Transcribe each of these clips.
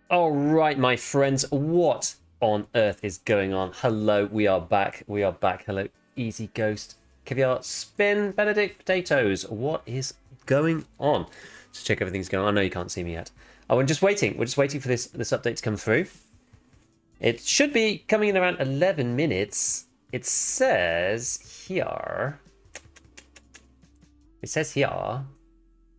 All right, my friends, what on earth is going on? Hello, we are back. We are back. Hello, Easy Ghost, Caviar, Spin, Benedict, Potatoes. What is going on? Just check everything's going on. I know you can't see me yet. Oh, we're just waiting. We're just waiting for this update to come through. It should be coming in around 11 minutes. It says here. It says here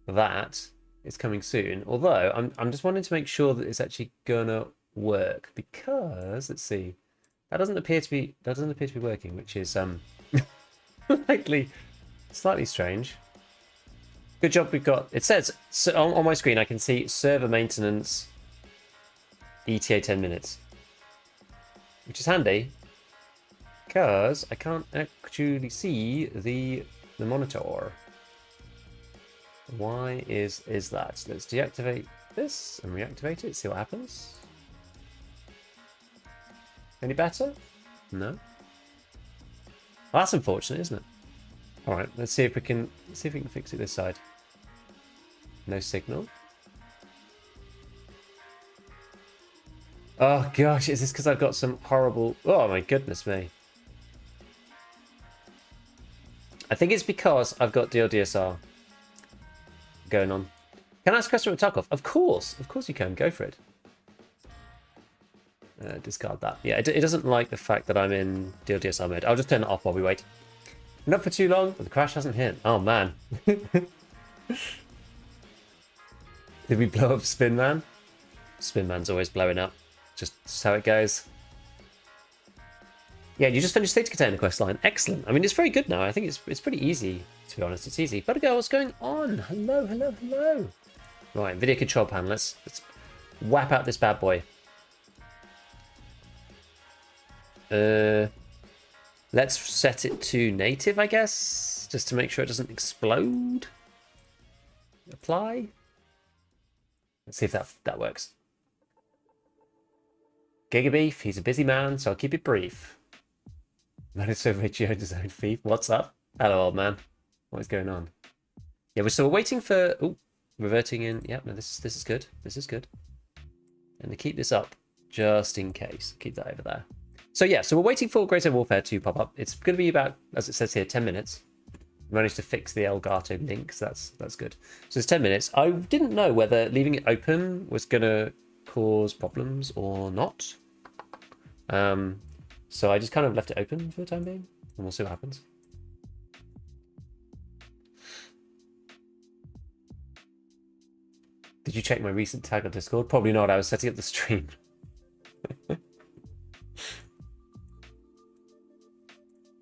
that it's coming soon. Although I'm just wanting to make sure that it's actually gonna work because let's see, that doesn't appear to be working, which is slightly strange. Good job, we've got. It says so on my screen I can see server maintenance ETA 10 minutes, which is handy because I can't actually see the monitor. Why is that? Let's deactivate this and reactivate it, see what happens. Any better? No. Well, that's unfortunate, isn't it? Alright, let's see if we can fix it this side. No signal. Oh gosh, is this because I've got some horrible... Oh my goodness me. I think it's because I've got DLDSR going on. Can I ask a question with Tarkov? Of course you can. Go for it. Discard that. Yeah, it doesn't like the fact that I'm in DLDSR mode. I'll just turn it off while we wait. Not for too long, but the crash hasn't hit. Oh man. Did we blow up Spin Man? Spin Man's always blowing up. Just how it goes. Yeah, you just finished Data Container quest line. Excellent. I mean, it's very good now. I think it's pretty easy, to be honest. It's easy. But girl, what's going on? Hello. Right, video control panel. Let's whap out this bad boy. Let's set it to native, I guess, just to make sure it doesn't explode. Apply. Let's see if that works. Gigabeef, he's a busy man, so I'll keep it brief. Man is so rich he owns his own thief. What's up? Hello, old man. What is going on? Yeah, we're still waiting for... Oh, reverting in. Yeah, no, this is good. This is good. And to keep this up, just in case. Keep that over there. So yeah, so we're waiting for Greater Warfare to pop up. It's going to be about, as it says here, 10 minutes. We managed to fix the Elgato link, so that's good. So it's 10 minutes. I didn't know whether leaving it open was going to cause problems or not. So I just kind of left it open for the time being, and we'll see what happens. Did you check my recent tag on Discord? Probably not. I was setting up the stream.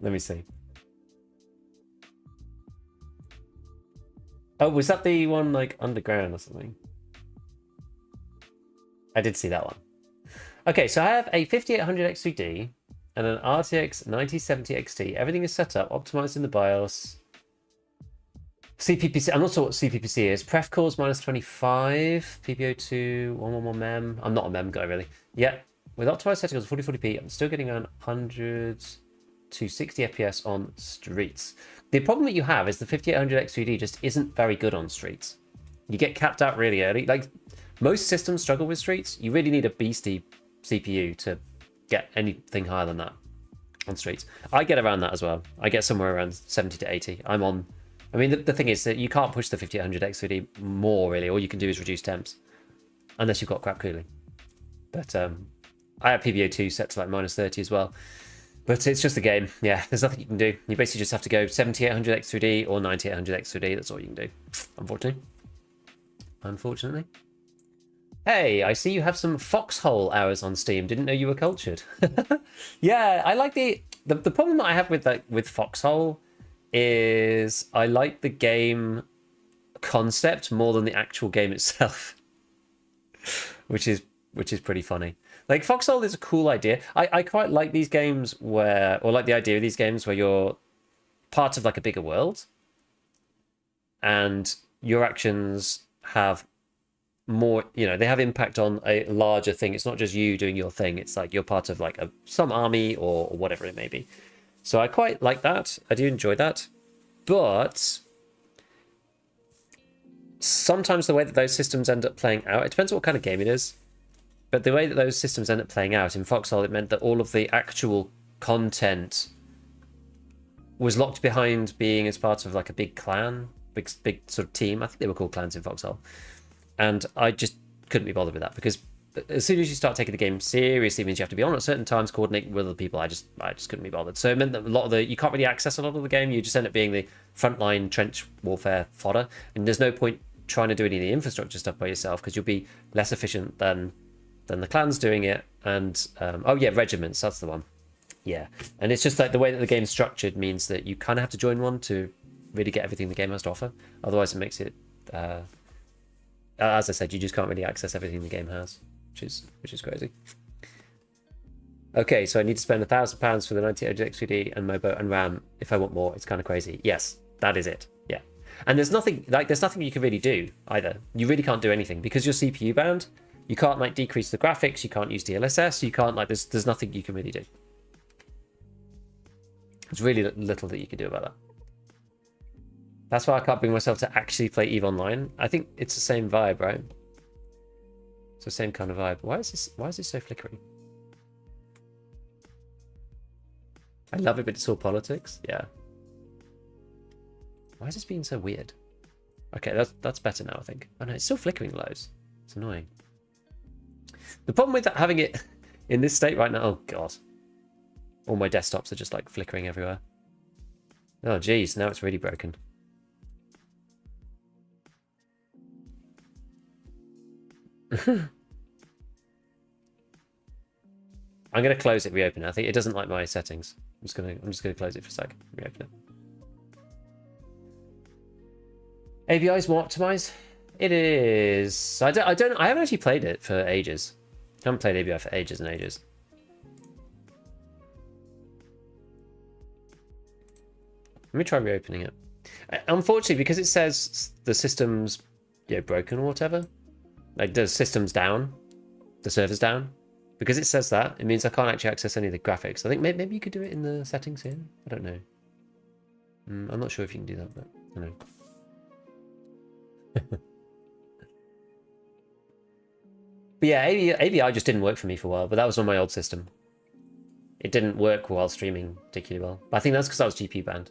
Let me see. Oh, was that the one like underground or something? I did see that one. Okay, so I have a 5800 X3D and an RTX 9070 XT. Everything is set up, optimized in the BIOS. CPPC, I'm not sure what CPPC is. Pref cores minus 25, PPO2, 111 mem. I'm not a mem guy really. Yeah, with optimized settings 4040p, I'm still getting around 100 to 60 FPS on streets. The problem that you have is the 5800 X3D just isn't very good on streets. You get capped out really early. Like most systems struggle with streets. You really need a beastie CPU to get anything higher than that on streets. I get around that as well. I get somewhere around 70 to 80. I'm on. I mean, the thing is that you can't push the 5800 X3D more really. All you can do is reduce temps, unless you've got crap cooling. But I have PBO2 set to like minus 30 as well. But it's just a game. Yeah, there's nothing you can do. You basically just have to go 7800 X3D or 9800 X3D. That's all you can do, unfortunately. Hey, I see you have some Foxhole hours on Steam. Didn't know you were cultured. Yeah, I like the problem that I have with Foxhole is I like the game concept more than the actual game itself, which is pretty funny. Like Foxhole is a cool idea. I quite like these games or like the idea of these games where you're part of like a bigger world, and your actions have more, they have impact on a larger thing. It's not just you doing your thing. It's like you're part of like some army or whatever it may be. So I quite like that. I do enjoy that. But sometimes the way that those systems end up playing out, it depends on what kind of game it is. But the way that those systems end up playing out in Foxhole, it meant that all of the actual content was locked behind being as part of like a big clan, big sort of team. I think they were called clans in Foxhole. And I just couldn't be bothered with that, because as soon as you start taking the game seriously, it means you have to be on at certain times, coordinating with other people. I just couldn't be bothered. So it meant that a lot of you can't really access a lot of the game. You just end up being the frontline trench warfare fodder, and there's no point trying to do any of the infrastructure stuff by yourself, because you'll be less efficient than the clans doing it. And oh yeah, regiments, that's the one. Yeah, and it's just like the way that the game's structured means that you kind of have to join one to really get everything the game has to offer. Otherwise, it makes it, as I said, you just can't really access everything the game has, which is crazy. Okay, so I need to spend £1,000 for the 9800 XVD and my boat and RAM if I want more. It's kind of crazy. Yes, that is it. Yeah, and there's nothing you can really do either. You really can't do anything because you're CPU bound. You can't like decrease the graphics. You can't use DLSS. You can't like there's nothing you can really do. There's really little that you can do about that. That's why I can't bring myself to actually play EVE Online. I think it's the same vibe, right? It's the same kind of vibe. Why is this so flickery? I love it, but it's all politics. Yeah. Why is this being so weird? Okay, that's better now, I think. Oh no, it's still flickering lows. It's annoying. The problem with having it in this state right now, oh god. All my desktops are just like flickering everywhere. Oh geez, now it's really broken. I'm gonna close it, reopen it. I think it doesn't like my settings. I'm just gonna close it for a sec, reopen it. ABI is more optimized. It is. I haven't actually played it for ages. I haven't played ABI for ages and ages. Let me try reopening it. Unfortunately, because it says the system's broken or whatever, like the system's down, the server's down, because it says that, it means I can't actually access any of the graphics. I think maybe you could do it in the settings here. I don't know. I'm not sure if you can do that, but I don't know. But yeah, ABI just didn't work for me for a while, but that was on my old system. It didn't work while streaming particularly well. But I think that's because I was GPU banned.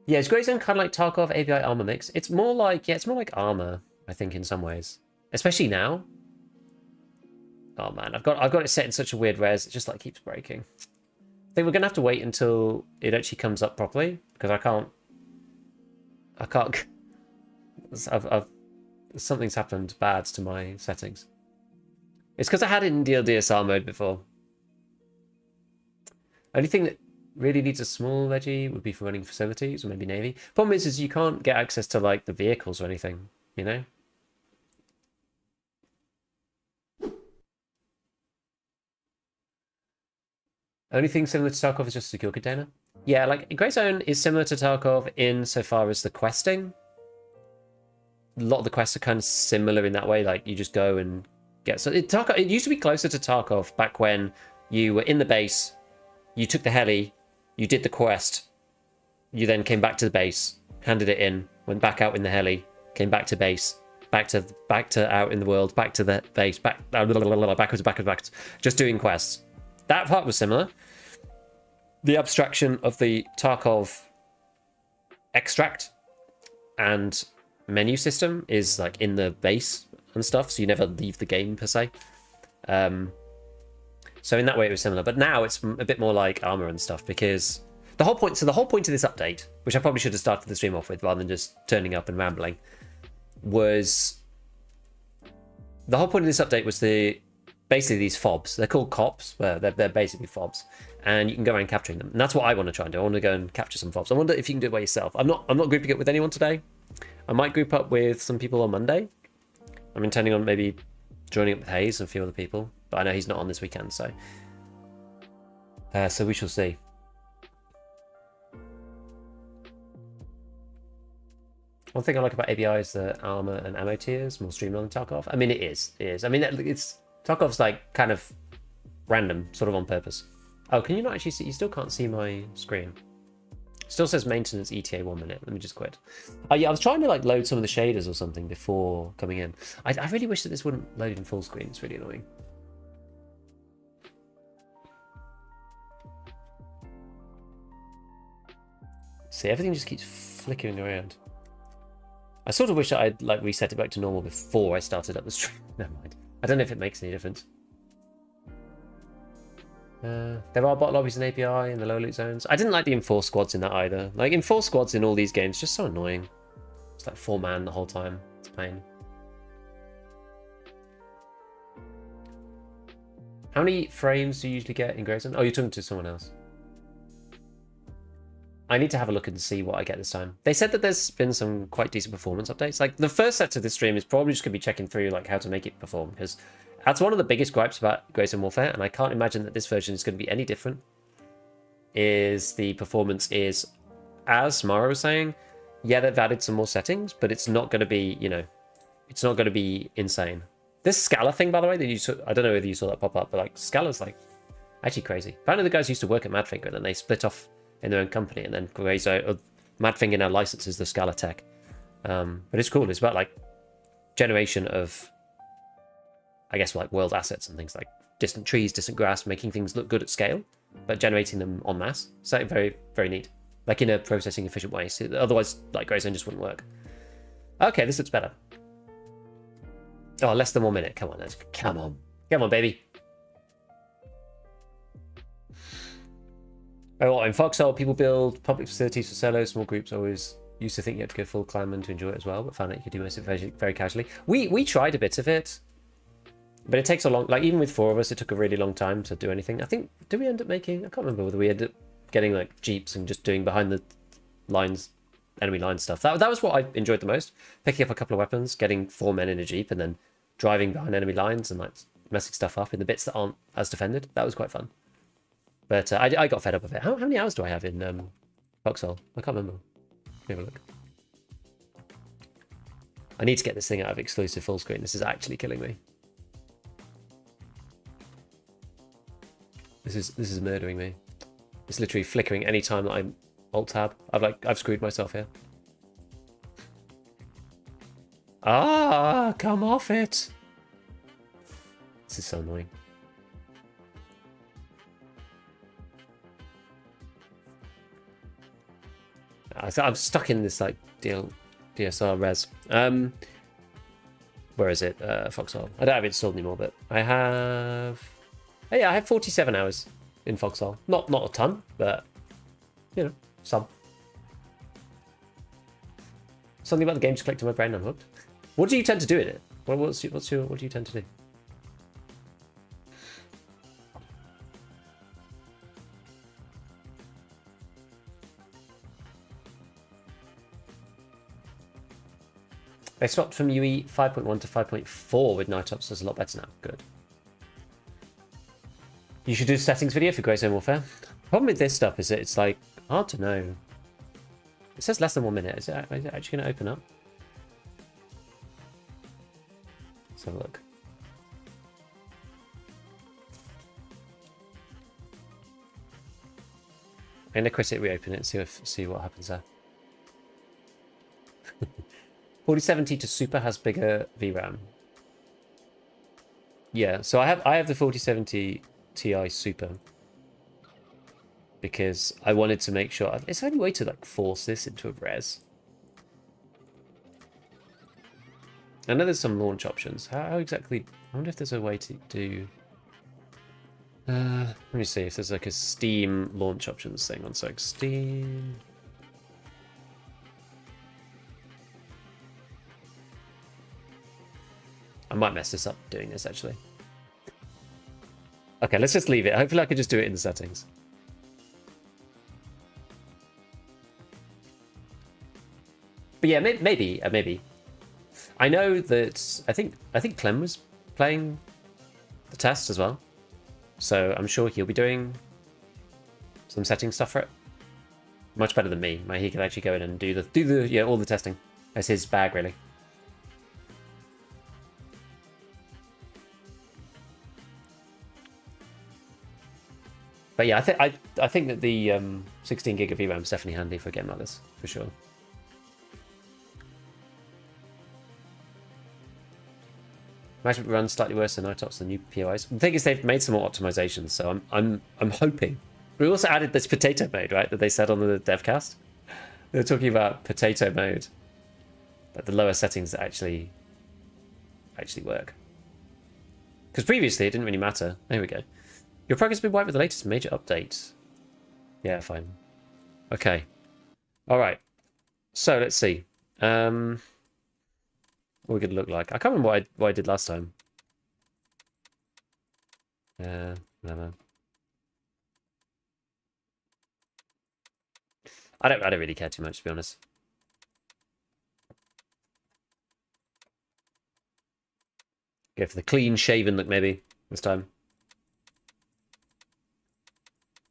Yeah, is Grey Zone kind of like Tarkov ABI armor mix? It's more like, it's more like armor, I think, in some ways. Especially now. Oh man, I've got it set in such a weird res, it just like keeps breaking. I think we're gonna have to wait until it actually comes up properly, because I can't something's happened bad to my settings. It's because I had it in DLDSR mode before. Only thing that really needs a small veggie would be for running facilities or maybe Navy. Problem is you can't get access to like the vehicles or anything, you know? Only thing similar to Tarkov is just a secure container. Yeah, like Grey Zone is similar to Tarkov in so far as the questing. A lot of the quests are kind of similar in that way. Like you just go and get. So it used to be closer to Tarkov back when you were in the base, you took the heli, you did the quest, you then came back to the base, handed it in, went back out in the heli, came back to base, back to out in the world, back to the base, backwards, just doing quests. That part was similar. The abstraction of the Tarkov extract and menu system is like in the base and stuff, so you never leave the game per se. So in that way it was similar, but now it's a bit more like armor and stuff, because the whole point of this update, which I probably should have started the stream off with rather than just turning up and rambling, was the whole point of this update was basically these fobs. They're called cops, but they're basically fobs, and you can go around capturing them. And that's what I want to try and do. I want to go and capture some fobs. I wonder if you can do it by yourself. I'm not grouping it with anyone today. I might group up with some people on Monday. I'm intending on maybe joining up with Hayes and a few other people, but I know he's not on this weekend, so we shall see. One thing I like about ABI is the armor and ammo tiers more streamlined than Tarkov. I mean, it is. I mean, it's Tarkov's like kind of random, sort of on purpose. Oh, can you not actually see? You still can't see my screen. Still says maintenance ETA 1 minute. Let me just quit. Yeah, I was trying to like load some of the shaders or something before coming in. I really wish that this wouldn't load in full screen. It's really annoying. See, everything just keeps flickering around. I sort of wish that I'd like reset it back to normal before I started up the stream. Never mind. I don't know if it makes any difference. There are bot lobbies in API in the low loot zones. I didn't like the enforced squads in that either. Like enforced squads in all these games, just so annoying. It's like 4-man the whole time. It's a pain. How many frames do you usually get in Grayson? Oh, you're talking to someone else. I need to have a look and see what I get this time. They said that there's been some quite decent performance updates. Like the first set of this stream is probably just going to be checking through like how to make it perform, because that's one of the biggest gripes about Grayson Warfare, and I can't imagine that this version is going to be any different. Is the performance is, as Mara was saying, yeah, they've added some more settings, but it's not going to be, you know, it's not going to be insane. This Scala thing, by the way, that you saw, I don't know whether you saw that pop up, but like Scala's like actually crazy. Apparently the guys used to work at Madfinger, and then they split off in their own company, and then Madfinger now licenses the Scala tech. But it's cool. It's about like generation of, I guess, like world assets and things like distant trees, distant grass, making things look good at scale, but generating them en masse. So very, very neat. Like in a processing efficient way. So otherwise, like Grayzone just wouldn't work. Okay, this looks better. Oh, less than 1 minute. Come on, come on. Come on, baby. Oh, in Foxhole, people build public facilities for solos. Small groups always used to think you had to go full climb to enjoy it as well, but found out you could do most of it very, very casually. We tried a bit of it, but it takes a long, like even with 4 of us, it took a really long time to do anything. I think, did we end up making, I can't remember whether we ended up getting like jeeps and just doing behind the lines, enemy line stuff. That was what I enjoyed the most. Picking up a couple of weapons, getting 4 men in a jeep, and then driving behind enemy lines and like messing stuff up in the bits that aren't as defended. That was quite fun. But I got fed up of it. How many hours do I have in Foxhole? I can't remember. Let me have a look. I need to get this thing out of exclusive full screen. This is actually killing me. This is murdering me. It's literally flickering any time that I'm alt tab. I've screwed myself here. Ah, come off it. This is so annoying. I'm stuck in this like DSR res. Where is it? Foxhole. I don't have it installed anymore, but I have. Oh, yeah, I have 47 hours in Foxhole. Not a ton, but you know, some. Something about the game just clicked on my brain. I'm hooked. What do you tend to do in it? What do you tend to do? They swapped from UE 5.1 to 5.4 with night ops, so it's a lot better now. Good. You should do a settings video for Grayzone Warfare. The problem with this stuff is that it's like hard to know. It says less than 1 minute. Is it actually going to open up? Let's have a look. I'm going to quit it, reopen it, and see what happens there. 4070 to Super has bigger VRAM. Yeah, so I have the 4070 Ti Super because I wanted to make sure. Is there any way to like force this into a res? I know there's some launch options. How exactly? I wonder if there's a way to do. Let me see if there's like a Steam launch options thing. One sec, Steam. I might mess this up doing this, actually. Okay, let's just leave it. Hopefully I can just do it in the settings. But yeah, maybe. I know that... I think Clem was playing the test as well. So I'm sure he'll be doing some setting stuff for it. Much better than me. He can actually go in and do all the testing. That's his bag, really. But yeah, I think that the 16 gig of VRAM is definitely handy for a game like this, for sure. Imagine it runs slightly worse than iTops than new POIs. The thing is, they've made some more optimizations, so I'm hoping. We also added this potato mode, right? That they said on the devcast. They were talking about potato mode, like the lower settings that actually work. Because previously it didn't really matter. There we go. Your progress has been wiped with the latest major update. Yeah, fine. Okay. All right. So let's see. What we could look like. I can't remember what I did last time. Whatever. I don't really care too much, to be honest. Go for the clean shaven look maybe this time.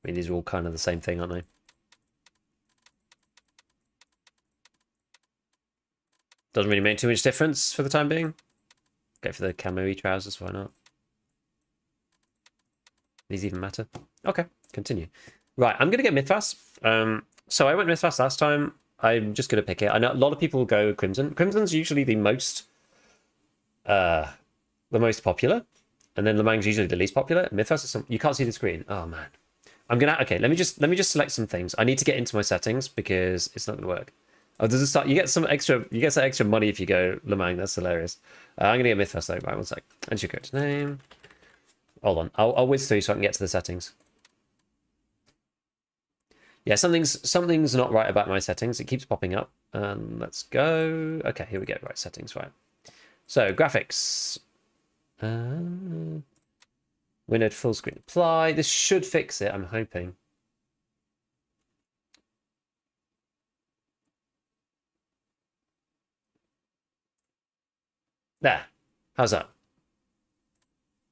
I mean, these are all kind of the same thing, aren't they? Doesn't really make too much difference for the time being. Go for the camo-y trousers, why not? These even matter? Okay, continue. Right, I'm going to get Mythras. So I went Mythras last time. I'm just going to pick it. I know a lot of people go Crimson. Crimson's usually the most popular. And then Lemang's usually the least popular. Mythras is you can't see the screen. Oh, man. Okay, let me just select some things. I need to get into my settings because it's not going to work. Oh, does it start? You get some extra money if you go Lemang. That's hilarious. I'm gonna get Mythras though. Right, one sec. Enter your character name. Hold on. I'll whiz through so I can get to the settings. Yeah, something's not right about my settings. It keeps popping up. Let's go. Okay, here we go. Right, settings. Right. So graphics. Windowed full screen apply. This should fix it. I'm hoping. There. How's that?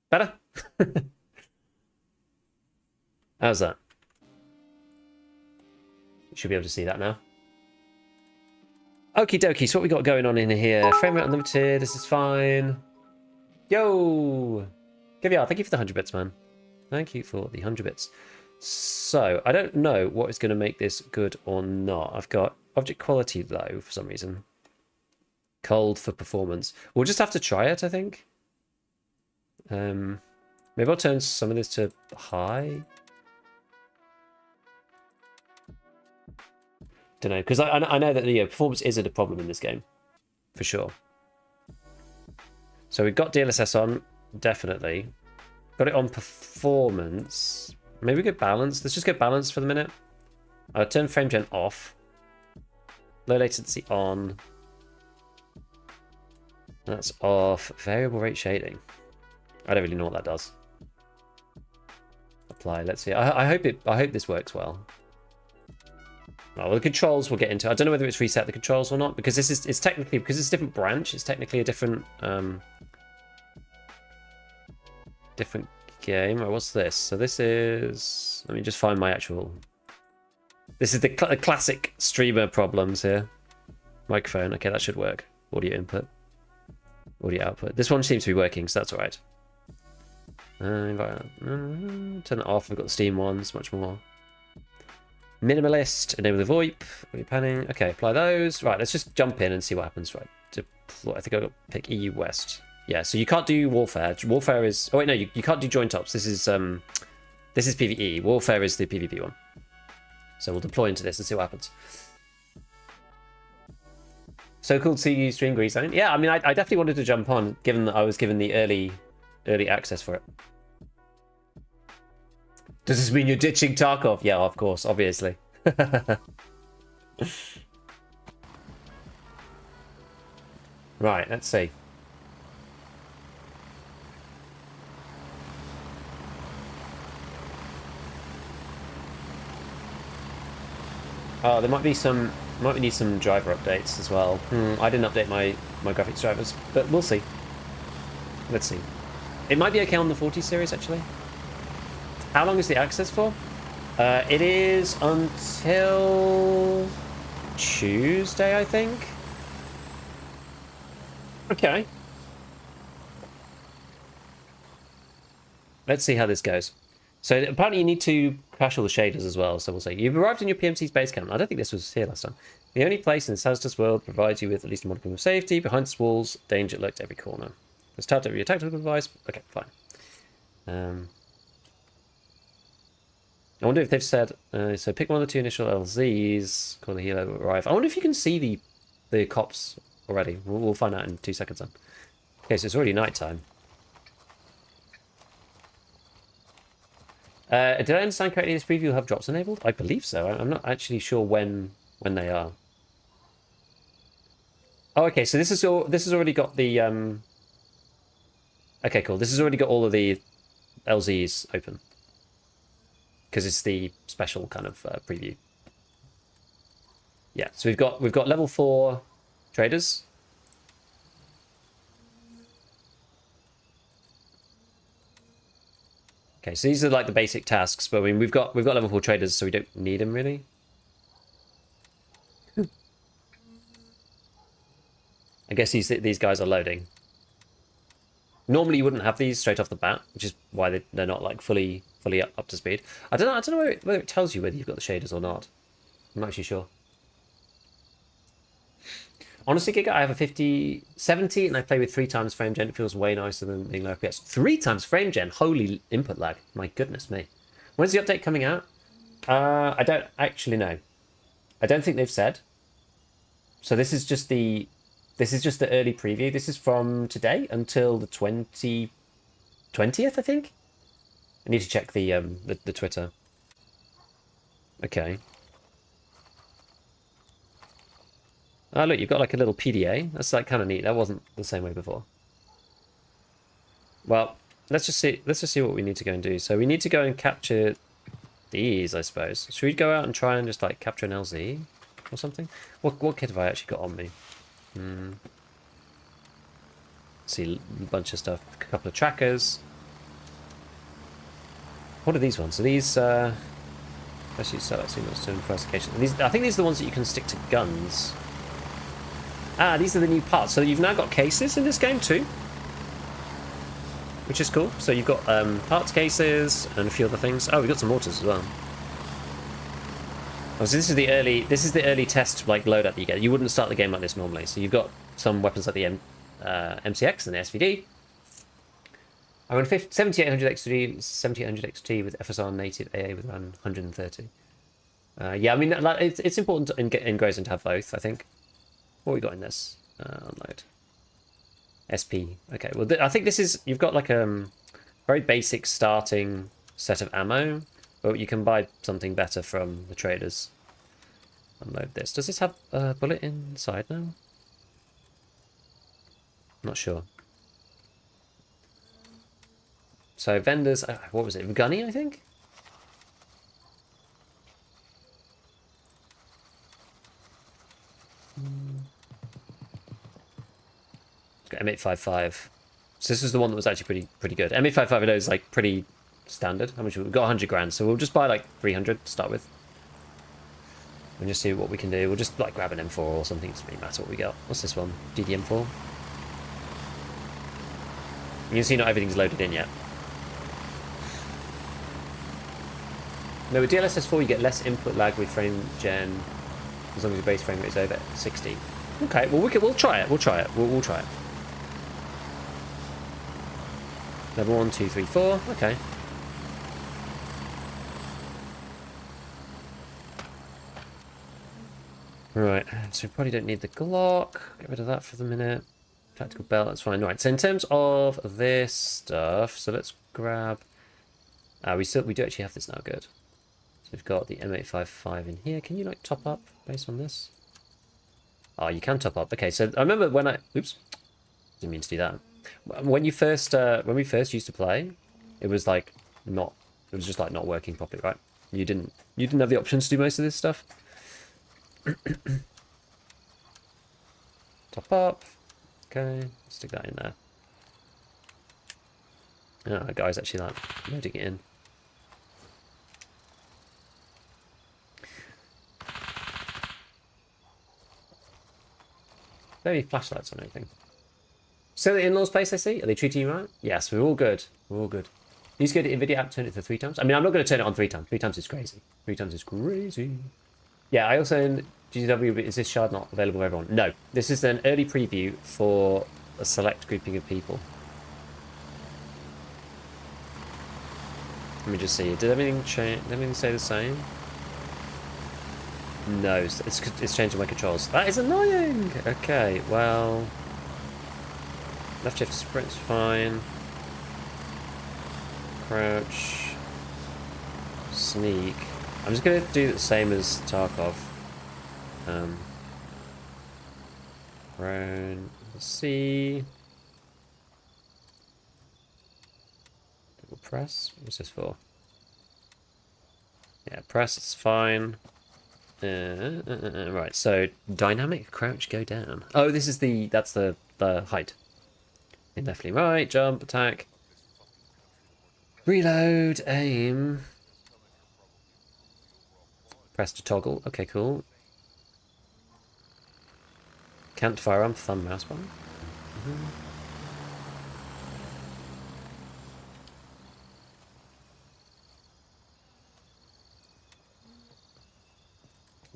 Better? How's that? You should be able to see that now. Okie dokie, so what we got going on in here? Frame rate unlimited, this is fine. Yo! Gaviar, thank you for the 100 bits, man. Thank you for the 100 bits. So, I don't know what is going to make this good or not. I've got object quality low for some reason. Cold for performance. We'll just have to try it, I think. Maybe I'll turn some of this to high. Don't know, because I know that performance isn't a problem in this game, for sure. So we've got DLSS on, definitely. Got it on performance. Maybe we go balance. Let's just go balance for the minute. I'll turn frame gen off. Low latency on. That's off. Variable rate shading. I don't really know what that does. Apply. Let's see. I hope this works well. Oh, well, the controls we'll get into. I don't know whether it's reset the controls or not because it's technically because it's a different branch. It's technically a different game. Or what's this? So this is. Let me just find my actual. This is the classic streamer problems here. Microphone. Okay, that should work. Audio input. Audio output. This one seems to be working, so that's all right. Turn it off. We've got the Steam ones, much more. Minimalist, enable the VoIP, panning. Okay, apply those. Right, let's just jump in and see what happens. Right, deploy. I think I'll pick EU West. Yeah, so you can't do Warfare. Warfare is. Oh wait, no, you can't do joint ops. This is PvE. Warfare is the PvP one. So we'll deploy into this and see what happens. So cool to see you stream Green Zone. Yeah, I mean, I definitely wanted to jump on, given that I was given the early access for it. Does this mean you're ditching Tarkov? Yeah, of course, obviously. Right, let's see. Oh, there might be some. Might need some driver updates as well. I didn't update my graphics drivers, but we'll see. Let's see. It might be okay on the 40 series actually. How long is the access for? It is until Tuesday, I think. Okay. Let's see how this goes. So apparently you need to crash all the shaders as well. So we'll say you've arrived in your PMC's base camp. I don't think this was here last time. The only place in this hazardous world provides you with at least a modicum of safety. Behind its walls, danger lurks every corner. Let's start over your tactical advice. Okay, fine. I wonder if they've said so. Pick one of the 2 initial LZs. Call the helo arrive. I wonder if you can see the cops already. We'll find out in 2 seconds then. Okay, so it's already nighttime. Did I understand correctly? This preview will have drops enabled. I believe so. I'm not actually sure when they are. Oh, okay. So this has already got the. Okay, cool. This has already got all of the LZs open because it's the special kind of preview. Yeah. So we've got level 4 traders. Okay, so these are like the basic tasks, but I mean we've got level 4 traders, so we don't need them really. I guess these guys are loading. Normally you wouldn't have these straight off the bat, which is why they're not like fully up to speed. I don't know whether it tells you whether you've got the shaders or not. I'm not actually sure. Honestly, Giga, I have a 70, and I play with 3 times frame gen. It feels way nicer than being low FPS. 3 times frame gen? Holy input lag. My goodness me. When's the update coming out? I don't actually know. I don't think they've said. So this is just the early preview. This is from today until the 20th, I think. I need to check the Twitter. Okay. Oh, look, you've got like a little PDA. That's like kind of neat. That wasn't the same way before. Well, let's just see what we need to go and do. So we need to go and capture these, I suppose. Should we go out and try and just like capture an LZ or something? What kit have I actually got on me? See a bunch of stuff. A couple of trackers. What are these ones? Are these let's use select signals to investigation. I think these are the ones that you can stick to guns. Ah, these are the new parts. So you've now got cases in this game too, which is cool. So you've got parts cases and a few other things. Oh, we've got some mortars as well. Oh, so this is the early test like loadout that you get. You wouldn't start the game like this normally. So you've got some weapons like the MCX and the SVD. I run 7800 XT, 7800 XT with FSR native AA with around 130. Yeah, I mean it's important in Grazing to have both, I think. What we got in this? Unload. SP. Okay, well, I think this is... You've got like a very basic starting set of ammo, but you can buy something better from the traders. Unload this. Does this have a bullet inside now? Not sure. So vendors... what was it? Gunny, I think? Got M855. So this is the one that was actually pretty good. M855 I know is like pretty standard. How much we've got? 100 grand. So we'll just buy like 300 to start with. And just see what we can do. We'll just like grab an M4 or something. It doesn't really matter what we got. What's this one? DDM4. You can see not everything's loaded in yet. No, with DLSS 4 you get less input lag with frame gen as long as your base frame rate is over 60. Okay, well we'll try it. We'll try it. We'll try it. Level 1, 2, 3, 4. Okay. Right, so we probably don't need the Glock. Get rid of that for the minute. Tactical belt, that's fine. Right, so in terms of this stuff, so let's grab... we do actually have this now, good. So we've got the M855 in here. Can you like top up based on this? Oh, you can top up. Okay, so I remember when oops, didn't mean to do that. When we first used to play, it was like not. It was just like not working properly, right? You didn't have the options to do most of this stuff. Top up. Okay, stick that in there. Oh, the guy's actually like loading it in. Very flashlights on anything. Still at the in-laws place, I see? Are they treating you right? Yes, we're all good. We're all good. You just go to NVIDIA app, turn it to 3 times. I mean, I'm not going to turn it on 3 times. 3 times is crazy. 3 times is crazy. Yeah, I also own GTW, but is this shard not available for everyone? No. This is an early preview for a select grouping of people. Let me just see. Did everything change? Did everything stay the same? No, it's changing my controls. That is annoying! Okay, well... Left shift sprint's fine. Crouch. Sneak. I'm just going to do the same as Tarkov. Prone. C. Double press. What's this for? Yeah, press is fine. Right, so dynamic crouch go down. Oh, this is that's the height. In left, right, jump, attack. Reload, aim. Press to toggle. Okay, cool. Can't firearm, thumb mouse button.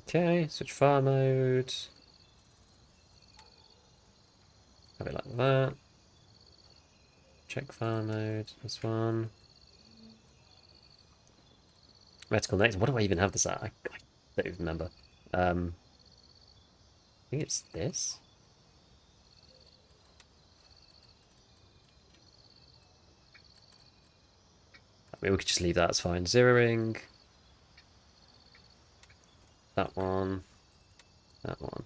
Okay, switch fire mode. Have it like that. Check fire mode. This one. Reticle next. What do I even have this at? I don't even remember. I think it's this. I mean, we could just leave that. It's fine. Zeroing. That one. That one.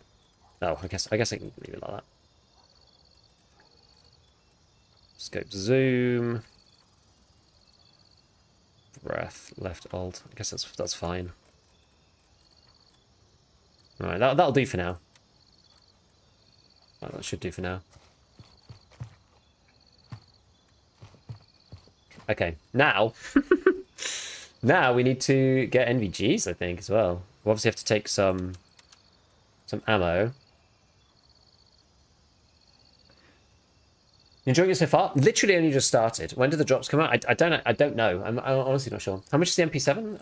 Oh, I guess I can leave it like that. Scope zoom. Breath, left alt. I guess that's fine. Right, that'll do for now. That should do for now. Okay, now now we need to get NVGs, I think, as well. We obviously have to take some ammo. Enjoying it so far? Literally only just started. When did the drops come out? I don't know. I'm honestly not sure. How much is the MP7?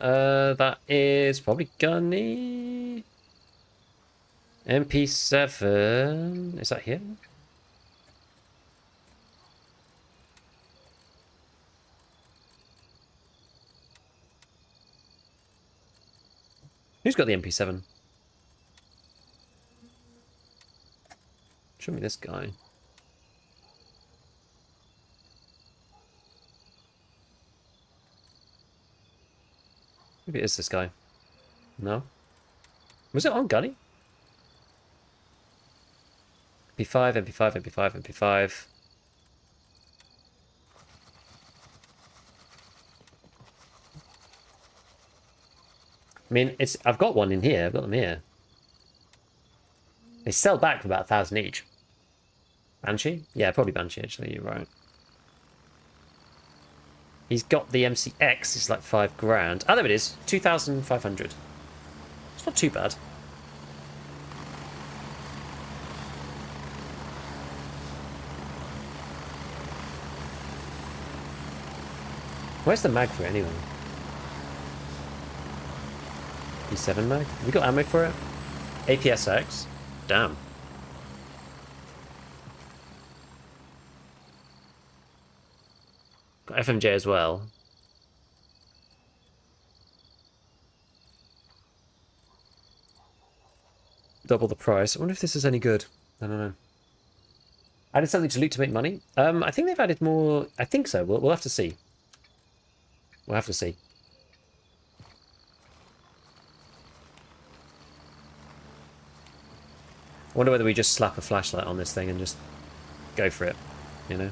That is probably gunny. MP7. Is that here? Who's got the MP7? Show me this guy. Maybe it is this guy. No? Was it on Gunny? MP5, MP5, MP5, MP5. I mean, I've got one in here. I've got them here. They sell back for about 1,000 each. Banshee? Yeah, probably Banshee, actually. You're right. He's got the MCX. It's like 5 grand. Oh, there it is. 2,500. It's not too bad. Where's the mag for it anyway? E7 mag? Have we got ammo for it? APSX? Damn. Got FMJ as well. Double the price. I wonder if this is any good. I don't know. Added something to loot to make money? I think they've added more. I think so. We'll have to see. We'll have to see. I wonder whether we just slap a flashlight on this thing and just go for it, you know?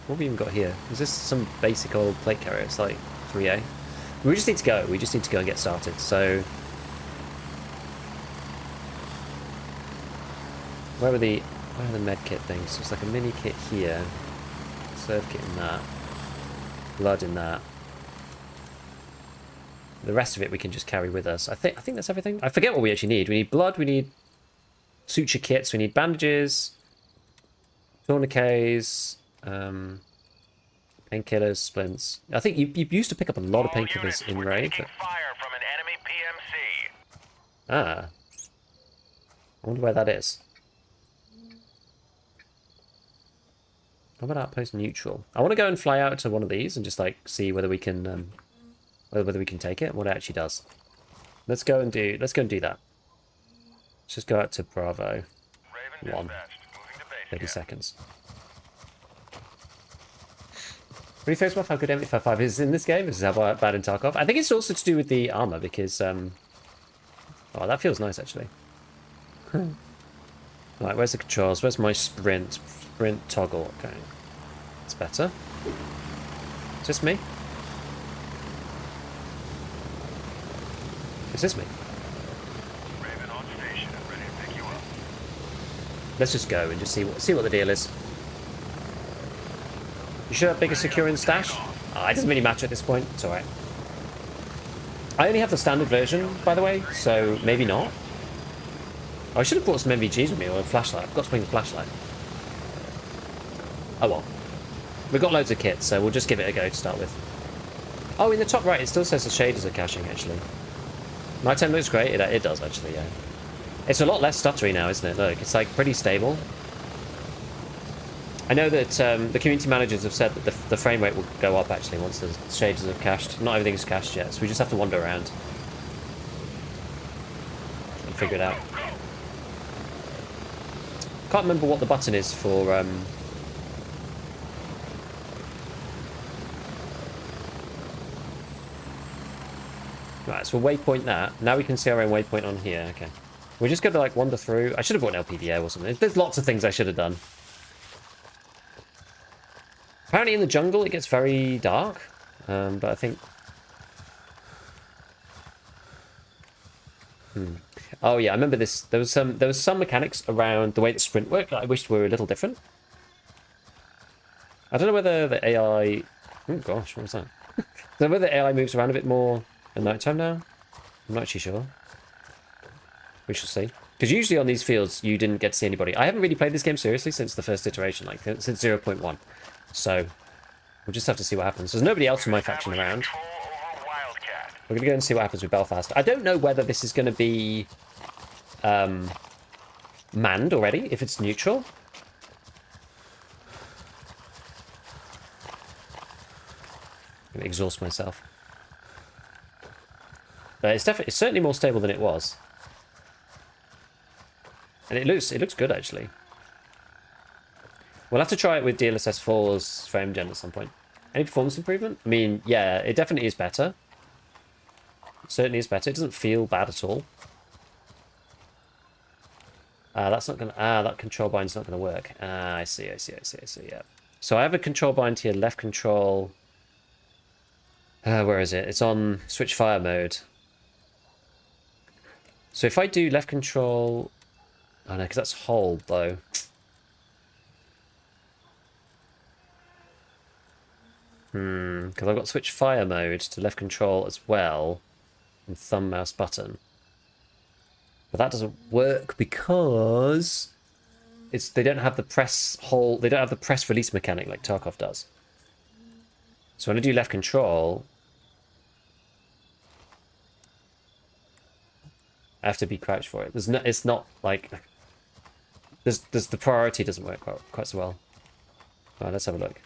What have we even got here? Is this some basic old plate carrier? It's like 3A. We just need to go. We just need to go and get started. So, where are the med kit things? So it's like a mini kit here, serve kit in that, blood in that. The rest of it we can just carry with us. I think that's everything. I forget what we actually need. We need blood. We need suture kits. We need bandages, tourniquets. Painkillers, splints. I think you used to pick up a lot of All painkillers units, in we're raid. taking But... fire from an enemy PMC. Ah. I wonder where that is. How about outpost neutral? I want to go and fly out to one of these and just like see whether we can whether we can take it and what it actually does. Let's go and do that. Let's just go out to Bravo. Raven 1. dispatched. Moving to base 30 camp. seconds. Really focused about how good M55 is in this game. This is how bad in Tarkov. I think it's also to do with the armor because oh, that feels nice actually. Right, where's the controls? Where's my sprint toggle? Okay, it's better. Is this me? Is this me? Raven on station and ready to pick you up. Let's just go and just see what the deal is. You should have bigger secure in stash. It doesn't really matter at this point. It's alright. I only have the standard version, by the way, so maybe not. I should have brought some MVGs with me or a flashlight. I've got to bring the flashlight. Oh well. We've got loads of kits, so we'll just give it a go to start with. Oh, in the top right, it still says the shaders are caching, actually. Nighttime looks great. It does, actually, yeah. It's a lot less stuttery now, isn't it? Look, it's like pretty stable. I know that the community managers have said that the frame rate will go up, actually, once the shaders have cached. Not everything's cached yet, so we just have to wander around and figure it out. Can't remember what the button is for right, so we'll waypoint that. Now we can see our own waypoint on here. Okay. We're just going to like wander through. I should have brought an LPDA or something. There's lots of things I should have done. Apparently in the jungle it gets very dark. But I think... Oh yeah, I remember this. There was some mechanics around the way that sprint worked that I wished were a little different. I don't know whether the AI... Oh gosh, what was that? I don't know whether the AI moves around a bit more at night time now. I'm not actually sure. We shall see. Because usually on these fields you didn't get to see anybody. I haven't really played this game seriously since the first iteration, like since 0.1. So we'll just have to see what happens. There's nobody else from my faction around. We're going to go and see what happens with Belfast. I don't know whether this is going to be manned already, if it's neutral. I'm going to exhaust myself. But it's certainly more stable than it was. And it looks good, actually. We'll have to try it with DLSS 4's frame gen at some point. Any performance improvement? I mean, yeah, it definitely is better. It certainly is better. It doesn't feel bad at all. That's not gonna... that control bind's not gonna work. I see, yeah. So I have a control bind here, left control... where is it? It's on switch fire mode. So if I do left control... Oh no, because that's hold, though. Because I've got switch fire mode to left control as well. And thumb mouse button. But that doesn't work because they don't have the press hold, they don't have the press release mechanic like Tarkov does. So when I do left control, I have to be crouched for it. It's not like there's the priority doesn't work quite so well. Alright, let's have a look.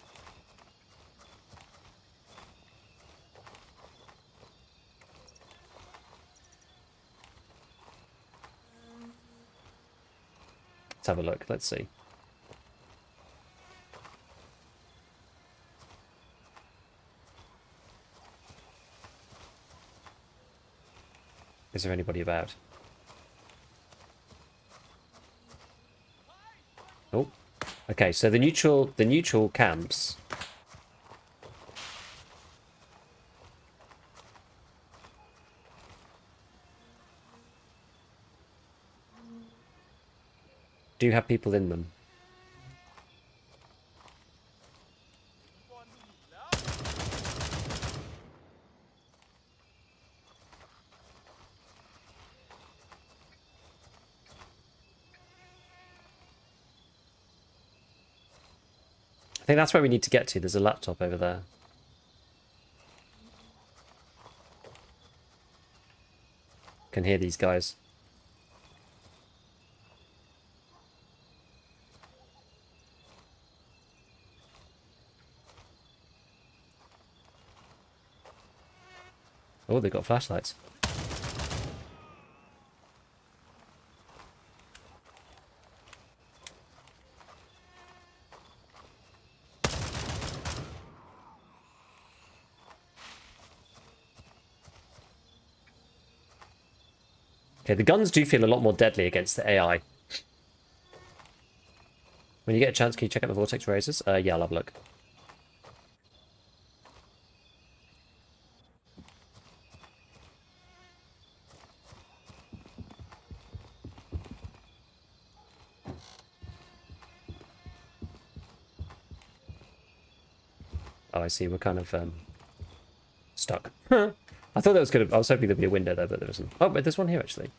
Let's have a look. Let's see. Is there anybody about? Oh. Okay, so the neutral camps. Do have people in them. I think that's where we need to get to. There's a laptop over there. Can hear these guys. Oh, they've got flashlights. Okay, the guns do feel a lot more deadly against the AI. When you get a chance, can you check out the Vortex Razors? Yeah, I'll have a look. Oh, I see. We're kind of stuck. I thought that was good. I was hoping there'd be a window there, but there isn't. Oh, but there's one here, actually.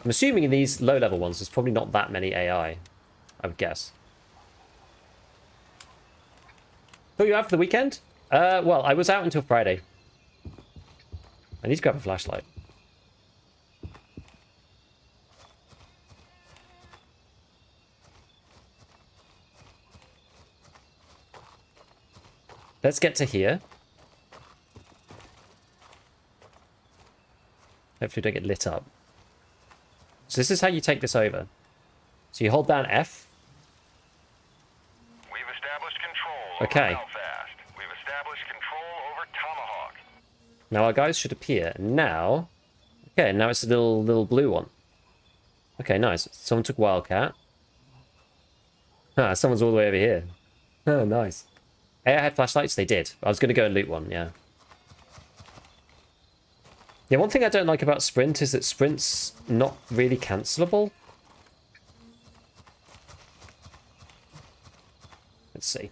I'm assuming in these low-level ones, there's probably not that many AI, I would guess. Thought you out for the weekend? Well, I was out until Friday. I need to grab a flashlight. Let's get to here. Hopefully we don't get lit up. So this is how you take this over. So you hold down F. We've established control Okay. over Belfast. We've established control over Tomahawk. Now our guys should appear. Now, okay, now it's a little blue one. Okay, nice. Someone took Wildcat. Ah, someone's all the way over here. Oh, nice. AI had flashlights? They did. I was going to go and loot one, yeah. Yeah, one thing I don't like about Sprint is that Sprint's not really cancelable. Let's see.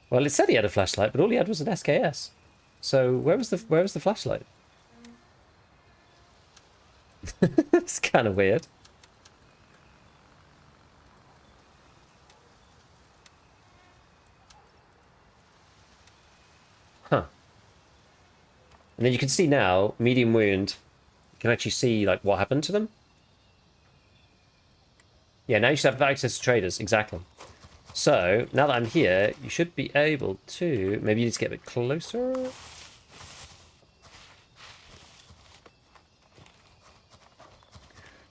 Well, it said he had a flashlight, but all he had was an SKS. So where was the flashlight? It's kind of weird. Huh. And then you can see now, medium wound. You can actually see like what happened to them. Yeah, now you should have access to traders, exactly. So, now that I'm here, you should be able to... Maybe you need to get a bit closer?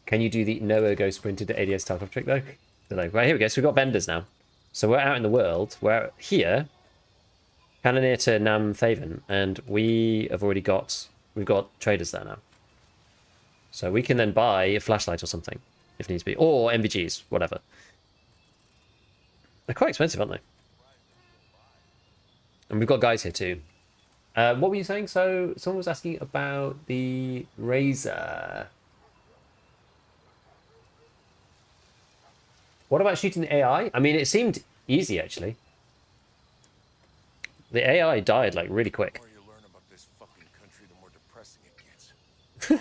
Can you do the no-ergo sprinted to ADS Tarkov trick, though? Don't know. Right, here we go. So we've got vendors now. So we're out in the world. We're out here, kind of near to Nam Thaven, and we have already got... We've got traders there now. So we can then buy a flashlight or something, if needs be. Or MVGs, whatever. They're quite expensive, aren't they? And we've got guys here too. What were you saying? So someone was asking about the Razor. What about shooting the AI? I mean, it seemed easy, actually. The AI died, like, really quick. The more you learn about this fucking country, the more depressing it gets.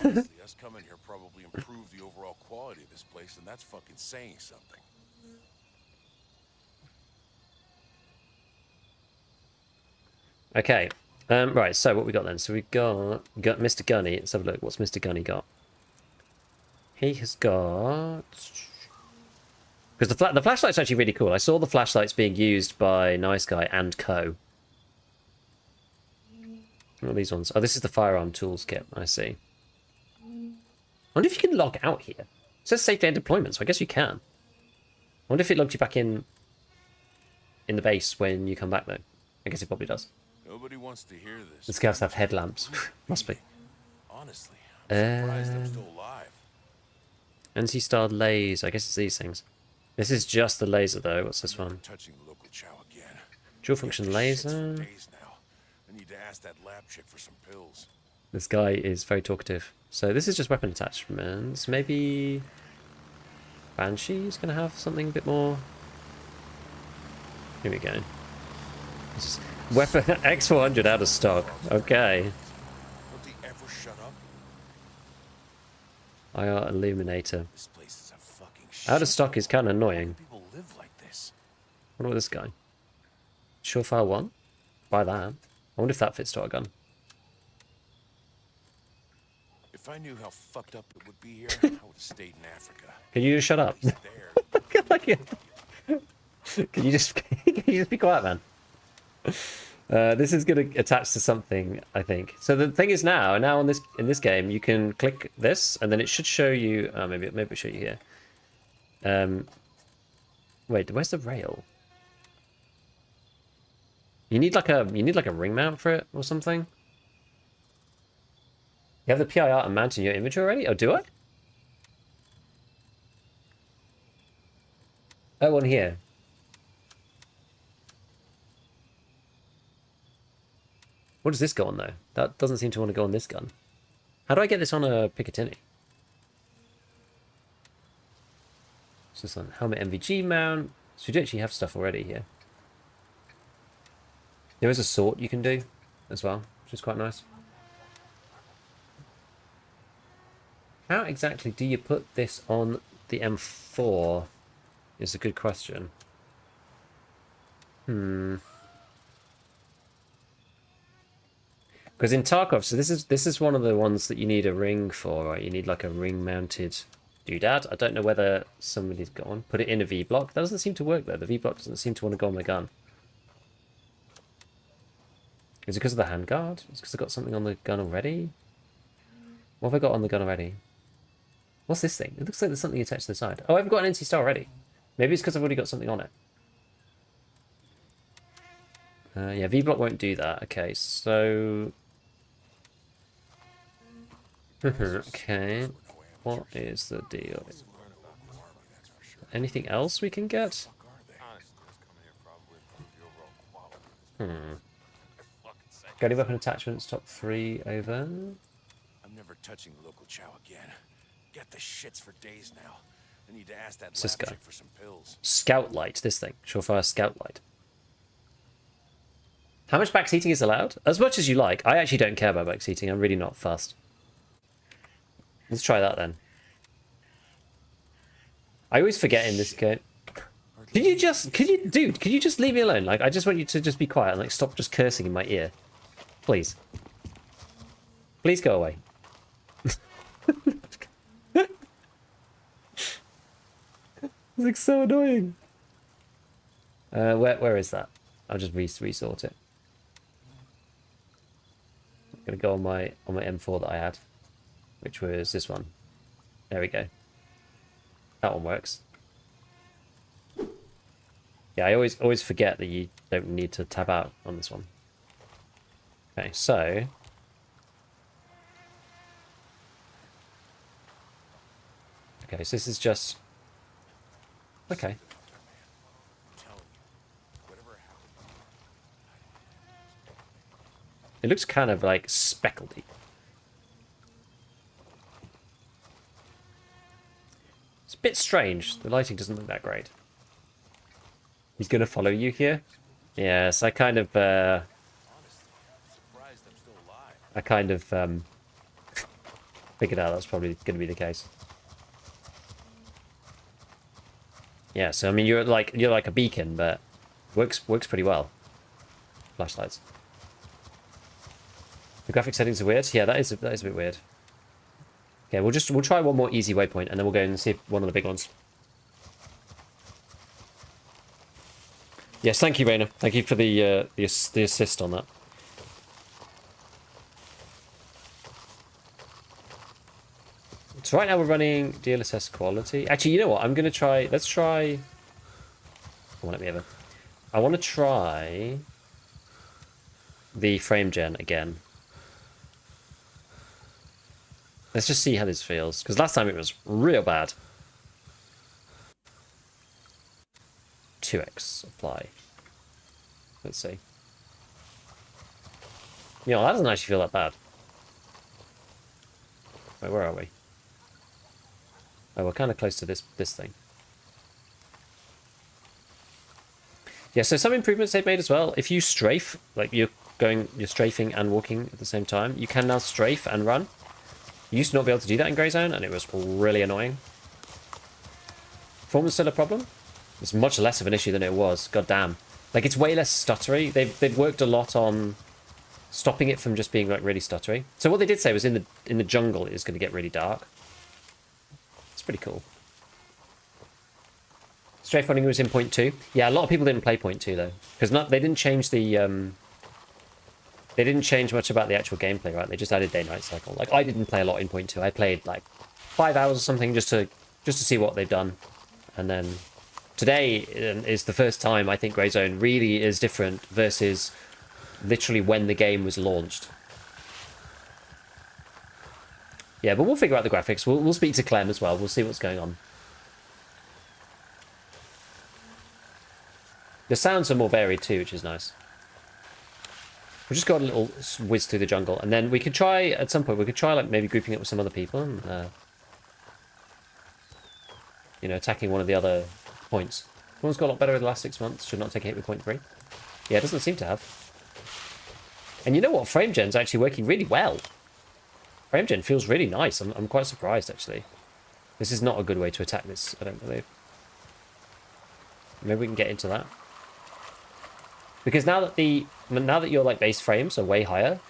Honestly, us coming here probably improved the overall quality of this place, and that's fucking saying something. Okay. Right, so what we got then? So we got Mr. Gunny. Let's have a look. What's Mr. Gunny got? He has got... Because the flashlight's actually really cool. I saw the flashlights being used by Nice Guy and Co. What are these ones? Oh, this is the firearm tools kit. I see. I wonder if you can log out here. It says safely end deployment, so I guess you can. I wonder if it logged you back in the base when you come back, though. I guess it probably does. Nobody wants to hear this. The scouts have headlamps. Must be. Honestly, I'm surprised I'm still alive. NC-starred laser. I guess it's these things. This is just the laser, though. What's this one? Touching the local chow again. Dual function laser. Days now. I need to ask that lab chick for some pills. This guy is very talkative. So this is just weapon attachments. Maybe Banshee's going to have something a bit more. Here we go. Weapon X400 out of stock. Okay. Don't they ever shut up? IR Illuminator. This place is a fucking Out of shit. stock is kind of Why do annoying. people live like this? What about this guy? Surefire 1? Buy that. I wonder if that fits to our gun. If I knew how fucked up it would be here, I would have stayed in Africa. Can you just shut up? At least there. Can you just be quiet, man? This is going to attach to something, I think. So the thing is now on this in this game, you can click this, and then it should show you. Maybe it'll show you here. Wait, where's the rail? You need like a ring mount for it or something. You have the PIR and mount in your inventory already? Oh, do I? Oh, one here. What does this go on, though? That doesn't seem to want to go on this gun. How do I get this on a Picatinny? What's this one? Helmet MVG mount. So we do actually have stuff already here. There is a sort you can do as well, which is quite nice. How exactly do you put this on the M4? Is a good question. Because in Tarkov, so this is one of the ones that you need a ring for, right? You need like a ring-mounted doodad. I don't know whether somebody's got one. Put it in a V-block. That doesn't seem to work though. The V-block doesn't seem to want to go on my gun. Is it because of the handguard? Is it because I've got something on the gun already? What have I got on the gun already? What's this thing? It looks like there's something attached to the side. Oh, I've got an NC Star already. Maybe it's because I've already got something on it. Yeah, V-block won't do that. Okay, so... okay. What is the deal? Anything else we can get? Got any weapon attachments? Top 3 over. I'm never touching local chow again. Get the shits for days now. I need to ask that What's this lab guy? chick for some pills. Scout light, this thing. Surefire scout light. How much backseating is allowed? As much as you like. I actually don't care about backseating. I'm really not fussed. Let's try that then. I always forget in this game. Could you just leave me alone? Like, I just want you to just be quiet and like stop just cursing in my ear. Please. Please go away. It's like so annoying. Where is that? I'll just resort it. I'm gonna go on my M4 that I had, which was this one. There we go. That one works. Yeah, I always forget that you don't need to tab out on this one. Okay, so so this is just okay. It looks kind of like speckledy. It's a bit strange. The lighting doesn't look that great. He's gonna follow you here? Yes, I kind of figured out that's probably gonna be the case. Yeah, so I mean you're like a beacon, but works pretty well. Flashlights. The graphic settings are weird. Yeah, that is a bit weird. Okay, we'll try one more easy waypoint, and then we'll go and see one of the big ones. Yes, thank you, Raina. Thank you for the assist on that. So right now we're running DLSS quality. Actually, you know what? I'm gonna try. Let's try. Come on, let me have a. I want to try the frame gen again. Let's just see how this feels, because last time it was real bad. 2x apply. Let's see. You know, that doesn't actually feel that bad. Wait, where are we? Oh, we're kind of close to this thing. Yeah, so some improvements they've made as well. If you strafe, like you're strafing and walking at the same time, you can now strafe and run. You used to not be able to do that in Grey Zone, and it was really annoying. Performance still a problem? It's much less of an issue than it was. God damn. Like, it's way less stuttery. They've worked a lot on stopping it from just being like really stuttery. So what they did say was in the jungle it is going to get really dark. It's pretty cool. Strafe running was in 0.2. Yeah, a lot of people didn't play 0.2 though, because they didn't change the they didn't change much about the actual gameplay, right? They just added day-night cycle. Like, I didn't play a lot in 0.2. I played like 5 hours or something just to see what they've done, and then today is the first time I think Grey Zone really is different versus literally when the game was launched. Yeah, but we'll figure out the graphics. We'll speak to Clem as well. We'll see what's going on. The sounds are more varied too, which is nice. We just got a little whiz through the jungle, and then we could try at some point. We could try like maybe grouping it with some other people, and you know, attacking one of the other points. One's got a lot better in the last 6 months. Should not take a hit with 0.3. Yeah, it doesn't seem to have. And you know what? Frame gen's actually working really well. Frame gen feels really nice. I'm quite surprised actually. This is not a good way to attack this, I don't believe. Maybe we can get into that. Because now that your like base frames are way higher,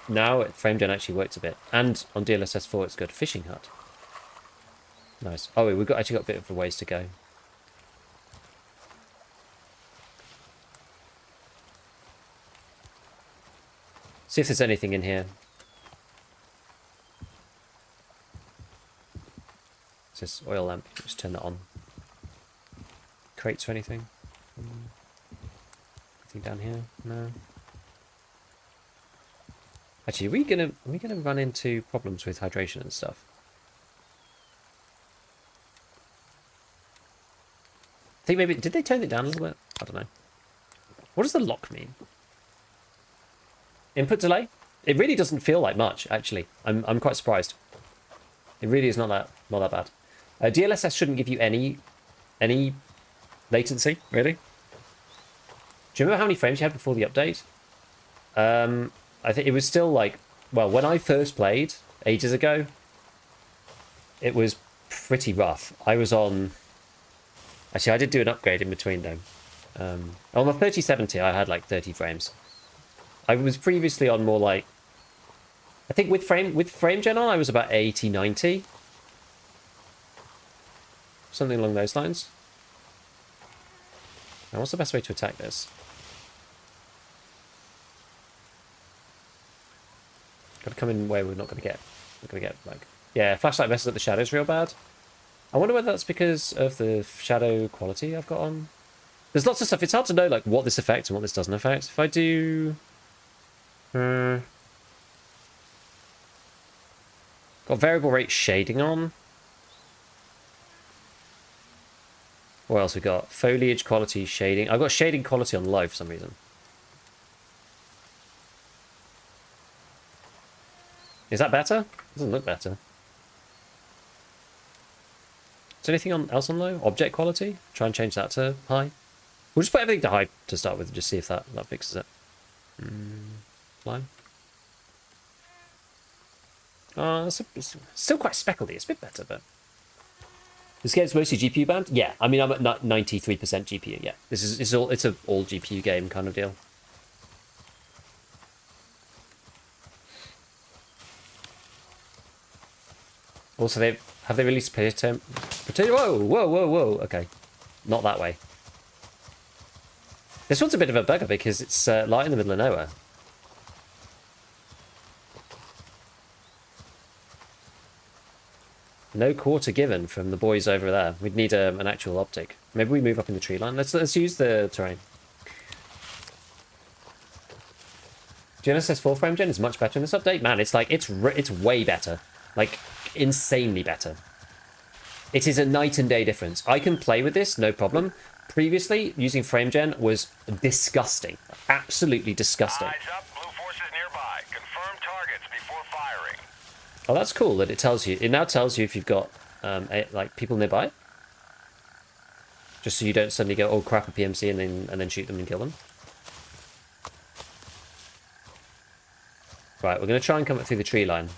now frame gen actually works a bit. And on DLSS 4 it's good. Fishing hut. Nice. Oh, we've actually got a bit of a ways to go. See if there's anything in here. It says oil lamp. Just turn that on. Crates or anything? Anything down here? No. Actually, are we gonna run into problems with hydration and stuff? I think maybe did they turn it down a little bit? I don't know. What does the lock mean? Input delay? It really doesn't feel like much, actually. I'm quite surprised. It really is not that bad. DLSS shouldn't give you any latency, really. Do you remember how many frames you had before the update? I think it was still like, well, when I first played ages ago, it was pretty rough. I was on, actually I did do an upgrade in between though. On the 3070 I had like 30 frames. I was previously on more like, I think with frame gen on I was about 80, 90. Something along those lines. Now what's the best way to attack this? Gotta come in where we're not gonna get like, yeah, flashlight messes up the shadows real bad. I wonder whether that's because of the shadow quality I've got on. There's lots of stuff. It's hard to know like what this affects and what this doesn't affect. If I do, got variable rate shading on. What else we got? Foliage quality shading. I've got shading quality on low for some reason. Is that better? Doesn't look better. Is there anything else on low? Object quality? Try and change that to high. We'll just put everything to high to start with and just see if that fixes it. Line. It's still quite speckledy. It's a bit better, but... This game's mostly GPU bound? Yeah, I mean, I'm at 93% GPU, yeah. It's an all GPU game kind of deal. Also, have they released potato? Whoa! Okay, not that way. This one's a bit of a bugger because it's light in the middle of nowhere. No quarter given from the boys over there. We'd need an actual optic. Maybe we move up in the tree line. Let's use the terrain. Genesis 4 frame gen is much better in this update. Man, it's like it's way better. Like insanely better. It is a night and day difference. I can play with this, no problem. Previously, using frame gen was disgusting. Absolutely disgusting. Eyes up, blue forces nearby. Confirm targets before firing. Oh, that's cool that it tells you. It now tells you if you've got like people nearby. Just so you don't suddenly go, oh crap, a PMC, and then shoot them and kill them. Right, we're going to try and come up through the tree line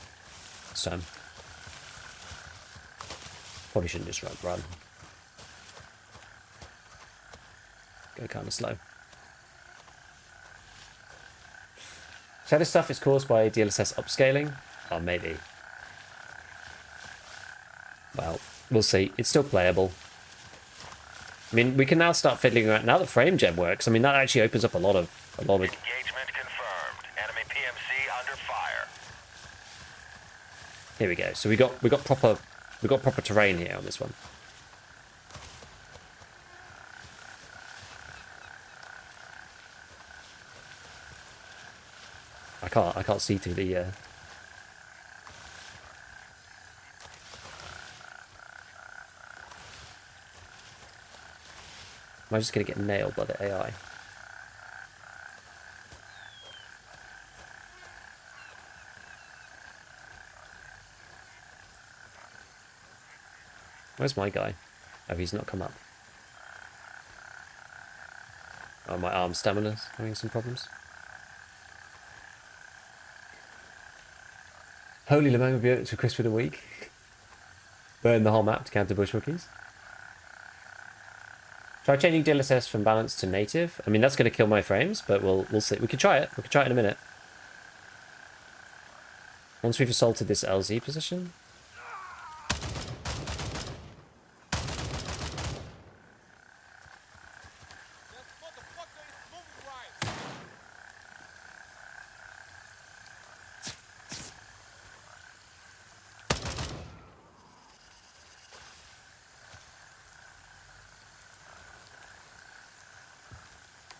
this time. Probably shouldn't just run. Go kind of slow. So this stuff is caused by DLSS upscaling? Oh, maybe. Well, we'll see. It's still playable. I mean, we can now start fiddling around. Now that frame gen works, I mean, that actually opens up a lot of... Engagement confirmed. Enemy PMC under fire. Here we go. So we got proper terrain here on this one. I can't see through the Am I just gonna get nailed by the AI? Where's my guy? Oh, he's not come up. Oh, my arm stamina's having some problems. Holy Lemang will be able to crisp in a week. Burn the whole map to counter bushwalkies. Try changing DLSS from balanced to native. I mean, that's going to kill my frames, but we'll see. We can try it. We can try it in a minute. Once we've assaulted this LZ position.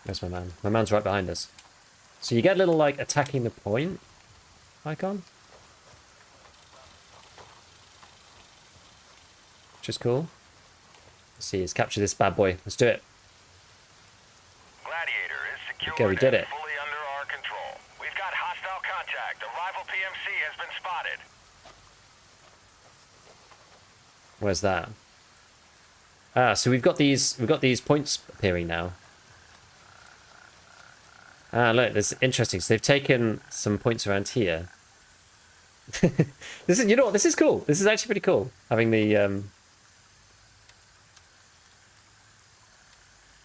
Where's my man? My man's right behind us. So you get a little, like, attacking the point icon. Which is cool. Let's see, let's capture this bad boy. Let's do it. Gladiator is secured Okay, we did it. and fully under our control. We've got hostile contact. A rival PMC has been spotted. Where's that? Ah, so we've got these points appearing now. Ah, look, this is interesting. So they've taken some points around here. This is, you know what? This is cool. This is actually pretty cool. Having the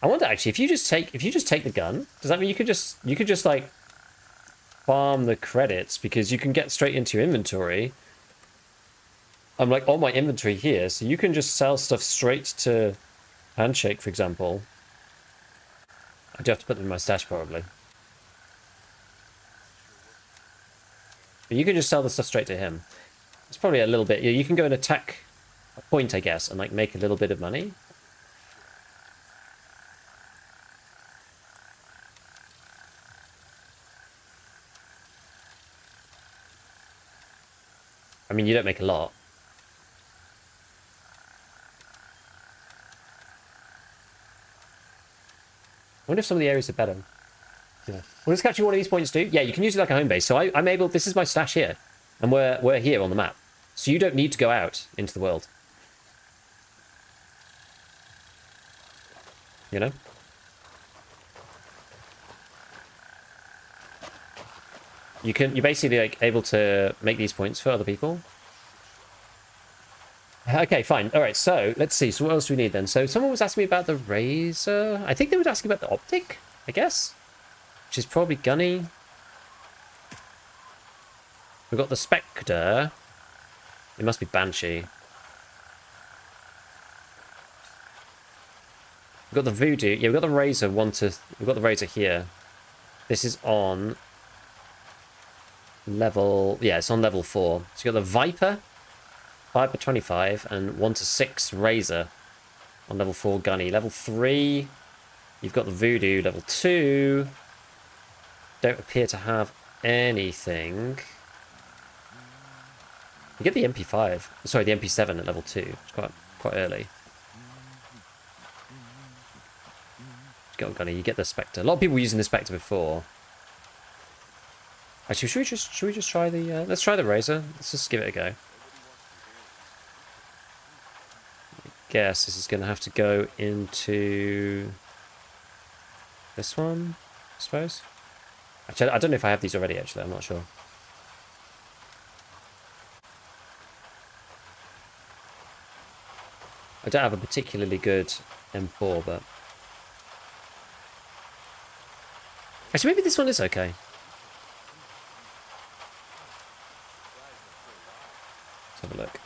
I wonder actually if you just take the gun, does that mean you could just like farm the credits because you can get straight into your inventory? I'm like on my inventory here, so you can just sell stuff straight to Handshake, for example. I do have to put them in my stash probably. But you can just sell the stuff straight to him. It's probably a little bit... You can go and attack a point, I guess, and like make a little bit of money. I mean, you don't make a lot. I wonder if some of the areas are better. Yeah. What does capturing one of these points do? Yeah, you can use it like a home base. So I'm able... This is my stash here. And we're here on the map. So you don't need to go out into the world. You know? You're basically like able to make these points for other people. Okay, fine. All right, so let's see. So what else do we need then? So someone was asking me about the razor. I think they were asking about the optic, I guess. Which is probably gunny. We've got the Spectre. It must be Banshee. We've got the Voodoo. Yeah, we've got the Razor. We've got the Razor here. This is on level... Yeah, it's on level 4. So you've got the Viper. 5/25 and 1 to 6 Razor on level 4 gunny. Level 3, you've got the Voodoo. Level 2, don't appear to have anything. You get the MP5, sorry, the MP7 at level 2. It's quite early. You got gunny. You get the Spectre. A lot of people were using the Spectre before. Actually, should we just try the? Let's try the Razor. Let's just give it a go. guess this is going to have to go into this one, I suppose. Actually, I don't know if I have these already, actually. I'm not sure. I don't have a particularly good M4, but... Actually, maybe this one is okay. Let's have a look.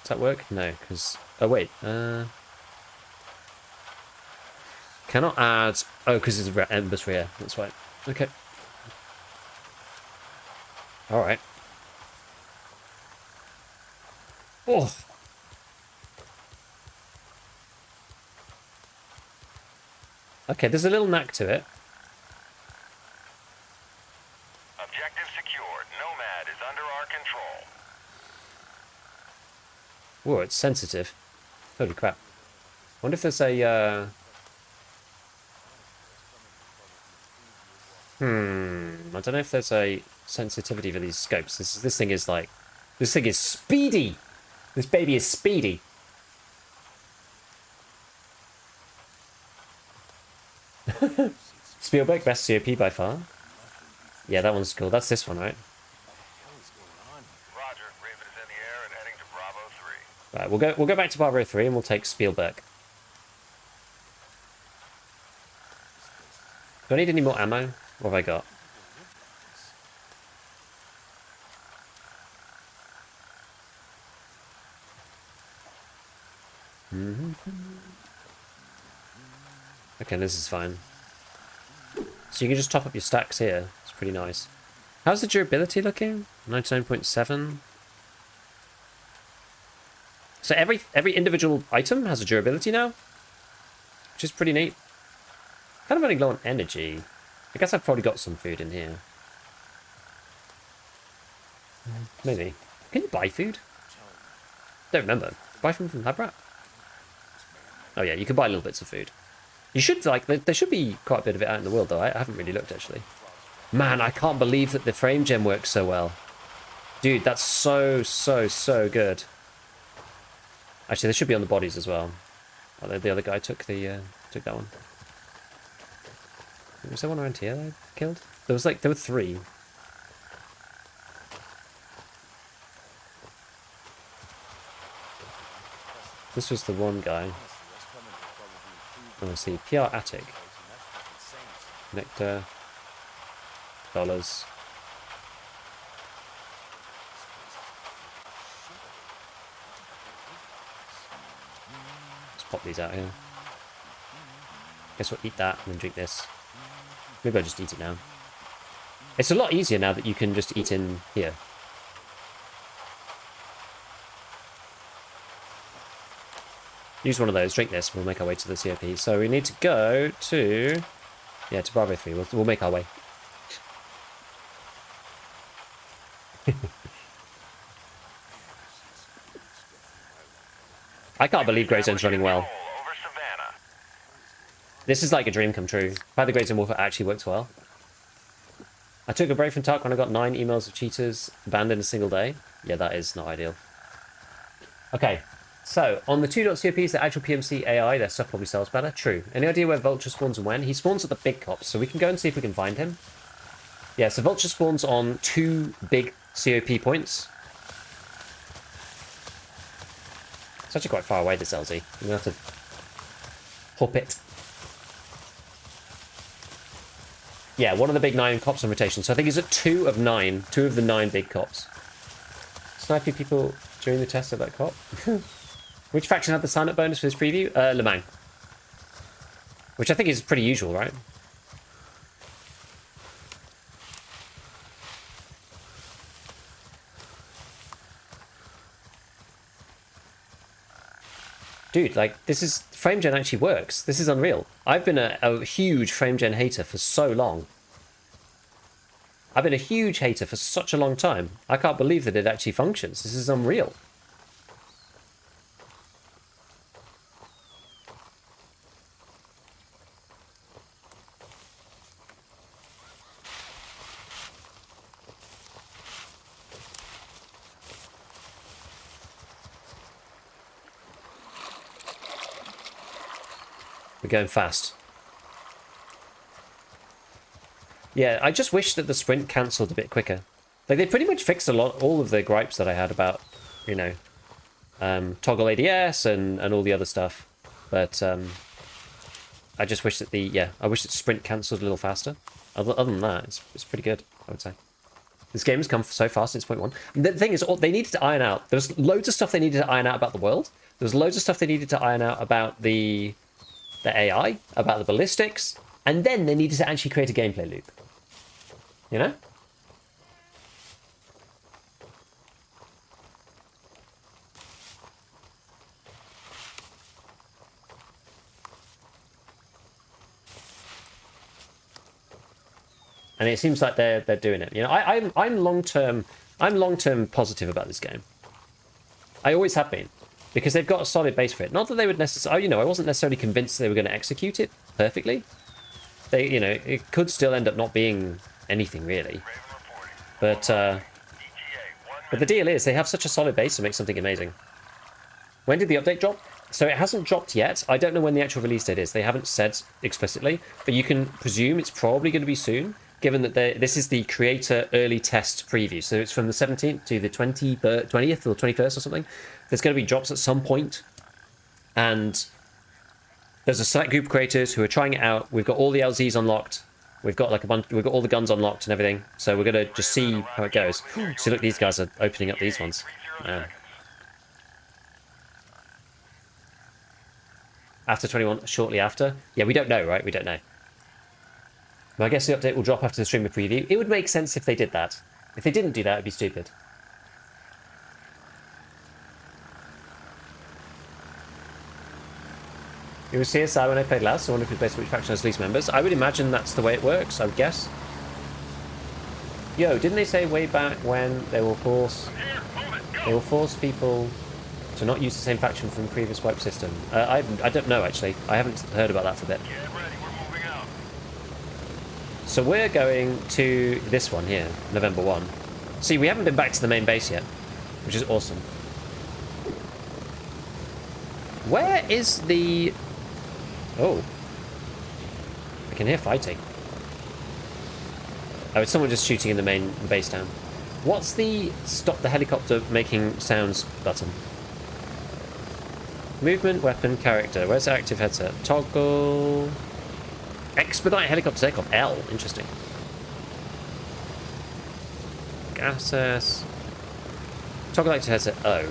Does that work? No, because... Oh, wait. Cannot add... Oh, because it's a Embers rear. That's right. Okay. Alright. Oh! Okay, there's a little knack to it. Objective secured. Nomad is under our control. Whoa, it's sensitive. Holy crap. Wonder if there's a... I don't know if there's a sensitivity for these scopes. This thing is like... This thing is speedy! This baby is speedy. Spielberg, best COP by far. Yeah, that one's cool. That's this one, right? Roger. Raven is in the air and heading to Bravo 3. Right, we'll go back to Bravo 3 and we'll take Spielberg. Do I need any more ammo? What have I got? Okay, this is fine. So you can just top up your stacks here. It's pretty nice. How's the durability looking? 99.7. So every individual item has a durability now, which is pretty neat. Kind of running low on energy. I guess I've probably got some food in here. Maybe. Can you buy food? Don't remember. Buy from Lab Rat? Oh yeah, you can buy little bits of food. You should, like, there should be quite a bit of it out in the world, though. I haven't really looked, actually. Man, I can't believe that the frame gen works so well. Dude, that's so good. Actually, they should be on the bodies as well. Oh, the other guy took that one. Was there one around here that I killed? There were 3. This was the one guy. Let's see, PR Attic. Nectar. Dollars. Let's pop these out here. Guess we'll eat that and then drink this. Maybe I'll just eat it now. It's a lot easier now that you can just eat in here. Use one of those, drink this, we'll make our way to the COP. So we need to go to... Yeah, to Bravo 3. We'll make our way. I can't believe Grey Zone's running well. This is like a dream come true. How the Grey Zone Warfare actually works well. I took a break from Talk when I got 9 emails of cheaters banned in a single day. Yeah, that is not ideal. Okay, so on the 2.cops, the actual PMC AI, their stuff probably sells better. True. Any idea where Vulture spawns and when? He spawns at the big cops, so we can go and see if we can find him. Yeah, so Vulture spawns on 2 big COP points. It's actually quite far away, this LZ. You're going to have to hop it. Yeah, one of the big 9 cops on rotation. So I think he's at 2 of 9. 2 of the 9 big cops. Sniping people during the test of that cop. Which faction had the sign-up bonus for this preview? Le Mans. Which I think is pretty usual, right? Dude, like, this is... Frame gen actually works. This is unreal. I've been a huge frame gen hater for so long. I've been a huge hater for such a long time. I can't believe that it actually functions. This is unreal. going fast. Yeah, I just wish that the sprint cancelled a bit quicker. Like, they pretty much fixed all of the gripes that I had about, you know, toggle ADS and all the other stuff. But I just wish that I wish that sprint cancelled a little faster. Other than that, it's pretty good, I would say. This game has come so far since 0.1. And the thing is, they needed to iron out. There's loads of stuff they needed to iron out about the world. There's loads of stuff they needed to iron out about the AI, about the ballistics, and then they needed to actually create a gameplay loop. You know? And it seems like they're doing it. You know, I'm long-term positive about this game. I always have been, because they've got a solid base for it. Not that they would necessarily, you know, I wasn't necessarily convinced they were going to execute it perfectly. They, you know, it could still end up not being anything really. But the deal is they have such a solid base to make something amazing. When did the update drop? So it hasn't dropped yet. I don't know when the actual release date is. They haven't said explicitly, but you can presume it's probably going to be soon, given that this is the creator early test preview. So it's from the 17th to the 20th or 21st or something. There's going to be drops at some point, and there's a select group of creators who are trying it out. We've got all the LZs unlocked. We've got like we've got all the guns unlocked and everything. So we're going to just see how it goes. See, look, these guys are opening up these ones. After 21, shortly after? Yeah, we don't know, right? We don't know. But I guess the update will drop after the streamer preview. It would make sense if they did that. If they didn't do that, it'd be stupid. It was CSI when I played last. I wonder if it's based on which faction has least members. I would imagine that's the way it works, I would guess. Yo, didn't they say way back when they will force people to not use the same faction from the previous wipe system? I don't know, actually. I haven't heard about that for a bit. Get ready, we're moving out. So we're going to this one here, November 1. See, we haven't been back to the main base yet, which is awesome. Where is the... Oh. I can hear fighting. Oh, it's someone just shooting in the main base down. What's the stop the helicopter making sounds button? Movement, weapon, character. Where's the active headset? Toggle. Expedite helicopter takeoff. L. Interesting. Access. Toggle active headset. O.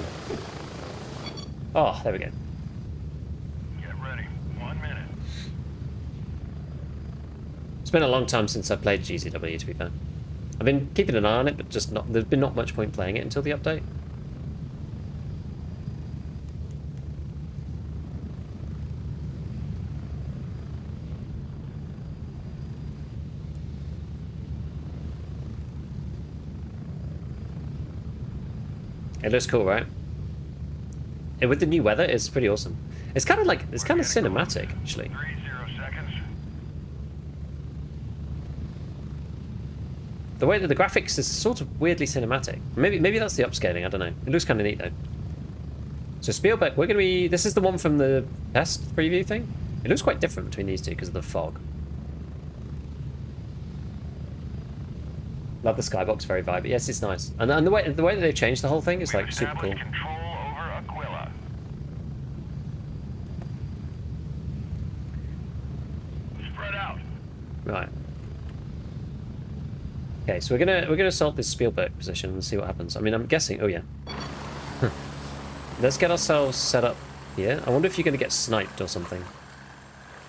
Oh, there we go. Get ready. 1 minute. It's been a long time since I played GZW, to be fair. I've been keeping an eye on it, but just not. There's been not much point playing it until the update. It looks cool, right? With the new weather, it's pretty awesome. It's kind of like, it's kind of cinematic, actually. 30 seconds. The way that the graphics is sort of weirdly cinematic. Maybe that's the upscaling, I don't know. It looks kind of neat, though. So Spielberg, we're going to be... This is the one from the test preview thing. It looks quite different between these two because of the fog. Love the skybox, very vibey. Yes, it's nice. And the way that they've changed the whole thing is like super cool. Control over Aquila. Spread out. Right. Okay, so we're gonna assault this Spielberg position and see what happens. I mean, I'm guessing. Oh yeah. Let's get ourselves set up here. I wonder if you're gonna get sniped or something.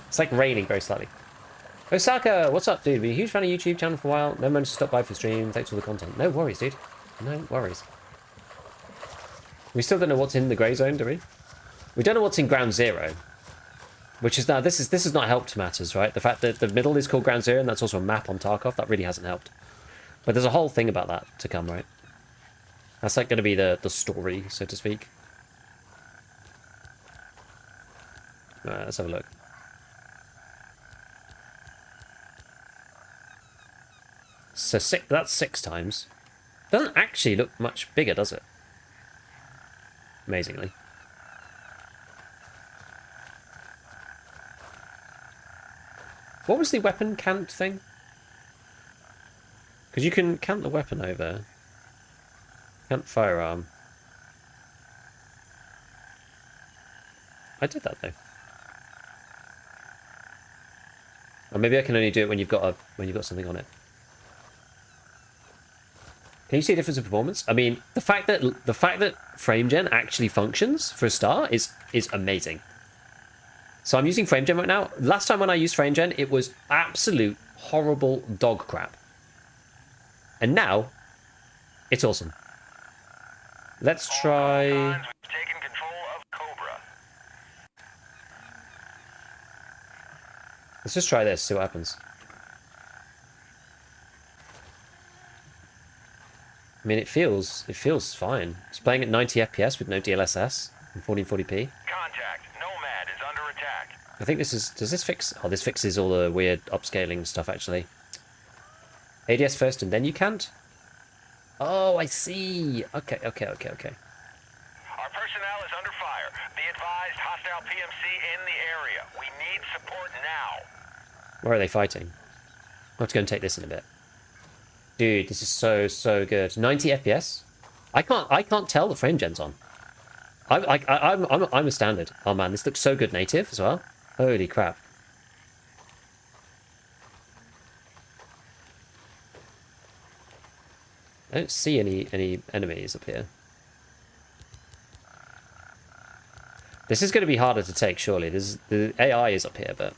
It's like raining very slightly. Osaka, what's up, dude? Been a huge fan of YouTube channel for a while. No managed to stop by for stream. Thanks for the content. No worries, dude. No worries. We still don't know what's in the grey zone, do we? We don't know what's in Ground Zero. Which is now, this has not helped matters, right? The fact that the middle is called Ground Zero and that's also a map on Tarkov, that really hasn't helped. But there's a whole thing about that to come, right? That's like going to be the story, so to speak. Alright, let's have a look. So that's 6 times. Doesn't actually look much bigger, does it? Amazingly. What was the weapon count thing? Because you can count the weapon over. Count firearm. I did that though. Or maybe I can only do it when you've got something on it. Can you see a difference in performance? I mean, the fact that frame gen actually functions for a start is amazing. So I'm using frame gen right now. Last time when I used frame gen, it was absolute horrible dog crap. And now, it's awesome. Let's try. Taken control of Cobra. Let's just try this. See what happens. I mean, it feels fine. It's playing at 90 FPS with no DLSS and 1440p. Contact. Nomad is under attack. I think this is... Does this fix... Oh, this fixes all the weird upscaling stuff, actually. ADS first and then you can't? Oh, I see. Okay. Our personnel is under fire. Be advised, hostile PMC in the area. We need support now. Where are they fighting? I'll have to go and take this in a bit. Dude, this is so good. 90 FPS. I can't tell the frame gen's on. I'm a standard. Oh man, this looks so good native as well. Holy crap. I don't see any enemies up here. This is going to be harder to take, surely. The AI is up here, but...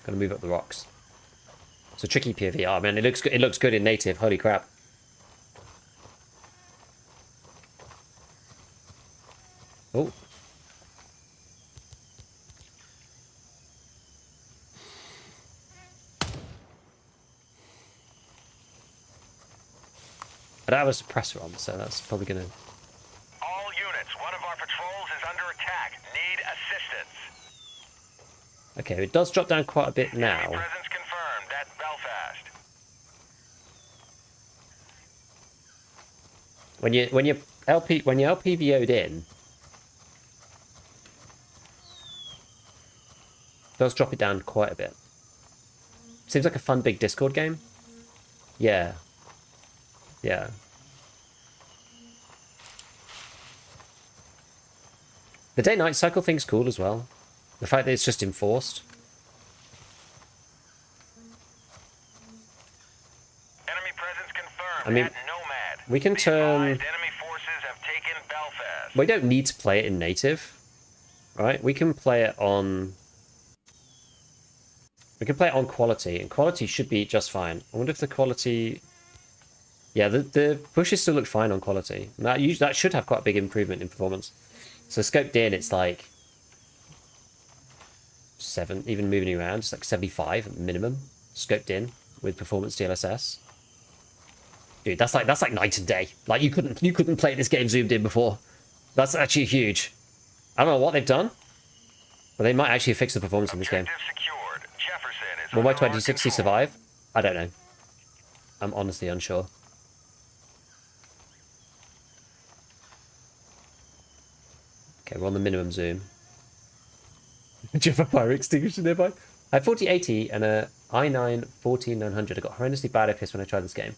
Gotta move up the rocks. It's a tricky POV. Oh man, it looks good in native. Holy crap. Oh. I don't have a suppressor on, so that's probably gonna... All units, one of our patrols is under attack. Need assistance. Okay, it does drop down quite a bit now. Enemy presence confirmed at Belfast. When you're LPVO'd in, it does drop it down quite a bit. Seems like a fun big Discord game. Yeah. Yeah. The day-night cycle thing's cool as well. The fact that it's just enforced. Enemy presence confirmed I mean, at Nomad. we can Be turn... advised, enemy forces have taken Belfast. We don't need to play it in native, right? We can play it on... We can play it on quality, and quality should be just fine. I wonder if the quality... Yeah, the pushes still look fine on quality. That should have quite a big improvement in performance. So scoped in, it's like 7, even moving around, it's like 75 at minimum. Scoped in with performance DLSS. Dude, that's like night and day. Like you couldn't play this game zoomed in before. That's actually huge. I don't know what they've done, but they might actually fix the performance in this game. Objective secured. Jefferson is Will my under our 2060 control. survive? I don't know. I'm honestly unsure. Okay, we're on the minimum zoom. Do you have a fire extinguisher nearby? I had 4080 and a i9 14900. I got horrendously bad FPS when I tried this game.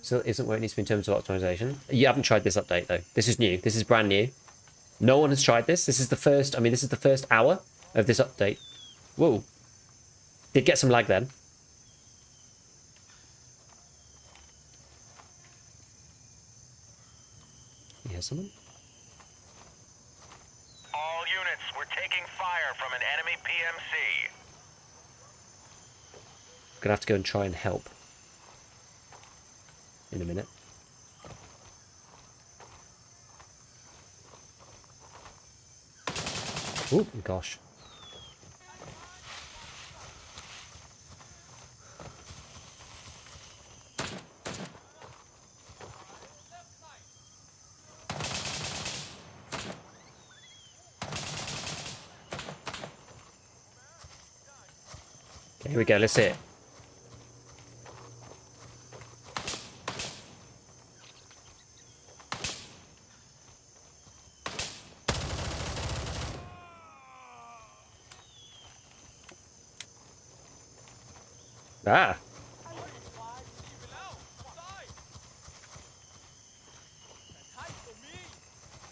Still isn't where it needs to be in terms of optimization. You haven't tried this update though. This is new. This is brand new. No one has tried this. This is the first. I mean, this is the first hour of this update. Whoa. Did get some lag then. You hear someone? All units, we're taking fire from an enemy PMC. Gonna have to go and try and help in a minute. Oh gosh. Okay, here we go, let's see it. Ah.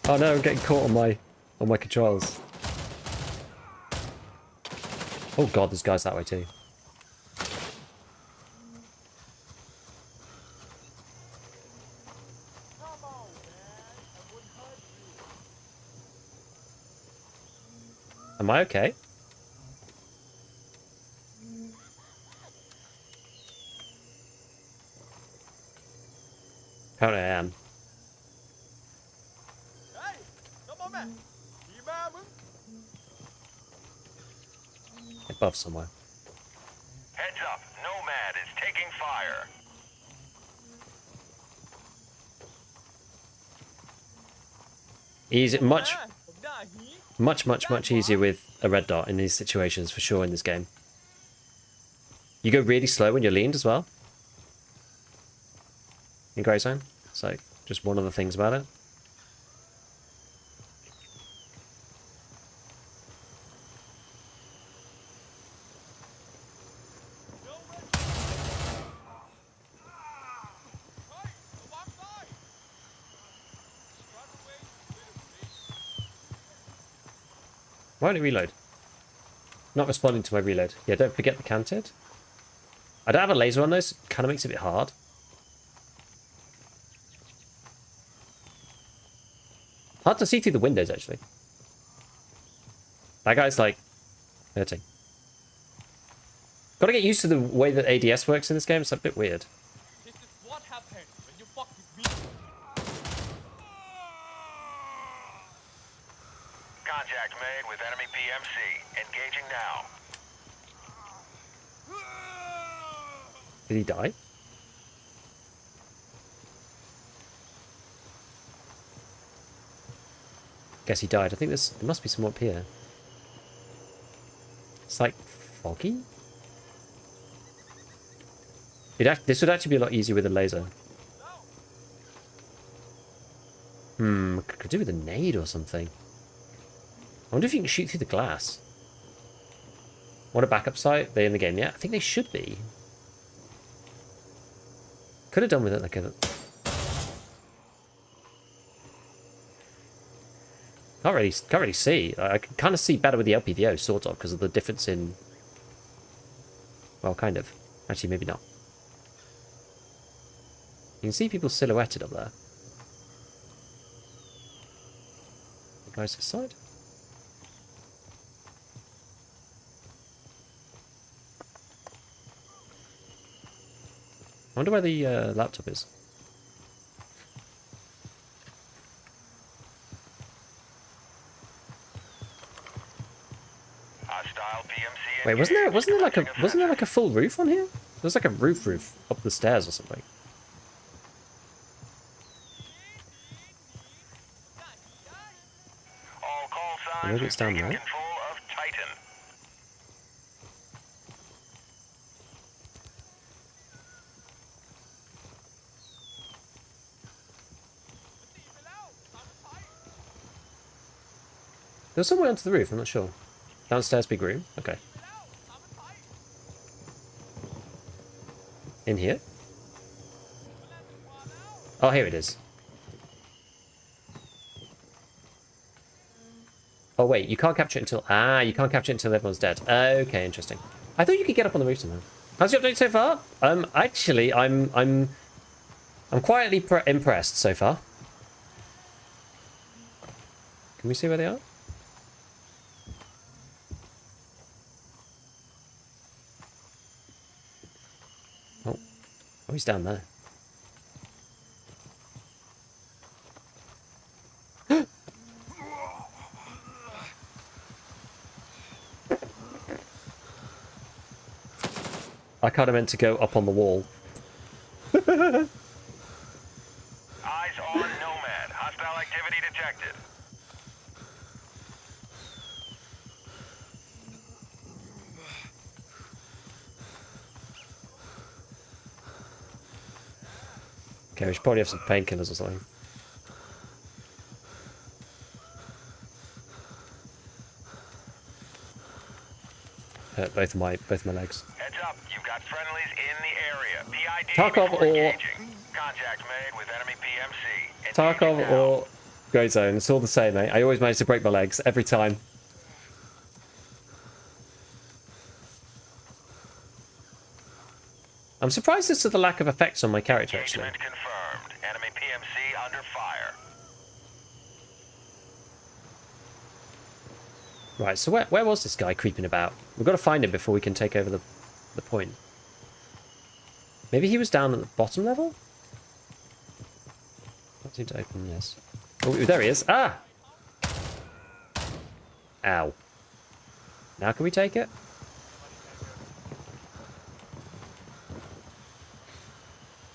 Oh no, I'm getting caught on my controls. Oh god, there's guys that way too. Am I okay? Apparently I am. Above somewhere. Heads up, Nomad is taking fire. Easy, much easier with a red dot in these situations for sure in this game. You go really slow when you're leaned as well. In Grey Zone. It's like just one of the things about it. Why don't it reload? Not responding to my reload. Yeah, don't forget the canted. I don't have a laser on those. Kind of makes it a bit hard. Hard to see through the windows, actually. That guy's, like, hurting. Gotta get used to the way that ADS works in this game. It's a bit weird. This is what happened when you fuck with me. Contact made with enemy PMC. Engaging now. Did he die? Guess he died. I think there must be some up here. It's like foggy. This would actually be a lot easier with a laser. Could do with a nade or something. I wonder if you can shoot through the glass. Want a backup site? They're in the game yet? I think they should be. Could have done with it like a... Can't really see. I can kind of see better with the LPVO, sort of, because of the difference in... Well, kind of. Actually, maybe not. You can see people silhouetted up there. The guys this side? I wonder where the laptop is. Hostile PMC. Wait, wasn't there like a full roof on here? There was like a roof up the stairs or something. All call signs. Maybe it's down taking there. Control of Titan. There's some way onto the roof, I'm not sure. Downstairs, big room. Okay. In here? Oh, here it is. Oh, wait, you can't capture it until... Ah, you can't capture it until everyone's dead. Okay, interesting. I thought you could get up on the roof somehow. How's your update so far? Actually, I'm quietly impressed so far. Can we see where they are? Oh, he's down there. I kind of meant to go up on the wall. Eyes on Nomad. Hostile activity detected. Okay, we should probably have some painkillers or something. Hurt both of my legs. Heads up. You've got friendlies in the area. PID Tarkov before or- engaging. Contact made with enemy PMC. Tarkov Engaging now. or Grey Zone, it's all the same, mate. I always manage to break my legs every time. I'm surprised as to the lack of effects on my character, actually. Engagement confirmed. Enemy PMC under fire. Right, so where was this guy creeping about? We've got to find him before we can take over the point. Maybe he was down at the bottom level? Can't seem to open this. Oh, there he is. Ah! Ow. Now can we take it?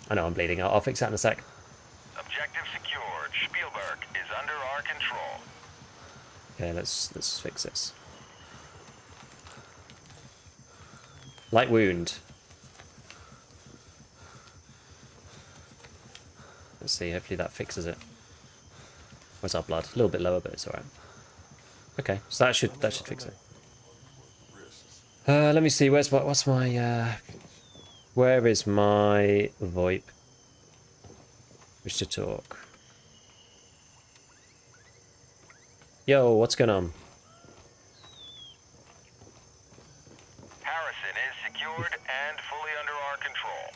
I know I'm bleeding. I'll fix that in a sec. Objective secured. Spielberg is under our control. Okay, let's fix this. Light wound. Let's see, hopefully that fixes it. Where's our blood? A little bit lower, but it's alright. Okay, so that should fix it. Let me see, what's my where is my VoIP? Wish to talk. Yo, what's going on? Harrison is secured and fully under our control.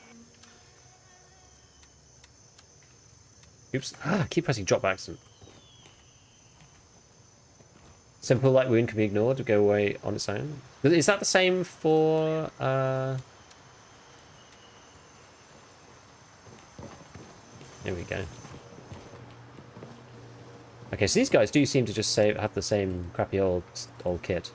Oops. I keep pressing drop by accident. Simple light wound can be ignored to go away on its own. Is that the same for Here we go. Okay, so these guys do seem to just have the same crappy old kit.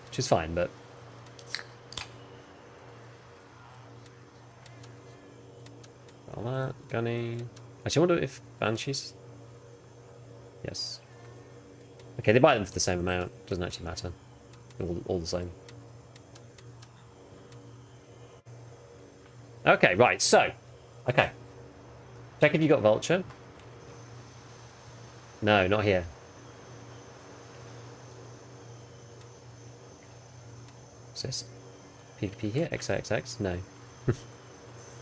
Which is fine, but all that gunny. Actually, I wonder if Banshees. Yes. Okay, they buy them for the same amount. Doesn't actually matter. All the same. Okay, right. So, okay. Check if you got Vulture. No, not here. What's this? PvP here? XXX? No.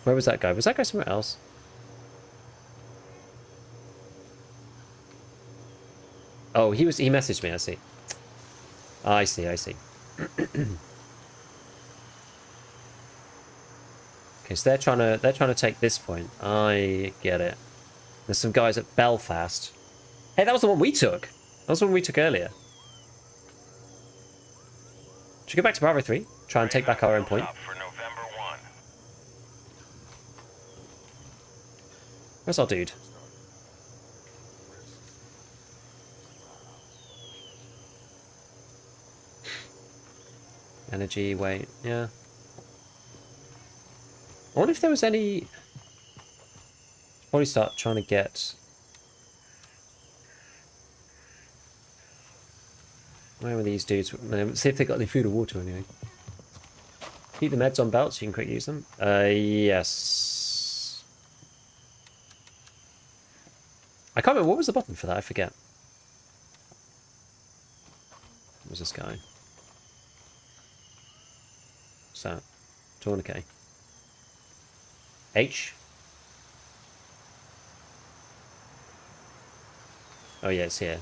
Where was that guy? Was that guy somewhere else? Oh, he messaged me, I see. I see. Okay, so they're trying to take this point. I get it. There's some guys at Belfast. Hey, that was the one we took. That was the one we took earlier. Should we go back to Bravo 3? Try and take back our own point. For November 1. Where's our dude? Energy, weight, yeah. I wonder if there was any... Probably start trying to get... Where were these dudes? See if they got any food or water anyway. Keep the meds on belt so you can quick use them. Yes. I can't remember, what was the button for that? I forget. What was this guy? What's that? Tourniquet. H? Oh yeah, it's here.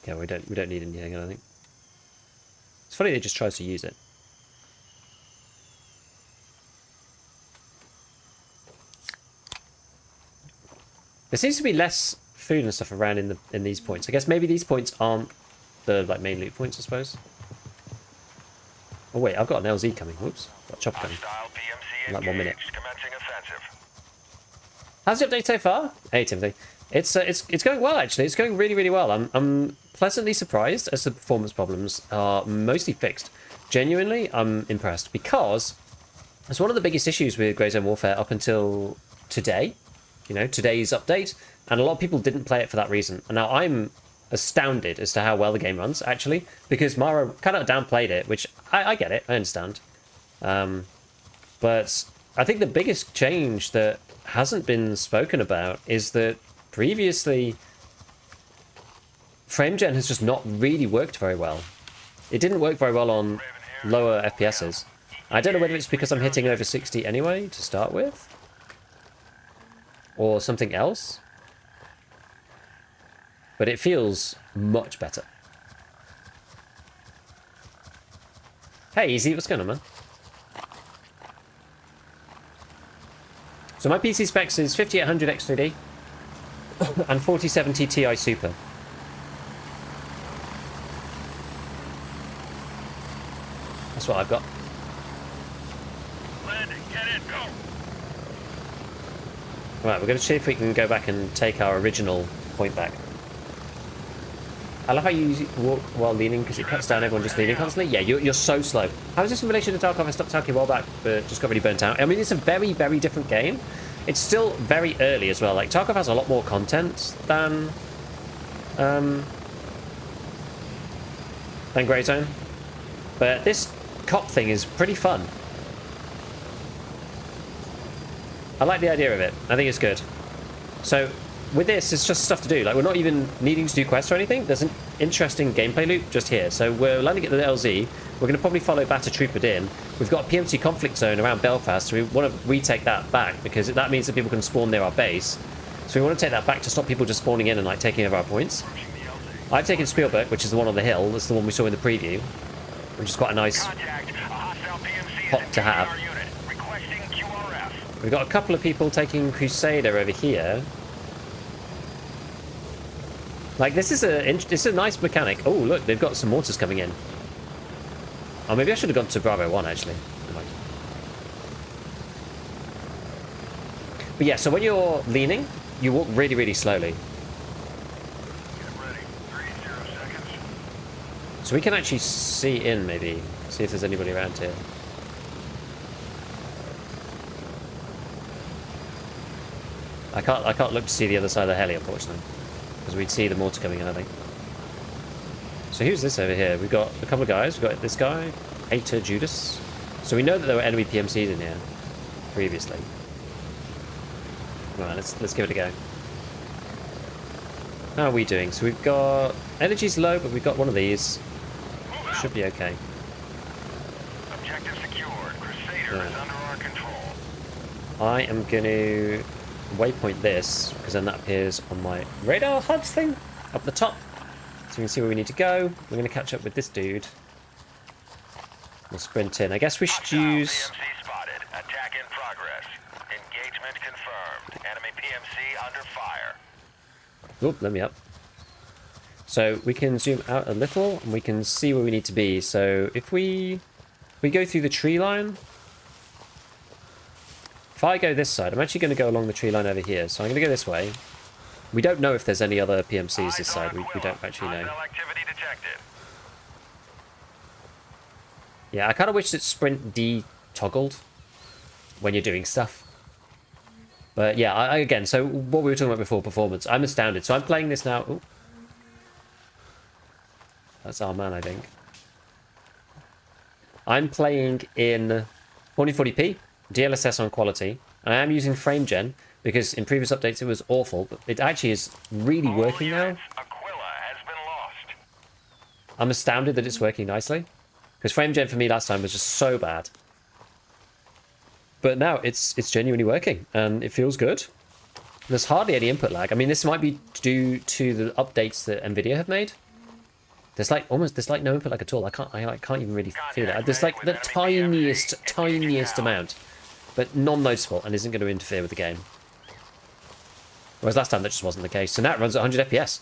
Yeah, we don't need anything, I don't think. It's funny they just tries to use it. There seems to be less food and stuff around in these points. I guess maybe these points aren't the main loot points, I suppose. Oh wait, I've got an LZ coming. Whoops, got a chopper coming. Hostile PMC In like 1 minute. engaged. Commencing offensive. How's the update so far? Hey Timothy, it's going well actually. It's going really well. I'm pleasantly surprised as the performance problems are mostly fixed. Genuinely, I'm impressed because it's one of the biggest issues with Grey Zone Warfare up until today. You know, today's update, and a lot of people didn't play it for that reason. And now I'm astounded as to how well the game runs, actually, because Mara kind of downplayed it, which I get it, I understand. But I think the biggest change that hasn't been spoken about is that previously FrameGen has just not really worked very well. It didn't work very well on lower FPSs. I don't know whether it's because I'm hitting over 60 anyway to start with, or something else, but it feels much better. Hey, Easy, what's going on, man? So my PC specs is 5800 X3D and 4070 Ti Super. That's what I've got. Landing, get in, go! Right, we're going to see if we can go back and take our original point back. I love how you walk while leaning because it cuts down everyone just leaning constantly. Yeah, you're so slow. How is this in relation to Tarkov? I stopped talking a while back, but just got really burnt out. I mean, it's a very, very different game. It's still very early as well. Like, Tarkov has a lot more content than Grey Zone. But this cop thing is pretty fun. I like the idea of it. I think it's good. So with this, it's just stuff to do. Like, we're not even needing to do quests or anything. There's an interesting gameplay loop just here. So we're landing at the LZ. We're going to probably follow Batter Trooper in. We've got a PMC conflict zone around Belfast, so we want to retake that back because that means that people can spawn near our base. So we want to take that back to stop people just spawning in and like taking over our points. I've taken Spielberg, which is the one on the hill. That's the one we saw in the preview, which is quite a nice pop to have. We've got a couple of people taking Crusader over here. Like, this is a nice mechanic. Oh, look, they've got some mortars coming in. Oh, maybe I should have gone to Bravo 1, actually. But yeah, so when you're leaning, you walk really, really slowly. So we can actually see in, maybe. See if there's anybody around here. I can't look to see the other side of the heli, unfortunately. Because we'd see the mortar coming in, I think. So who's this over here? We've got a couple of guys. We've got this guy, Hater Judas. So we know that there were enemy PMCs in here previously. Right, let's give it a go. How are we doing? So we've got energy's low, but we've got one of these. Should be okay. Objective secured. Crusader is under our control. I am going to waypoint this because then that appears on my radar HUD thing up the top. So we can see where we need to go. We're going to catch up with this dude. We'll sprint in. I guess we should use... PMC spotted. Attack in progress. Engagement confirmed. Enemy PMC under fire. Oop, let me up. So we can zoom out a little and we can see where we need to be. So if we go through the tree line... If I go this side, I'm actually going to go along the tree line over here. So I'm going to go this way. We don't know if there's any other PMCs this side. We don't actually know. Activity detected. Yeah, I kind of wish that sprint de-toggled when you're doing stuff. But yeah, again, so what we were talking about before, performance. I'm astounded. So I'm playing this now. Ooh. That's our man, I think. I'm playing in 1440p, DLSS on quality. I am using FrameGen because in previous updates it was awful, but it actually is really working now. Aquila has been lost. I'm astounded that it's working nicely. Because FrameGen for me last time was just so bad. But now it's genuinely working and it feels good. There's hardly any input lag. I mean, this might be due to the updates that Nvidia have made. There's like no input lag at all. I can't even really feel it. There's like the tiniest amount, but non-noticeable and isn't going to interfere with the game. Whereas last time that just wasn't the case. So now it runs at 100 FPS.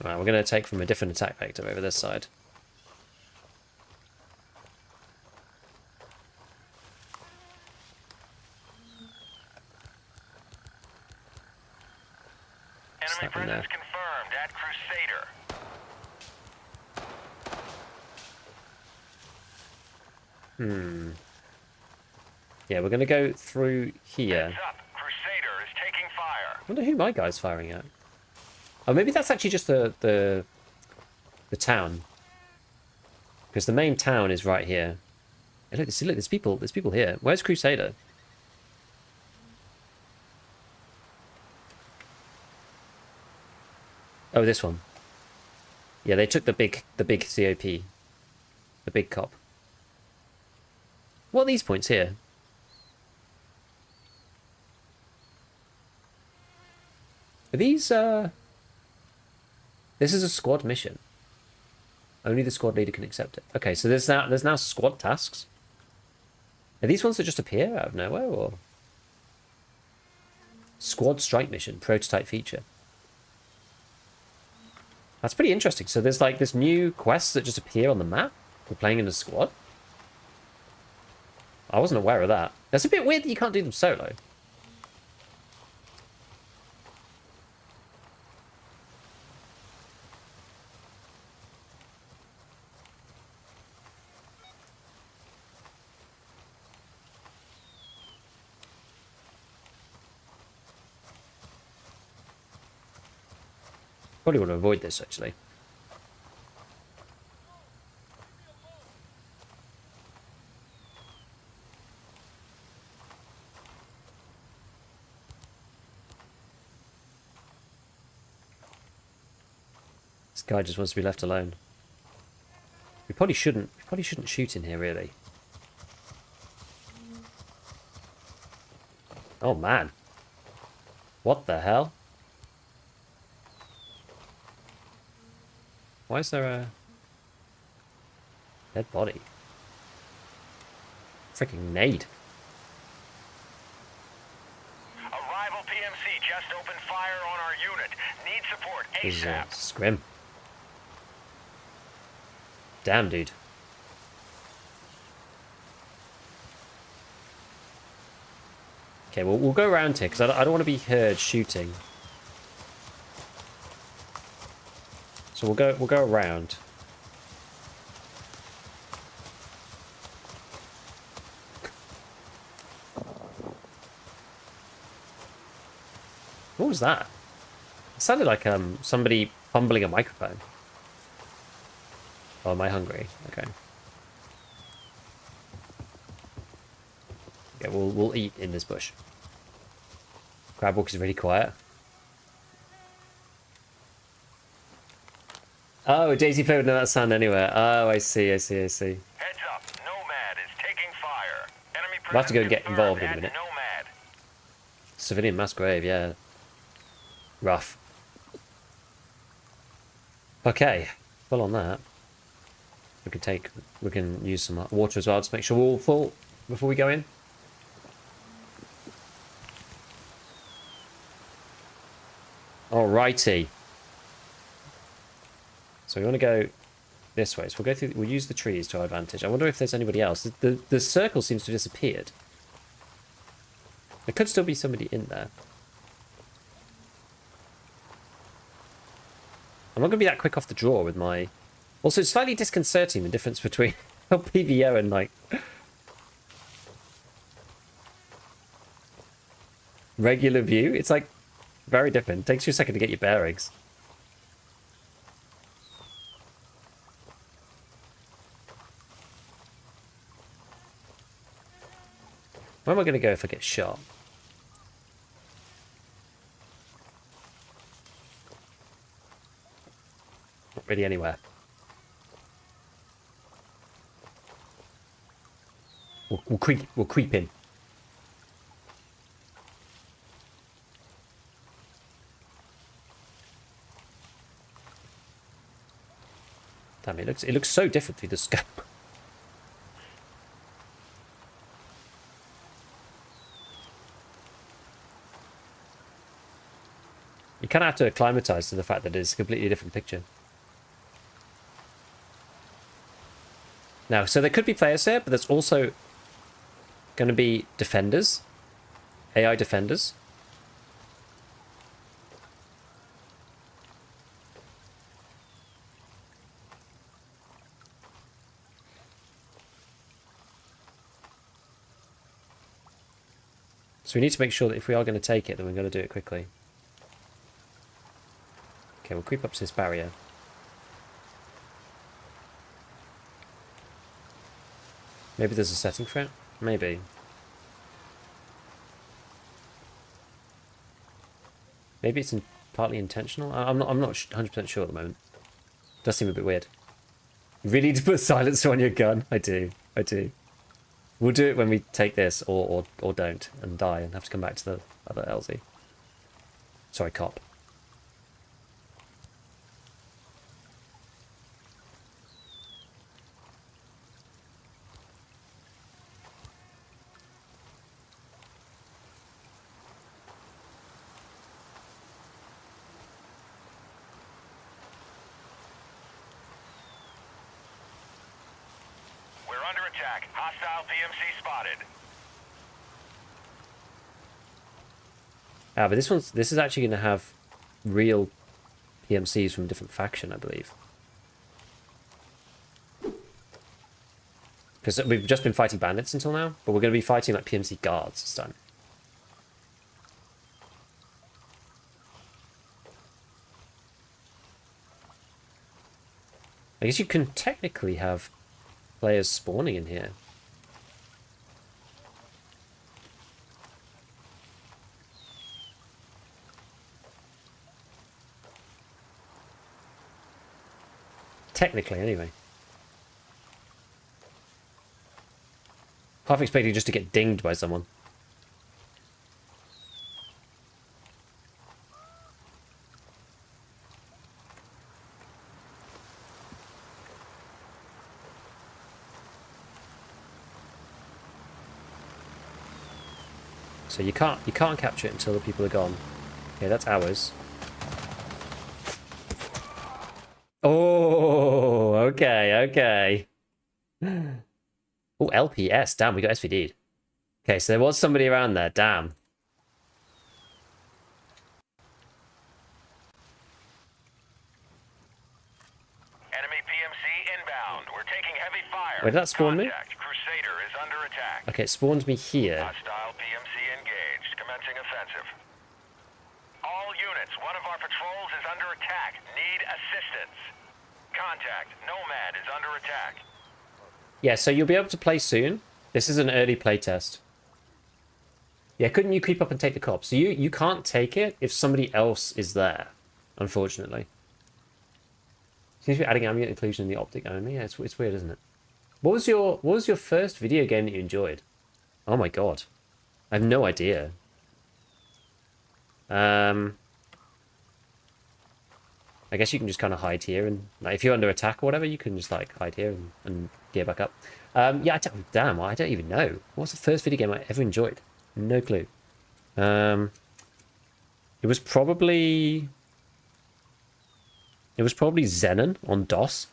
Right, we're going to take from a different attack vector over this side. Enemy presence confirmed at Crusader. Yeah, we're going to go through here. Heads up. Crusader is taking fire. I wonder who my guy's firing at. Oh, maybe that's actually just the town. Because the main town is right here. Hey, look, see, look, there's people here. Where's Crusader? Oh, this one. Yeah, they took the big COP. The big cop. What are these points here? Are these, This is a squad mission. Only the squad leader can accept it. Okay, so there's now squad tasks. Are these ones that just appear out of nowhere, or? Squad strike mission, prototype feature. That's pretty interesting. So there's like this new quests that just appear on the map. We're playing in a squad. I wasn't aware of that. That's a bit weird that you can't do them solo. Probably want to avoid this, actually. This guy just wants to be left alone. We probably shouldn't shoot in here, really. Oh, man. What the hell? Why is there a dead body? Freaking nade. Arrival PMC just opened fire on our unit. Need support This is ASAP. scrim. Damn, dude. Okay, well, we'll go around here, because I don't want to be heard shooting. So we'll go around. What was that? It sounded like somebody fumbling a microphone. Oh, am I hungry? Okay. Yeah, we'll eat in this bush. Crabwalk is really quiet. Oh, Daisy Play would know that sound anywhere. Oh, I see. Heads up. Nomad is taking fire. Enemy We'll have to go presence get confirmed involved in a at minute. Nomad. Civilian mass grave, yeah. Rough. Okay, full on that. We can use some water as well to make sure we're all full before we go in. Alrighty. So we want to go this way. So we'll use the trees to our advantage. I wonder if there's anybody else. The circle seems to have disappeared. There could still be somebody in there. I'm not going to be that quick off the draw with my... Also, it's slightly disconcerting, the difference between PVO and, like... regular view. It's, like, very different. It takes you a second to get your bearings. Where am I going to go if I get shot? Not really anywhere. We'll creep in. Damn, it looks so different through the scope. You kind of have to acclimatize to the fact that it's a completely different picture. Now, so there could be players here, but there's also going to be defenders, AI defenders. So we need to make sure that if we are going to take it, then we're going to do it quickly. Okay, we'll creep up to this barrier. Maybe there's a setting for it? Maybe. Maybe it's partly intentional? I'm not 100% sure at the moment. Does seem a bit weird. You really need to put a silencer on your gun? I do. We'll do it when we take this, or don't, and die, and have to come back to the other LZ. Sorry, cop. We're under attack. Hostile PMC spotted. Ah, but this is actually going to have real PMCs from a different faction, I believe. Because we've just been fighting bandits until now, but we're going to be fighting like PMC guards this time. I guess you can technically have players spawning in here. Technically, anyway. Half expecting just to get dinged by someone. So you can't capture it until the people are gone. Okay, that's ours. Oh, okay. Oh, LPS. Damn, we got SVD'd. Okay, so there was somebody around there. Damn. Enemy PMC inbound. We're taking heavy fire. Where did that spawn me? Contact. Crusader is under attack. Okay, it spawned me here. Hostile PMC engaged. Commencing offensive. All units, one of our patrols is under attack. Need assistance. Contact. Nomad is under attack. Yeah, so you'll be able to play soon. This is an early play test. Yeah, couldn't you creep up and take the cop? So you can't take it if somebody else is there, unfortunately. Seems to be adding ambient inclusion in the optic only. Yeah, it's weird, isn't it? What was your first video game that you enjoyed? Oh my god. I have no idea. I guess you can just kind of hide here, and like, if you're under attack or whatever, you can just like hide here and gear back up. Yeah, damn, I don't even know. What's the first video game I ever enjoyed? No clue. It was probably Xenon on DOS.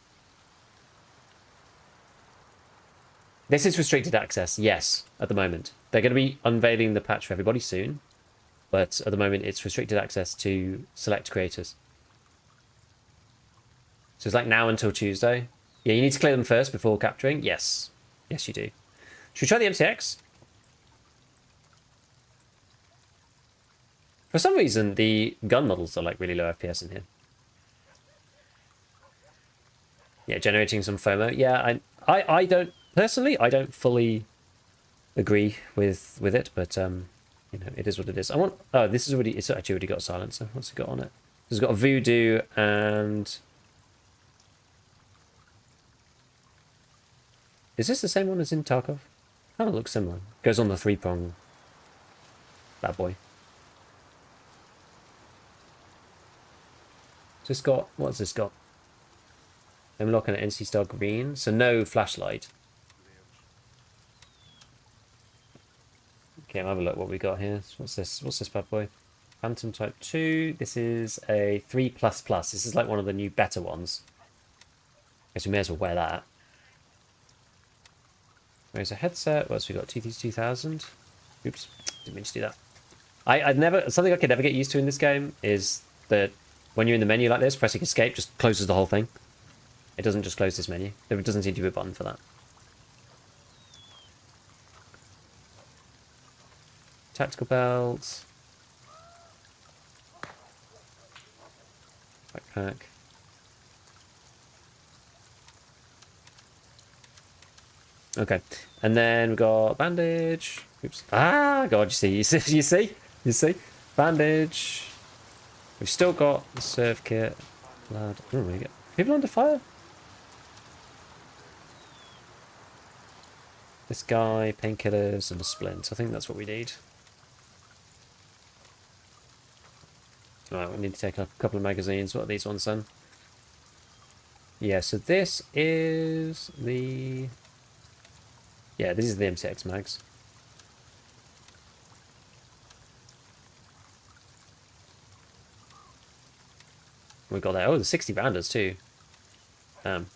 This is restricted access, yes, at the moment. They're going to be unveiling the patch for everybody soon, but at the moment it's restricted access to select creators. So it's like now until Tuesday. Yeah, you need to clear them first before capturing. Yes. Yes, you do. Should we try the MCX? For some reason, the gun models are like really low FPS in here. Yeah, generating some FOMO. Yeah, I don't... Personally, I don't fully agree with it, but, you know, it is what it is. I want... Oh, this is already... It's actually already got a silencer. What's it got on it? It's got a Voodoo and... Is this the same one as in Tarkov? Kind of looks similar. Goes on the 3-prong bad boy. Just got... What's this got? I'm looking at NC Star Green, so no flashlight. Okay, I'll have a look what we got here. What's this? What's this bad boy? Phantom Type 2. This is a 3++. This is like one of the new better ones. Guess we may as well wear that. There's a headset. What else we got? TT's 2000. Oops, didn't mean to do that. I've never... Something I could never get used to in this game is that when you're in the menu like this, pressing escape just closes the whole thing. It doesn't just close this menu. There doesn't seem to be a button for that. Tactical belt. Backpack. Okay, and then we got bandage. Oops. Ah, God, you see, bandage. We've still got the serve kit. Lad. Oh, we get people under fire. This guy, painkillers, and a splint. I think that's what we need. Alright, we need to take a couple of magazines. What are these ones then? Yeah, so this is the... Yeah, this is the MTX mags. We got that. Oh, the 60 rounders too. How'd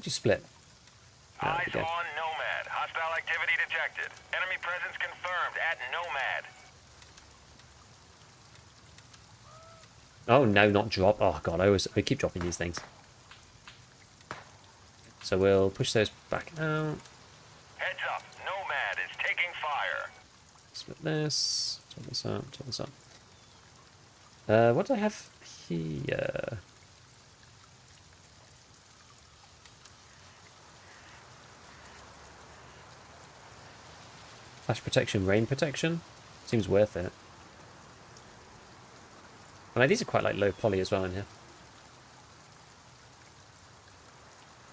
you split? Eyes on Nomad. Hostile activity detected. Enemy presence confirmed at Nomad. Oh no, not drop. Oh god, I keep dropping these things. So we'll push those back out. Heads up. Nomad is taking fire. Split this. Top this up. Top this up. What do I have here? Flash protection, rain protection. Seems worth it. I mean, these are quite like low poly as well in here.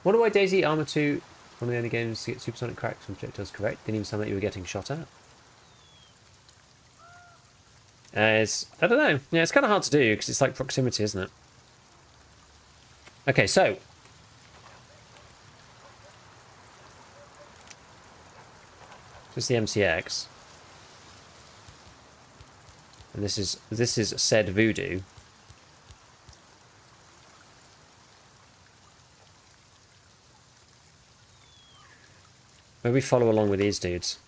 Wonder why Daisy Armor 2, one of the only games to get supersonic cracks from projectiles correct. Didn't even sound like you were getting shot at. I don't know. Yeah, it's kind of hard to do because it's like proximity, isn't it? Okay, so this is the MCX, and this is said voodoo. Maybe follow along with these dudes.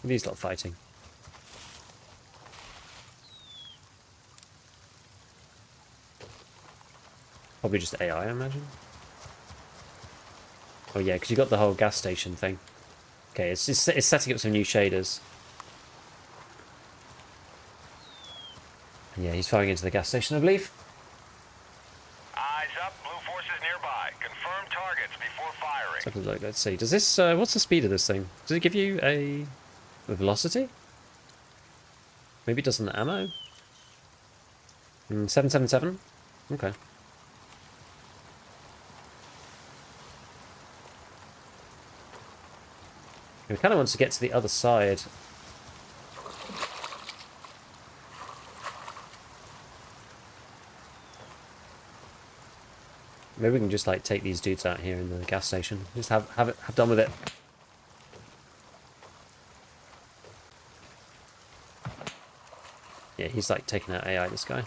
These lot fighting. Probably just AI, I imagine. Oh yeah, because you got the whole gas station thing. Okay, it's setting up some new shaders. And yeah, he's firing into the gas station, I believe. Eyes up. Blue forces nearby. Confirm targets before firing. So, look, let's see. Does this? What's the speed of this thing? Does it give you a velocity? Maybe it does on the ammo. 777. Okay. We kind of want to get to the other side. Maybe we can just like take these dudes out here in the gas station. Just have done with it. Yeah, he's like taking out AI, this guy.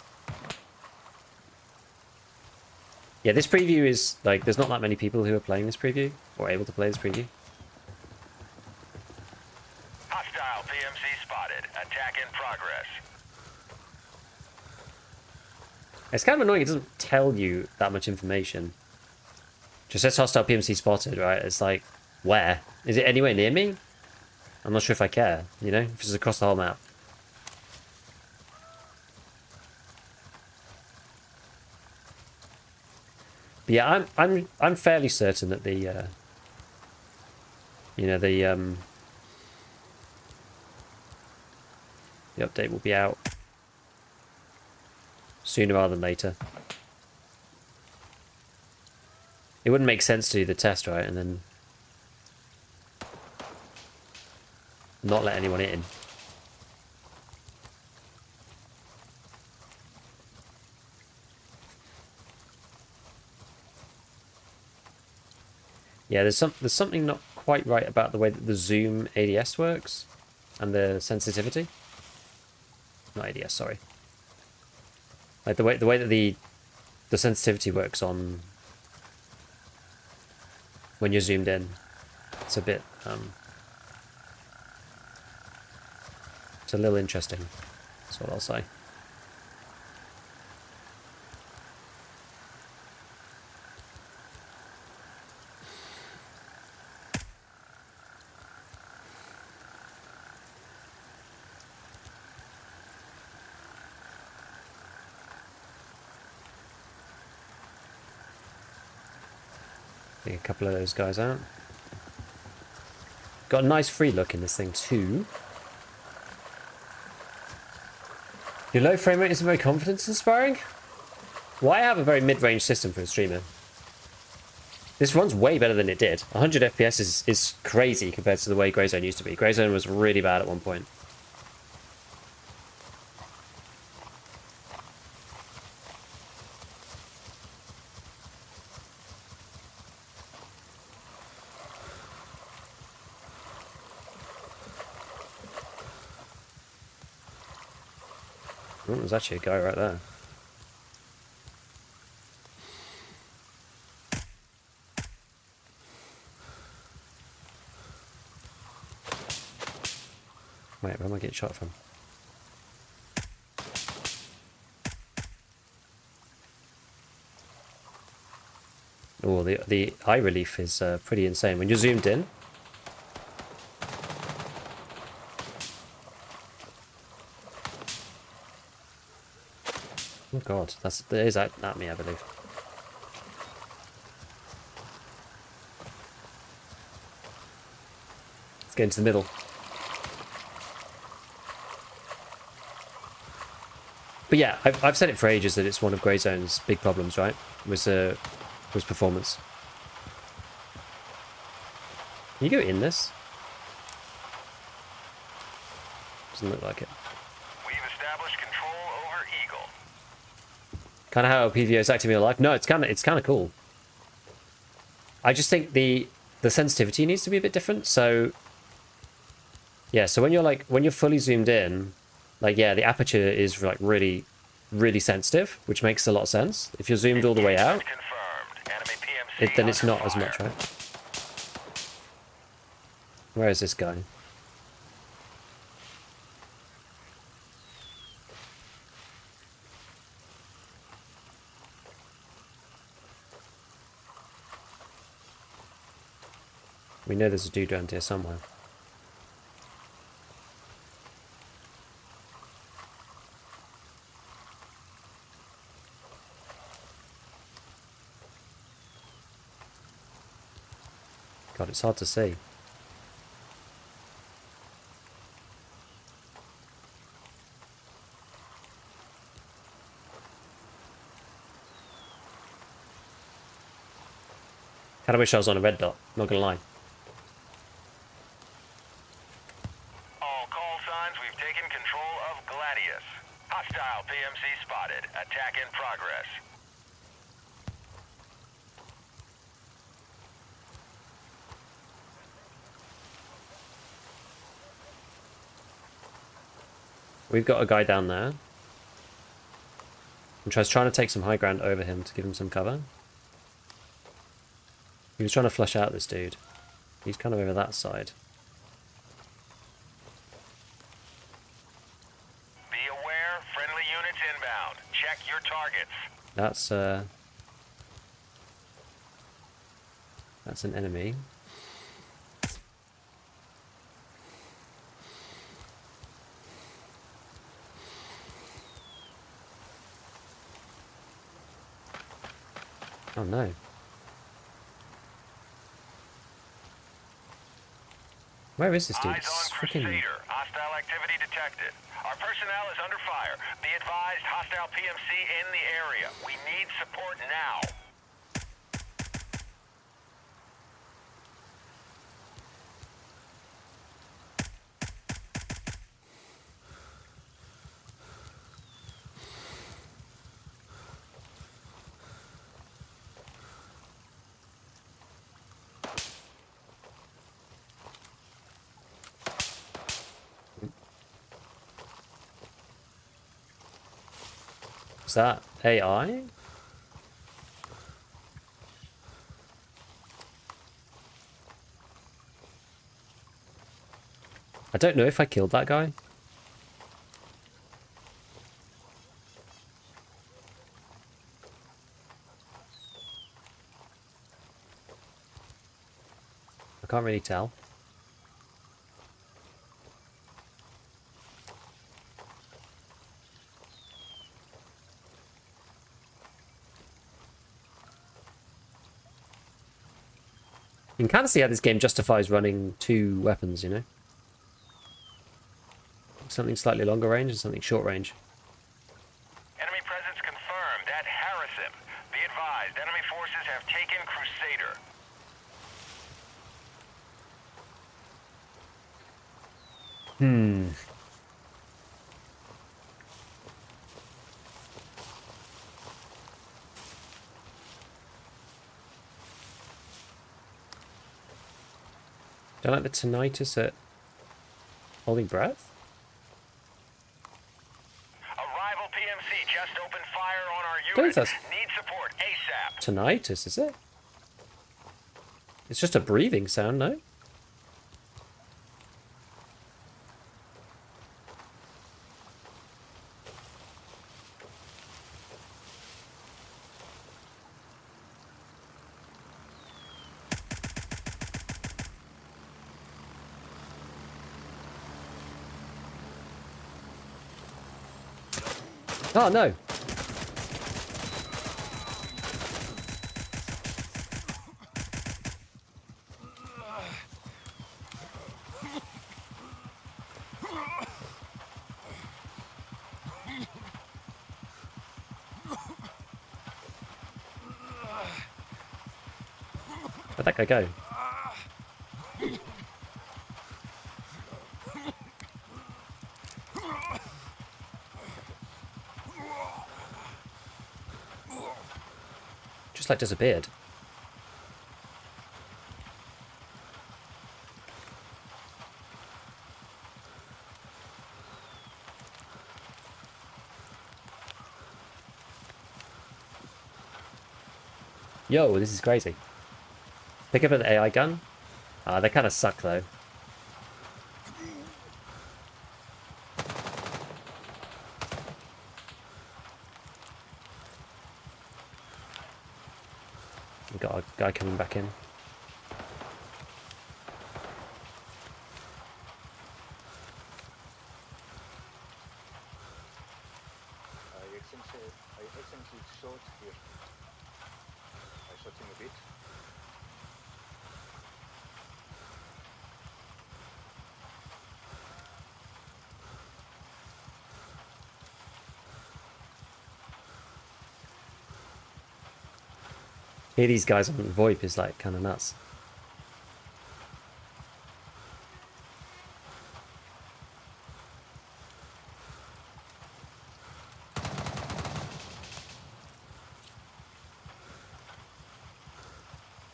Yeah, this preview is like there's not that many people who are playing this preview or able to play this preview. Hostile PMC spotted. Attack in progress. It's kind of annoying, it doesn't tell you that much information. Just says hostile PMC spotted, right? It's like, where? Is it anywhere near me? I'm not sure if I care, you know? If it's across the whole map. But yeah, I'm fairly certain that the you know, the update will be out sooner rather than later. It wouldn't make sense to do the test, right, and then not let anyone in. Yeah, there's something not quite right about the way that the zoom ADS works and the sensitivity. Not ADS, sorry. Like the way that the sensitivity works on when you're zoomed in. It's a bit it's a little interesting. That's what I'll say. Take a couple of those guys out. Got a nice free look in this thing too. Your low frame rate isn't very confidence inspiring? Well, I have a very mid-range system for a streamer. This runs way better than it did. 100 FPS is crazy compared to the way Greyzone used to be. Greyzone was really bad at one point. Oh, there's actually a guy right there. Wait, where am I getting shot from? Oh, the eye relief is pretty insane. When you're zoomed in. Oh god, that is at me, I believe. Let's get into the middle. But yeah, I've said it for ages that it's one of Greyzone's big problems, right? Was performance. Can you go in this? Doesn't look like it. We've established control over Eagle. Kind of how PvO is active in real life. No, it's kind of cool. I just think the sensitivity needs to be a bit different. So yeah, so when you're fully zoomed in, like yeah, the aperture is like really, really sensitive, which makes a lot of sense. If you're zoomed all the way out, then it's not as much, right? Where is this guy? We know there's a dude around here somewhere. God, it's hard to see. Kinda wish I was on a red dot, not gonna lie. All call signs, we've taken control of Gladius. Hostile PMC spotted. Attack in progress. We've got a guy down there. I'm trying to take some high ground over him to give him some cover. He was trying to flush out this dude. He's kind of over that side. Be aware, friendly units inbound. Check your targets. That's an enemy. Oh no. Where is this dude? Eyes on Freaking. Crusader. Hostile activity detected. Our personnel is under fire. Be advised, hostile PMC in the area. We need support now. Is that AI? I don't know if I killed that guy. I can't really tell. You can kind of see how this game justifies running 2 weapons, you know? Something slightly longer range and something short range. Enemy presence confirmed at Harrison. Be advised, enemy forces have taken Crusader. Don't like the tinnitus at holding breath? Arrival PMC just opened fire on our Don't unit. think that's Need support ASAP. tinnitus, is it? It's just a breathing sound, no? Oh, no. Where'd that guy go? Just like disappeared. Yo, this is crazy. Pick up an AI gun. They kind of suck though. We've got a guy coming back in. I accidentally shot here. I shot him a bit. Here, these guys on VoIP is like kind of nuts.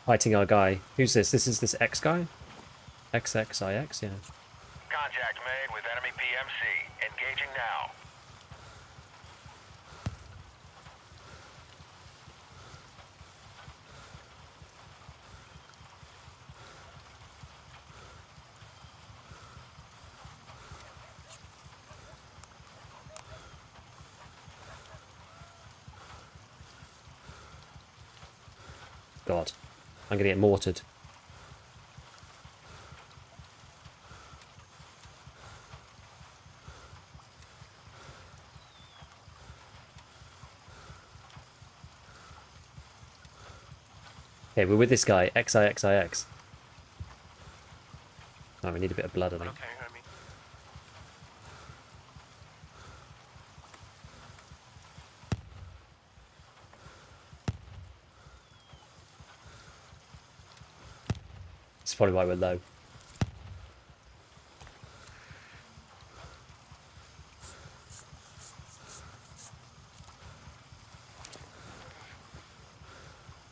Fighting our guy. Who's this? This is this X guy? XXIX, yeah. Contact made with enemy PMC. Engaging now. God. I'm gonna get mortared. Okay, we're with this guy, XIXIX. Oh, we need a bit of blood, I think. Can you hear me? That's probably why we're low.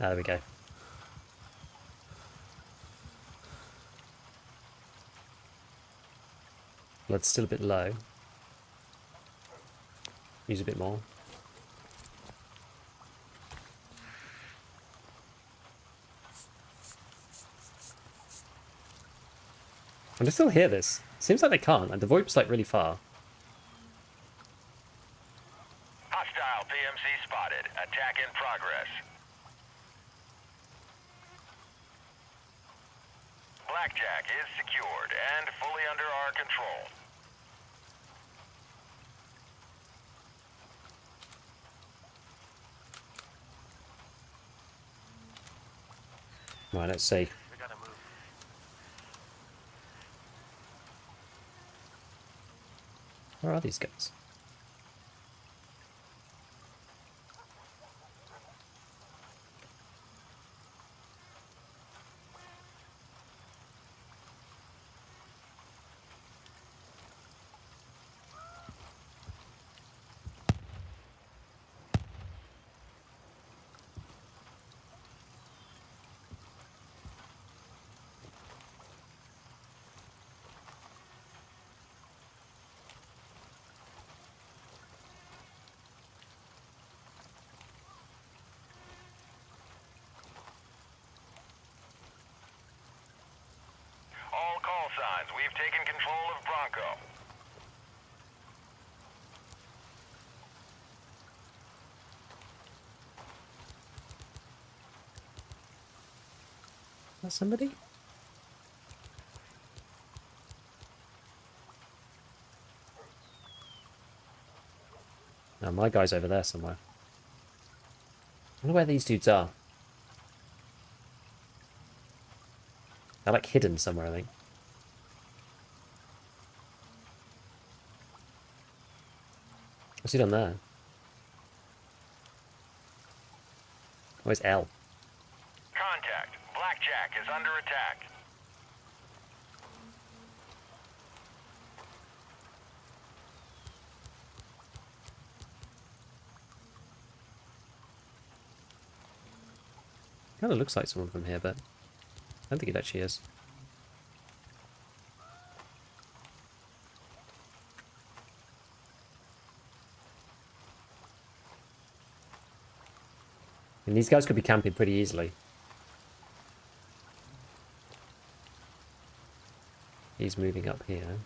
Ah, there we go. Blood's still a bit low. Use a bit more. And they still hear this. Seems like they can't, and the VoIP's like really far. Hostile PMC spotted. Attack in progress. Blackjack is secured and fully under our control. Right, let's see. We gotta move. Where are these guys? All call signs. We've taken control of Bronco. Is that somebody? No, my guy's over there somewhere. I wonder where these dudes are. They're like hidden somewhere, I think. What's he done there? Where's L? Contact. Blackjack is under attack. Kind of looks like someone from here, but I don't think it actually is. And these guys could be camping pretty easily. He's moving up here.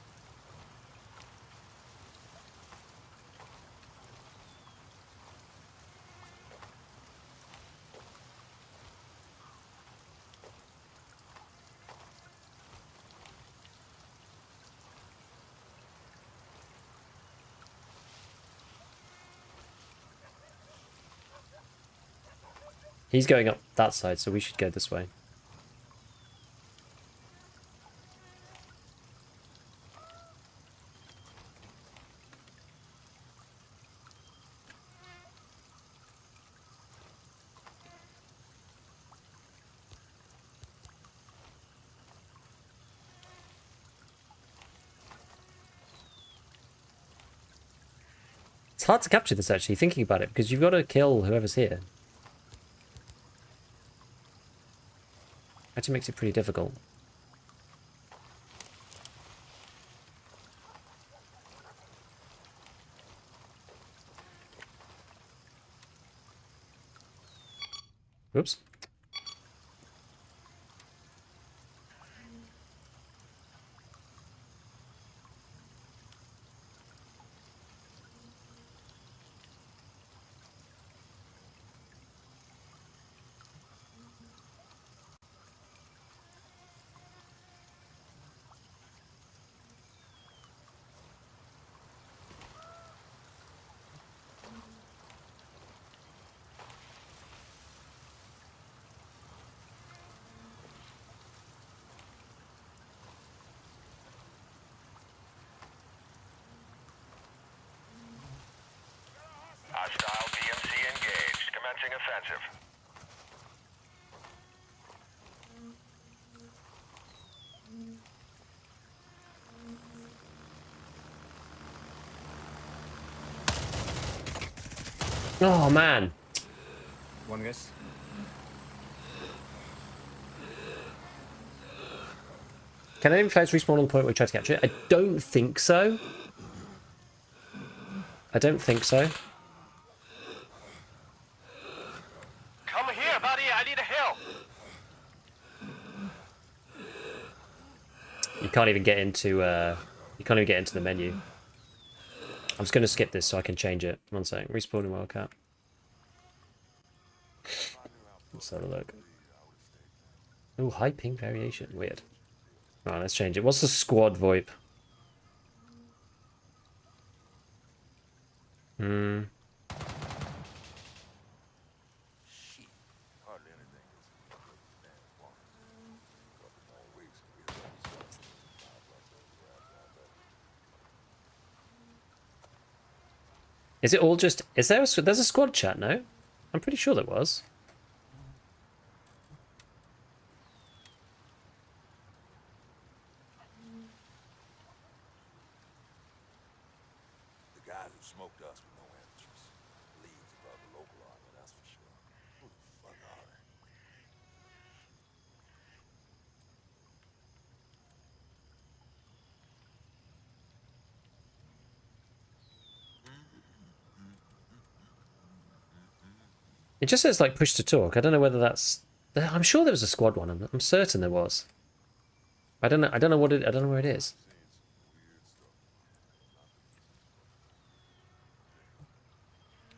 He's going up that side, so we should go this way. It's hard to capture this, actually, thinking about it, because you've got to kill whoever's here. Actually makes it pretty difficult. Oops. Hostile DMC engaged. Commencing offensive. Oh, man. One guess. Can enemy players respawn on the point where we try to capture it? I don't think so. I don't think so. Come here, buddy. I need help. You can't even get into the menu. I'm just going to skip this so I can change it. One second. Respawning wildcat. Let's have a look. Oh, high ping variation. Weird. Alright, let's change it. What's the squad VoIP? Hardly anything is damn far. Couple more weeks and we'll have Is it all just... Is there there's a squad chat, no? I'm pretty sure there was. The guy who smoked us with no amateurs. Leads above the local army, that's for sure. Who the fuck are they? It just says like push to talk. I don't know whether that's... I'm sure there was a squad one. I'm certain there was. I don't know. I don't know what it... I don't know where it is.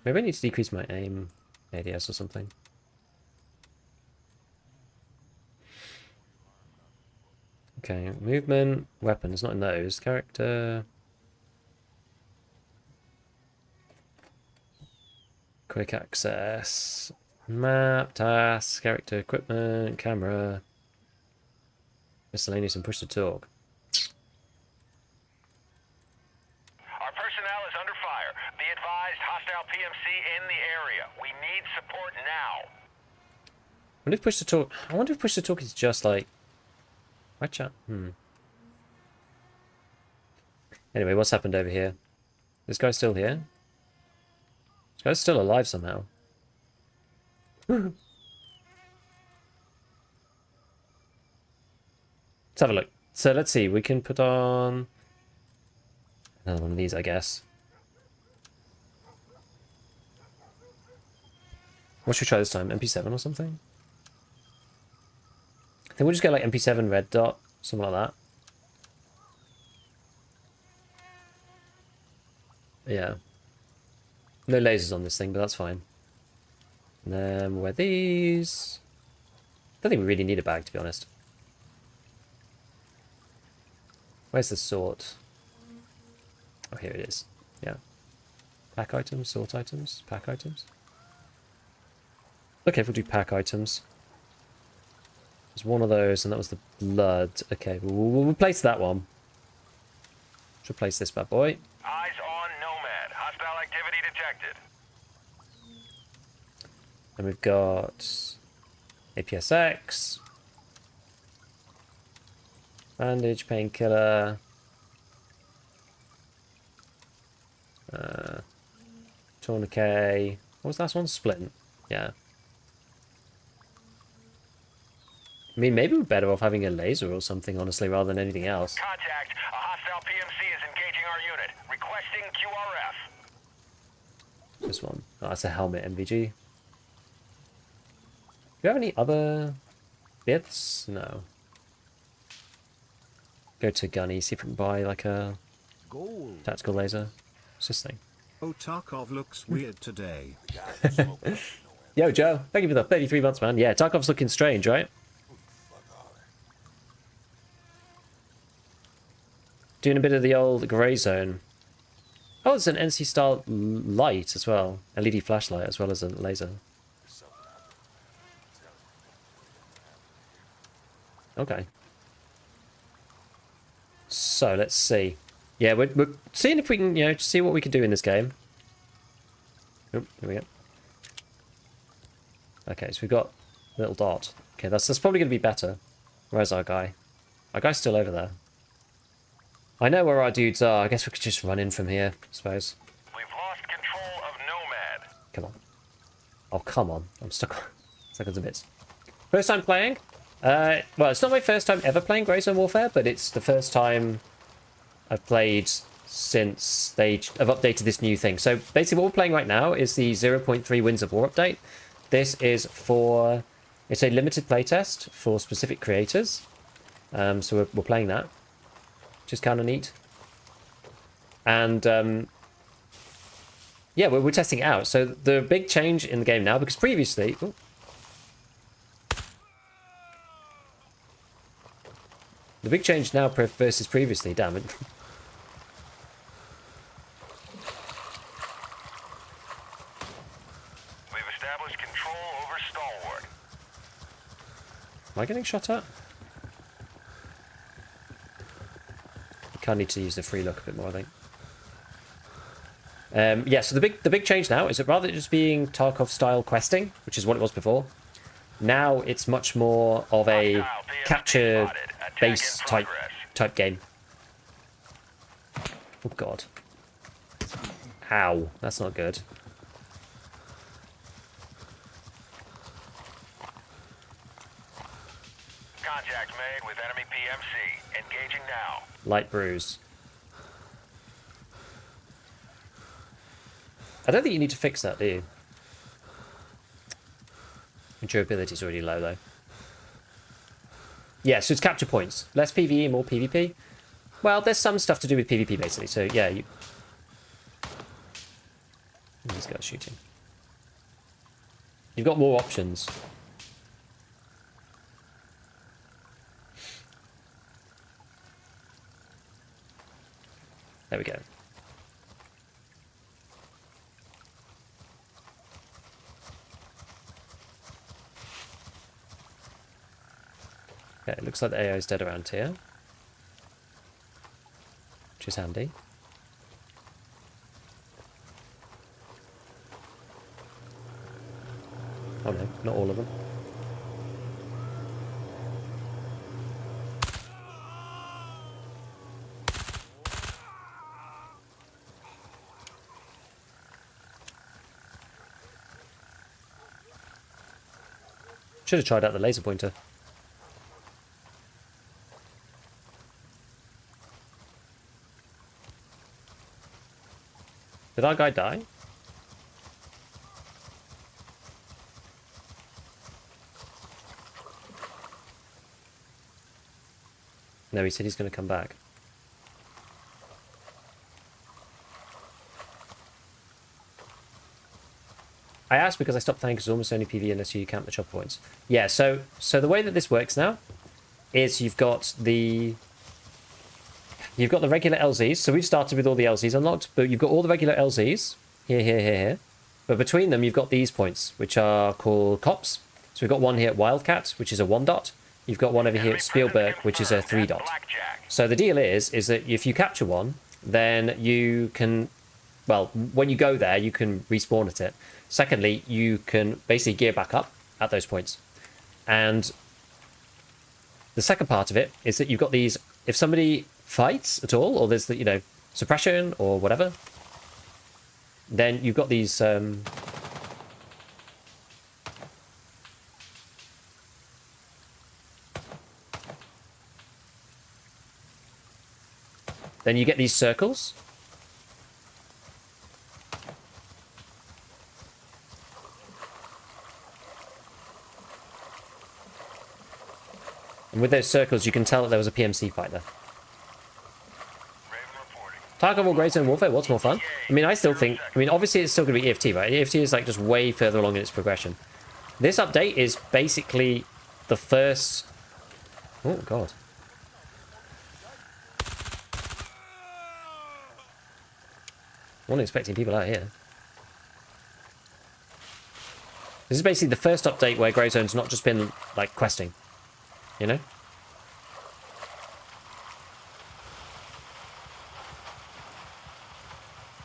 Maybe I need to decrease my aim ADS or something. Okay, movement, weapons, not in those. Character. Quick access. Map, tasks, character, equipment, camera. Miscellaneous and push to talk. Our personnel is under fire. Be advised, hostile PMC in the area. We need support now. I wonder if push to talk... I wonder if push to talk is just like... My chat? Anyway, what's happened over here? This guy's still here? This guy's still alive somehow. Let's have a look. So let's see, we can put on another one of these, I guess. What should we try this time? MP7 or something? I think we'll just go like MP7 red dot, something like that. Yeah. No lasers on this thing, but that's fine. And then we'll wear these. I don't think we really need a bag, to be honest. Where's the sort? Oh, here it is. Yeah. Pack items, sort items, pack items. Okay, we'll do pack items. There's one of those, and that was the blood. Okay, we'll replace that one. Let's replace this bad boy. Eyes on Nomad. Hostile activity detected. And we've got APSX. Bandage, painkiller. Tourniquet. What was the last one? Splint. Yeah. I mean, maybe we're better off having a laser or something, honestly, rather than anything else. Contact. A hostile PMC is engaging our unit. Requesting QRF. This one. Oh, that's a helmet MVG. Do you have any other bits? No. Go to Gunny, see if we can buy like a Gold. tactical laser. What's this thing? Oh, Tarkov looks weird today. The guy who smoked us with no amateurs. Yo, Joe. Thank you for the 33 months, man. Yeah, Tarkov's looking strange, right? Who the fuck are they? Doing a bit of the old grey zone. Oh, it's an NC style light as well. LED flashlight as well as a laser. There's something out there. Okay. So, let's see. Yeah, we're seeing if we can, you know, see what we can do in this game. Oh, here we go. Okay, so we've got a little dot. Okay, that's probably going to be better. Where's our guy? Our guy's still over there. I know where our dudes are. I guess we could just run in from here, I suppose. We've lost control of Nomad. Come on. Oh, come on. I'm stuck on some bits. First time playing? Well, it's not my first time ever playing Grey Zone Warfare, but it's the first time I've played since they have updated this new thing. So basically what we're playing right now is the 0.3 Winds of War update. This is for... It's a limited playtest for specific creators. So we're playing that, which is kind of neat. And yeah, we're testing it out. So the big change in the game now, because previously... Ooh, the big change now versus previously, damn it. We've established control over Stalwart. Am I getting shot at? I kind of need to use the free look a bit more, I think. Yeah, so the big change now is that rather than just being Tarkov style questing, which is what it was before, now it's much more of a Hostile PMC capture spotted. Attack base in type progress. game. Oh god. Ow, that's not good. Contact made with enemy PMC. Engaging now. Light bruise. I don't think you need to fix that, do you? Durability's already low, though. Yeah, so it's capture points. Less PvE, more PvP. Well, there's some stuff to do with PvP, basically. So, yeah, you... These guys shooting. You've got more options. There we go. Okay, it looks like the AI is dead around here. Which is handy. Oh no, not all of them. Should have tried out the laser pointer. Did our guy die? No, he said he's going to come back. I asked because I stopped playing because it's almost only PvE unless you count the chopper points. Yeah, so the way that this works now is you've got the regular LZs. So we've started with all the LZs unlocked, but you've got all the regular LZs here. But between them, you've got these points, which are called cops. So we've got one here at Wildcat, which is a 1 dot. You've got one over here at Spielberg, which is a 3 dot. So the deal is that if you capture one, then you can, well, when you go there, you can respawn at it. Secondly, you can basically gear back up at those points. And the second part of it is that you've got these, if somebody fights at all, or there's the, you know, suppression or whatever, then you've got these then you get these circles. And with those circles, you can tell that there was a PMC fight there. Tarkov or Grey Zone Warfare, what's more fun? I mean, I still think... I mean, obviously it's still going to be EFT, right? EFT is like just way further along in its progression. This update is basically the first... Oh, God. I wasn't expecting people out here. This is basically the first update where Grey Zone's not just been, like, questing. You know?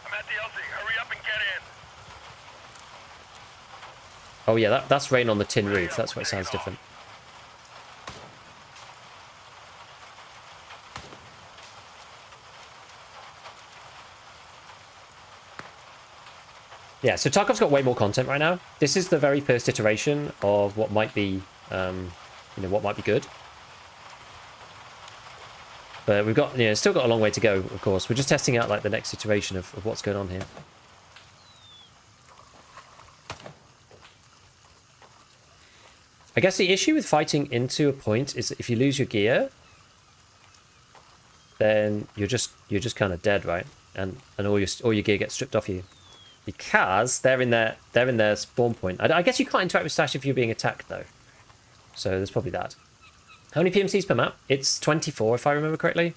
I'm at the LZ. Hurry up and get in. Oh yeah, that's rain on the tin roof. That's why it sounds different. Yeah, so Tarkov's got way more content right now. This is the very first iteration of what might be, you know, what might be good. But we've got, you know, still got a long way to go, of course. We're just testing out, like, the next iteration of what's going on here. I guess the issue with fighting into a point is that if you lose your gear, then you're just kind of dead, right? And all your gear gets stripped off you. Because they're in their spawn point. I guess you can't interact with Stash if you're being attacked, though. So there's probably that. How many PMCs per map? It's 24, if I remember correctly.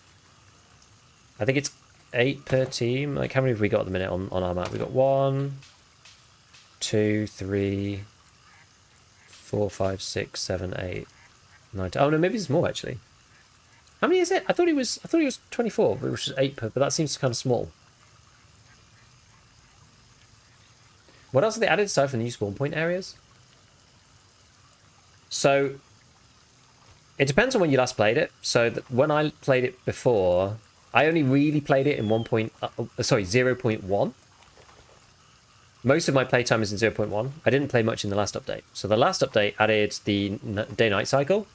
I think it's 8 per team. Like, how many have we got at the minute on our map? We've got 1, 2, 3, 4, 5, 6, 7, 8, 9. Oh no, maybe there's more actually. How many is it? I thought it was 24, which is 8 per. But that seems kind of small. What else have they added aside from the new spawn point areas? So it depends on when you last played it. So when I played it before, I only really played it in 0.1. Most of my playtime is in 0.1. I didn't play much in the last update. So the last update added the day-night cycle,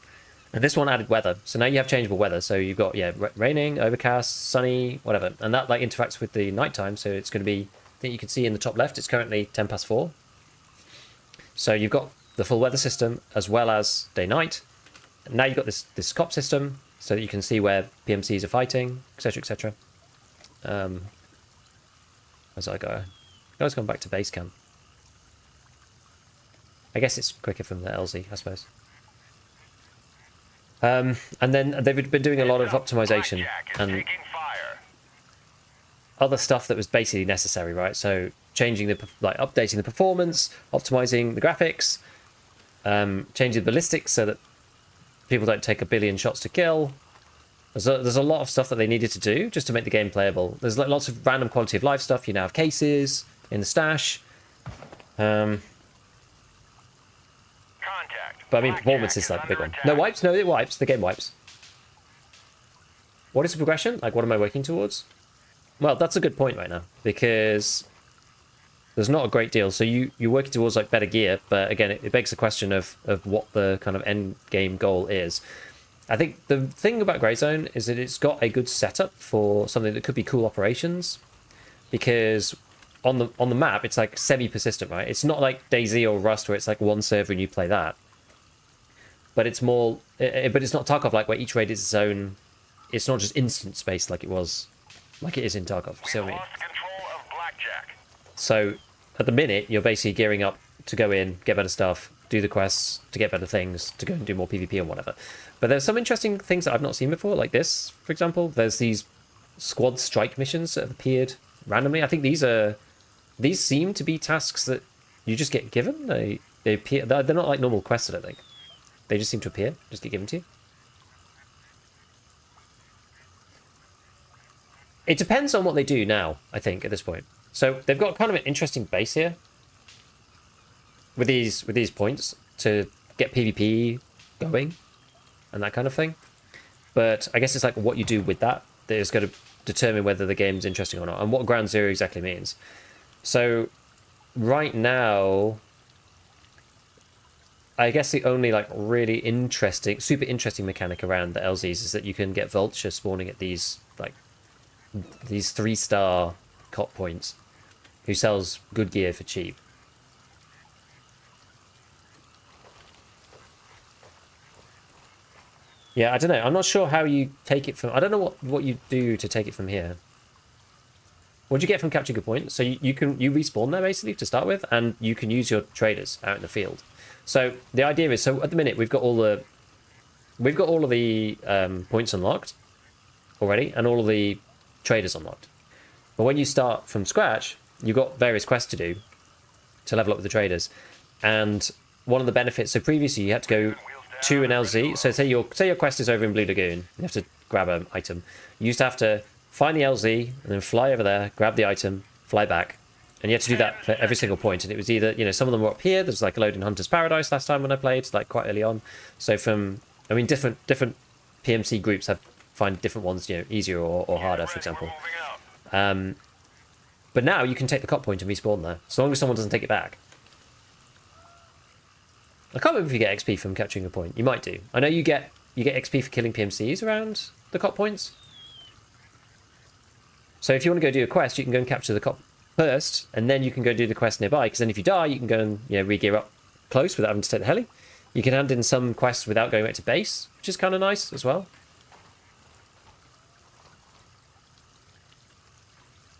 and this one added weather. So now you have changeable weather. So you've got raining, overcast, sunny, whatever, and that like interacts with the nighttime. So it's going to be, I think you can see in the top left, it's currently 4:10. So you've got the full weather system as well as day-night. Now you've got this COP system, so that you can see where PMCs are fighting, etc., etc. As I go, I was going back to base camp. I guess it's quicker from the LZ, I suppose. And then they've been doing a lot of optimization and other stuff that was basically necessary, right? So changing updating the performance, optimizing the graphics, changing the ballistics so that people don't take 1 billion shots to kill. There's a lot of stuff that they needed to do just to make the game playable. There's like lots of random quality of life stuff. You now have cases in the stash. But I mean, performance is like the big one. No wipes? No, it wipes. The game wipes. What is the progression? Like, what am I working towards? Well, that's a good point right now, because there's not a great deal. So you're working towards like better gear, but again, it begs the question of what the kind of end game goal is. I think the thing about Grey Zone is that it's got a good setup for something that could be cool operations, because on the map it's like semi-persistent, right? It's not like DayZ or Rust where it's like one server and you play that. But it's more, but it's not Tarkov like where each raid is its own. It's not just instant space like it is in Tarkov. So, so at the minute you're basically gearing up to go in, get better stuff, do the quests to get better things, to go and do more PvP and whatever. But there's some interesting things that I've not seen before, like this, for example. There's these squad strike missions that have appeared randomly. I think these seem to be tasks that you just get given. They appear. They're not like normal quests, I don't think. They just seem to appear, just get given to you. It depends on what they do now, I think, at this point. So they've got kind of an interesting base here with these points to get PvP going and that kind of thing. But I guess it's like what you do with that is going to determine whether the game's interesting or not, and what Ground Zero exactly means. So right now, I guess the only like really interesting, super interesting mechanic around the LZs is that you can get Vulture spawning at these 3-star COP points, who sells good gear for cheap. Yeah, I don't know. I'm not sure how you take it from... I don't know what you do to take it from here. What do you get from capturing a point? So you respawn there, basically, to start with, and you can use your traders out in the field. So the idea is... So at the minute, we've got all of the points unlocked already, and all of the traders unlocked. But when you start from scratch, you've got various quests to do to level up with the traders. And one of the benefits... So previously, you had to go to an LZ. So say your quest is over in Blue Lagoon. You have to grab an item. You used to have to find the LZ and then fly over there, grab the item, fly back. And you had to do that for every single point. And it was either, some of them were up here. There's like a load in Hunter's Paradise last time when I played, like quite early on. So different PMC groups find different ones, easier or harder, for example. But now you can take the COP point and respawn there, so long as someone doesn't take it back. I can't remember if you get XP from capturing a point. You might do. I know you get XP for killing PMCs around the COP points. So if you want to go do a quest, you can go and capture the COP first, and then you can go do the quest nearby, because then if you die, you can go and re-gear up close without having to take the heli. You can hand in some quests without going back to base, which is kind of nice as well.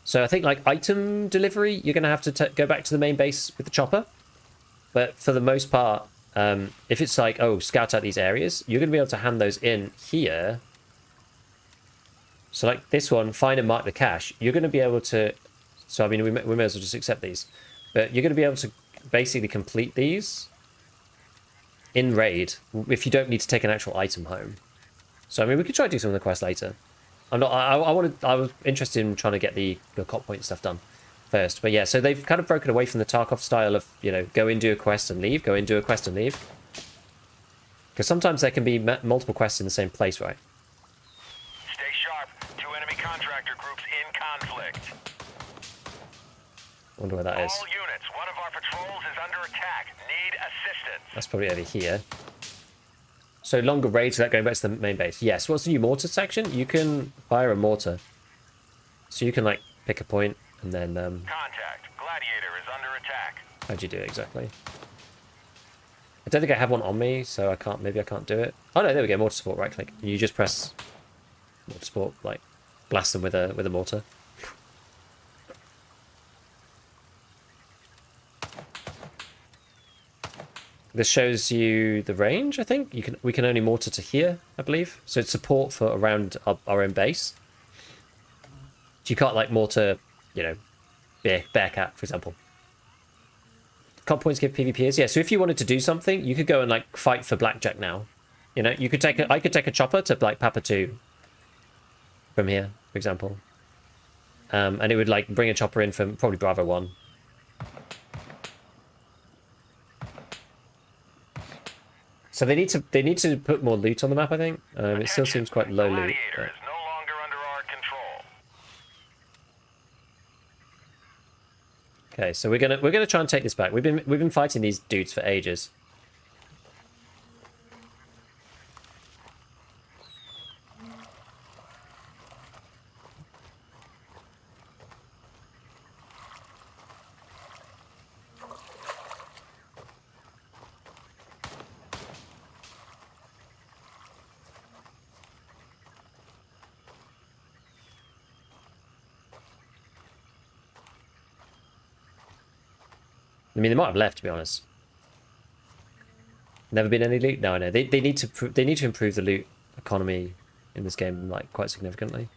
So I think like item delivery, you're going to have to go back to the main base with the chopper. But for the most part, if it's like, scout out these areas, you're going to be able to hand those in here. So like this one, find and mark the cache. You're going to be able to... So, I mean, we may as well just accept these. But you're going to be able to basically complete these in raid if you don't need to take an actual item home. So, I mean, we could try to do some of the quests later. I was interested in trying to get the COP point stuff done first. But yeah, so they've kind of broken away from the Tarkov style of, you know, go in, do a quest and leave, go in, do a quest and leave. Because sometimes there can be multiple quests in the same place, right? Stay sharp. 2 enemy contractor groups in conflict. Wonder where that is. All units, one of our patrols is under attack. Need assistance. That's probably over here. So longer raids without going back to the main base. Yes, what's the new mortar section? You can fire a mortar. So you can, like, pick a point and then... Contact. Gladiator is under attack. How'd you do it exactly? I don't think I have one on me, so I can't... Maybe I can't do it. Oh, no, there we go. Mortar support, right-click. And you just press mortar support, like, blast them with a mortar. This shows you the range, I think. We can only mortar to here, I believe. So it's support for around our own base. So you can't, like, mortar, you know, Bearcat, for example. Can't points give PvPers? Yeah, so if you wanted to do something, you could go and, like, fight for Blackjack now. You know, you could take I could take a chopper to, like, Papa 2 from here, for example. And it would, like, bring a chopper in from probably Bravo 1. So they need to put more loot on the map, I think. It still seems quite low loot. Gladiator is no longer under our control. Okay, so we're gonna try and take this back. We've been fighting these dudes for ages. I mean, they might have left, to be honest. Never been any loot? No, no. They need to improve the loot economy in this game, like, quite significantly.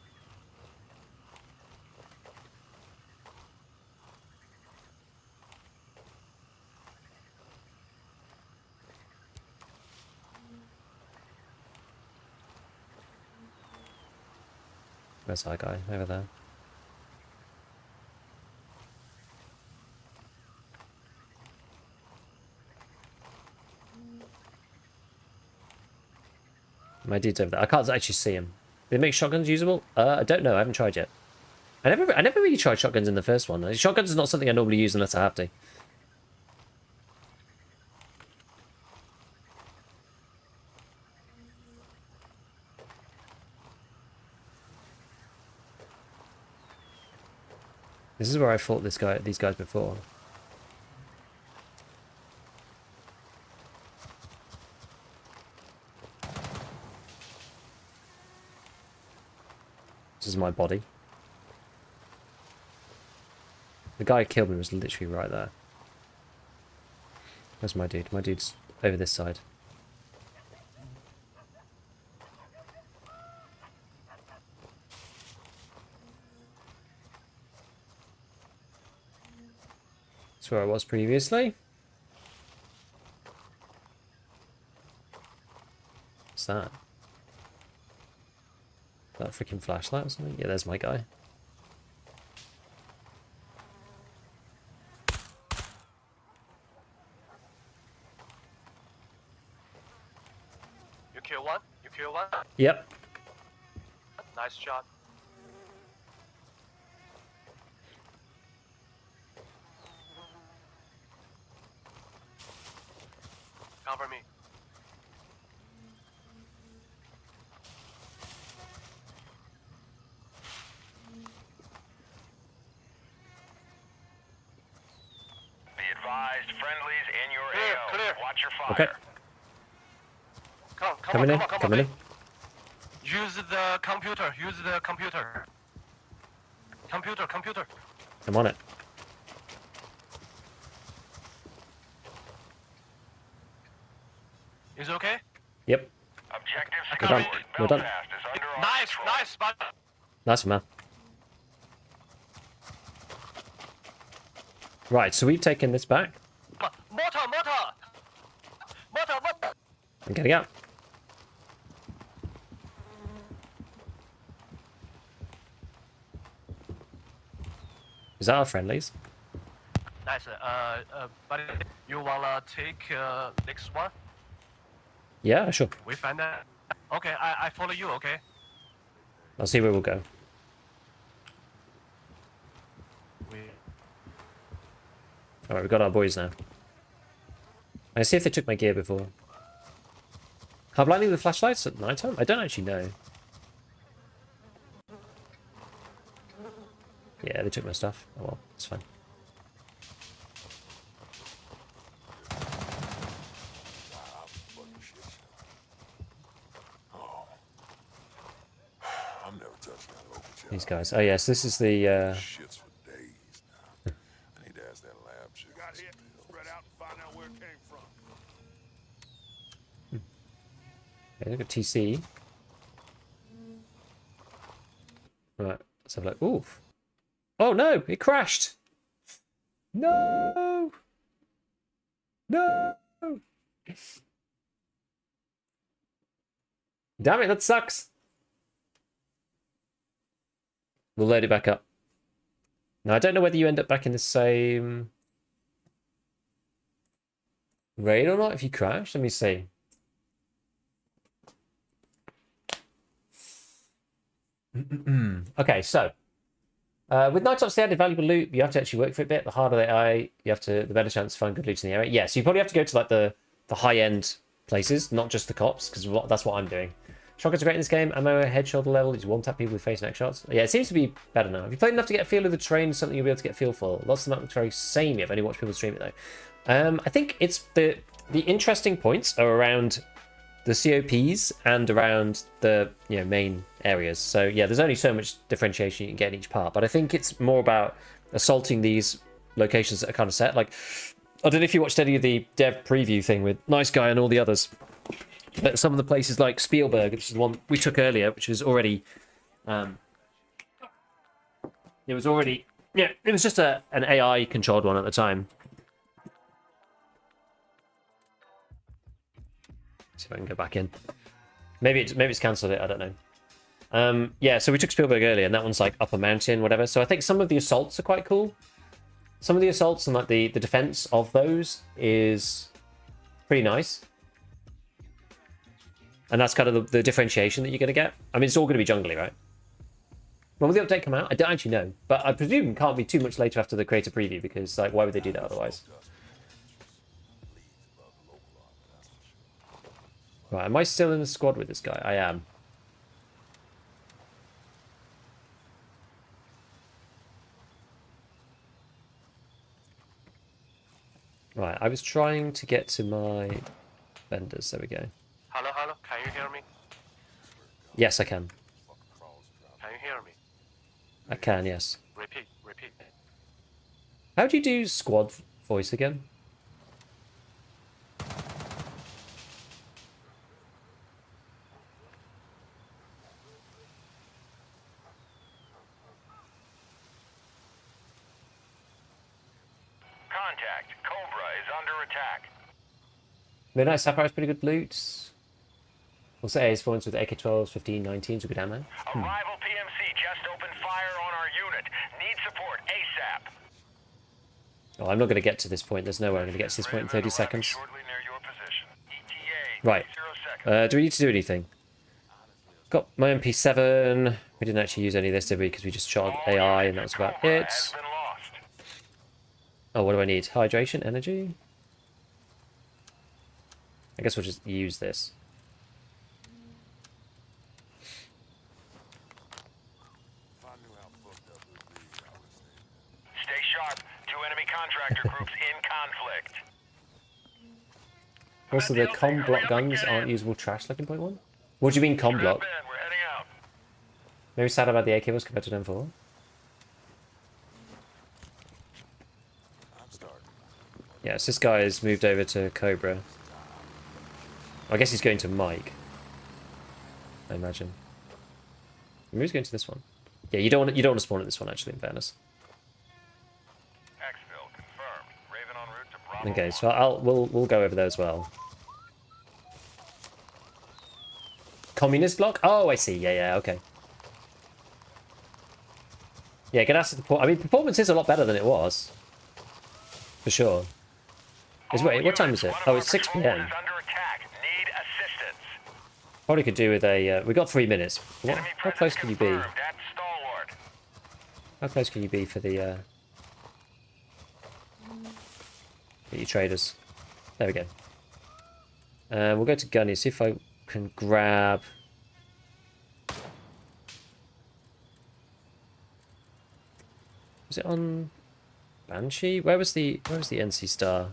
Where's that guy? Over there. My dude's over there. I can't actually see him. They make shotguns usable? I don't know. I haven't tried yet. I never really tried shotguns in the first one. Shotguns is not something I normally use unless I have to. This is where I fought these guys before. This is my body. The guy who killed me was literally right there. Where's my dude? My dude's over this side. That's where I was previously. What's that? That freaking flashlight or something? Yeah, there's my guy. You kill one? You kill one? Yep. Nice shot. Cover me. Advised, friendlies in your Clear, AO. clear. Watch your fire. Okay. Come Coming in. on, Coming in. Use the computer. Use the computer. Computer. I'm on it. Is it okay? Yep. Objective We're done. secured. We're done. Belfast is under our Nice, control. nice, but Nice one, man. Right, so we've taken this back. mortar. I'm getting out. Is that our friendlies? Nice. But you wanna take next one? Yeah, sure. We find that. Okay, I follow you. Okay. I'll see where we'll go. Alright, we've got our boys now. I see if they took my gear before. How blinding with flashlights at night time? I don't actually know. Yeah, they took my stuff. Oh well, it's fine. I'm never touching that local job. These guys. Oh yes, this is the Shits for days now. I need to ask that lab shit. Got hit. Spread out and find out where it came from. okay, look at TC. Right, let's have a look. Oof. Oh no, it crashed. No. No. Damn it, that sucks. We'll load it back up. Now, I don't know whether you end up back in the same raid or not if you crash. Let me see. Okay, so with Night Ops, they added valuable loot. You have to actually work for it a bit. The harder they are, you have to the better chance to find good loot in the area. Yeah, so you probably have to go to like the high end places, not just the cops, because that's what I'm doing. Shotguns are great in this game. Ammo head shoulder level. You just one tap people with face neck shots. Yeah, it seems to be better now. If you played enough to get a feel of the terrain, something you'll be able to get a feel for. Lots of the map looks very samey. I've only watched people stream it though. I think it's the interesting points are around the COPs and around the main areas. So yeah, there's only so much differentiation you can get in each part. But I think it's more about assaulting these locations that are kind of set. Like, I don't know if you watched any of the dev preview thing with Nice Guy and all the others. But some of the places like Spielberg, which is the one we took earlier, which was already, it was just an AI controlled one at the time. See if I can go back in. Maybe it's cancelled it. I don't know. Yeah, so we took Spielberg earlier, and that one's like up a mountain, whatever. So I think some of the assaults are quite cool. Some of the assaults and like the defense of those is pretty nice. And that's kind of the differentiation that you're going to get. I mean, it's all going to be jungly, right? When will the update come out? I don't actually know. But I presume it can't be too much later after the creator preview, because, like, why would they do that otherwise? Right, am I still in the squad with this guy? I am. Right, I was trying to get to my vendors. There we go. Hello, hello. Can you hear me? Yes, I can. Can you hear me? I can, yes. Repeat. How do you do squad voice again? Contact. Cobra is under attack. Midnight Sapphire is pretty good loot. Also, A spawns with AK-12s, 15, 19s, a good ammo. A rival PMC just opened fire on our unit. Need support ASAP. Oh, I'm not going to get to this point. There's no way I'm going to get to this point in 30 seconds. Shortly near your position. ETA, Right. 0 seconds. Do we need to do anything? Got my MP7. We didn't actually use any of this, did we? Because we just shot AI and that was about Cobra it. has been lost. Oh, what do I need? Hydration? Energy? I guess we'll just use this. Stay sharp. 2 enemy contractor groups in conflict. Also, the com block guns aren't usable trash like in point 1. What do you mean com block? Strap in, we're heading out. Maybe sad about the AK was compared to them 4. I'm starting. Yes, this guy has moved over to Cobra. I guess he's going to Mike. I imagine. Maybe he's going to this one. Yeah, you don't want to spawn at this one actually. In fairness. Exfil confirmed. Raven en route to Bravo. Okay, so we'll go over there as well. Communist block? Oh, I see. Yeah, okay. Yeah, get asked the I mean, performance is a lot better than it was. For sure. Wait, what time is it? Oh, it's 6 p.m. Under attack. Need assistance. Probably could do with a... we got 3 minutes. Enemy How close presence can you be? confirmed at Stalwart. How close can you be for the... get your traders? There we go. We'll go to Gunny, see if I can grab... Was it on Banshee? Where was the NC Star?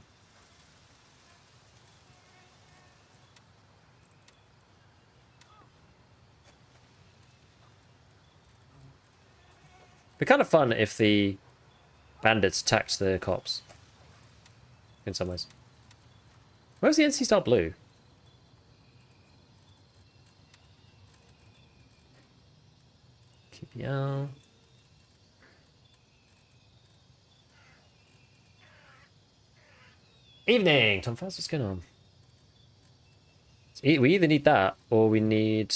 It'd be kind of fun if the bandits attacked the cops. In some ways. Where's the NC Star Blue? QPL. Evening! Tom Faz, what's going on? We either need that, or we need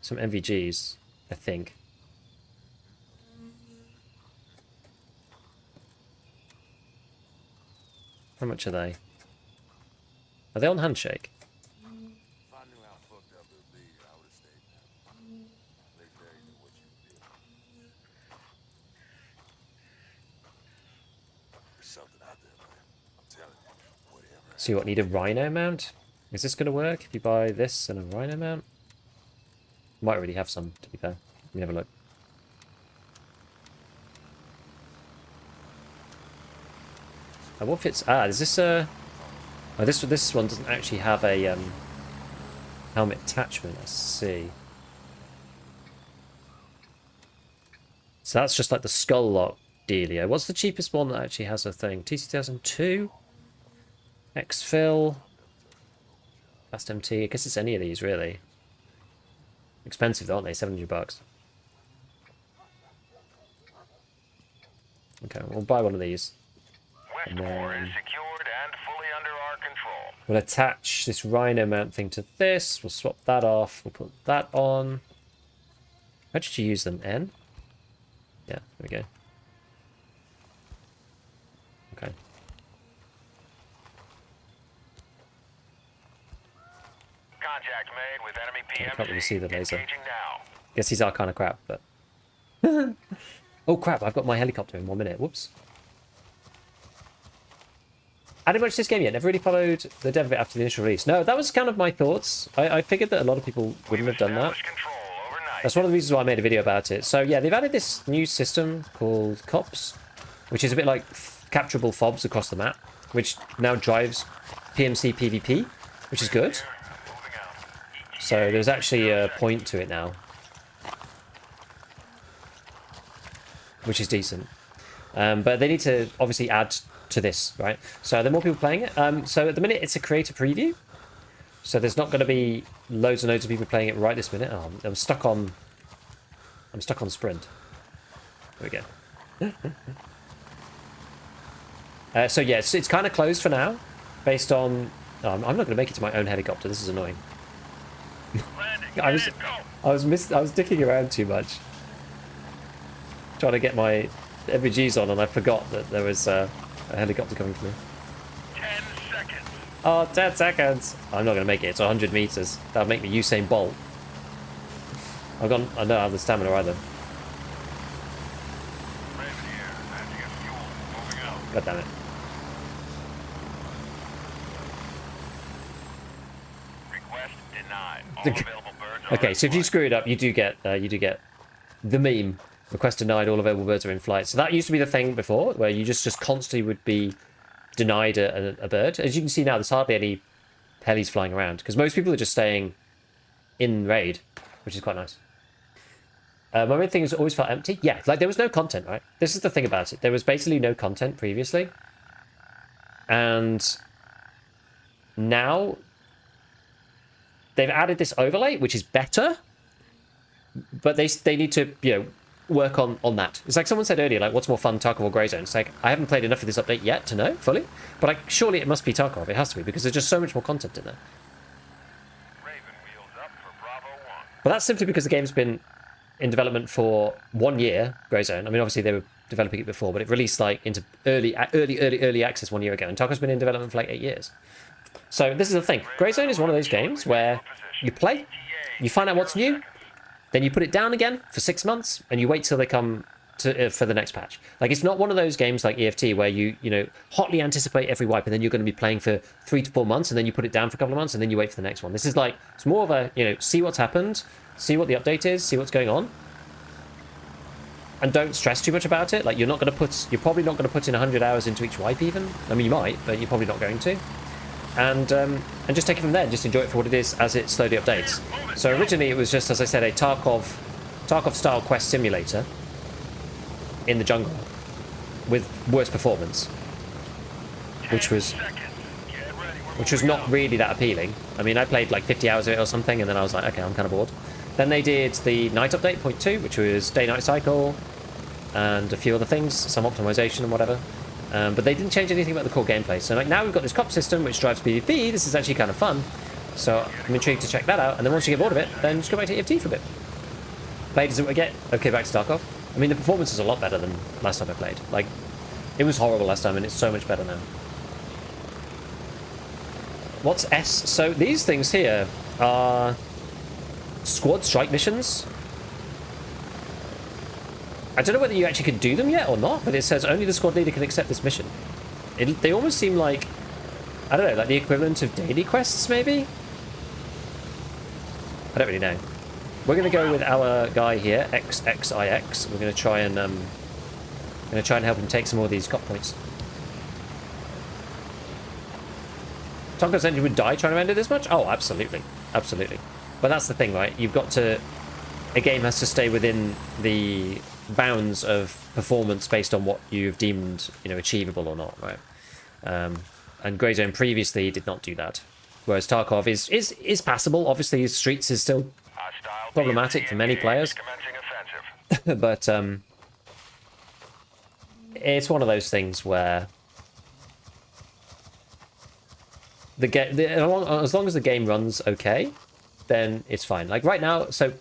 some MVGs, I think. How much are they? Are they on Handshake? If I knew how fucked up it would be, I would have stayed there. They tell you what you did. There's something out there, man. I'm telling you. Whatever. So you what, need a Rhino mount? Is this going to work if you buy this and a Rhino mount? Might already have some, to be fair. Let me have a look. What fits? Is this a... Oh, this one doesn't actually have a helmet attachment. I see. So that's just like the skull lock dealio. What's the cheapest one that actually has a thing? TC2002? Exfil? Fast MT? I guess it's any of these, really. Expensive, aren't they? $700. Okay, we'll buy one of these. And Westport is secured and fully under our control. we'll attach this Rhino mount thing to this. We'll swap that off. We'll put that on. How did you use them? N? Yeah, there we go. Okay. Contact made with enemy PMC. I can't really see the laser. Engaging now. Guess these are kind of crap, but... Oh crap, I've got my helicopter in 1 minute. Whoops. I didn't watch this game yet. Never really followed the dev of it after the initial release. No, that was kind of my thoughts. I figured that a lot of people wouldn't have done that. Established control overnight. That's one of the reasons why I made a video about it. So yeah, they've added this new system called COPS, which is a bit like capturable fobs across the map, which now drives PMC PvP, which is good. Moving out. So there's actually a point to it now, which is decent. But they need to obviously add to this, right? So there are more people playing it. So at the minute it's a creator preview. So there's not going to be loads and loads of people playing it right this minute. Oh, I'm stuck on sprint. There we go. So yeah, it's kind of closed for now, based on. Oh, I'm not going to make it to my own helicopter. This is annoying. Landing. I was dicking around too much, trying to get my MVGs on, and I forgot that there was a helicopter coming for me. 10 seconds. Oh, 10 seconds. I'm not going to make it. It's 100 meters. That'll make me Usain Bolt. I don't have the stamina either. Raven here. Landing at fuel. Moving out. God damn it. Request denied. All available birds are Okay, so if you in screw it up, you do get the meme. Request denied, all available birds are in flight. So that used to be the thing before, where you just constantly would be denied a bird. As you can see now, there's hardly any helis flying around, because most people are just staying in raid, which is quite nice. My main thing is it always felt empty. Yeah, like there was no content, right? This is the thing about it. There was basically no content previously. And now they've added this overlay, which is better. But they need to, work on that. It's like someone said earlier, like, what's more fun, Tarkov or Grey Zone? It's like, I haven't played enough of this update yet to know fully, but like, surely it must be Tarkov. It has to be, because there's just so much more content in there. Raven wheels up for Bravo 1. But that's simply because the game's been in development for 1 year, Greyzone. I mean, obviously they were developing it before, but it released like into early access 1 year ago, and Tarkov's been in development for like 8 years. So this is the thing. Greyzone is one of those games where you play, you find out what's new, then you put it down again for 6 months, and you wait till they come to, for the next patch. Like, it's not one of those games like EFT where you know, hotly anticipate every wipe, and then you're going to be playing for 3 to 4 months, and then you put it down for a couple of months, and then you wait for the next one. This is like, it's more of a, you know, see what's happened, see what the update is, see what's going on, and don't stress too much about it. Like, you're probably not going to put in 100 hours into each wipe even. I mean, you might, but you're probably not going to. And just take it from there, just enjoy it for what it is as it slowly updates. So originally it was just, as I said, a Tarkov-style quest simulator in the jungle with worse performance, which was not really that appealing. I mean, I played like 50 hours of it or something, and then I was like, okay, I'm kind of bored. Then they did the night update, 0.2, which was day-night cycle, and a few other things, some optimization and whatever. But they didn't change anything about the core gameplay. So like, now we've got this cop system which drives PvP. This is actually kind of fun. So I'm intrigued to check that out. And then once you get bored of it, then just go back to EFT for a bit. Played as it get. Okay, back to Tarkov. I mean, the performance is a lot better than last time I played. Like, it was horrible last time, and it's so much better now. What's S? So these things here are squad strike missions. I don't know whether you actually can do them yet or not, but it says only the squad leader can accept this mission. They almost seem like, I don't know, like the equivalent of daily quests, maybe? I don't really know. We're going to go with our guy here, XXIX. We're going to try and help him take some more of these cop points. Tonko's engine would die trying to end it this much? Oh, absolutely. Absolutely. But that's the thing, right? You've got to... A game has to stay within the bounds of performance based on what you've deemed, you know, achievable or not, right? And Greyzone previously did not do that. Whereas Tarkov is passable. Obviously, Streets is still problematic for many players. But it's one of those things where as long as the game runs okay, then it's fine. Like right now, so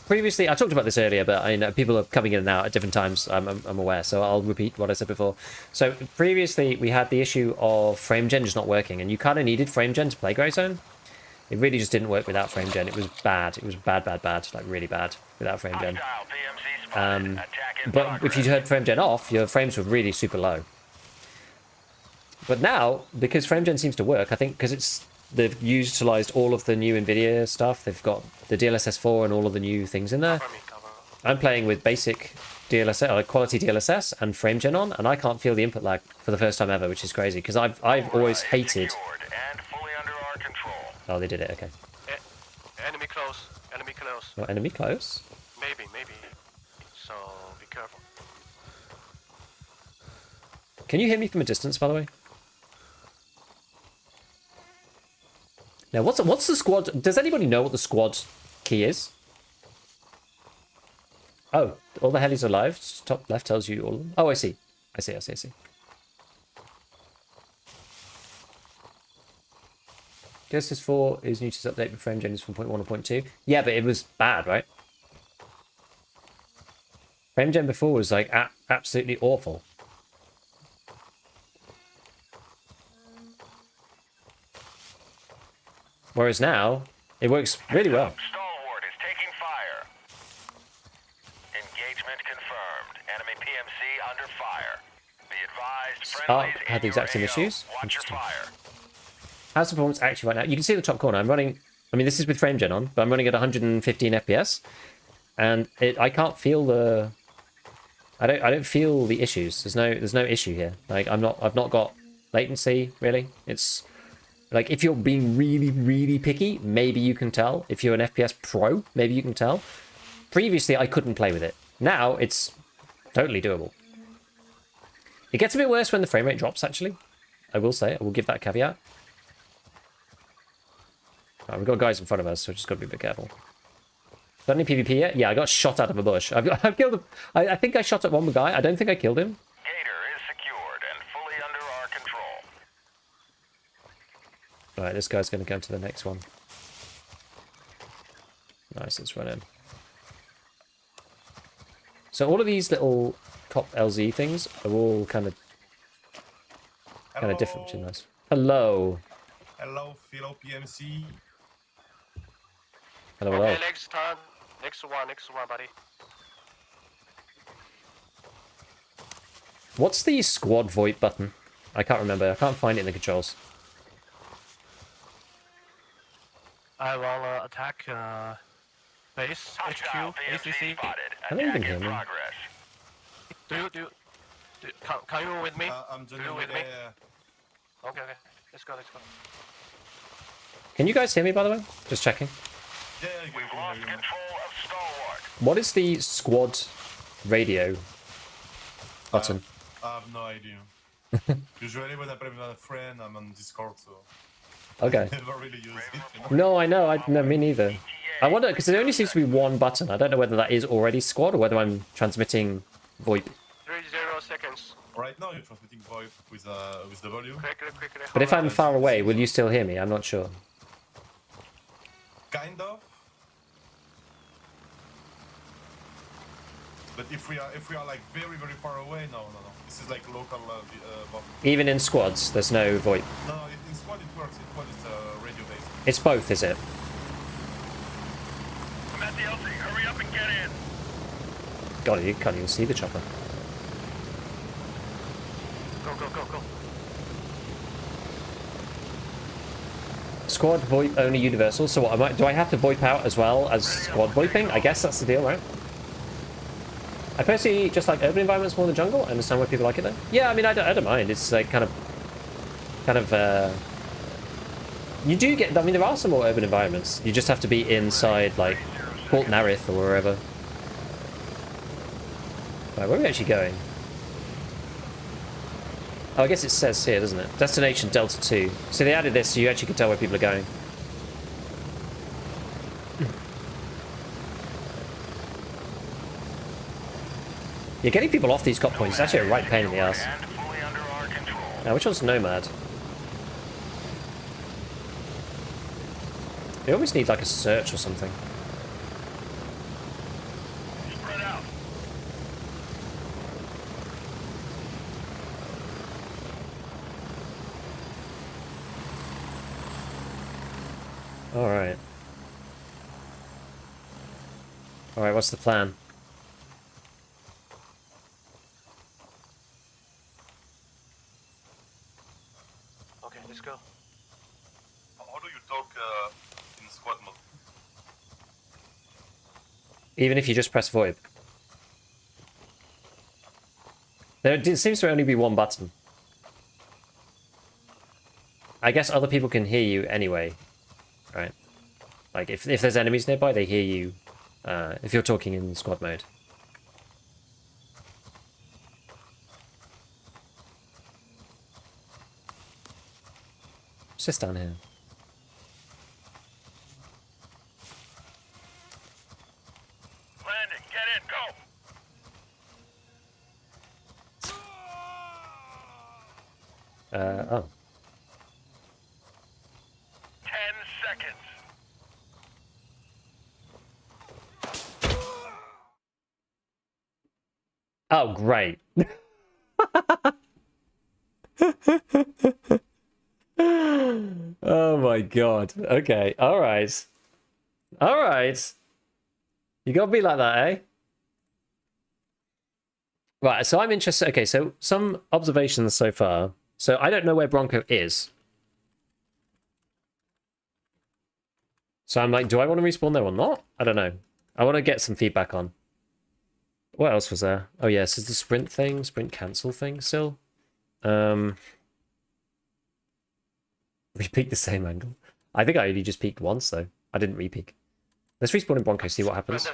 previously, I talked about this earlier, but I know people are coming in and out at different times, I'm aware, so I'll repeat what I said before. So previously, we had the issue of frame gen just not working, and you kind of needed frame gen to play Greyzone. It really just didn't work without frame gen. It was bad. It was bad, like really bad without frame gen. But if you had frame gen off, your frames were really super low. But now, because frame gen seems to work, I think because they've utilized all of the new NVIDIA stuff. They've got the DLSS 4 and all of the new things in there. I'm playing with basic DLSS, like quality DLSS and frame gen on, and I can't feel the input lag for the first time ever, which is crazy because I've always hated. Oh, they did it. Okay. Enemy close. Enemy close. Oh, enemy close. Maybe. So be careful. Can you hear me from a distance, by the way? Now, what's the squad? Does anybody know what the squad key is? Oh, all the helis are live. Top left tells you all of them. Oh, I see. I see. Genesis 4 is new to this update, but frame gen is from 0.1 or 0.2. Yeah, but it was bad, right? Frame gen before was like absolutely awful. Whereas now, it works really well. Stalwart is taking fire. Engagement confirmed. Enemy PMC under fire. Be advised, friendlies had the exact same AO. issues. Watch your fire. How's the performance actually right now? You can see the top corner. I'm running. I mean, this is with frame gen on, but I'm running at 115 FPS, and I can't feel the. I don't feel the issues. There's no issue here. Like I've not got latency really. It's. Like, if you're being really, really picky, maybe you can tell. If you're an FPS pro, maybe you can tell. Previously, I couldn't play with it. Now, it's totally doable. It gets a bit worse when the frame rate drops, actually. I will say. I will give that a caveat. Right, we've got guys in front of us, so just got to be a bit careful. Got any PvP yet? Yeah, I got shot out of a bush. I've killed him. I think I shot at one guy. I don't think I killed him. Alright, this guy's going to go to the next one. Nice, let's run in. So all of these little cop LZ things are all kind of different between us. Hello. Hello, Philo PMC. Hello, hello. Okay, next turn. Next one, buddy. What's the squad VoIP button? I can't remember. I can't find it in the controls. I will attack base Hostile HQ PMC ACC. spotted. I don't even Attack hear in me. progress. Do can you with me? I'm Do joining you with me? the... Okay. Let's go. Can you guys hear me, by the way? Just checking. Yeah, We've lost control of Stalwart. What is the squad radio button? I have no idea. Usually when I play with a friend, I'm on Discord, so Okay. I never really use it. You know? No, I know. No, me neither. I wonder, because there only seems to be one button. I don't know whether that is already squad or whether I'm transmitting VoIP. 30 seconds. Right now you're transmitting VoIP with the volume. Quickly. But if I'm far away, will you still hear me? I'm not sure. Kind of. But if we are like very far away, no. This is like local volume. Even in squads, there's no VoIP. No, in squad it works. In squad it's radio based. It's both, is it? I'm at the LZ. Hurry up and get in. God, you can't even see the chopper. Go. Squad VoIP only universal. So what? Do I have to VoIP out as well as squad VoIPing? I guess that's the deal, right? I personally just like urban environments more than jungle. I understand why people like it though. Yeah, I mean, I don't mind. It's like kind of. You do get. I mean, there are some more urban environments. You just have to be inside, like Port Narith or wherever. Right, where are we actually going? Oh, I guess it says here, doesn't it? Destination Delta 2. So they added this so you actually can tell where people are going. Yeah, getting people off these cop points is actually a right pain in the ass. And fully under our control. Now, which one's Nomad? They always need like a search or something. Spread out. Alright. Alright, what's the plan? Okay, let's go. How do you talk in squad mode? Even if you just press VoIP. There seems to only be one button. I guess other people can hear you anyway. Right? Like, if there's enemies nearby, they hear you if you're talking in squad mode. What's this down here? Landing. Get in. Go. Oh. 10 seconds. Oh, great. Oh my god. Okay. Alright. Alright. You gotta be like that, eh? Right, so I'm interested. Okay, so some observations so far. So I don't know where Bronco is. So I'm like, do I want to respawn there or not? I don't know. I want to get some feedback on. What else was there? Oh yes, is the sprint thing, sprint cancel thing still? We peaked the same angle. I think I only just peaked once though. I didn't repeak. Let's respawn in Bronco, see what happens.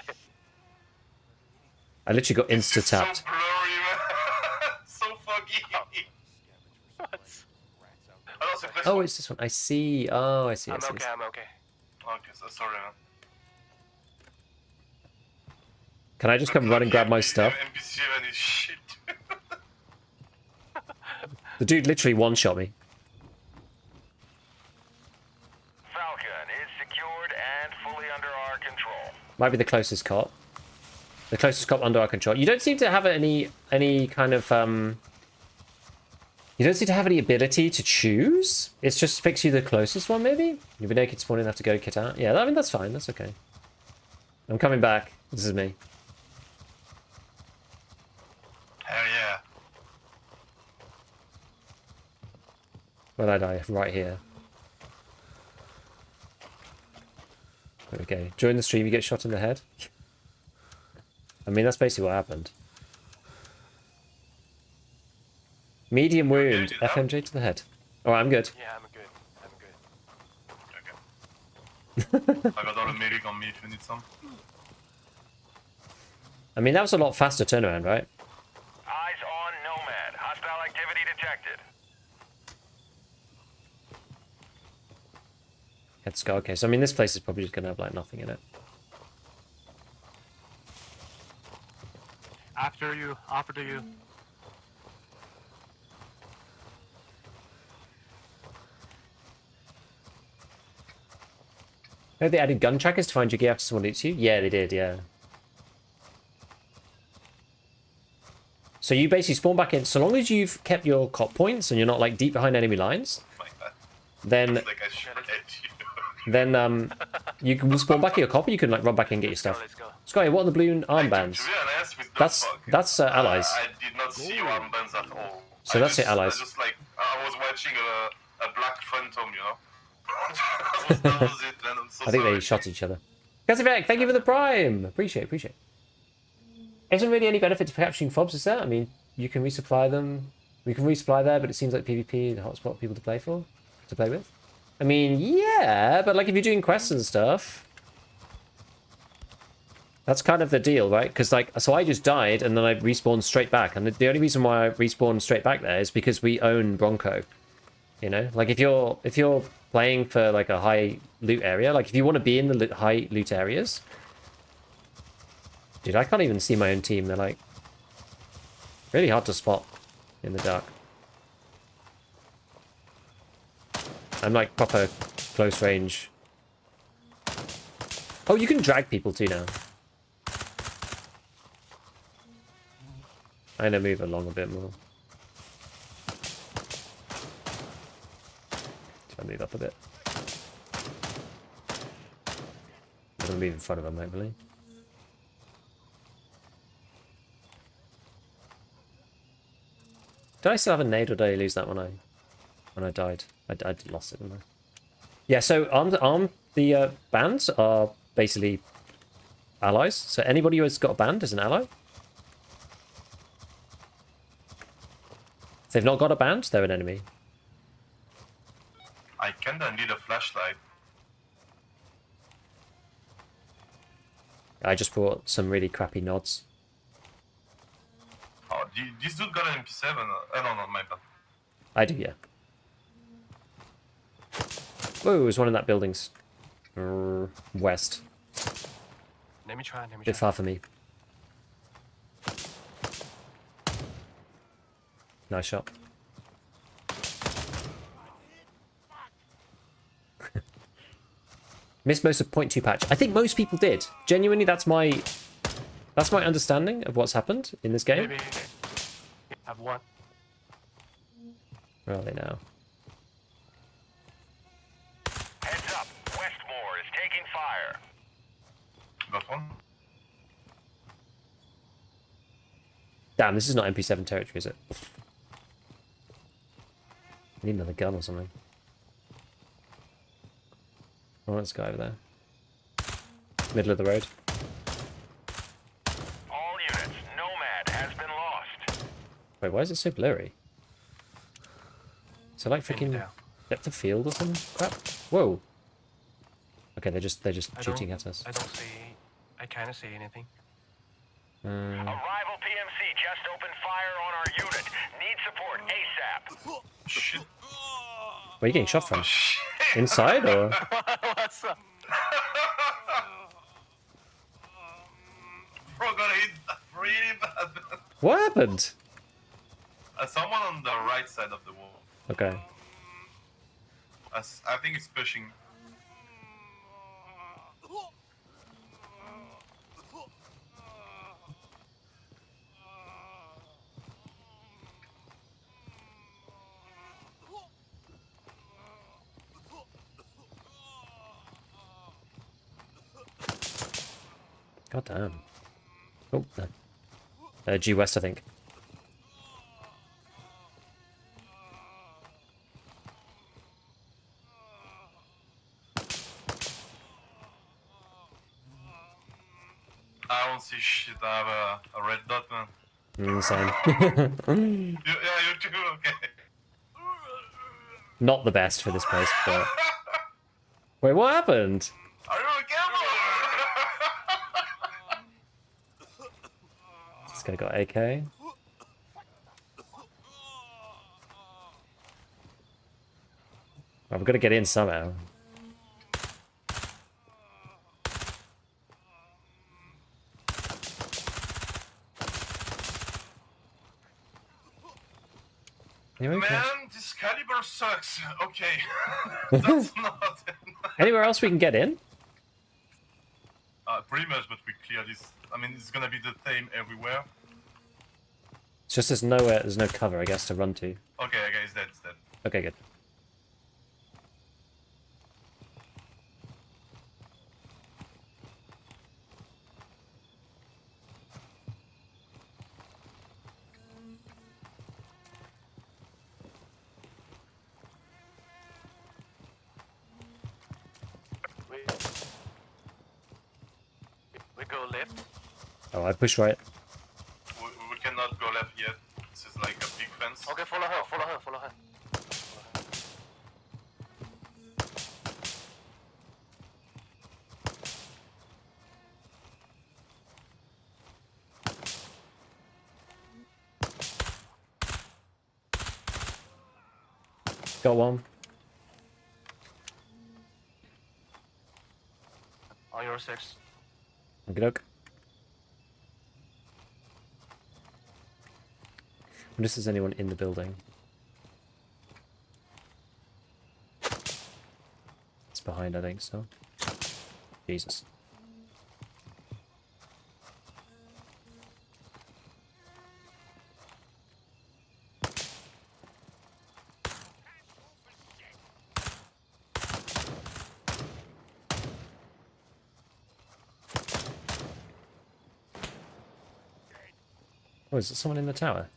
I literally got insta tapped. So blurry, man. So foggy. Oh, it's this one. I see. Oh, I see. I I'm see. okay. Okay, so sorry, man. Can I just come run and grab my stuff? NPC is shit. The dude literally one-shot me. Falcon is secured and fully under our control. Might be the closest cop. The closest cop under our control. You don't seem to have any kind of you don't seem to have any ability to choose. It's just picks you the closest one, maybe? You'll be naked spawning, have to go kit out. Yeah, I mean, that's fine. That's okay. I'm coming back. This is me. Hell yeah. Where'd I die? Right here. Okay. During the stream, you get shot in the head. I mean, that's basically what happened. Medium wound. FMJ to the head. Alright, I'm good. Yeah, I'm good. Okay. I got all the medic on me if you need some. I mean, that was a lot faster turnaround, right? Eyes on Nomad. Hostile activity detected. Head scar. Okay, so I mean, this place is probably just gonna have like nothing in it. After you. Oh, they added gun trackers to find your gear after someone loots you? Yeah, they did, yeah. So you basically spawn back in, so long as you've kept your cop points and you're not like deep behind enemy lines, Oh my god. then It's like I shot at you. then you can spawn back in your cop and you can like run back in and get your stuff. Let's go. Scotty, what are the blue armbands? To be honest, with the That's fuck, allies. I did not see your armbands at all. So that's your allies. I just like I was watching a black phantom, you know. That was it, man. I'm so I think sorry. they shot each other. Kazivek, thank you for the prime. Appreciate. Isn't really any benefit to capturing fobs, is there? I mean, you can resupply them. We can resupply there, but it seems like PvP is a hotspot for people to play with. I mean, yeah, but like if you're doing quests and stuff, that's kind of the deal, right? Because like, so I just died and then I respawned straight back, and the only reason why I respawned straight back there is because we own Bronco. You know, like if you're playing for like a high loot area, like if you want to be in the high loot areas, dude, I can't even see my own team. They're like really hard to spot in the dark. I'm like proper close range. Oh, you can drag people too now. I know, move along a bit more. Try to move up a bit. I'm gonna move in front of them, hopefully. Did I still have a nade, or did I lose that when I died? I lost it, didn't I? Yeah, so the bands are basically allies. So anybody who has got a band is an ally. If they've not got a band, they're an enemy. I kinda need a flashlight. I just brought some really crappy nods. Oh, this dude got an MP7. No, my bad. I do, yeah. Whoa, there's one in that building's west. Let me try. Bit far for me. Nice shot. Missed most of 0.2 patch. I think most people did. Genuinely, that's my understanding of what's happened in this game. Maybe have one. Where are they now? Heads up. Westmore is taking fire. Got one. Damn, this is not MP7 territory, is it? I need another gun or something. Oh, this guy over there. Middle of the road. All units, Nomad has been lost. Wait, why is it so blurry? Is it like freaking down. depth of field or some crap? Whoa. Okay, they're just shooting at us. I don't see. I can't see anything. A rival PMC just opened fire on our unit. Need support ASAP. Shit. Where are you getting shot from? Inside or? What's up? Bro got hit really bad. What happened? Someone on the right side of the wall. Okay. I think it's pushing. God damn. Oh, no. G West, I think. I don't see shit. I have a red dot, man. Same. Yeah, you too. Okay. Not the best for this place, but... Wait, what happened? Are you okay? This guy got AK. Well, we've got to get in somehow. Anyway, Man, this caliber sucks. Okay. That's not... anywhere else we can get in? Pretty much, but we clear this. I mean, it's gonna be the same everywhere. It's just there's nowhere, there's no cover, I guess, to run to. Okay, it's dead, it's dead. Okay, good. We go left. Oh, I push right. We cannot go left yet. This is like a big fence. Okay, follow her, follow her, follow her. Got one. On your 6. Okay, doke. Wonder if there's anyone in the building. It's behind, I think, so. Jesus. Oh, is there someone in the tower?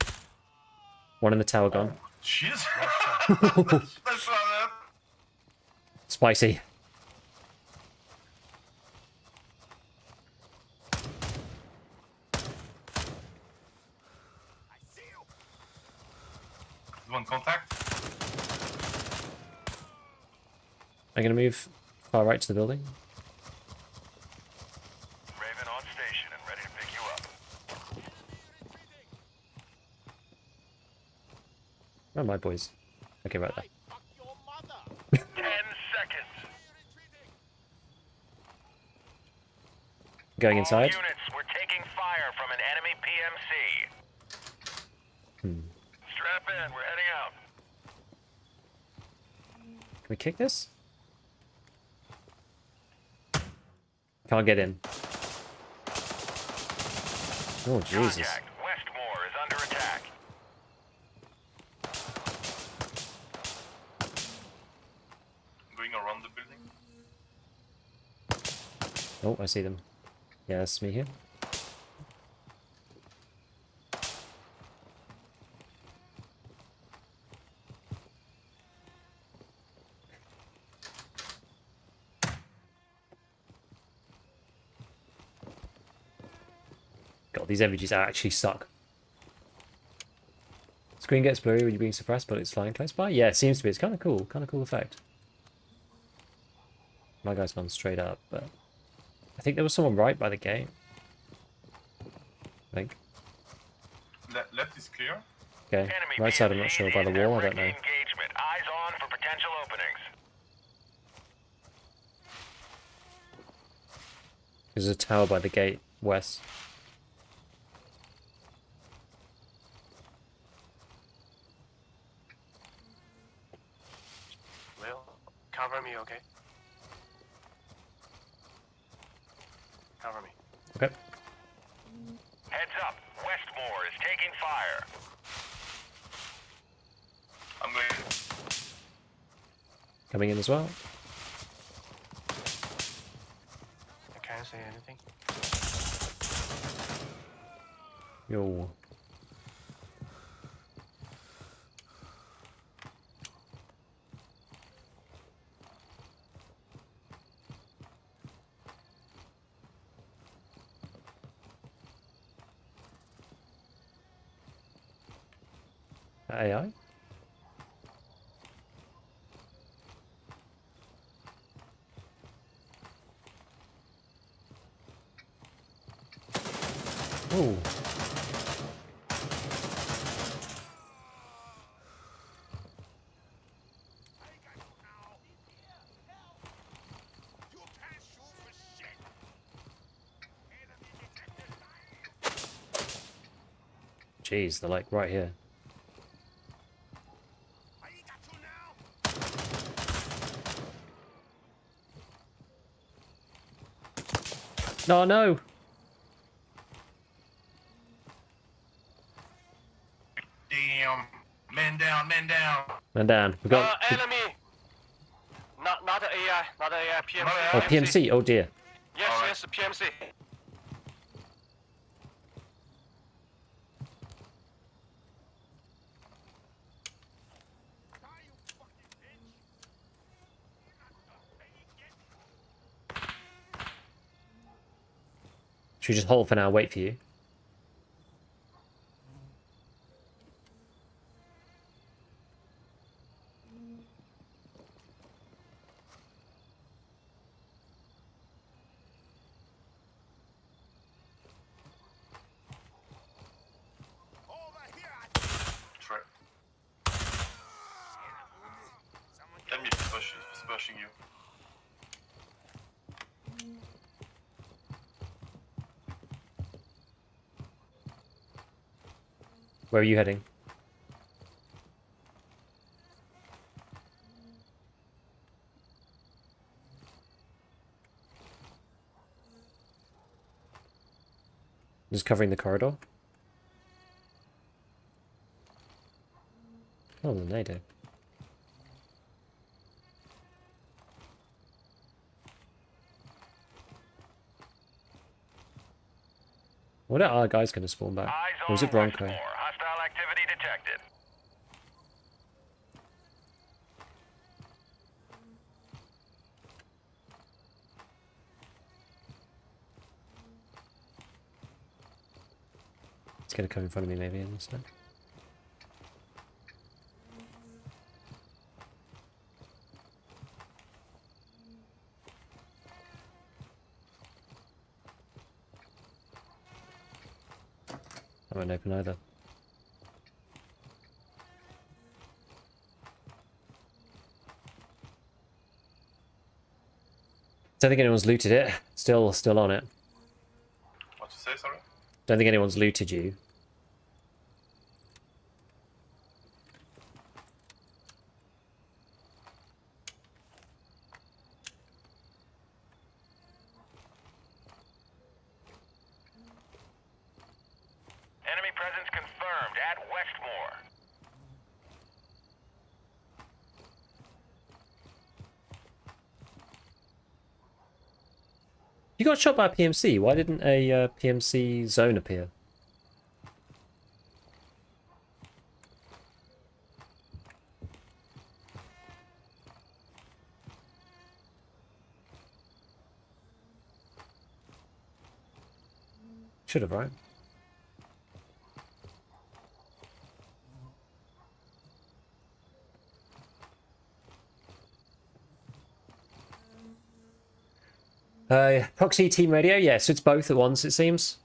One in the tower gone. Jeez. I saw that. Spicy. One contact. I'm gonna move far right to the building. Raven on station and ready to pick you up. Where are my boys? Okay, right there. 10 seconds. Going All inside. units, we're taking fire from an enemy PMC. Strap in, we're heading out. Can we kick this? Can't get in. Oh, Jesus. Contact. Westmore is under attack. Going around the building. Oh, I see them. Yeah, that's me here. God, these images actually suck. Screen gets blurry when you're being suppressed, but it's flying close by. Yeah, it seems to be. It's kind of cool. Kind of cool effect. My guy's gone straight up, but I think there was someone right by the gate. I think. Left is clear. Okay, Enemy right side I'm not PMC sure. By the in wall, I direct don't know. Engagement. Eyes on for potential openings. There's a tower by the gate, west. Will, cover me, okay? Cover me. Okay. Heads up. Westmore is taking fire. I'm going. Coming in as well. Okay. Can't say anything. Yo. AI? Oh. Jeez, they're like right here. No, no. Damn. Men down, men down. Man down. We got Enemy. Not AI, not AI. PMC. oh PMC. Oh dear. Yes, Alright. yes, PMC. Should we just hold for now? Wait for you. Try. Enemy pushing you. Where are you heading? Just covering the corridor. Oh, then they do. What are our guys going to spawn back? Eyes Or was on it Bronco? Westmore. Hostile activity detected. It's going to come in front of me maybe in this time. I won't open either. Don't think anyone's looted it. Still on it. What you say, sorry? Don't think anyone's looted you. Enemy presence confirmed at Westmore. You got shot by a PMC. Why didn't a PMC zone appear? Should have, right? Proxy team radio, yeah, so it's both at once, it seems.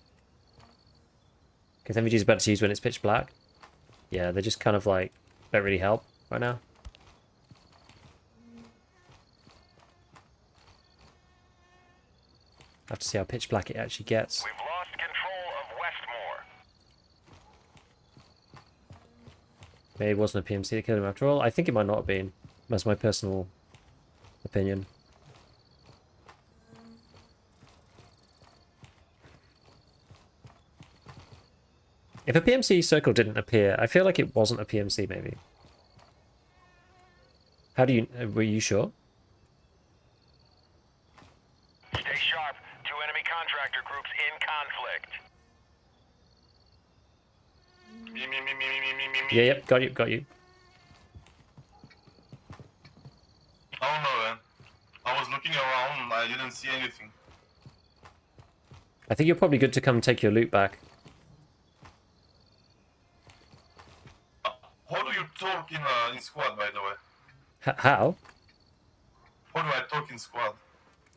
Because MVG is better to use when it's pitch black. Yeah, they just kind of like don't really help right now. I have to see how pitch black it actually gets. We've lost control of Westmore. Maybe it wasn't a PMC that killed him after all. I think it might not have been. That's my personal opinion. If a PMC circle didn't appear, I feel like it wasn't a PMC, maybe. How do you... were you sure? Stay sharp. Two enemy contractor groups in conflict. Me. Yeah, yep, got you, got you. I don't know, man. I was looking around, I didn't see anything. I think you're probably good to come take your loot back. How do you talk in squad, by the way? How? How do I talk in squad?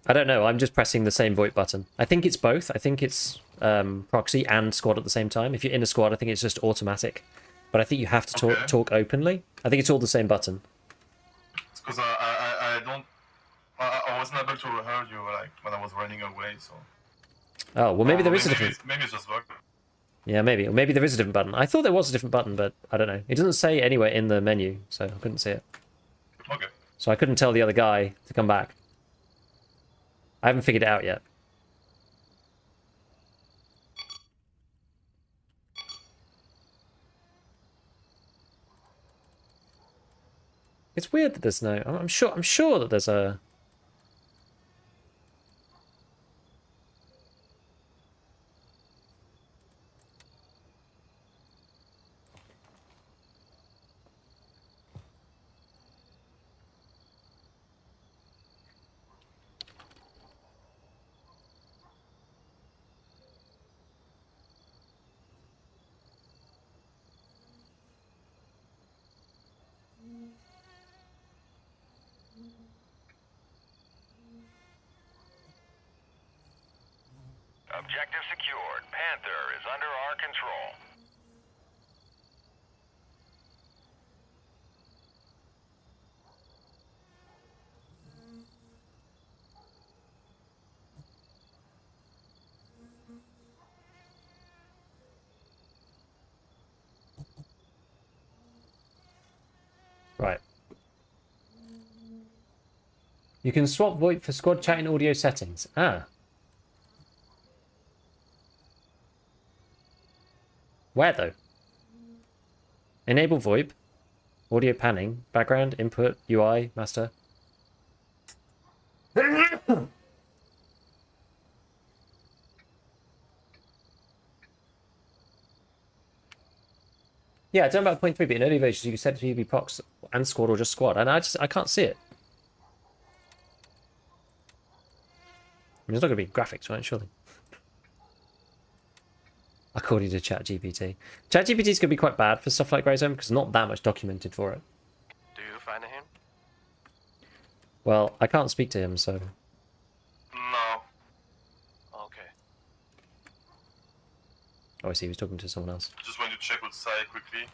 I don't know. I'm just pressing the same VoIP button. I think it's both. I think it's proxy and squad at the same time. If you're in a squad, I think it's just automatic. But I think you have to talk Okay. talk openly. I think it's all the same button. It's because I wasn't able to hear you like when I was running away, so. Oh, well, maybe there is a different... Maybe it's just bug. Yeah, maybe. Or maybe there is a different button. I thought there was a different button, but I don't know. It doesn't say anywhere in the menu, so I couldn't see it. Okay. So I couldn't tell the other guy to come back. I haven't figured it out yet. It's weird that there's no... I'm sure that there's a... Objective secured. Panther is under our control. Right. You can swap VoIP for squad chat in audio settings. Ah. Where, though? Enable VoIP. Audio panning. Background, input, UI, master. Yeah, I don't know about 0.3, but in early versions you can set it to be prox and squad or just squad, and I can't see it. I mean, it's not going to be graphics, right? Surely. According to ChatGPT. ChatGPT is going to be quite bad for stuff like Grey Zone because not that much documented for it. Do you find him? Well, I can't speak to him, so... No. Okay. Oh, I see, he was talking to someone else. Just want to check outside quickly.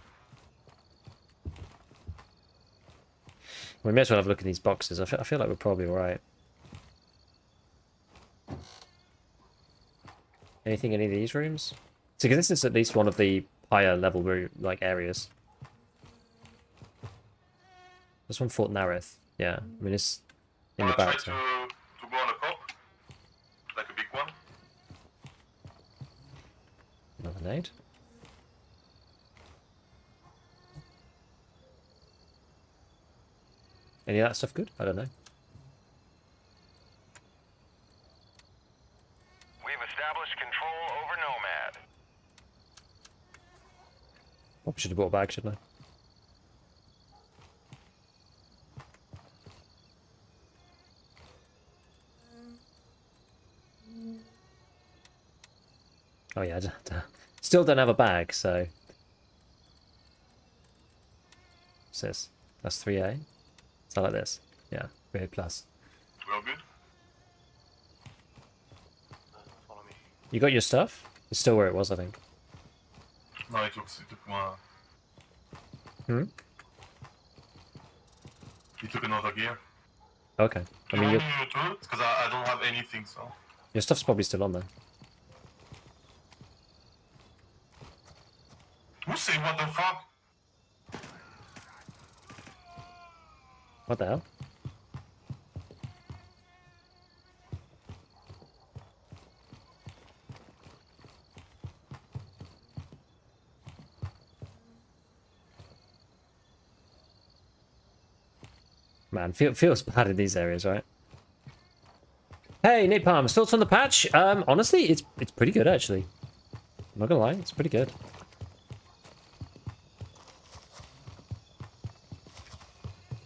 We may as well have a look at these boxes. I feel like we're probably alright. Anything in any of these rooms? See, because this is at least one of the higher level room, like, areas. This one, Fort Nareth. Yeah, I mean, it's in the Wanna back. try So. to go on a cop? Like a big one? Another nade. Any of that stuff good? I don't know. We've established control over Nomad. Probably should have brought a bag, shouldn't I? Oh yeah, still don't have a bag, so... What's this? That's 3A? Is that like this? Yeah, 3A plus. We all good? Follow me. You got your stuff? It's still where it was, I think. No, it took one. Hmm? He took another gear. Okay. I mean, you too? Because I don't have anything, so. your stuff's probably still on there. Who say what the fuck? What the hell? Man, feels bad in these areas, right? Hey, Nate Palm, thoughts on the patch? Honestly, it's pretty good actually. I'm not gonna lie, it's pretty good.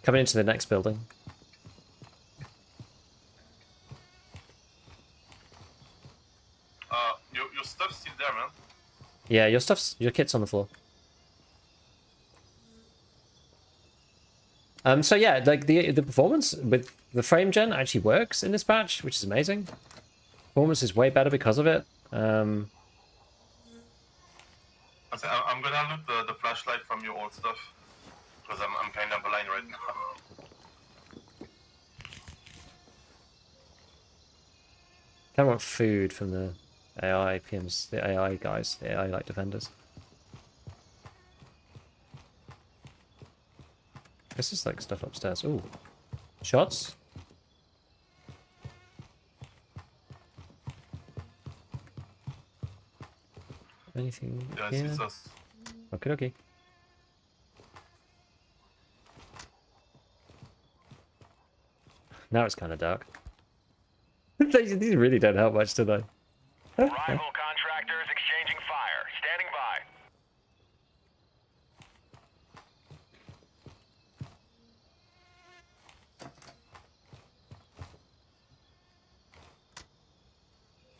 Coming into the next building. Your stuff's still there, man. Yeah, your kit's on the floor. So yeah, like the performance with the frame gen actually works in this patch, which is amazing. Performance is way better because of it. I'm gonna loot the flashlight from your old stuff. Because I'm kind of blind right now. Kind of want food from the AI PMs, the AI guys, the AI like defenders. This is like stuff upstairs. Ooh, shots. Anything Yeah, here? it's us. Okay, okay. Now it's kind of dark. These really don't help much, do they? Rival contractors exchanging fire. Standing by.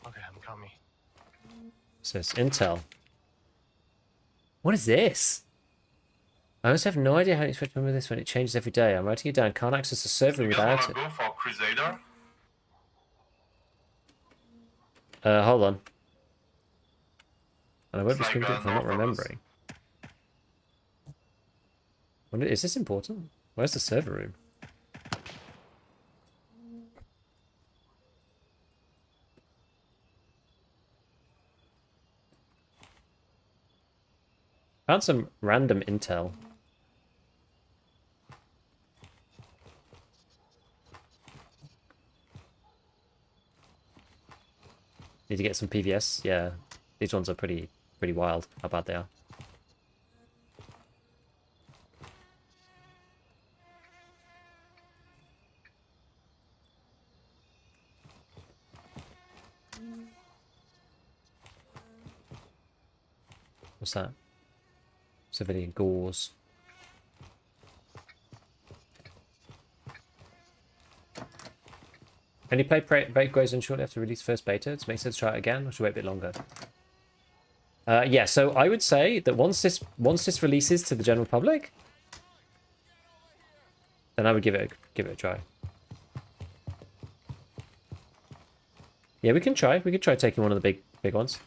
Okay, I'm coming. So it's intel. What is this? I also have no idea how to expect to remember this when it changes every day. I'm writing it down. Can't access the server You guys without wanna it. go for Crusader? Hold on. And I won't be It's like, screwed if I'm not north of us. remembering. Is this important? Where's the server room? Found some random intel. Need to get some PVS. Yeah, these ones are pretty wild. How bad they are. What's that? Civilian gauze. Only play break goes in shortly after release first beta. Does it make sense to try it again, or should we wait a bit longer? Yeah, so I would say that once this releases to the general public, then I would give it a try. Yeah, we can try. We could try taking one of the big ones.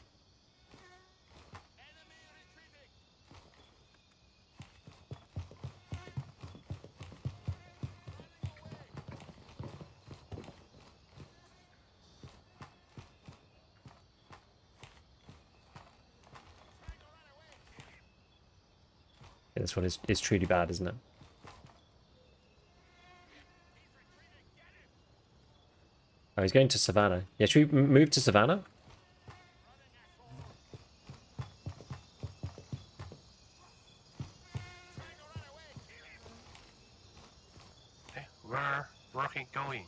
Yeah, this one is truly bad, isn't it? Oh, he's going to Savannah. Yeah, should we move to Savannah? Hey, where he going?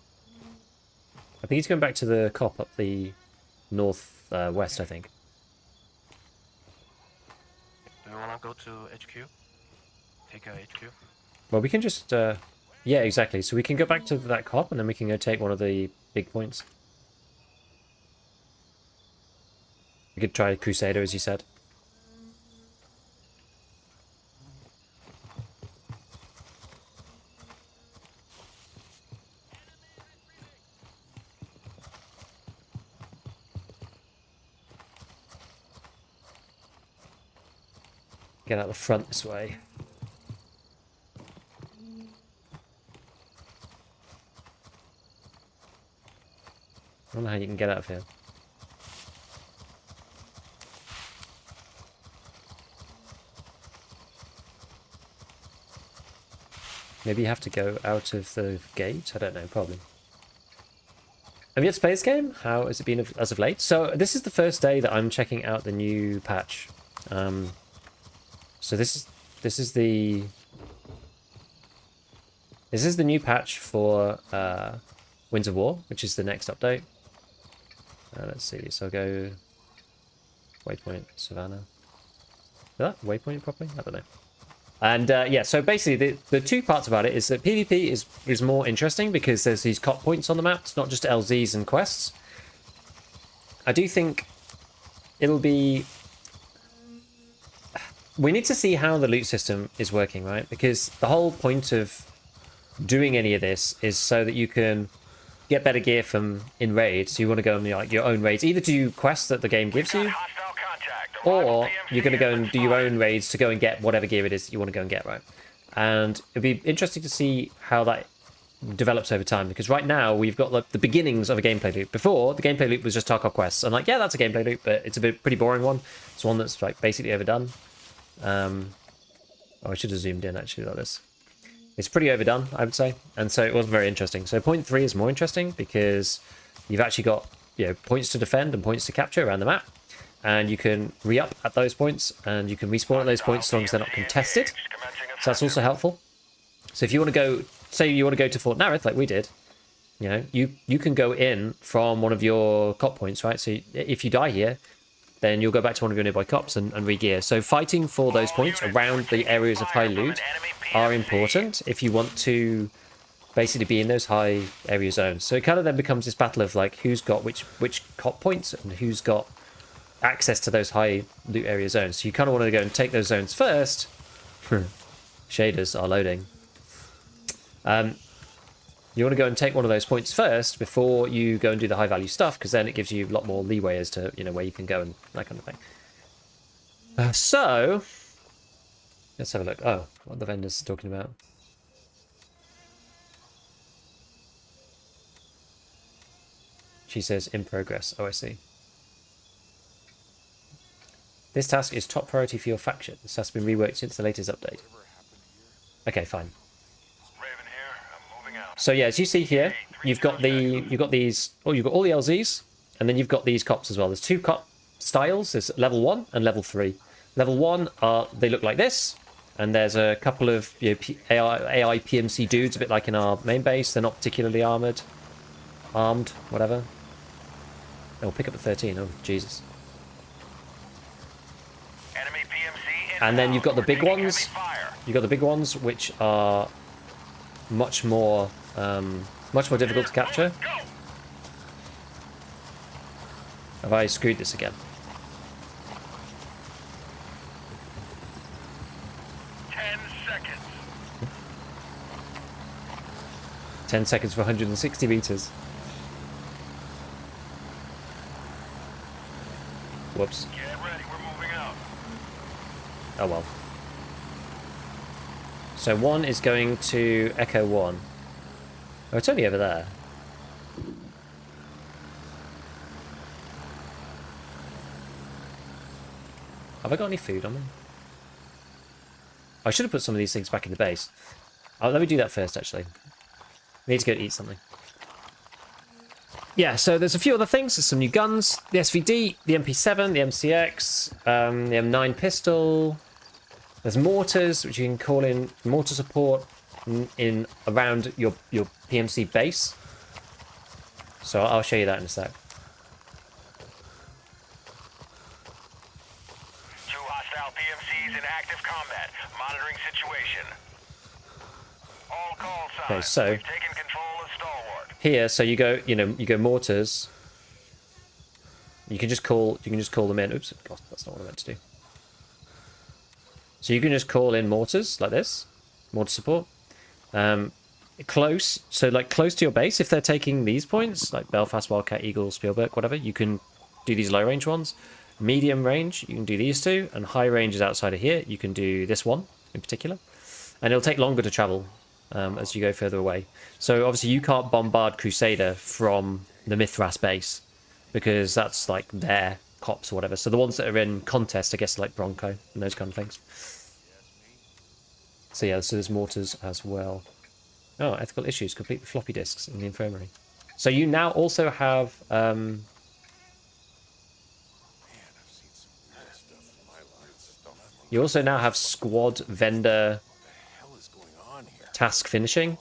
I think he's going back to the cop up the north west, I think. Do you wanna go to HQ? Take a HQ? Well, we can just... yeah, exactly. So we can go back to that cop, and then we can go take one of the big points. We could try Crusader, as you said. Get out the front this way. I don't know how you can get out of here. Maybe you have to go out of the gate? I don't know, probably. Have you yet to play this game? How has it been as of late? So this is the first day that I'm checking out the new patch. So this is the new patch for Winds of War, which is the next update. Let's see. So I'll go Waypoint Savannah. Did that waypoint properly? I don't know. And yeah, so basically the two parts about it is that PvP is more interesting because there's these cop points on the map. It's not just LZs and quests. I do think it'll be... We need to see how the loot system is working, right? Because the whole point of doing any of this is so that you can get better gear from in raids. So you want to go on like your own raids, either do quests that the game gives you, or you're going to go and do your own raids to go and get whatever gear it is that you want to go and get, right? And it'd be interesting to see how that develops over time, because right now we've got like the beginnings of a gameplay loop. Before, the gameplay loop was just Tarkov quests, and like, yeah, that's a gameplay loop, but it's a pretty boring one. It's one that's like basically overdone. Oh, I should have zoomed in actually like this. It's pretty overdone, I would say, and so it wasn't very interesting. So point 3 is more interesting because you've actually got, you know, points to defend and points to capture around the map, and you can re-up at those points, and you can respawn at those points as long as they're not contested. So that's also helpful. So if you want to go, say you want to go to Fort Nareth like we did, you know, you can go in from one of your cop points, right? So if you die here, then you'll go back to one of your nearby cops and re-gear. So fighting for those points around the areas of high loot are important if you want to basically be in those high area zones. So it kind of then becomes this battle of like who's got which cop points and who's got access to those high loot area zones. So you kind of want to go and take those zones first. Shaders are loading. You want to go and take one of those points first before you go and do the high value stuff, because then it gives you a lot more leeway as to, you know, where you can go and that kind of thing. So let's have a look. Oh, what the vendor's talking about. She says in progress. Oh, I see. This task is top priority for your faction. This has been reworked since the latest update. Okay, fine. So yeah, as you see here, you've got these. Oh, you've got all the LZs, and then you've got these cops as well. There's two cop styles. There's level 1 and level 3. Level 1 they look like this, and there's a couple of, you know, AI PMC dudes, a bit like in our main base. They're not particularly armed, whatever. Oh, pick up the 13. Oh, Jesus. And then you've got the big ones. You've got the big ones, which are much more difficult to capture. Have I screwed this again? 10 seconds. 10 seconds for 160 meters. Whoops. Get ready, we're moving out. Oh well. So 1 is going to Echo 1. Oh, it's only over there. Have I got any food on me? I should have put some of these things back in the base. Oh, let me do that first, actually. I need to go eat something. Yeah, so there's a few other things. There's some new guns. The SVD, the MP7, the MCX, the M9 pistol. There's mortars, which you can call in mortar support in around your PMC base. So I'll show you that in a sec. 2 hostile PMCs in active combat. Monitoring situation. All call signs. Okay, so we've taken control of Stalwart. here, so you go mortars. You can just call them in. Oops, God, that's not what I meant to do. So you can just call in mortars like this, mortar support. Close, so like close to your base, if they're taking these points, like Belfast, Wildcat, Eagle, Spielberg, whatever, you can do these low range ones. Medium range, you can do these two, and high range is outside of here. You can do this one in particular, and it'll take longer to travel as you go further away. So obviously you can't bombard Crusader from the Mithras base because that's like their cops or whatever. So the ones that are in contest, I guess, like Bronco and those kind of things. So yeah, so there's mortars as well. Oh, ethical issues. Complete the floppy disks in the infirmary. So you now also have... you also now have squad vendor task finishing.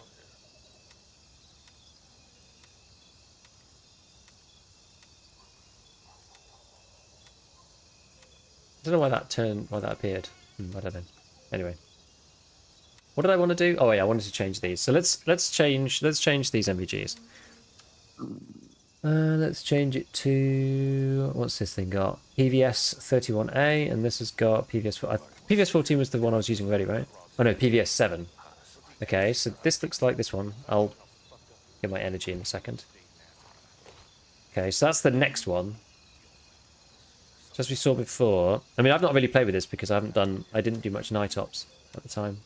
don't know why that appeared. I don't know. Anyway. What did I want to do? Oh yeah, I wanted to change these. So let's change these MVGs. Let's change it to, what's this thing got? PVS 31A, and this has got PVS. PVS 14 was the one I was using already, right? Oh no, PVS 7. Okay, so this looks like this one. I'll get my energy in a second. Okay, so that's the next one. As we saw before, I mean, I've not really played with this because I didn't do much night ops at the time.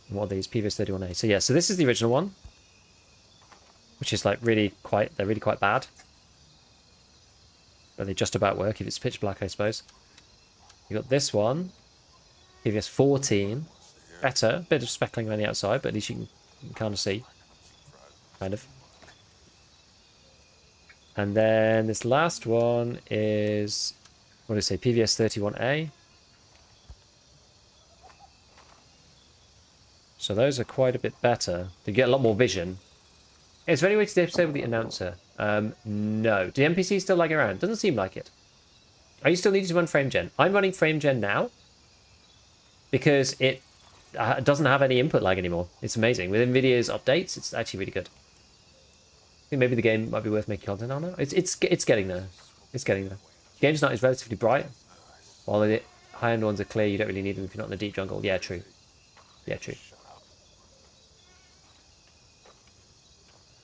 And what are these? PVS 31A. So yeah, so this is the original one, which is like they're really quite bad. But they just about work if it's pitch black, I suppose. You got this one, PVS 14, better, bit of speckling around the outside, but at least you can kind of see, kind of. And then this last one is, what do I say, PVS 31A. So those are quite a bit better. You get a lot more vision. Is there any way to disable the announcer? No. Do the NPCs still lag around? Doesn't seem like it. Are you still needing to run frame gen? I'm running frame gen now because it doesn't have any input lag anymore. It's amazing. With NVIDIA's updates, it's actually really good. I think maybe the game might be worth making content on now. It's getting there. It's getting there. Game's night is relatively bright, while the high-end ones are clear. You don't really need them if you're not in the deep jungle. Yeah, true. Yeah, true.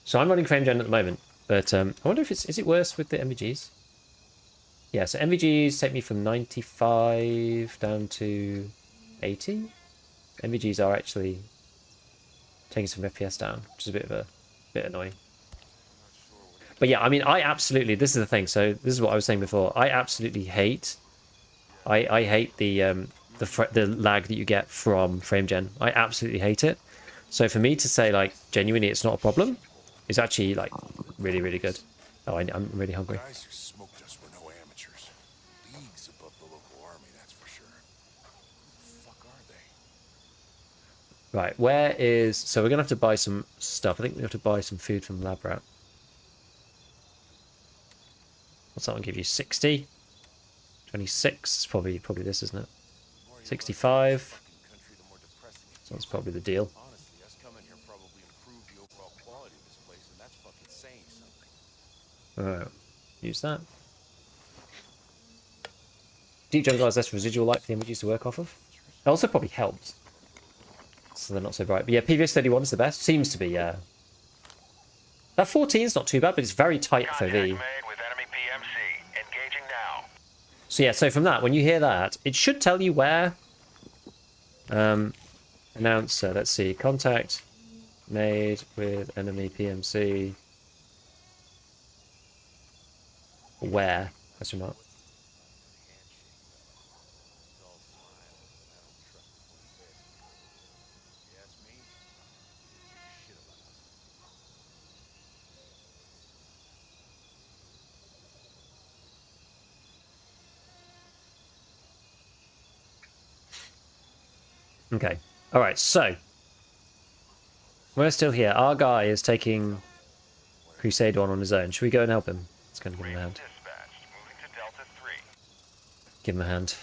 So I'm running frame gen at the moment, but I wonder if is it worse with the MVGs? Yeah, so MVGs take me from 95 down to 80. MVGs are actually taking some FPS down, which is a bit annoying. But yeah, I mean, this is the thing. So this is what I was saying before. I absolutely hate. I hate the lag that you get from frame gen. I absolutely hate it. So for me to say like genuinely it's not a problem is actually like really, really good. Oh, I'm really hungry. The guys who smoked us were no amateurs. Leagues above the local army, that's for sure. Who the fuck are they? Right, where is... So we're going to have to buy some stuff. I think we have to buy some food from Lab Rat. What's that one give you? 60? 26? It's probably this, isn't it? 65? So that's probably the deal. Honestly, us coming here probably improved the overall quality of this place, and that's fucking saying something. Alright, use that. Deep jungle has less residual light for the images to work off of. It also probably helps. So they're not so bright. But yeah, PVS 31 is the best. Seems to be, yeah. That 14 is not too bad, but it's very tight FOV. Contact made with enemy PMC. Engaging now. So yeah, so from that, when you hear that, it should tell you where. Announcer, let's see. Contact made with enemy PMC. Where? Question mark. Okay. All right. So we're still here. Our guy is taking Crusader on his own. Should we go and help him? Let's go and give him a hand. Dispatched. Moving to Delta 3. Give him a hand.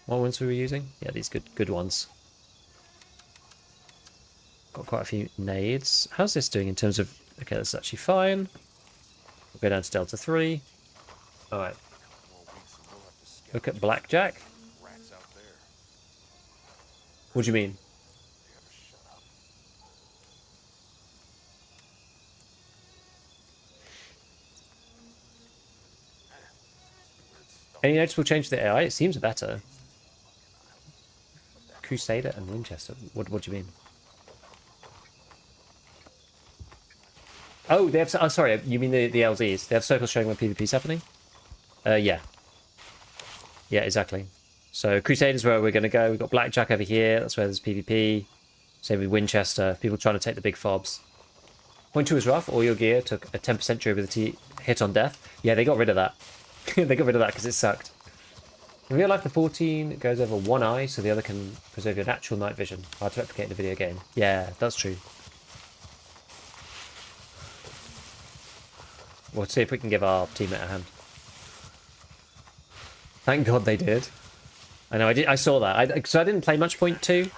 What ones were we using? Yeah, these good ones. Got quite a few nades. How's this doing in terms of... Okay, that's actually fine. We'll go down to Delta 3. All right. Look at Blackjack. What do you mean? Any noticeable change to the AI? It seems better. Crusader and Winchester. What do you mean? Oh, they have... Oh, sorry. You mean the LZs. They have circles showing when PvP's happening? Yeah. Yeah, exactly. So Crusader's where we're going to go. We've got Blackjack over here. That's where there's PvP. Same with Winchester. People trying to take the big fobs. Point 2 was rough. All your gear took a 10% durability hit on death. Yeah, they got rid of that. They got rid of that because it sucked. In real life, the 14 goes over one eye, so the other can preserve your natural night vision. Hard to replicate in a video game. Yeah, that's true. We'll see if we can give our teammate a hand. Thank God they did. I know, I saw that. So I didn't play much point 2,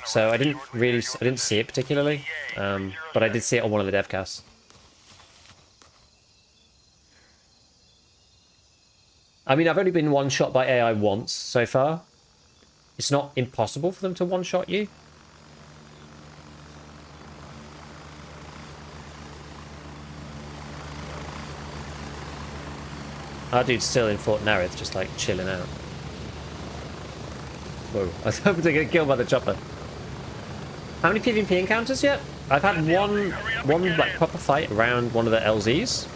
so I didn't see it particularly. But I did see it on one of the devcasts. I mean, I've only been one-shot by AI once so far. It's not impossible for them to one-shot you. Our dude's still in Fort Narith, just like chilling out. Whoa, I was hoping to get killed by the chopper. How many PvP encounters yet? I've had one like proper fight around one of the LZs.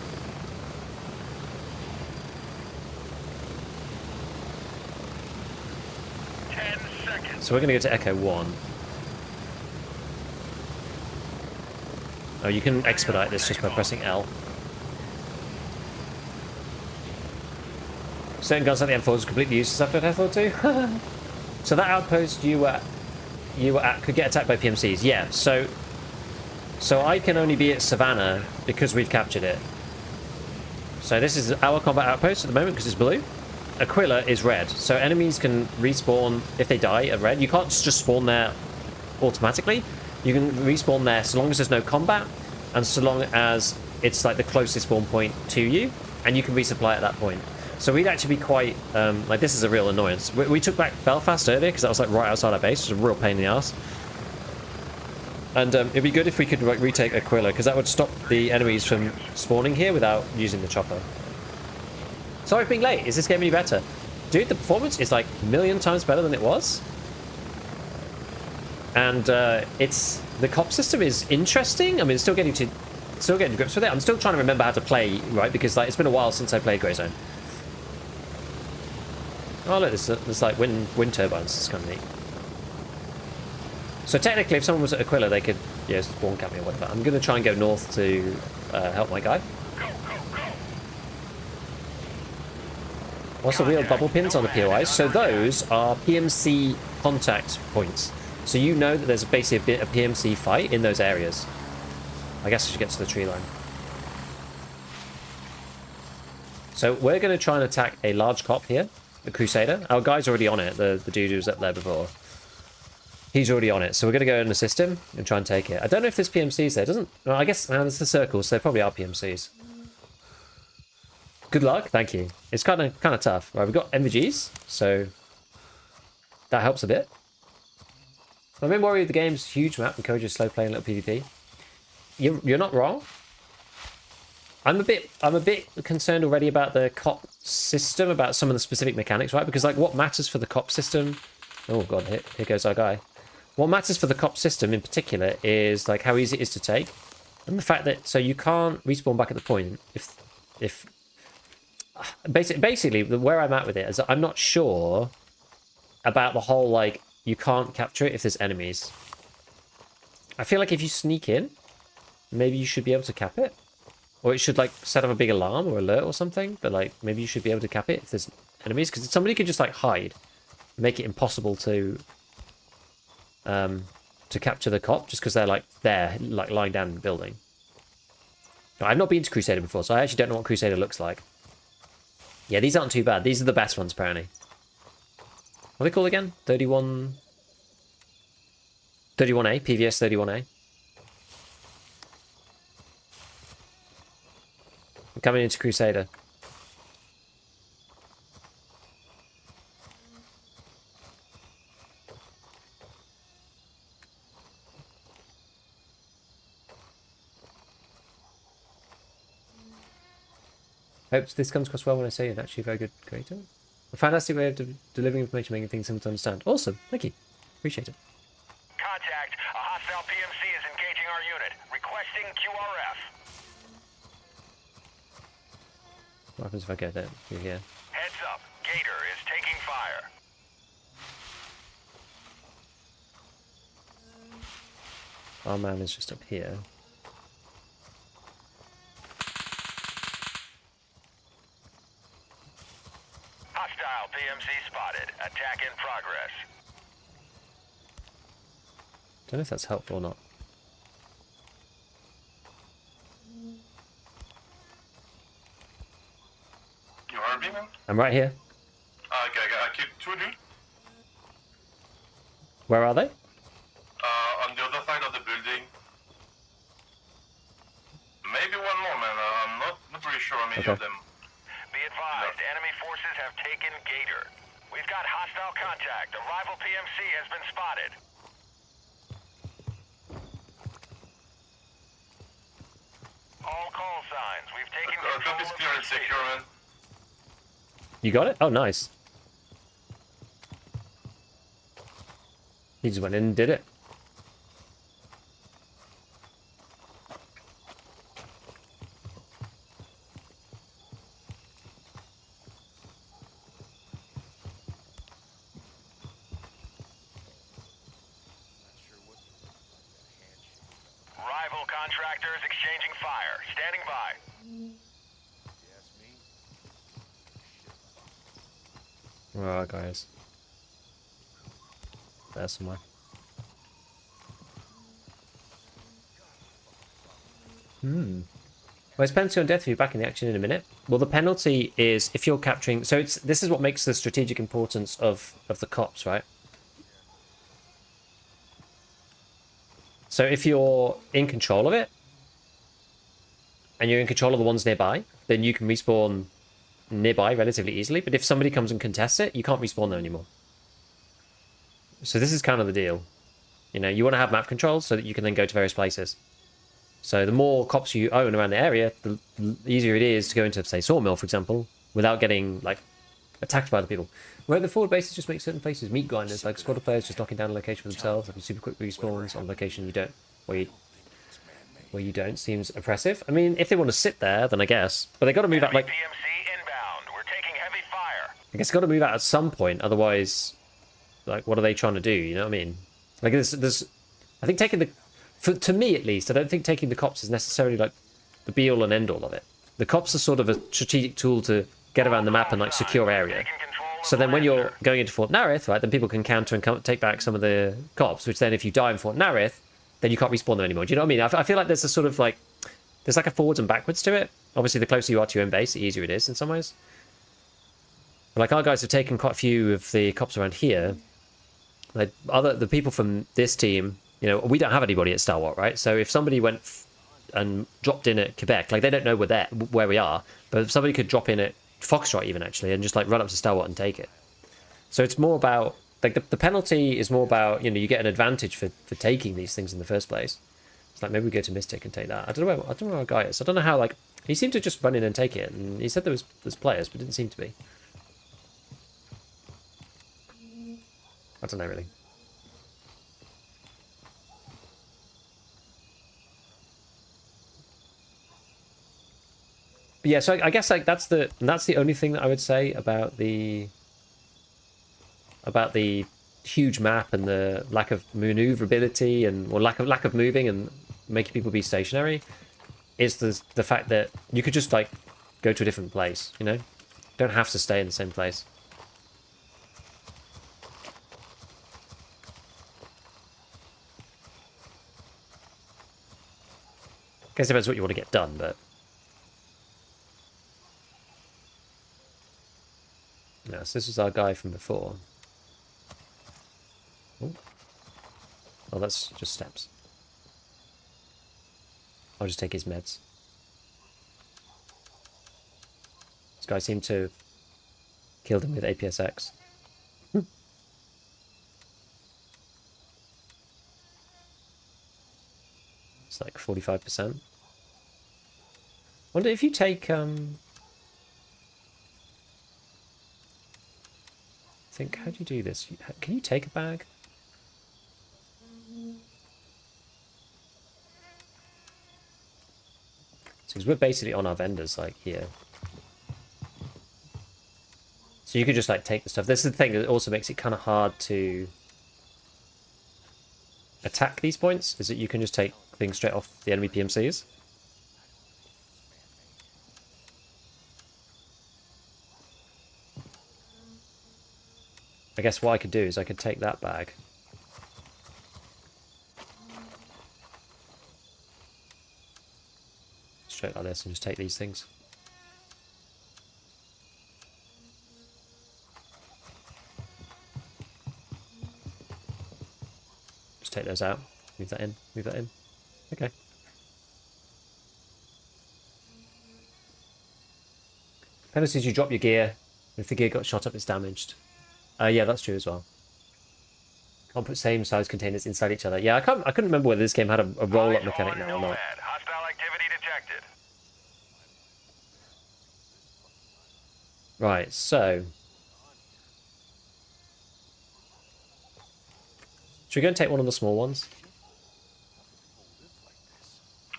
So we're going to go to Echo 1. Oh, you can expedite this just by pressing L. Certain guns like the M4 is completely useless after Death or 2. So that outpost you were at could get attacked by PMCs. Yeah, so I can only be at Savannah because we've captured it. So this is our combat outpost at the moment because it's blue. Aquila is red, so enemies can respawn if they die at red. You can't just spawn there automatically. You can respawn there so long as there's no combat and so long as it's like the closest spawn point to you, and you can resupply at that point. So we'd actually be quite like, this is a real annoyance. We took back Belfast earlier because that was like right outside our base. It was a real pain in the ass. And it'd be good if we could like retake Aquila because that would stop the enemies from spawning here without using the chopper. Sorry for being late. Is this game any better? Dude, the performance is like a million times better than it was. And it's the cop system is interesting. I mean, still getting to grips with it. I'm still trying to remember how to play, right? Because like it's been a while since I played Grey Zone. Oh look, there's like wind turbines. It's kind of neat. So technically, if someone was at Aquila, they could spawn camp me or whatever. I'm going to try and go north to help my guy. What's the real bubble pins on the POIs? So those are PMC contact points. So you know that there's basically a PMC fight in those areas. I guess I should get to the tree line. So we're going to try and attack a large cop here, the Crusader. Our guy's already on it, the dude who was up there before. He's already on it, so we're going to go and assist him and try and take it. I don't know if there's PMCs there. Well, I guess there's the circles, so there probably are PMCs. Good luck, thank you. It's kind of tough. Right, we've got MVGs, so that helps a bit. I'm a bit worried the game's huge map encourages slow playing little PvP. You're not wrong. I'm a bit concerned already about the cop system, about some of the specific mechanics, right? Because like what matters for the cop system? Oh god, here goes our guy. What matters for the cop system in particular is like how easy it is to take, and the fact that so you can't respawn back at the point if basically where I'm at with it is that I'm not sure about the whole like you can't capture it if there's enemies. I feel like if you sneak in, maybe you should be able to cap it, or it should like set up a big alarm or alert or something. But like maybe you should be able to cap it if there's enemies, because somebody could just like hide, make it impossible to capture the cop just because they're like there, like lying down in the building. I've not been to Crusader before, so I actually don't know what Crusader looks like. Yeah, these aren't too bad. These are the best ones, apparently. What are they called again? 31A, PVS 31A. I'm coming into Crusader. Hope this comes across well when I say it. Actually, a very good creator. A fantastic way of delivering information, making things simple to understand. Awesome. Thank you. Appreciate it. Contact. A hostile PMC is engaging our unit. Requesting QRF. What happens if I go there? Through here? Heads up. Gator is taking fire. Our man is just up here. Hostile PMC spotted. Attack in progress. Don't know if that's helpful or not. You heard me, man? I'm right here. Okay, I keep 2 dude. Where are they? On the other side of the building. Maybe one more, man. I'm not really sure how many Okay. of them. Be advised, enemy forces have taken Gator. We've got hostile contact. The rival PMC has been spotted. All call signs. We've taken Top control is of clear and the secure, man. You got it? Oh, nice. He just went in and did it. Rival contractors exchanging fire. Standing by. Where are guys? There somewhere. Well, it's penalty on death if you're back in the action in a minute. Well, the penalty is if you're capturing. So this is what makes the strategic importance of the cops, right? So if you're in control of it, and you're in control of the ones nearby, then you can respawn nearby relatively easily. But if somebody comes and contests it, you can't respawn there anymore. So this is kind of the deal. You know, you want to have map controls so that you can then go to various places. So the more cops you own around the area, the easier it is to go into, say, Sawmill, for example, without getting, like, attacked by other people. Where the forward bases just make certain places meat grinders, like squad of players just knocking down a location for themselves, like super quick respawns on location you don't, where you don't, seems oppressive. I mean, if they want to sit there, then I guess. But they got to move out, like, PMC inbound. We're taking heavy fire. I guess got to move out at some point, otherwise, like, what are they trying to do? You know what I mean? Like, there's I think taking the, to me at least, I don't think taking the cops is necessarily like the be all and end all of it. The cops are sort of a strategic tool to get around the map and like secure area. So then when you're going into Fort Narith, right, then people can counter and take back some of the cops, which then if you die in Fort Narith, then you can't respawn them anymore. Do you know what I mean? I feel like there's a sort of like, there's like a forwards and backwards to it. Obviously, the closer you are to your own base, the easier it is in some ways. But like our guys have taken quite a few of the cops around here. Like the people from this team, you know, we don't have anybody at Stalwart, right? So if somebody went and dropped in at Quebec, like they don't know where we are, but if somebody could drop in at Foxtrot even actually and just like run up to Stalwart and take it. So it's more about like the penalty is more about, you know, you get an advantage for taking these things in the first place. It's like maybe we go to Mystic and take that. I don't know where our guy is. I don't know how, like, he seemed to just run in and take it, and he said there's players, but it didn't seem to be. I don't know really. But yeah, so I guess like that's the only thing that I would say about the huge map and the lack of maneuverability and or lack of moving and making people be stationary is the fact that you could just like go to a different place, you know? Don't have to stay in the same place. I guess it depends what you want to get done, but no, so this was our guy from before. Ooh. Oh, that's just steps. I'll just take his meds. This guy seemed to have killed him with APSX. It's like 45%. Wonder if you take think, how do you do this? Can you take a bag? Because we're basically on our vendors, like, here. So you could just, like, take the stuff. This is the thing that also makes it kind of hard to attack these points, is that you can just take things straight off the enemy PMCs. I guess what I could do is I could take that bag. Straight like this and just take these things. take those out. Move that in. Move that in. Okay. Penalties, you drop your gear. If the gear got shot up, it's damaged. Yeah, that's true as well. Can't put same size containers inside each other. Yeah, I couldn't remember whether this game had a roll-up Eyes mechanic on now or not. Nomad. Hostile activity detected. Right, so... should we go and take one of the small ones?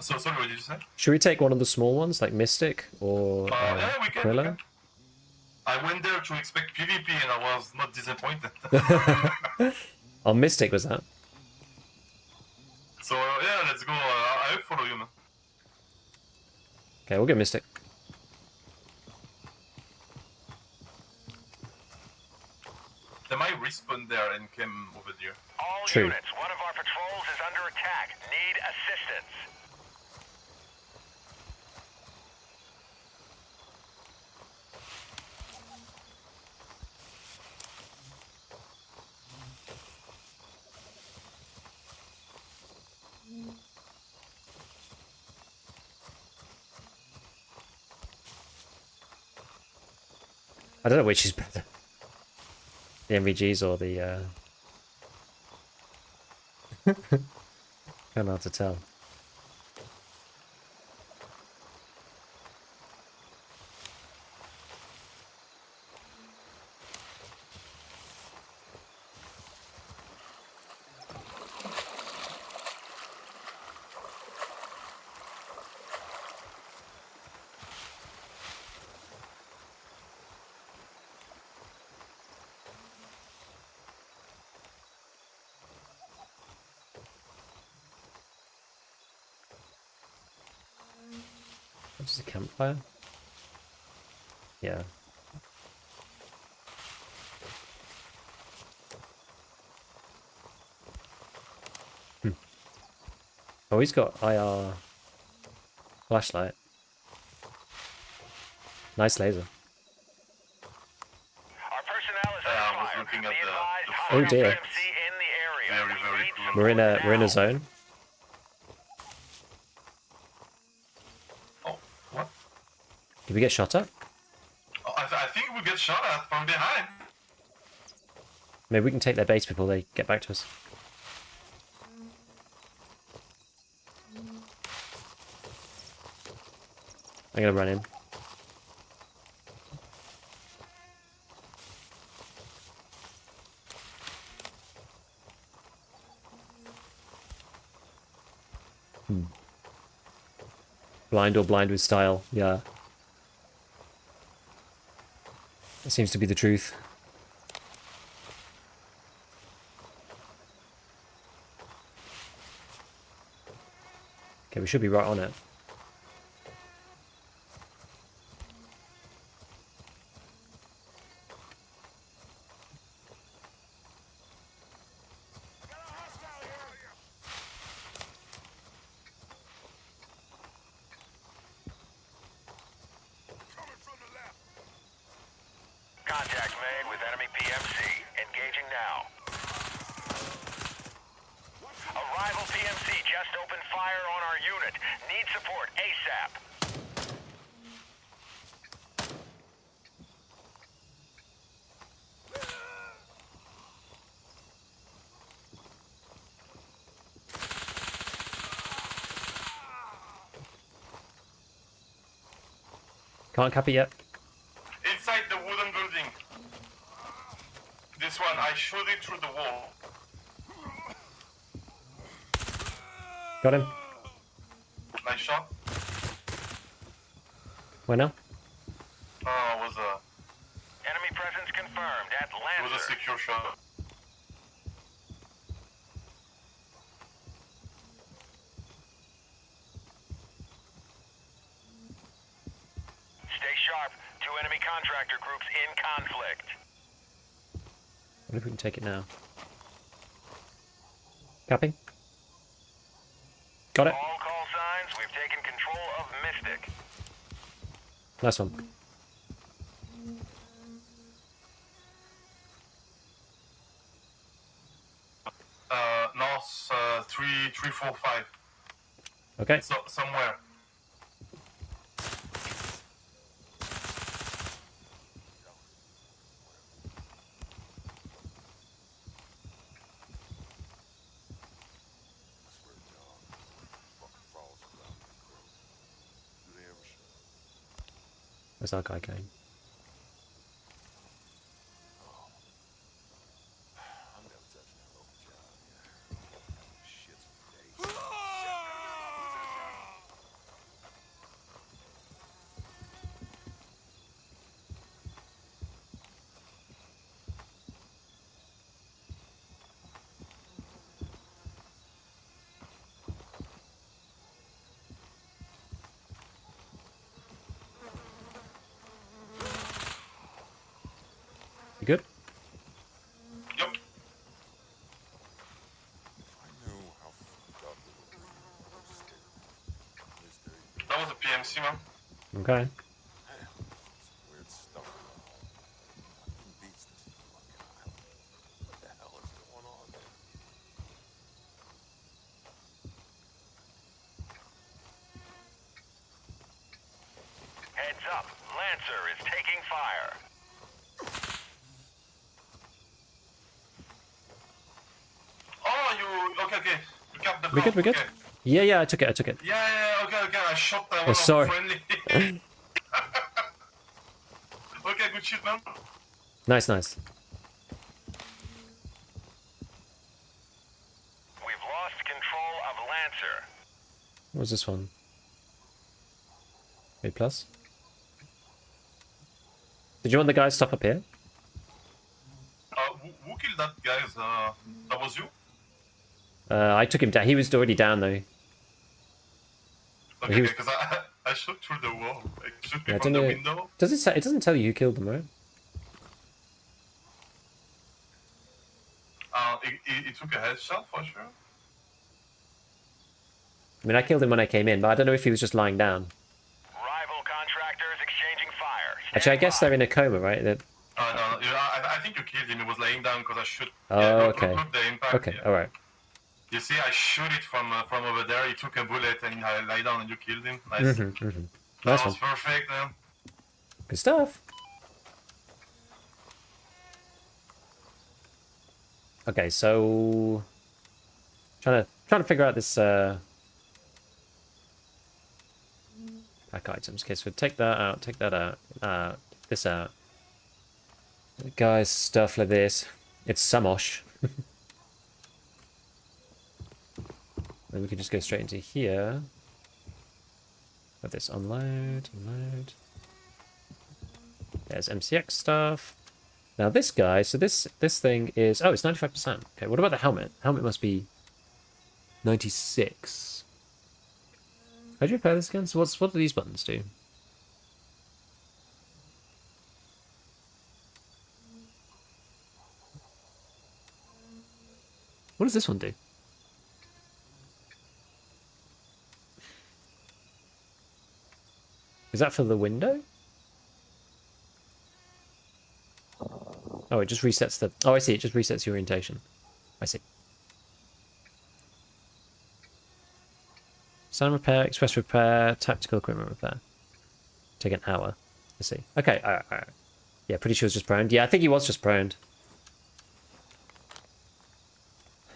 So sorry, what did you say? Should we take one of the small ones, like Mystic or Yeah, we can. Aquila? I went there to expect PvP and I was not disappointed. Oh, Mystic was that? So yeah, let's go. I follow you, man. Okay, we'll get Mystic. They might respawn there and come over there. All True. units, one of our patrols is under attack. Need assistance. I don't know which is better. The MVGs or the... kind of hard to tell. What's the campfire? Yeah. Oh, he's got IR flashlight. Nice laser. Our personnel is Yeah, I under was fire. looking Be at advised, the hostile Oh, dear. PMC in the area. Very, We very need cool. We're in a support zone. Oh, what? Did we get shot at? Oh, I think we get shot at from behind. Maybe we can take their base before they get back to us. I'm gonna run in. Blind or blind with style, yeah. That seems to be the truth. Okay, we should be right on it. Contact made with enemy PMC. Engaging now. A rival PMC just opened fire on our unit. Need support ASAP. Can't cap it yet. Inside the wooden building. This one, I shot it through the wall. Got him. Nice shot. Where now? Oh, it was a Enemy presence confirmed at Lancer. secure shot. Stay sharp. Two enemy contractor groups in conflict. What if we can take it now? Capping. Got it. All call signs. We've taken control of Mystic. Nice one. North 4-5. Okay. So somewhere. I swear to God, fucking follows around this place. Do they ever show? Where's that guy going? Oh. I'm never touching that local job, yeah. Shit's for days. You good? Yep. If I knew how fucked up it would be, I would stay. This day, That was a PMC, man. Okay. damn, some weird stuff in my home. Nothing beats this fucking island. What the hell is going on there? Heads up, Lancer is taking fire. Oh, you... Okay. You got the We good? gun. We good? Okay. Yeah, I took it. Yeah, okay. I shot one Oh, of sorry. the friendly. Okay, good shit, man. Nice. We've lost control of Lancer. What was this one? A plus? Did you want the guy stuff up here? Who killed that guy? That was you? I took him down. He was already down though. Okay, He was- because I shot through the wall. I shot Yeah, I from don't the know. window. Does it say? It doesn't tell you who killed them, right? He took a headshot for sure. I mean, I killed him when I came in, but I don't know if he was just lying down. Rival contractors exchanging fire. Actually, I guess Stand they're in a coma, right? No, I think you killed him. He was laying down because I shoot. Oh, yeah, okay. Look the impact. Okay, Yeah. all right. You see, I shoot it from over there. He took a bullet and I lay down and you killed him. Nice. Nice That one. was perfect, man. Good stuff. Okay, so trying to figure out this pack items. Okay, so take that out, take that out, this out. Guys, stuff like this. It's Samosh. Then we can just go straight into here. Let this unload. There's MCX stuff. Now this guy, so this thing is, oh, it's 95%. Okay, what about the helmet? Helmet must be 96. How do you repair this again? So what do these buttons do? What does this one do? Is that for the window? Oh, it just resets the... Oh, I see. It just resets the orientation. I see. Sound repair, express repair, tactical equipment repair. Take an hour. I see. Okay, alright. Yeah, pretty sure it's just prone. Yeah, I think he was just prone.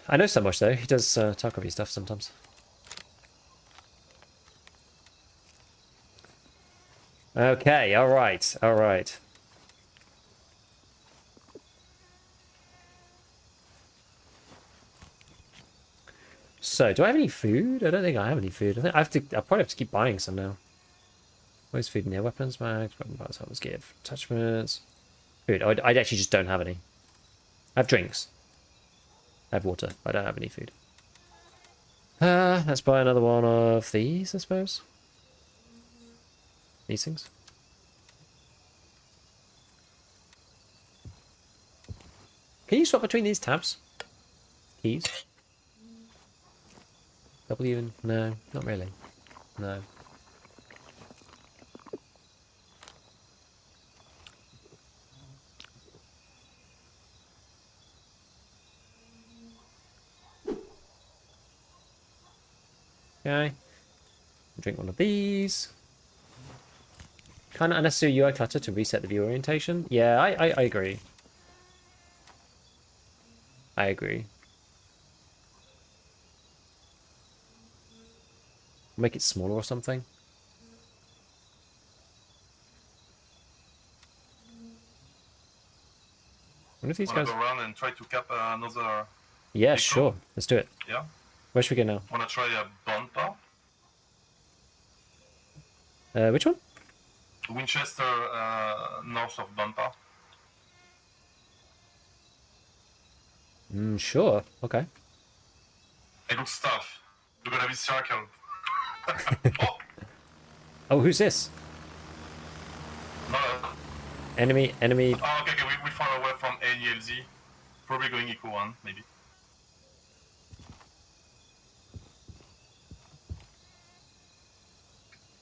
I know so much, though. He does Tarkovy stuff sometimes. Okay, alright. So, do I have any food? I don't think I have any food. I'll probably have to keep buying some now. Where's food in here? Weapons, mags, weapon parts, helmets, gear, attachments. Food. I actually just don't have any. I have drinks. I have water. I don't have any food. Let's buy another one of these, I suppose. These things. Can you swap between these tabs? Keys? W? No, not really. No. Okay. Drink one of these. Kind of unnecessary UI clutter to reset the view orientation. Yeah, I agree. I agree. Make it smaller or something. I wonder if these Wanna guys... go around and try to cap another Yeah, vehicle? sure. Let's do it. Yeah? Where should we go Wanna try a bumper? now? Which one? Winchester, north of bumper. Sure. Okay. It looks tough. You're gonna be circled. Oh! Oh, who's this? No. Enemy. Oh, okay, we far away from AELZ. Probably going eco 1, maybe.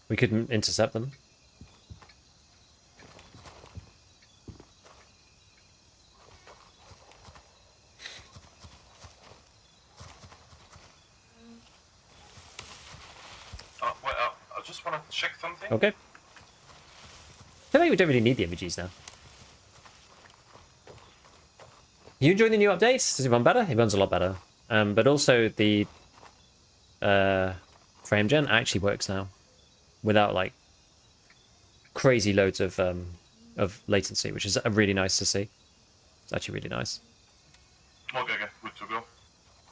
We could intercept them. Well, I just wanna check something. Okay. I feel like we don't really need the MVGs now. You enjoying the new updates? Does it run better? It runs a lot better. But also the frame gen actually works now, without like crazy loads of latency, which is really nice to see. It's actually really nice. Okay, good to go.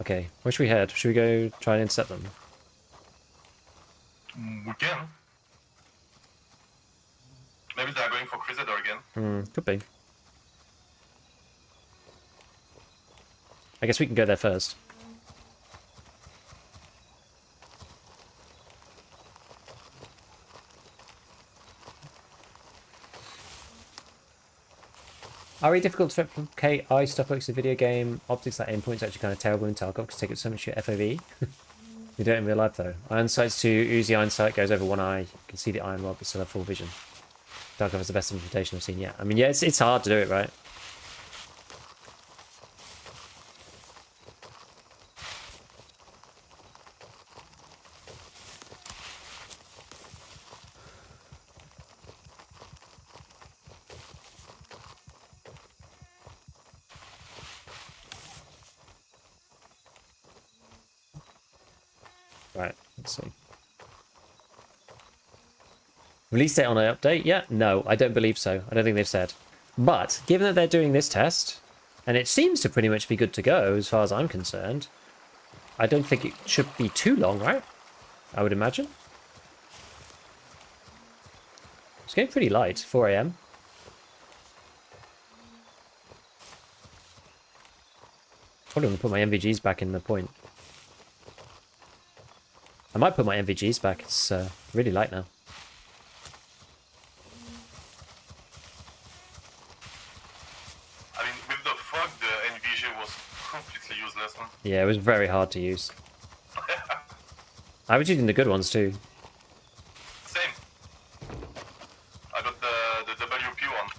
Okay, where should we head? Should we go try and intercept them? We can. Maybe they're going for Crusader again. Could be. I guess we can go there first. RE difficult to replicate eye stuff works in a video game. Optics like endpoints are actually kind of terrible in Tarkov because take up so much your FOV. You don't in real life though. Iron sight's too oozy. Iron sight goes over one eye. You can see the iron rod but still have full vision. Tarkov is the best implementation I've seen yet. I mean, yeah, it's hard to do it, right? Right, let's see. Release date on an update? Yeah, no, I don't believe so. I don't think they've said. But given that they're doing this test, and it seems to pretty much be good to go as far as I'm concerned, I don't think it should be too long, right? I would imagine. It's getting pretty light, 4 AM. Probably going to put my MVGs back in the point. I might put my MVGs back, it's really light now. I mean, with the fog, the NVG was completely useless, huh? Yeah, it was very hard to use. I was using the good ones too. Same. I got the WP one.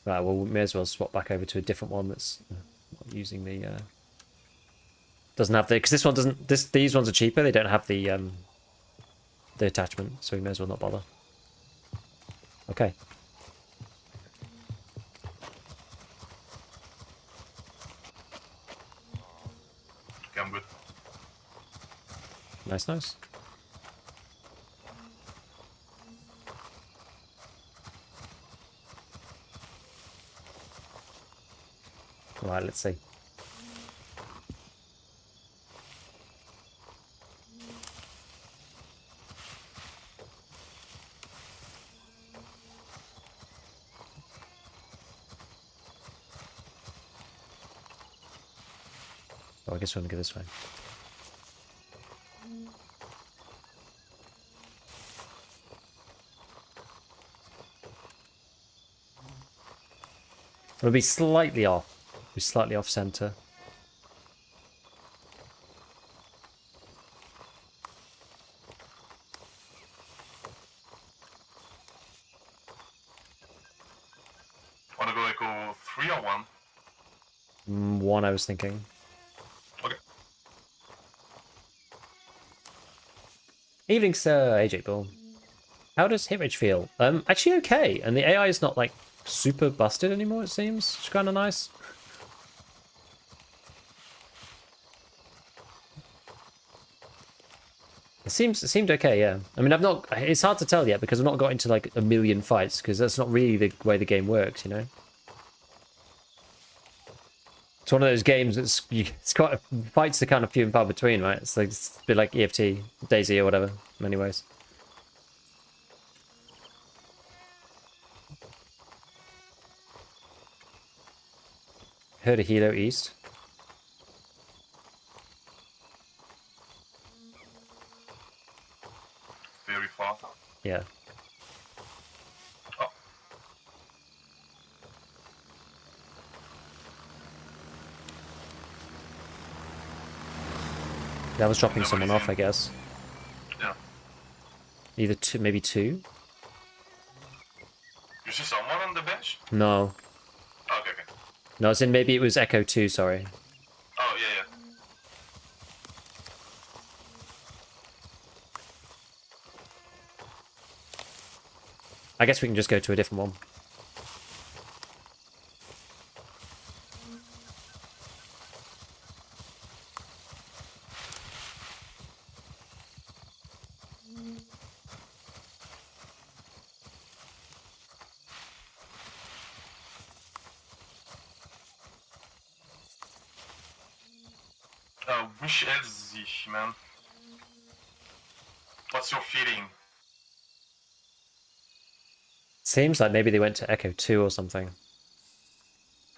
Right, well, we may as well swap back over to a different one that's not using the... doesn't have the... Because this one doesn't... These ones are cheaper, they don't have the attachment, so we may as well not bother. Okay. Okay, I'm good. Nice, nice. Right, let's see. Oh, I guess we're gonna go this way. We'll be slightly off. We're slightly off center. Wanna go Echo 3 or 1? One, I was thinking. Okay. Evening, sir. AJ Ball. How does hit rage feel? Actually okay, and the AI is not like super busted anymore. It seems it's kind of nice. It seemed okay, yeah. I mean, I've not. It's hard to tell yet because I've not got into like a million fights because that's not really the way the game works, you know. It's one of those games that's it's quite fights are kind of few and far between, right? It's a bit like EFT, Daisy or whatever, in many ways. Heard a Hilo East. Very far. Yeah. Oh. That was dropping someone off, I guess. Yeah. Either two, maybe two. You see someone on the bench? No, Oh, okay, okay. no, it's in maybe it was Echo 2. Sorry. Oh, yeah, yeah. I guess we can just go to a different one. Which LZ, man? What's your feeling? Seems like maybe they went to Echo 2 or something.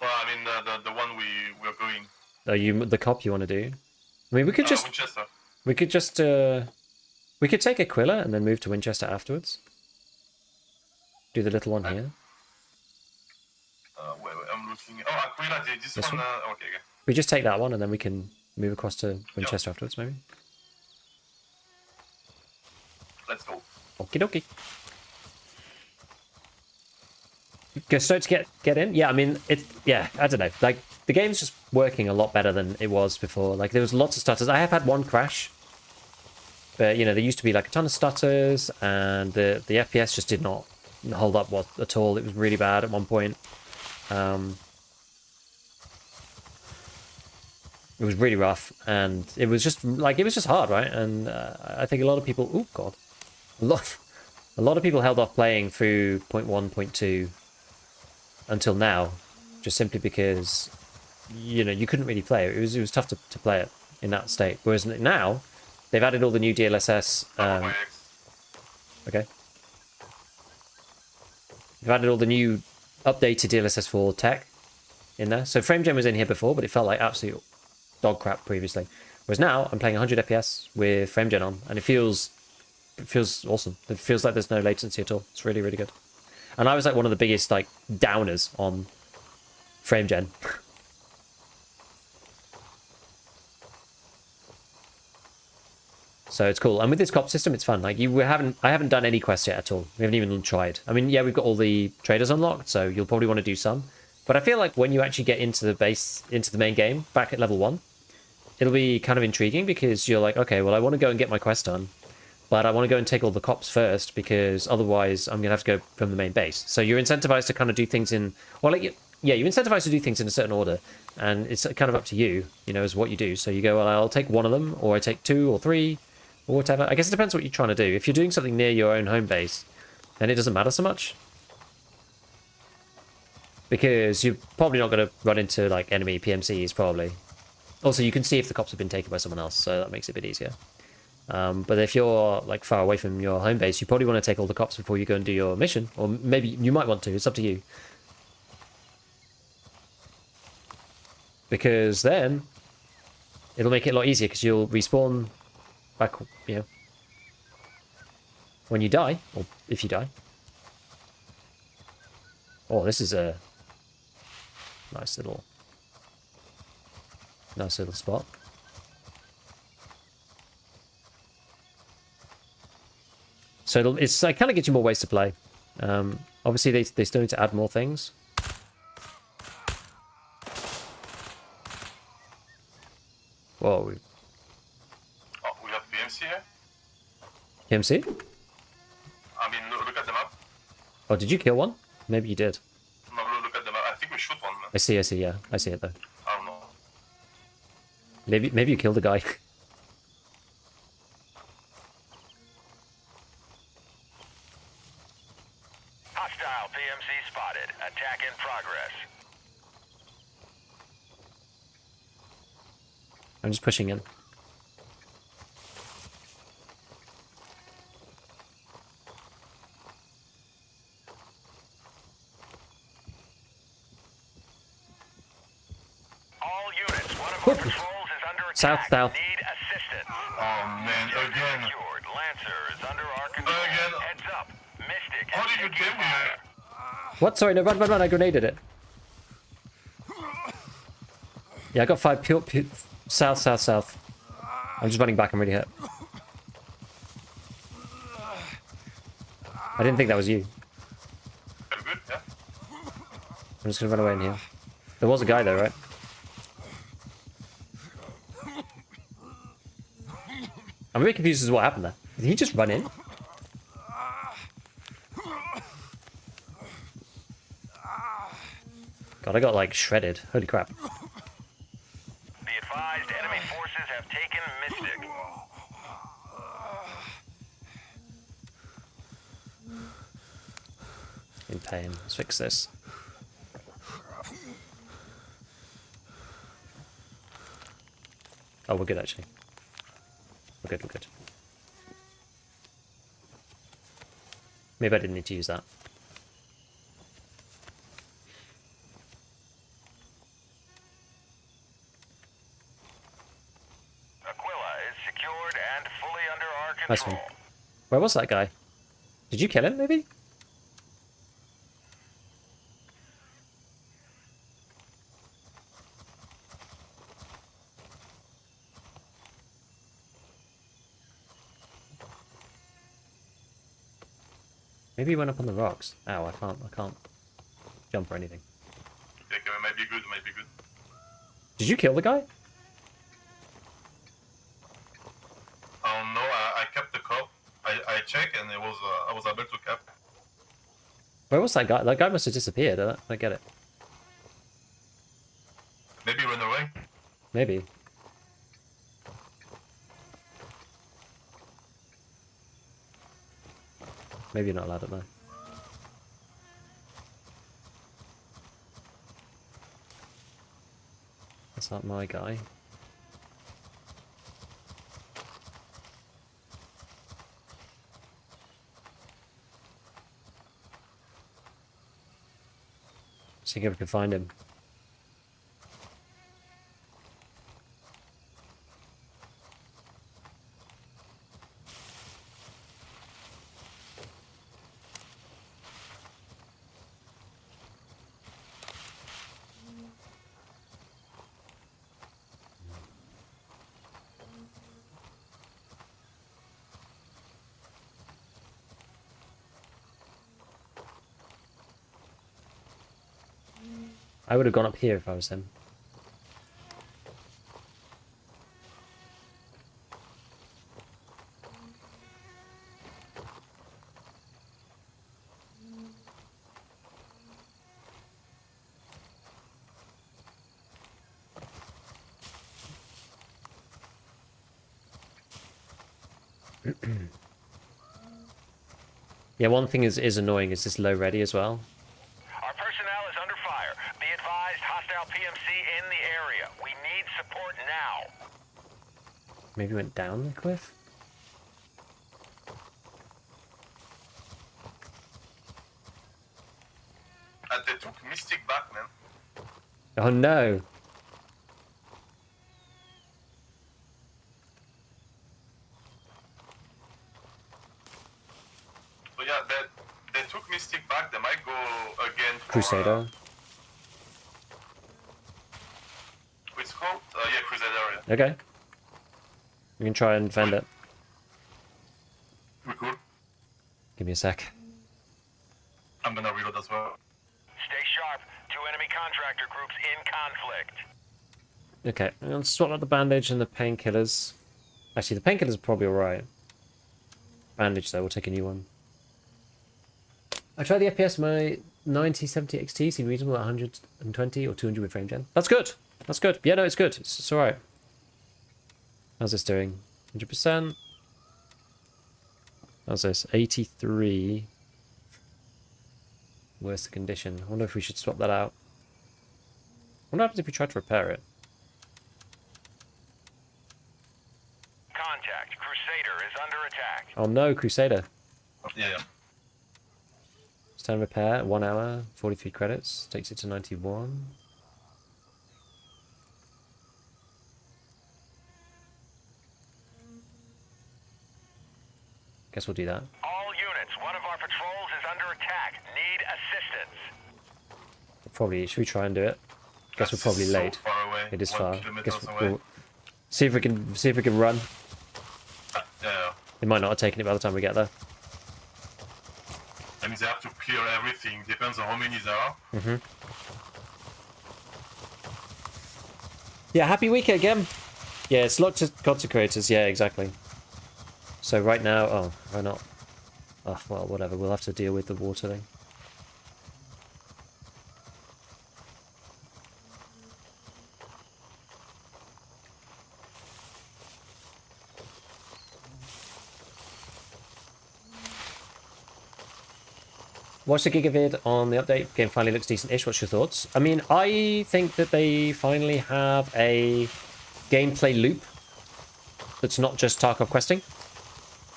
Well, I mean, the one we're going. Are you the cop you want to do? I mean, we could just Winchester. we could just we could take Aquila and then move to Winchester afterwards. Do the little one here. Wait, I'm looking. Oh, Aquila, this This one. one? Okay, okay. We just take that one and then we can move across to Winchester afterwards, maybe. Let's go. Okie dokie. Stoked to get in? Yeah, I mean, I don't know. Like, the game's just working a lot better than it was before. Like, there was lots of stutters. I have had one crash. But, you know, there used to be, like, a ton of stutters. And the FPS just did not hold up at all. It was really bad at one point. It was really rough. And it was just, like, it was just hard, right? And I think a lot of people... Oh, God. A lot of people held off playing through 0.1, 0.2... until now, just simply because, you know, you couldn't really play it. It was tough to play it in that state. Whereas now, they've added all the new DLSS. Okay. They've added all the new updated DLSS 4 tech in there. So FrameGen was in here before, but it felt like absolute dog crap previously. Whereas now, I'm playing 100 FPS with FrameGen on, and it feels awesome. It feels like there's no latency at all. It's really, really good. And I was like one of the biggest like downers on FrameGen. So it's cool. And with this cop system, it's fun. Like I haven't done any quests yet at all. We haven't even tried. I mean, yeah, we've got all the traders unlocked, so you'll probably want to do some. But I feel like when you actually get into the main game, back at level 1, it'll be kind of intriguing because you're like, okay, well, I want to go and get my quest done. But I want to go and take all the cops first because otherwise I'm going to have to go from the main base. So you're incentivized to kind of do things in... Well, like, yeah, you're incentivized to do things in a certain order. And it's kind of up to you, you know, as what you do. So you go, well, I'll take one of them, or I take 2 or 3, or whatever. I guess it depends what you're trying to do. If you're doing something near your own home base, then it doesn't matter so much. Because you're probably not going to run into, like, enemy PMCs, probably. Also, you can see if the cops have been taken by someone else, so that makes it a bit easier. But if you're like far away from your home base, you probably want to take all the cops before you go and do your mission. Or maybe you might want to. It's up to you. Because then it'll make it a lot easier because you'll respawn back, you know, when you die, or if you die. Oh, this is a nice little spot. So it kind of gives you more ways to play. Obviously, they still need to add more things. Whoa. Oh, we have PMC here. PMC? I mean, look at the map. Oh, did you kill one? Maybe you did. No, look at the map. I think we shoot one, man. I see, yeah. I see it though. I don't know. Maybe you killed the guy. Hostile PMC spotted. Attack in progress. I'm just pushing in. All units, one of our patrols is under attack. South. Need assistance. Oh man, again. Secured. Lancer is under our control. Again. Heads up. Mystic How has did you taken kill me? fire. What? Sorry, no, run. I grenaded it. Yeah, I got 5 pure south. I'm just running back. I'm really hurt. I didn't think that was you. I'm good, yeah. I'm just gonna run away in here. There was a guy there, right? I'm really confused as to what happened there. Did he just run in? God, I got like shredded. Holy crap. Be advised, enemy forces have taken Mystic. In pain. Let's fix this. Oh, we're good actually. We're good. Maybe I didn't need to use that. Aquila is secured and fully under our Nice control. one. Where was that guy? Did you kill him, maybe? Maybe he went up on the rocks. Ow, I can't jump or anything. Yeah, okay, it might be good, Did you kill the guy? Oh no, I kept the cup. I checked and it was I was able to cap. Where was that guy? That guy must have disappeared. I don't get it. Maybe run away. Maybe. Maybe you're not allowed to know. That's not my guy. See if we can find him. I would have gone up here if I was him. Yeah, one thing is annoying is this low ready as well. Our personnel is under fire. Be advised, hostile PMC in the area. We need support now. Maybe went down the cliff? And they took Mystic back, man. Oh no! So yeah, they took Mystic back. They might go again for Crusader. What's it called? Yeah, Crusader. Yeah. Okay. We can try and defend it. We cool. Give me a sec. I'm gonna reload as well. Stay sharp. 2 enemy contractor groups in conflict. Okay, I'm gonna swap out the bandage and the painkillers. Actually, the painkillers are probably alright. Bandage though, we'll take a new one. I tried the FPS, my 9070 XT seemed reasonable at 120 or 200 with frame gen. That's good. That's good. Yeah, no, it's good. It's alright. How's this doing? 100%. How's this? 83. Worse the condition. I wonder if we should swap that out. What happens if we try to repair it? Contact. Crusader is under attack. Oh no, Crusader. Yeah. Stand repair, 1 hour, 43 credits. Takes it to 91. Guess we'll do that. All units, one of our patrols is under attack. Need assistance. Probably, should we try and do it? Guess we're probably so late. Far away. It is 1 far. kilometers Guess away. we'll see if we can run. Yeah. They might not have taken it by the time we get there. I mean, they have to clear everything. Depends on how many there are. Yeah, happy week again. Yeah, it's lots of content creators. Yeah, exactly. So right now, oh, why not? Oh, well, whatever. We'll have to deal with the water thing. Watched the Gigavid on the update. Game finally looks decent-ish. What's your thoughts? I mean, I think that they finally have a gameplay loop that's not just Tarkov questing.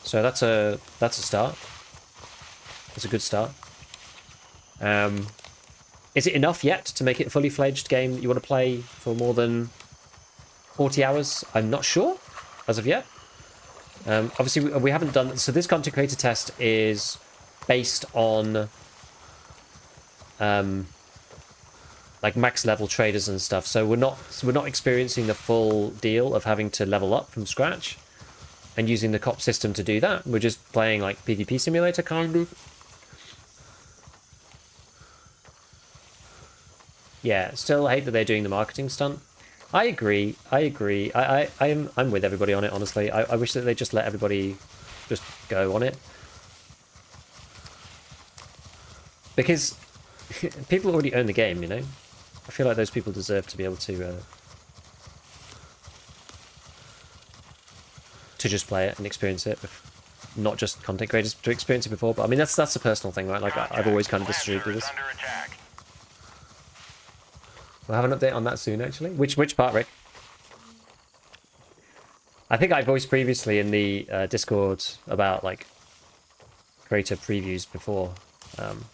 So that's a start. That's a good start. Is it enough yet to make it a fully fledged game that you want to play for more than 40 hours? I'm not sure as of yet. Obviously, we haven't done... So this content creator test is based on like max level traders and stuff. So we're not experiencing the full deal of having to level up from scratch and using the COP system to do that. We're just playing like PvP simulator kind of. Yeah, still hate that they're doing the marketing stunt. I agree. I'm with everybody on it, honestly. I wish that they just let everybody just go on it. Because people already own the game, you know? I feel like those people deserve to be able to just play it and experience it, not just content creators to experience it before. But I mean, that's a personal thing, right? Like I've always kind of disagreed with this. We'll have an update on that soon, actually. Which part, Rick? I think I voiced previously in the Discord about like creator previews before.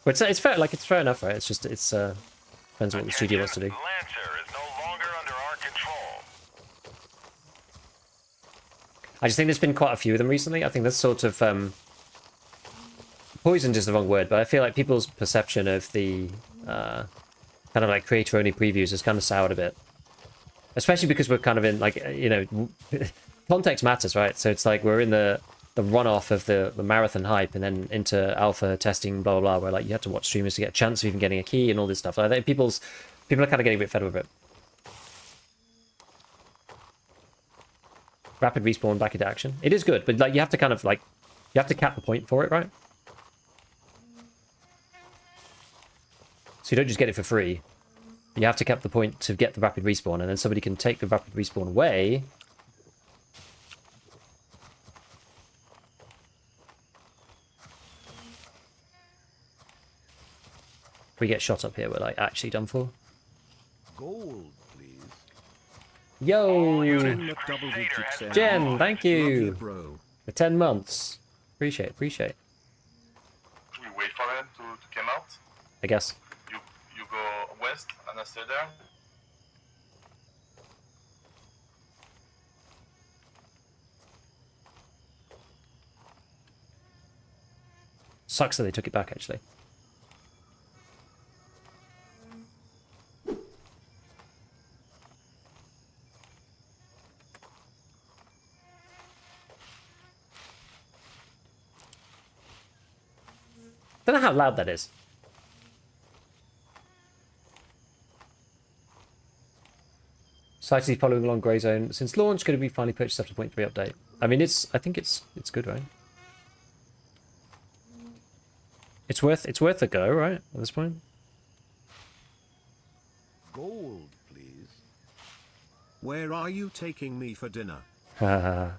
But it's fair, like it's fair enough, right? It's just depends on what the studio wants to do. Lancer is no longer under our control. I just think there's been quite a few of them recently. I think that's sort of poisoned is the wrong word, but I feel like people's perception of the kind of like creator-only previews has kind of soured a bit, especially because we're kind of in like context matters, right? So it's like we're in the runoff of the marathon hype and then into alpha testing, blah, blah, blah, where like you have to watch streamers to get a chance of even getting a key and all this stuff. I think people are kind of getting a bit fed with it. Rapid respawn back into action. It is good, but like you have to kind of like, you have to cap the point for it, right? So you don't just get it for free. You have to cap the point to get the rapid respawn, and then somebody can take the rapid respawn away. If we get shot up here, we're like actually done for. Gold, please. Yo! Double digits, Jen, thank you bro. for 10 months. Appreciate. Should we wait for them to come out? I guess. You go west and I stay there. Sucks that they took it back, actually. Don't know how loud that is. Slightly following along Grey Zone since launch. Going to be finally purchased after 0.3 update. I mean, I think it's good, right? It's worth a go, right? At this point. Gold, please. Where are you taking me for dinner? Thank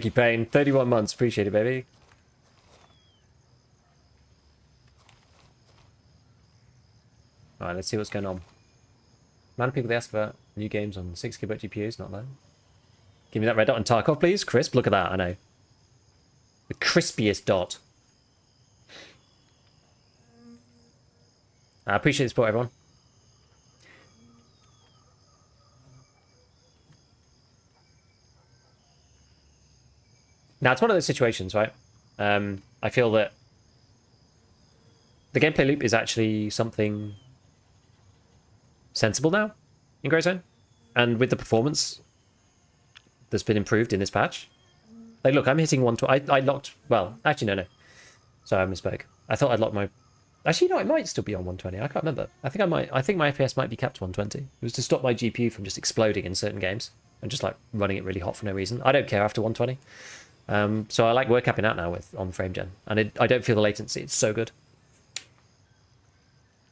you, Payne. 31 months. Appreciate it, baby. Alright, let's see what's going on. Amount of people they ask about new games on 6 GB GPUs, not low. Give me that red dot and Tarkov, please. Crisp, look at that, I know. The crispiest dot. I appreciate the support, everyone. Now, it's one of those situations, right? I feel that the gameplay loop is actually something sensible now in Grey Zone. And with the performance that's been improved in this patch. Like, look, I'm hitting 120. I locked... Well, actually, no. Sorry, I misspoke. I thought I'd locked my... Actually, no, it might still be on 120. I can't remember. I think my FPS might be capped to 120. It was to stop my GPU from just exploding in certain games and just, like, running it really hot for no reason. I don't care after 120. So I like we're capping out now on frame gen. And I don't feel the latency. It's so good.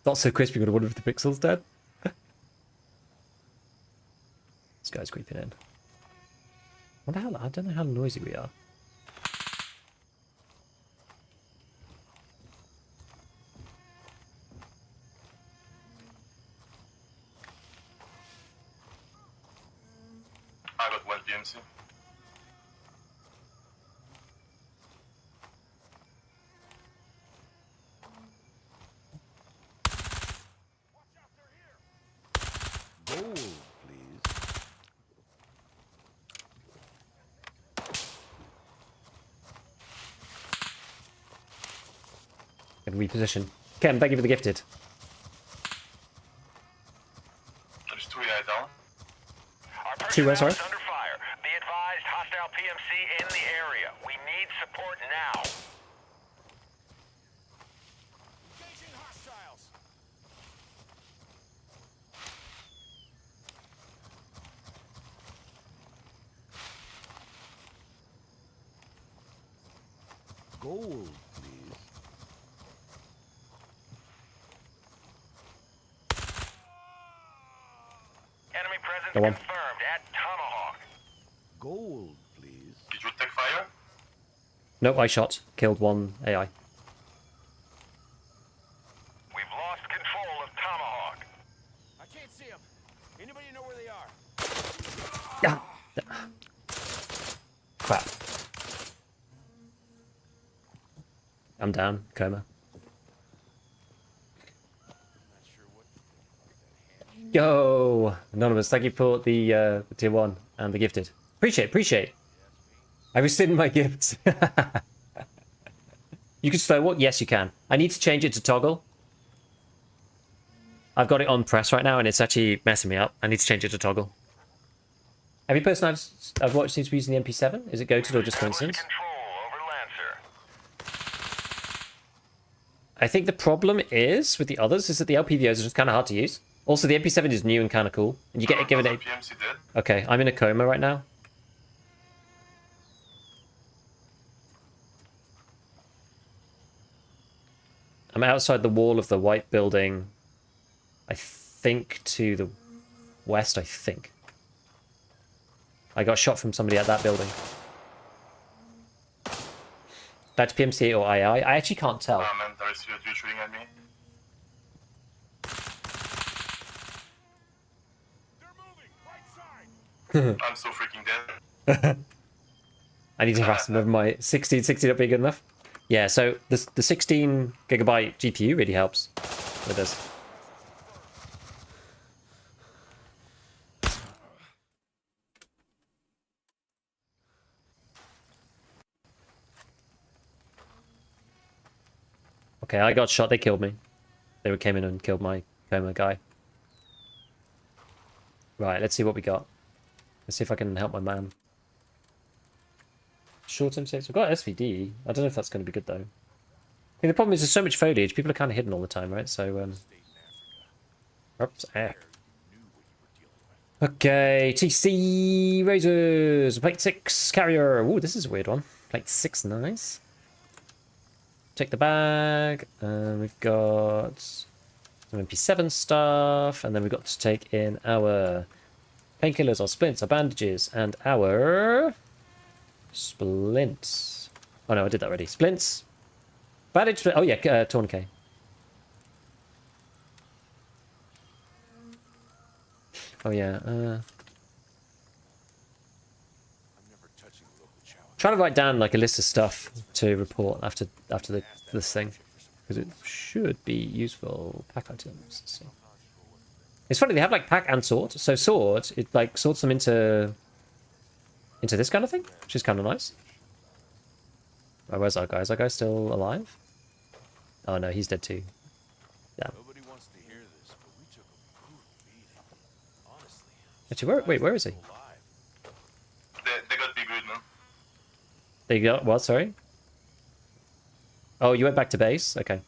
Not so crispy, but I wonder if the pixel's dead. This guy's creeping in. I don't know how noisy we are. I got one PMC. Gold, please. Gonna reposition. Ken, thank you for the gifted. There's 2 AI down. Our Two where, sorry? personnel is under fire. Be advised, hostile PMC in the area. We need support now. Engaging hostiles. Gold, please. Enemy presence Go on. confirmed at Tomahawk. Gold, please. Did you take fire? Nope, I shot. Killed one AI. We've lost control of Tomahawk. I can't see them. Anybody know where they are? Ah. Crap. I'm down. Coma. Yo! Anonymous, thank you for the tier 1 and the gifted. Appreciate. I rescind my gifts. You can slow walk? Yes, you can. I need to change it to toggle. I've got it on press right now and it's actually messing me up. I need to change it to toggle. Every person I've watched seems to be using the MP7. Is it goated or just coincidence? Control over Lancer. I think the problem is with the others is that the LPVOs are just kind of hard to use. Also, the MP7 is new and kind of cool. And you get given a... PMC dead. Okay, I'm in a coma right now. I'm outside the wall of the white building. I think to the west, I think. I got shot from somebody at that building. That's PMC or II. I actually can't tell. Ah man, there is CO2 shooting at me. They're moving. Right side. I'm so freaking dead. I need to harass them with my 16 not being good enough. Yeah, so the 16 gigabyte GPU really helps with this. Okay, I got shot. They killed me. They came in and killed my coma guy. Right, let's see what we got. Let's see if I can help my man. Short term saves. We've got SVD. I don't know if that's going to be good though. I think the problem is there's so much foliage. People are kind of hidden all the time, right? So, oops, Okay, TC razors, plate 6 carrier. Ooh, this is a weird one. Plate 6, nice. Take the bag. We've got some MP7 stuff, and then we've got to take in our painkillers, our splints, our bandages, and our splints. Oh no, I did that already. Splints, bandage, oh yeah, tourniquet. Oh yeah. Trying to write down like a list of stuff to report after this thing, because it should be useful. Pack items. Let's see. It's funny, they have like pack and sort. So sort, it like sorts them into this kind of thing, which is kind of nice. Oh, where's our guy? Is our guy still alive? Oh no, he's dead too. Yeah. Nobody wants to hear this, but we took a brutal beating. Honestly. Actually, wait, where is he? They got me good, man. They got what? Sorry. Oh, you went back to base. Okay.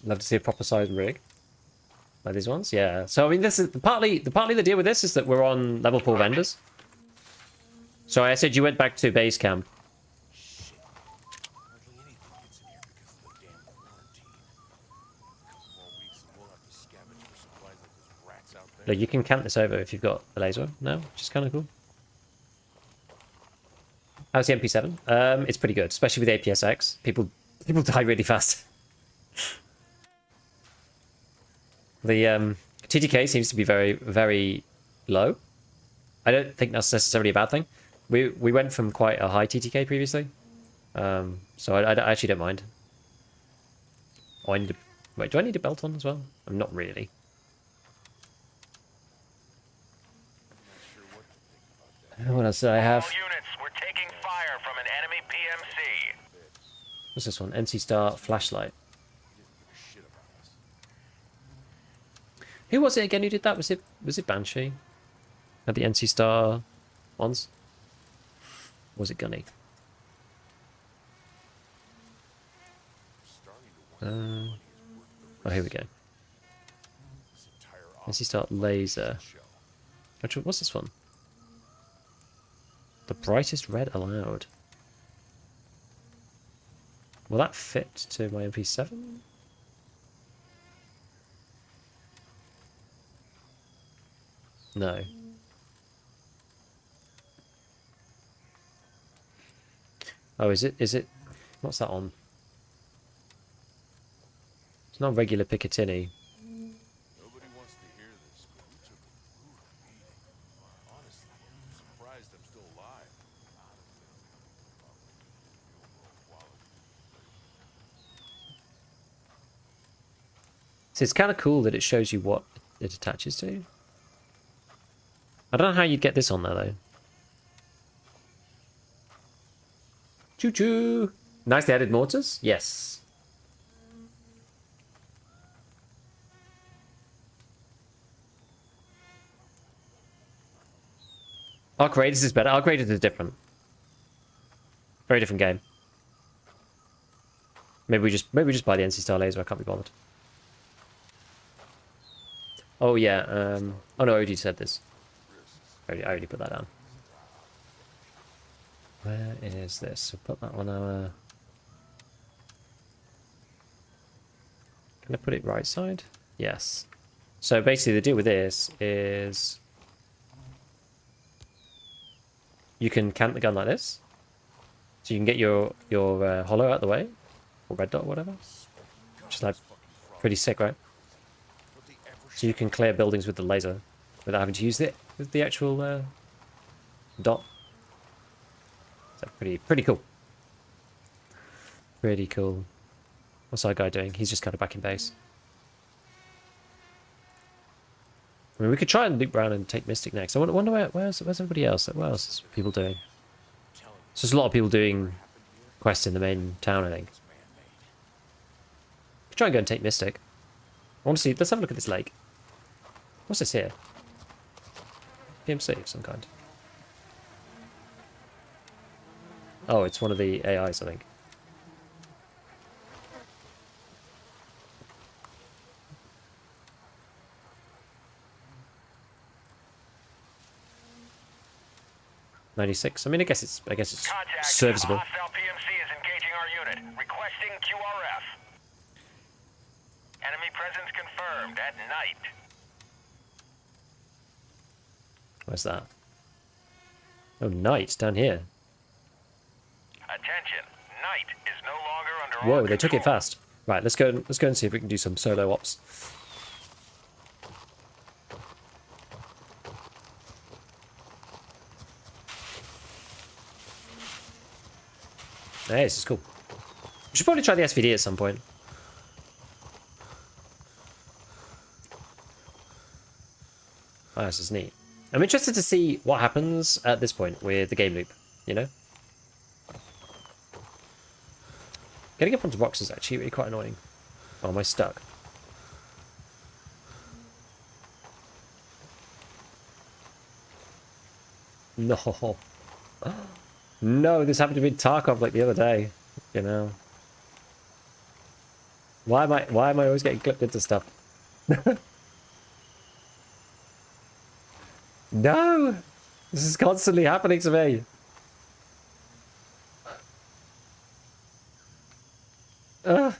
Love to see a proper sized rig. Like these ones, yeah. So I mean, this is partly the deal with this is that we're on level 4 vendors. So I said you went back to base camp. Shit. Hardly anything gets in here because of the damn quarantine. A couple more weeks and we'll have to scavenge for supplies like those rats out there. Look, you can camp this over if you've got a laser now, which is kind of cool. How's the MP7? It's pretty good, especially with APSX. People die really fast. The TTK seems to be very, very low. I don't think that's necessarily a bad thing. We went from quite a high TTK previously, so I actually don't mind. Oh, I need to wait. Do I need a belt on as well? I'm not really. What else did I have? All units, we're taking fire from an enemy PMC. What's this one? NC Star flashlight. Who was it again who did that? Was it Banshee? Had the NC Star ones? Or was it Gunny? Oh, here we go. NC Star laser. What's this one? The brightest red allowed. Will that fit to my MP7? No. Oh, is it? What's that on? It's not regular Picatinny. Nobody wants to hear this, but we took a brutal beating. Honestly, I'm surprised I'm still alive. So it's kind of cool that it shows you what it attaches to. I don't know how you'd get this on there, though. Choo-choo! Nicely added mortars? Yes. Arc Raiders is better. Arc Raiders is different. Very different game. Maybe we just buy the NC Star laser. I can't be bothered. Oh yeah. Oh no, I already said this. I already put that down. Where is this? So put that on our... Can I put it right side? Yes. So basically the deal with this is... You can camp the gun like this. So you can get your hollow out the way. Or red dot or whatever. Which is like pretty sick, right? So you can clear buildings with the laser without having to use it with the actual dot. So pretty cool. Pretty cool. What's our guy doing? He's just kind of back in base. I mean, we could try and loop around and take Mystic next. I wonder where's everybody else? What else is people doing? So there's a lot of people doing quests in the main town, I think. Could try and go and take Mystic. I want to see. Let's have a look at this lake. What's this here? PMC of some kind. Oh, it's one of the AIs, I think. 96. I mean, I guess it's Contact. serviceable. A hostile PMC is engaging our unit. Requesting QRF. Enemy presence confirmed at night. Where's that? Oh, night down here. Attention. Night is no longer under Whoa, our they took it control. fast. Right, let's go and see if we can do some solo ops. Hey, this is cool. We should probably try the SVD at some point. Oh, this is neat. I'm interested to see what happens at this point with the game loop, you know? Getting up onto rocks is actually really quite annoying. Oh, am I stuck? No. No, this happened to me in Tarkov like the other day. You know. Why am I always getting clipped into stuff? No! This is constantly happening to me. I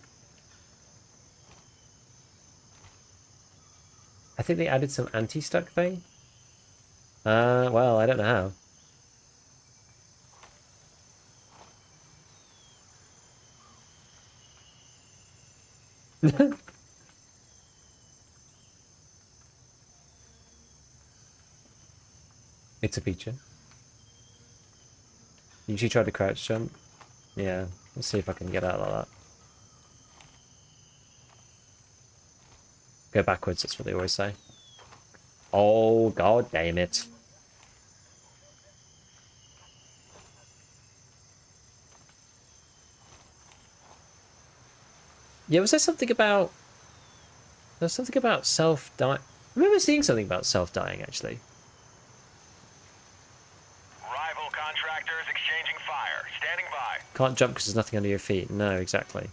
think they added some anti-stuck thing. Well, I don't know how. It's a feature. You should try to crouch jump. Yeah, let's see if I can get out like that. Go backwards, that's what they always say. Oh, god damn it. Yeah, was there something about... There's something about self-dying... I remember seeing something about self-dying, actually. Rival contractors exchanging fire. Standing by. Can't jump because there's nothing under your feet. No, exactly.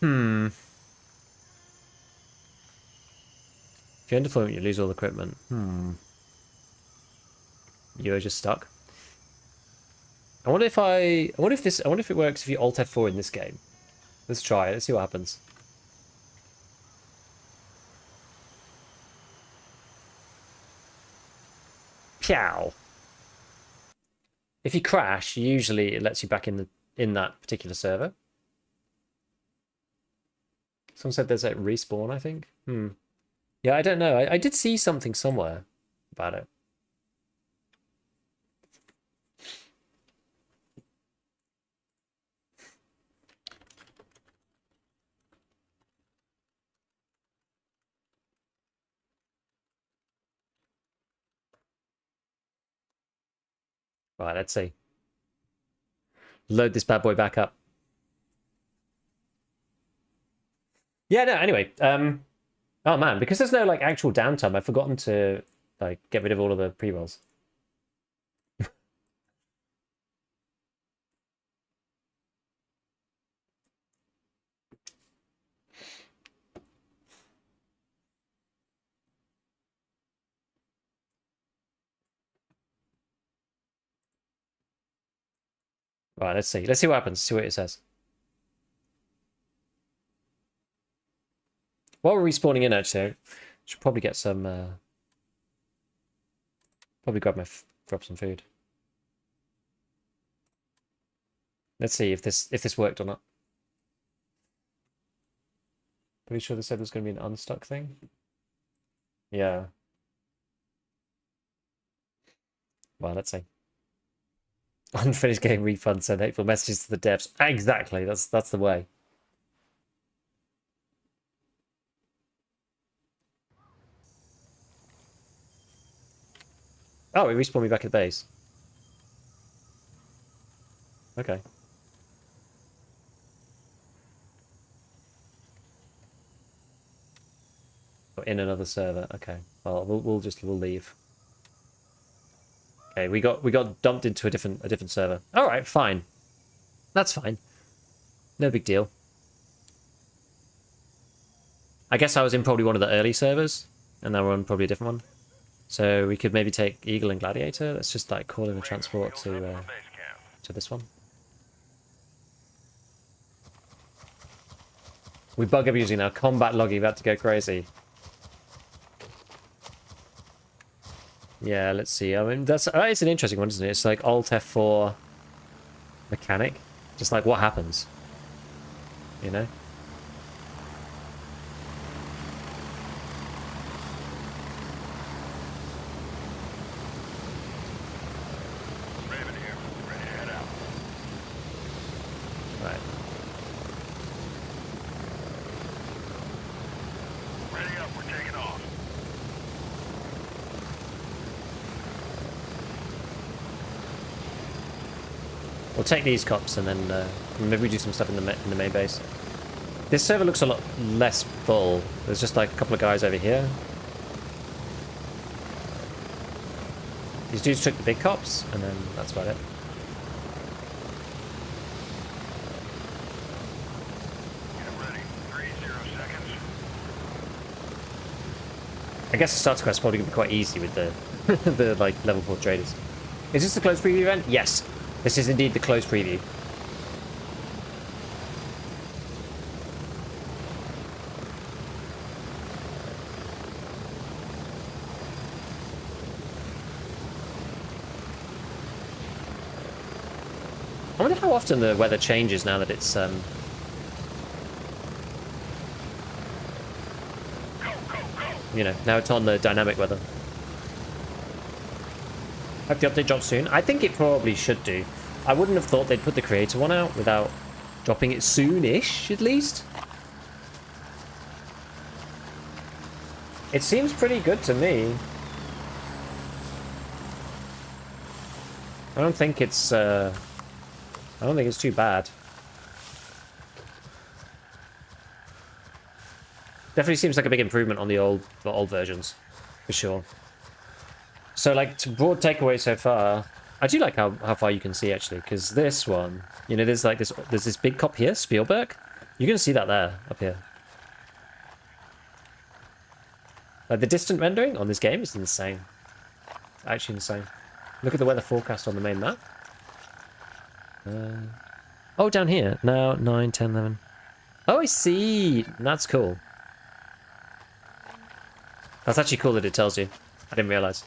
If you're in deployment, you lose all equipment. You're just stuck. I wonder if it works if you Alt F4 in this game. Let's try it. Let's see what happens. Pow. If you crash, usually it lets you back in that particular server. Someone said there's a respawn, I think. Yeah, I don't know. I did see something somewhere about it. Right, let's see. Load this bad boy back up. Yeah, no, anyway. Oh man, because there's no like actual downtime, I've forgotten to like get rid of all of the pre-rolls. Right, let's see. Let's see what happens. See what it says. While we're respawning in, actually, should probably get some. Probably grab some food. Let's see if this worked or not. Pretty sure they said there's going to be an unstuck thing. Yeah. Well, let's see. Unfinished game refund, send hateful messages to the devs. Exactly. That's the way. Oh, it respawned me back at base. Okay. In another server. Okay. Well, we'll leave. Okay, we got dumped into a different server. All right, fine. That's fine. No big deal. I guess I was in probably one of the early servers, and now we're on probably a different one. So we could maybe take Eagle and Gladiator. Let's just like call in a transport Wheels up to for base camp. this one. We bug abusing now. Combat logging about to go crazy. Yeah, let's see. I mean, that's it's an interesting one, isn't it? It's like Alt F4 mechanic. Just like what happens, you know? Raven here. Ready to head out. Right. Ready up. We're taking off. We'll take these cops and then maybe we do some stuff in the main base. This server looks a lot less full. There's just like a couple of guys over here. These dudes took the big cops, and then that's about it. Get ready. 30 seconds. I guess the starter quest is probably going to be quite easy with the the like level 4 traders. Is this the closed preview event? Yes. This is indeed the closed preview. I wonder how often the weather changes now that it's you know, now it's on the dynamic weather. Hope the update drops soon. I think it probably should do. I wouldn't have thought they'd put the creator one out without dropping it soon-ish, at least. It seems pretty good to me. I don't think it's too bad. Definitely seems like a big improvement on the old versions, for sure. So, like, to broad takeaway so far, I do like how far you can see, actually, because this one, you know, there's this big cop here, Spielberg. You can see that there, up here. Like, the distant rendering on this game is insane. Actually insane. Look at the weather forecast on the main map. Oh, down here. Now, 9, 10, 11. Oh, I see. That's cool. That's actually cool that it tells you. I didn't realize.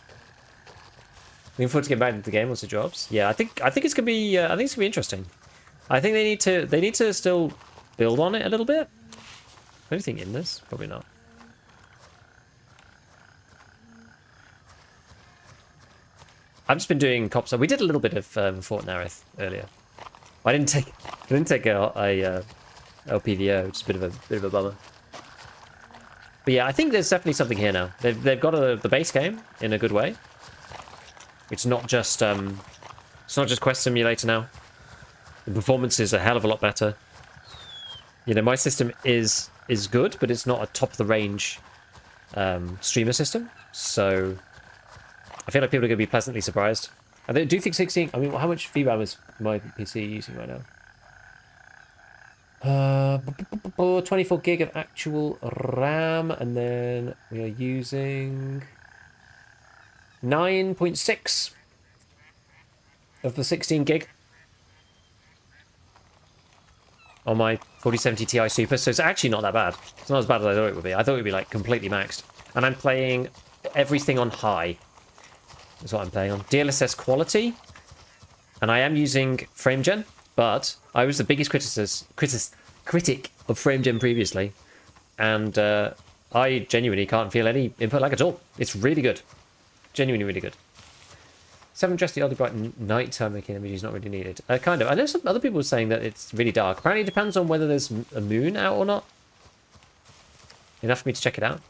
Looking forward to getting back into the game once it drops. Yeah, I think it's gonna be. I think it's gonna be interesting. I think they need to still build on it a little bit. Anything in this? Probably not. I've just been doing cops. We did a little bit of Fort Nareth earlier. I didn't take a LPVO, which is a bit of a bummer. But yeah, I think there's definitely something here now. They've got the base game in a good way. It's not just Quest Simulator now. The performance is a hell of a lot better. You know, my system is good, but it's not a top of the range streamer system. So I feel like people are going to be pleasantly surprised. I do think 16. I mean, how much VRAM is my PC using right now? 24 gig of actual RAM, and then we are using 9.6 of the 16 gig on my 4070 Ti Super, so it's actually not that bad. It's not as bad as I thought it would be. I thought it would be like completely maxed. And I'm playing everything on high. That's what I'm playing on. DLSS quality, and I am using FrameGen, but I was the biggest critic of FrameGen previously, and I genuinely can't feel any input lag at all. It's really good. Genuinely really good. 7 just the other bright nighttime making images not really needed. Kind of. I know some other people were saying that it's really dark. Apparently it depends on whether there's a moon out or not. Enough for me to check it out.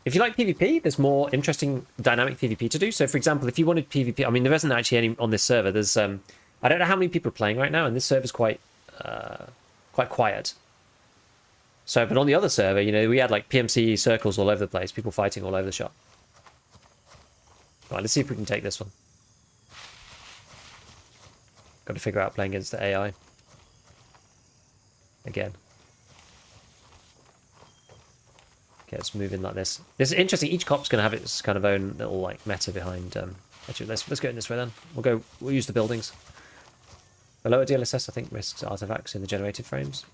If you like PvP, there's more interesting dynamic PvP to do. So, for example, if you wanted PvP, I mean, there isn't actually any on this server. There's, I don't know how many people are playing right now, and this server's quite quiet. So, but on the other server, you know, we had like PMC circles all over the place, people fighting all over the shop. All right, let's see if we can take this one. Got to figure out playing against the AI again. Okay, let's move in like this. This is interesting. Each cop's going to have its kind of own little like meta behind. Actually, let's go in this way then. We'll use the buildings. The lower DLSS, I think, risks artifacts in the generated frames.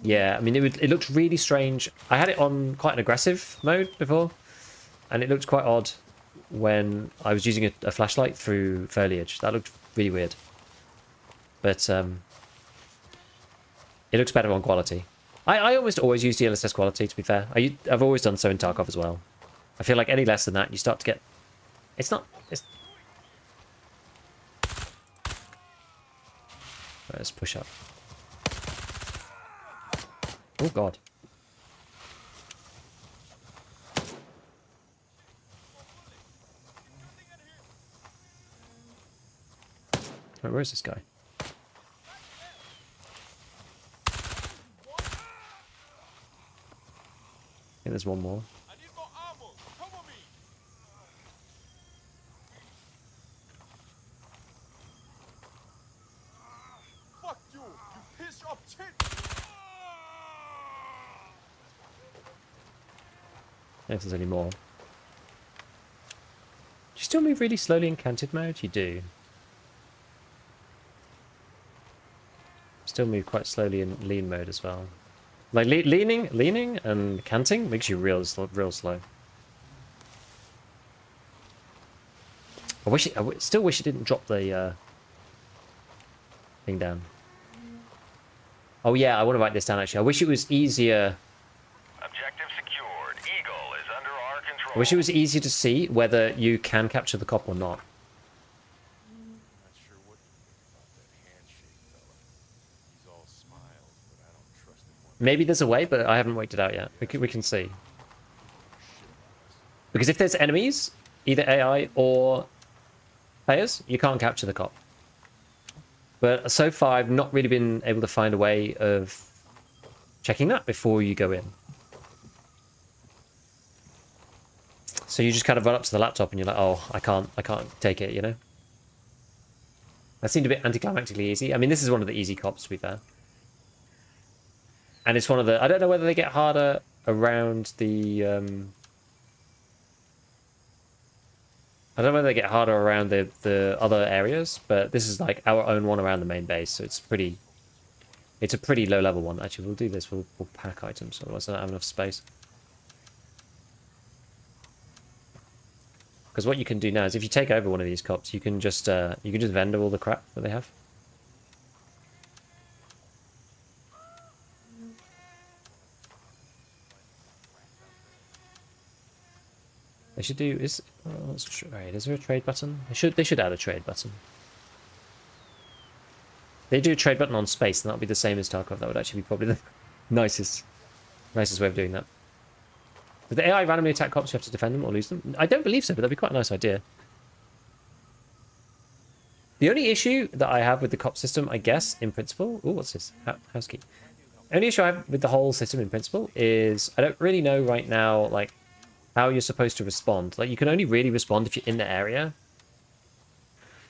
Yeah, I mean, it looked really strange. I had it on quite an aggressive mode before, and it looked quite odd when I was using a flashlight through foliage. That looked really weird. But it looks better on quality. I almost always use DLSS quality, to be fair. I've always done so in Tarkov as well. I feel like any less than that, you start to get... It's not... It's... Right, let's push up. Oh, God. Right, where is this guy? I think there's one more. I need more ammo. Cover me. Fuck you. You piece of shit. If there's any more. Do you still move really slowly in canted mode? You do. Still move quite slowly in lean mode as well. Like leaning and canting makes you real slow. I still wish it didn't drop the thing down. Oh yeah, I want to write this down actually. I wish it was easier. Objective secured. Eagle is under our control. I wish it was easier to see whether you can capture the cop or not. Not sure what to think about that handshake, fella. He's all smiles, but I don't trust him one Maybe there's a way, but I haven't worked it out yet. We can see. Because if there's enemies, either AI or players, you can't capture the cop. But so far, I've not really been able to find a way of checking that before you go in. So you just kind of run up to the laptop and you're like, oh, I can't take it, you know? That seemed a bit anticlimactically easy. I mean, this is one of the easy cops, to be fair. And it's one of the... I don't know whether they get harder around the... I don't know whether they get harder around the other areas, but this is like our own one around the main base, so it's pretty... It's a pretty low-level one. Actually, we'll do this. We'll pack items, otherwise I don't have enough space. Because what you can do now is if you take over one of these cops, you can just vendor all the crap that they have. They should do right, is there a trade button? They should add a trade button. They do a trade button on space, and that would be the same as Tarkov. That would actually be probably the nicest way of doing that. But the AI randomly attack cops, you have to defend them or lose them? I don't believe so, but that'd be quite a nice idea. The only issue that I have with the cop system, I guess, in principle... Oh, what's this? Housekeep. The only issue I have with the whole system in principle is I don't really know right now, like, how you're supposed to respond. Like, you can only really respond if you're in the area.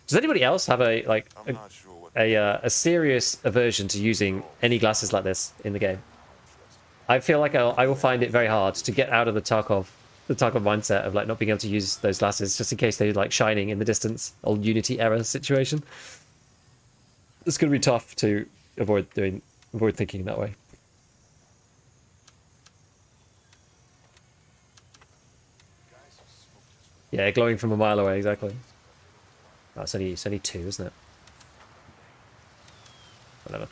Does anybody else have a serious aversion to using any glasses like this in the game? I feel like I will find it very hard to get out of the Tarkov mindset of like not being able to use those glasses just in case they're like shining in the distance. Old Unity error situation. It's going to be tough to avoid thinking that way. Yeah, glowing from a mile away, exactly. Oh, it's only 2, isn't it? Whatever.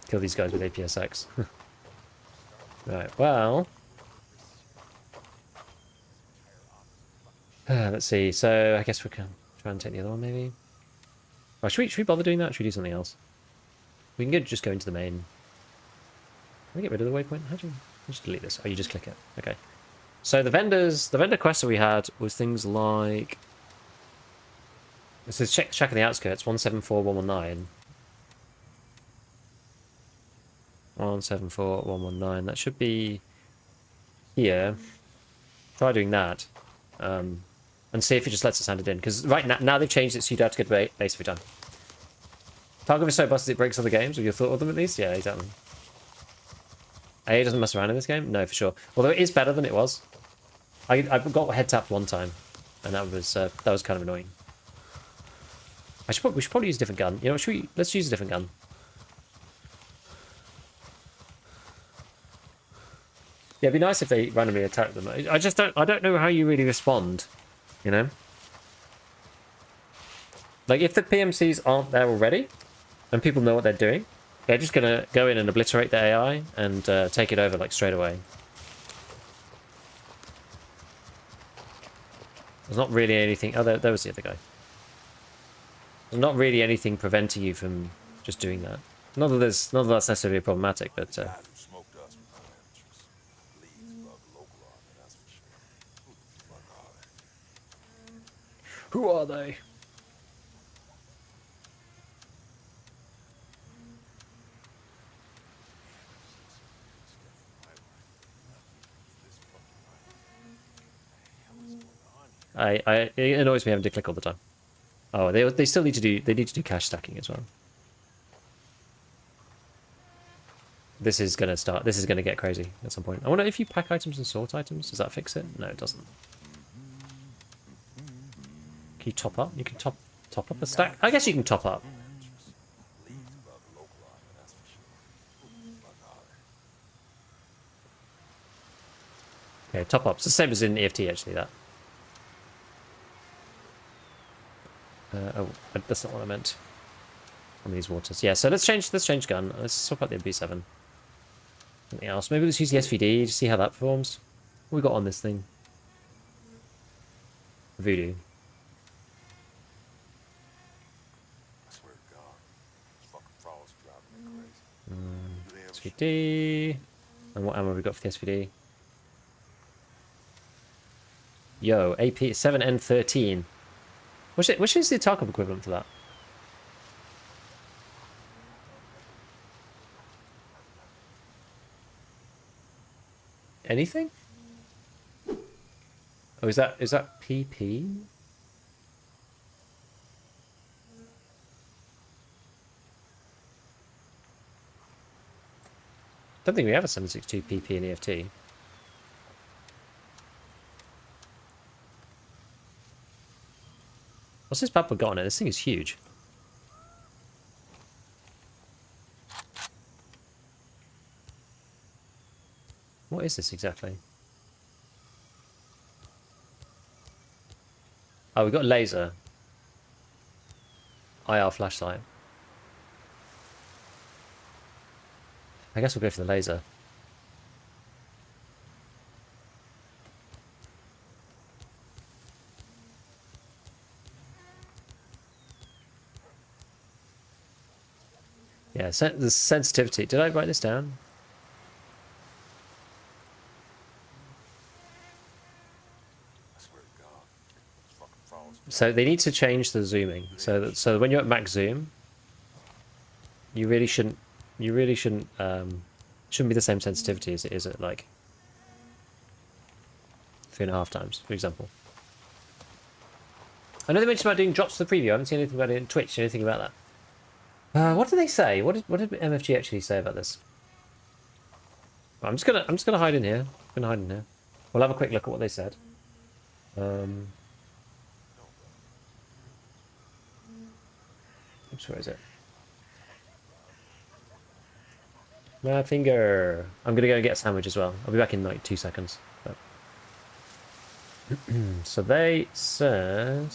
Kill these guys with APSX. Right, well... let's see, so I guess we can try and take the other one, maybe? Oh, should we bother doing that? Should we do something else? We can just go into the main... Can we get rid of the waypoint? How do you... Just delete this. Oh, you just click it. Okay. So the vendor quest that we had was things like... This is check in the outskirts, 174119. 174119. That should be here. Try doing that. And see if it just lets us hand it in. Because right now they've changed it so you don't have to go to base every time. Tarkov is so busted it breaks other games. Have you thought of them at least? Yeah, exactly. AA doesn't mess around in this game? No, for sure. Although it is better than it was. I got head tapped one time, and that was kind of annoying. We should probably use a different gun. You know, let's use a different gun. Yeah, it'd be nice if they randomly attack them. I don't know how you really respond, you know? Like, if the PMCs aren't there already, and people know what they're doing, they're just gonna go in and obliterate the AI and take it over, like, straight away. There's not really anything... Oh, there was the other guy. There's not really anything preventing you from just doing that. Not that that's necessarily problematic, but... Guys who smoked us were no amateurs. Leagues above the local army, that's for sure. Who the fuck are they? Who are they? It annoys me having to click all the time. Oh, they still need to do cache stacking as well. This is gonna get crazy at some point. I wonder if you pack items and sort items, does that fix it? No, it doesn't. Can you top up? You can top up a stack? I guess you can top up. Okay, top up's the same as in EFT actually, that. Oh, that's not what I meant. Some of these waters. Yeah, so let's change gun. Let's swap out the B7. Something else. Maybe let's use the SVD to see how that performs. What we got on this thing? Voodoo. I swear to God, these fucking frogs are driving me crazy. SVD. And what ammo have we got for the SVD? Yo, AP 7N13. Which is the Tarkov equivalent for that? Anything? Oh, is that PP? Don't think we have a 762 PP in EFT. What's this bad got on it? This thing is huge. What is this exactly? Oh, we got a laser. IR flashlight. I guess we'll go for the laser. Yeah, the sensitivity. Did I write this down? So they need to change the zooming. So when you're at max zoom, you really shouldn't be the same sensitivity as it is at like 3.5 times, for example. I know they mentioned about doing drops to the preview. I haven't seen anything about it in Twitch. Anything about that? What did they say? What did MFG actually say about this? I'm just gonna hide in here. We'll have a quick look at what they said. Oops, where is it? My finger. I'm gonna go get a sandwich as well. I'll be back in like 2 seconds. But... so they said.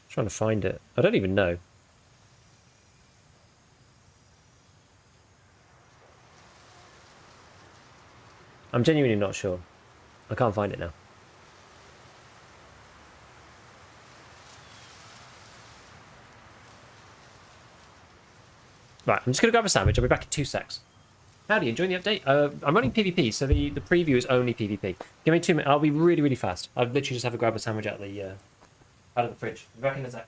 Trying to find it. I don't even know. I'm genuinely not sure. I can't find it now. Right, I'm just going to grab a sandwich. I'll be back in 2 secs. Howdy, enjoying the update? I'm running PvP, so the preview is only PvP. Give me 2 minutes. I'll be really, really fast. I'll literally just have to grab a sandwich out of the fridge. Be back in a sec.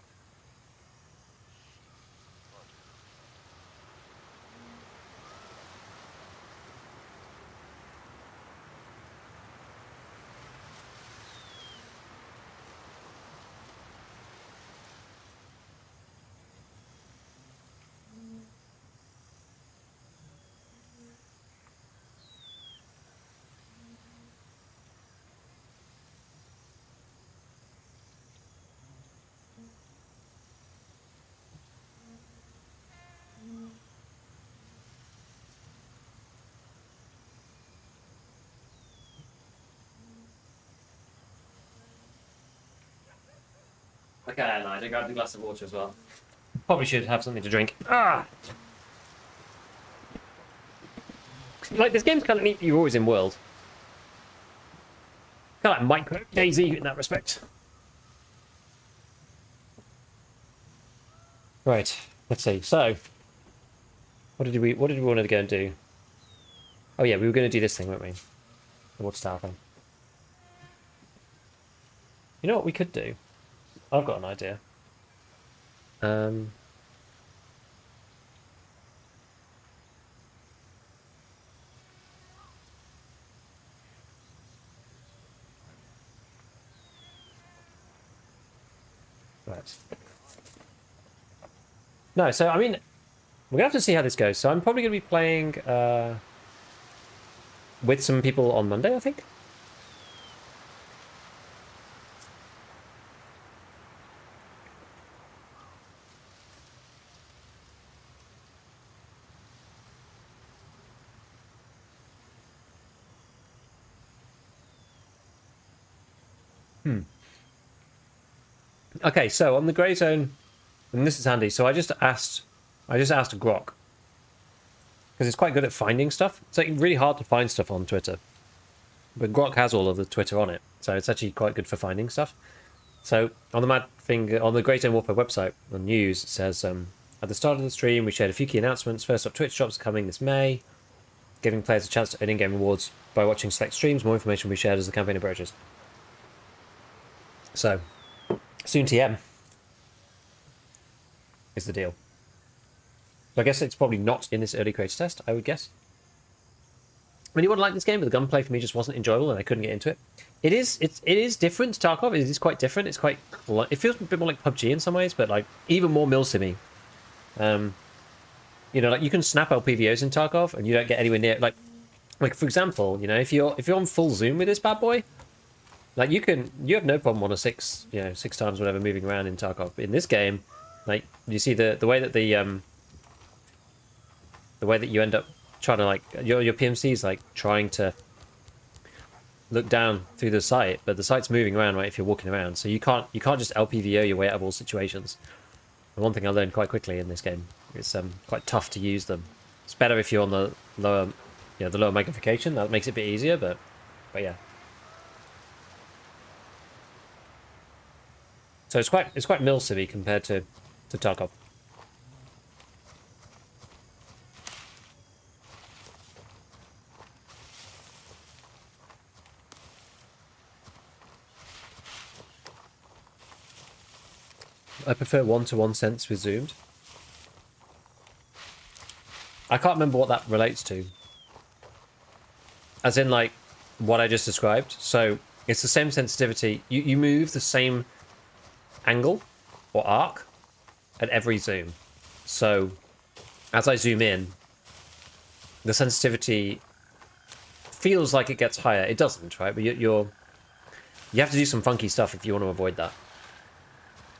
Okay, no, I did grab the glass of water as well. Probably should have something to drink. Ah! Like, this game's kind of neat. You're always in world. Kind of like micro DayZ in that respect. Right, let's see. So, what did we want to go and do? Oh yeah, we were going to do this thing, weren't we? The water tower thing. You know what we could do? I've got an idea. Right. No, so I mean, we're gonna have to see how this goes. So I'm probably gonna be playing with some people on Monday, I think. Okay, so on the grey zone, and this is handy. So I just asked Grok because it's quite good at finding stuff. It's like really hard to find stuff on Twitter, but Grok has all of the Twitter on it, so it's actually quite good for finding stuff. So on the mad thing on the Great Zone Warfare website, the news, it says at the start of the stream we shared a few key announcements. First up, Twitch drops are coming this May, giving players a chance to earn in-game rewards by watching select streams. More information will be shared as the campaign approaches. So soon TM is the deal. So I guess it's probably not in this early creator test, I would guess. I mean, you would like this game, but the gunplay for me just wasn't enjoyable, and I couldn't get into it. It is different to Tarkov. It is quite different. It's quite. It feels a bit more like PUBG in some ways, but like even more milsimmy. You know, like you can snap LPVOs in Tarkov, and you don't get anywhere near like for example, you know, if you're on full zoom with this bad boy, like you have no problem on a 6 times whatever moving around in Tarkov. But in this game, like you see the way that the way that you end up trying to like your PMC is like trying to look down through the site, but the site's moving around, right? If you're walking around, so you can't just LPVO your way out of all situations. And one thing I learned quite quickly in this game, it's quite tough to use them. It's better if you're on the lower, the lower magnification. That makes it a bit easier, but yeah. So it's quite milsimmy compared to Tarkov. I prefer one-to-one sense with zoomed. I can't remember what that relates to. As in, like, what I just described. So, it's the same sensitivity. You move the same angle or arc at every zoom. So, as I zoom in, the sensitivity feels like it gets higher. It doesn't, right? But you have to do some funky stuff if you want to avoid that.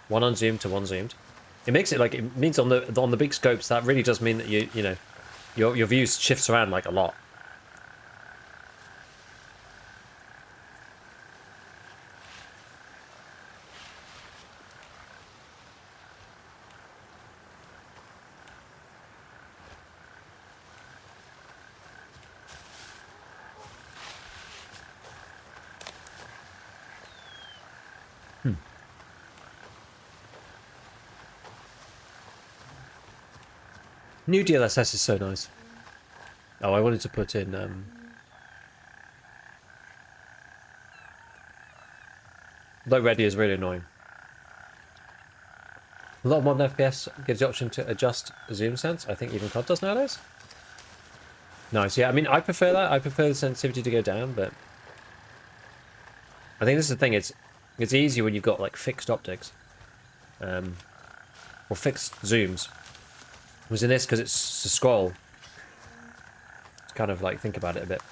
One unzoomed to one zoomed. It makes it like it means on the big scopes that really does mean that your view shifts around like a lot. New DLSS is so nice. Oh, I wanted to put in low ready is really annoying. A lot of modern FPS gives the option to adjust zoom sense. I think even COD does nowadays. Nice, yeah. I mean, I prefer that. I prefer the sensitivity to go down, but I think this is the thing. It's easier when you've got like fixed optics, or fixed zooms. Was in this because it's a scroll. To kind of like think about it a bit.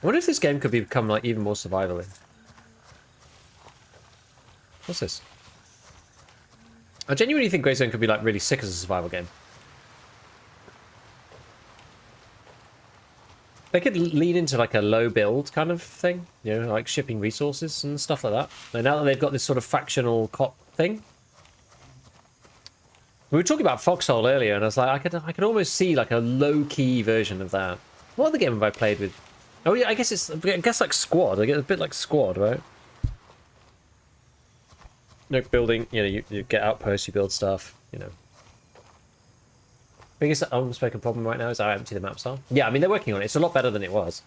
I wonder if this game could become like even more survivally. What's this? I genuinely think Grey Zone could be like really sick as a survival game. They could lean into like a low build kind of thing, you know, like shipping resources and stuff like that. And now that they've got this sort of factional cop thing, we were talking about Foxhole earlier, and I was like, I could almost see like a low key version of that. What other game have I played with? Oh yeah, I guess like Squad. I get a bit like Squad, right? No building, you know, you get outposts, you build stuff, you know. Biggest unspoken problem right now is how empty the maps are. Yeah, I mean, they're working on it. It's a lot better than it was.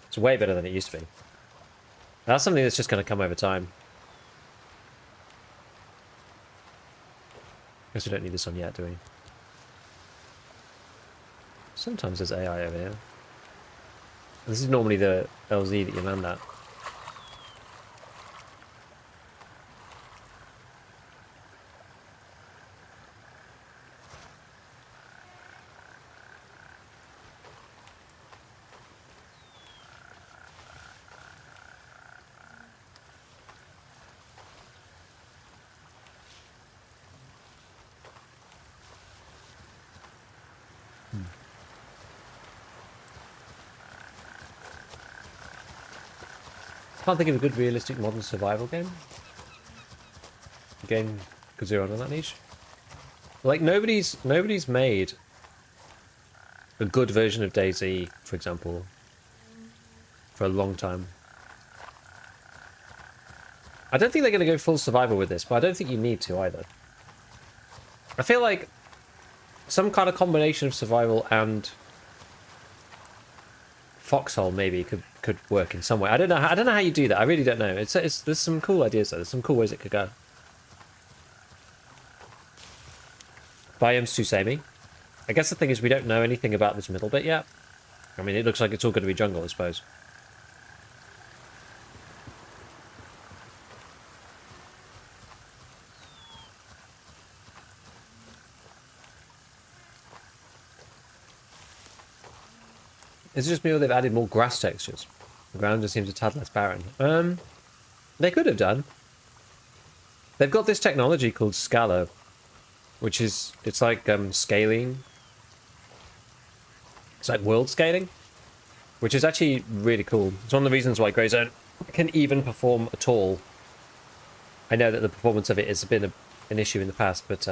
It's way better than it used to be. That's something that's just going to come over time. Guess we don't need this on yet, do we? Sometimes there's AI over here. This is normally the LZ that you land at. Can't think of a good realistic modern survival game. Again, could zero on that niche. Like nobody's made a good version of DayZ, for example, for a long time. I don't think they're going to go full survival with this, but I don't think you need to either. I feel like some kind of combination of survival and Foxhole maybe could work in some way. I don't know how you do that. I really don't know. There's some cool ideas though. There's some cool ways it could go. Biomes too samey. I guess the thing is we don't know anything about this middle bit yet. I mean, it looks like it's all going to be jungle, I suppose. Is it just me or they've added more grass textures? The ground just seems a tad less barren. They could have done. They've got this technology called Scalo, which is, it's like scaling. It's like world scaling, which is actually really cool. It's one of the reasons why Greyzone can even perform at all. I know that the performance of it has been an issue in the past, but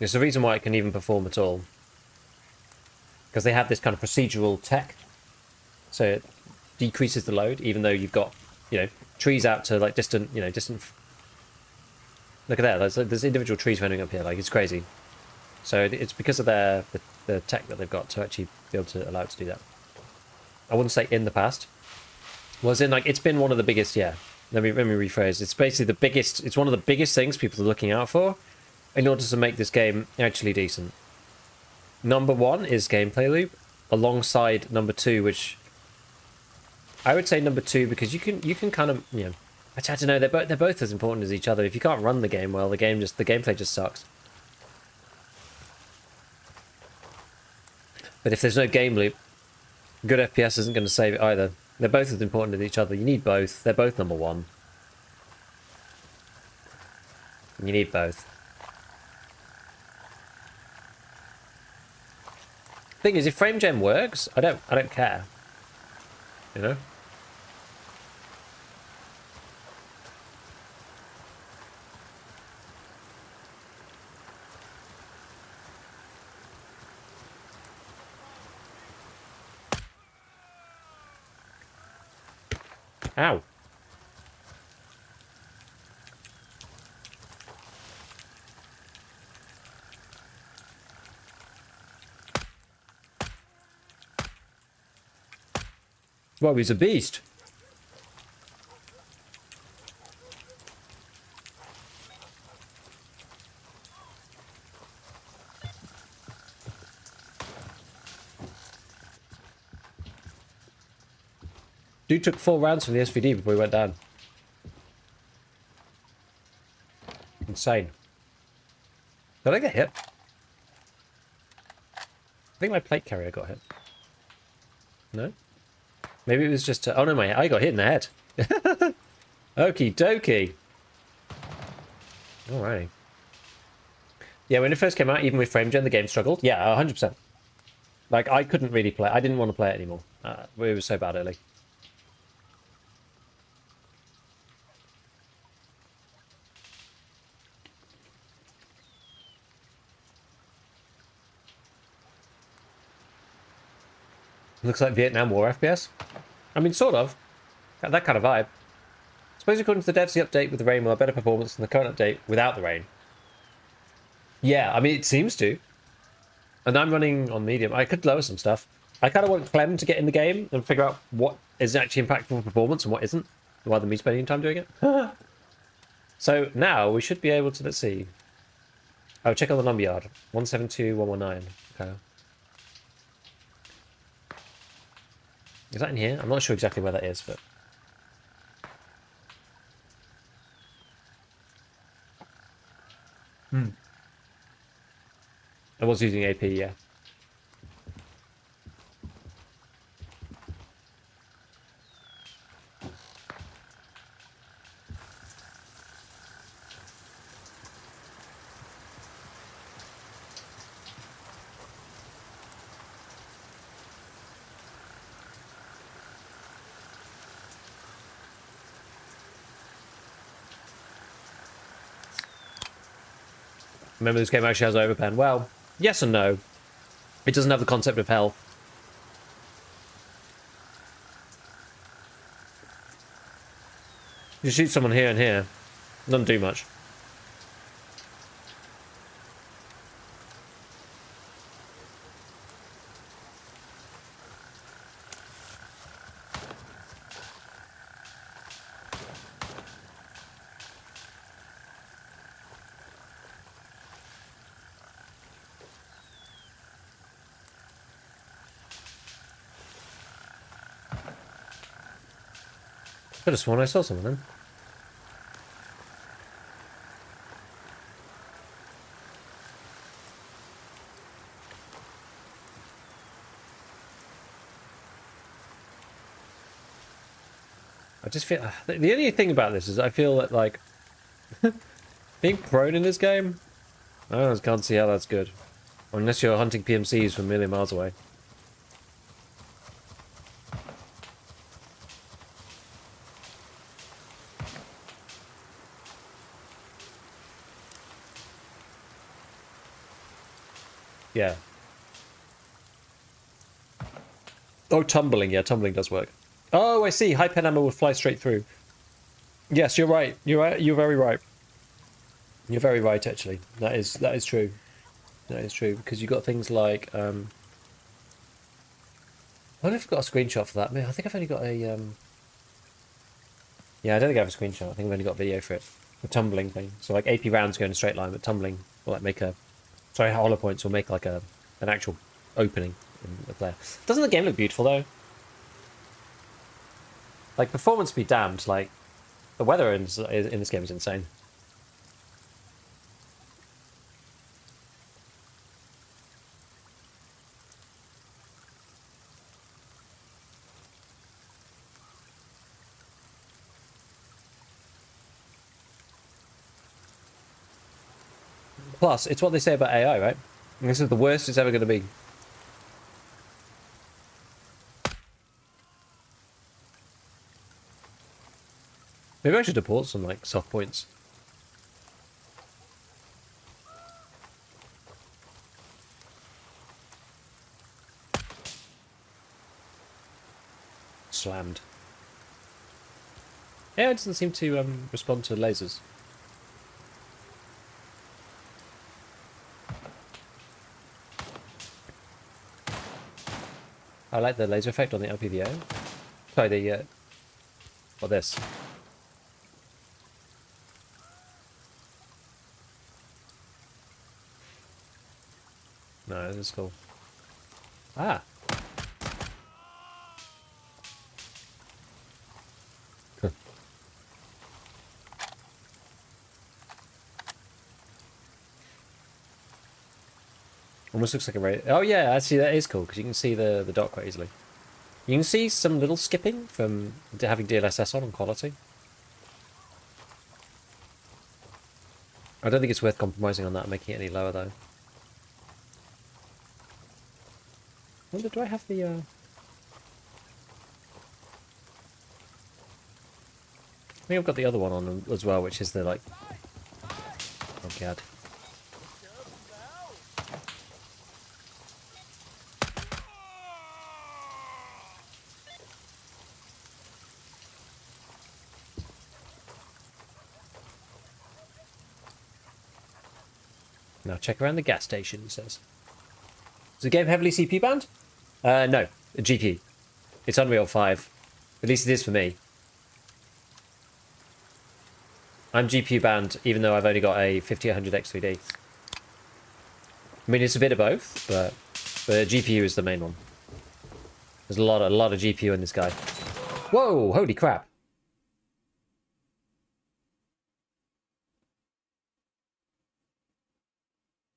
it's the reason why it can even perform at all. Because they have this kind of procedural tech, so it decreases the load, even though you've got, you know, trees out to like distant. Look at that. There's individual trees running up here, like it's crazy. So it's because of the tech that they've got to actually be able to allow it to do that. I wouldn't say in the past. Well, as in like it's been one of the biggest. Yeah. Let me rephrase. It's basically the biggest. It's one of the biggest things people are looking out for, in order to make this game actually decent. Number one is gameplay loop, alongside number two, which I would say number two because you can kind of, you know, I don't know, they're both as important as each other. If you can't run the game well, the gameplay just sucks. But if there's no game loop, good FPS isn't going to save it either. They're both as important as each other. You need both. They're both number one. You need both. Thing is, if frame gen works, I don't care. You know? Ow. Well, he's a beast. Dude took 4 rounds from the SVD before he went down. Insane. Did I get hit? I think my plate carrier got hit. No? Maybe it was just... oh no, I got hit in the head. Okie dokie. Alrighty. Yeah, when it first came out, even with frame gen, the game struggled. Yeah, 100%. Like, I couldn't really play. I didn't want to play it anymore. It was so bad early. Looks like Vietnam War FPS. I mean, sort of. That kind of vibe. Suppose according to the devs, the update with the rain will have better performance than the current update without the rain. Yeah, I mean, it seems to. And I'm running on medium. I could lower some stuff. I kind of want Clem to get in the game and figure out what is actually impactful for performance and what isn't, rather than me spending time doing it. So now we should be able to, let's see. Oh, check on the number yard. 172119. Okay. Is that in here? I'm not sure exactly where that is, but... I was using AP, yeah. Remember, this game actually has overpen. Well, yes and no. It doesn't have the concept of health. You shoot someone here and here. Doesn't do much. Could have sworn I saw some of them. I just feel... The only thing about this is I feel that, like... being prone in this game... I just can't see how that's good. Unless you're hunting PMCs from a million miles away. Yeah. Oh, tumbling. Yeah, tumbling does work. Oh, I see. High pen ammo will fly straight through. Yes, you're right. You're right. You're very right. You're very right, actually. That is true. That is true, because you've got things like... I wonder if I've got a screenshot for that. I think I've only got a... Yeah, I don't think I have a screenshot. I think I've only got a video for it. The tumbling thing. So, like, AP rounds go in a straight line, but tumbling will, like, make a... Sorry, hollow points will make, like, an actual opening in the player. Doesn't the game look beautiful, though? Like, performance be damned. Like, the weather in this game is insane. Plus, it's what they say about AI, right? And this is the worst it's ever going to be. Maybe I should deport some, like, soft points. Slammed. AI doesn't seem to respond to lasers. I like the laser effect on the LPVO. Sorry, the what this? No, this is cool. Ah. Almost looks like a raid. Oh yeah, actually that is cool because you can see the dot quite easily. You can see some little skipping from having DLSS on quality. I don't think it's worth compromising on that and making it any lower though. wonder, do I have the I think I've got the other one on as well, which is the like, oh god. Now check around the gas station, he says. Is the game heavily CPU bound? No, a GPU. It's Unreal 5. At least it is for me. I'm GPU bound, even though I've only got a 5800 X3D. I mean, it's a bit of both, but GPU is the main one. There's a lot of GPU in this guy. Whoa! Holy crap!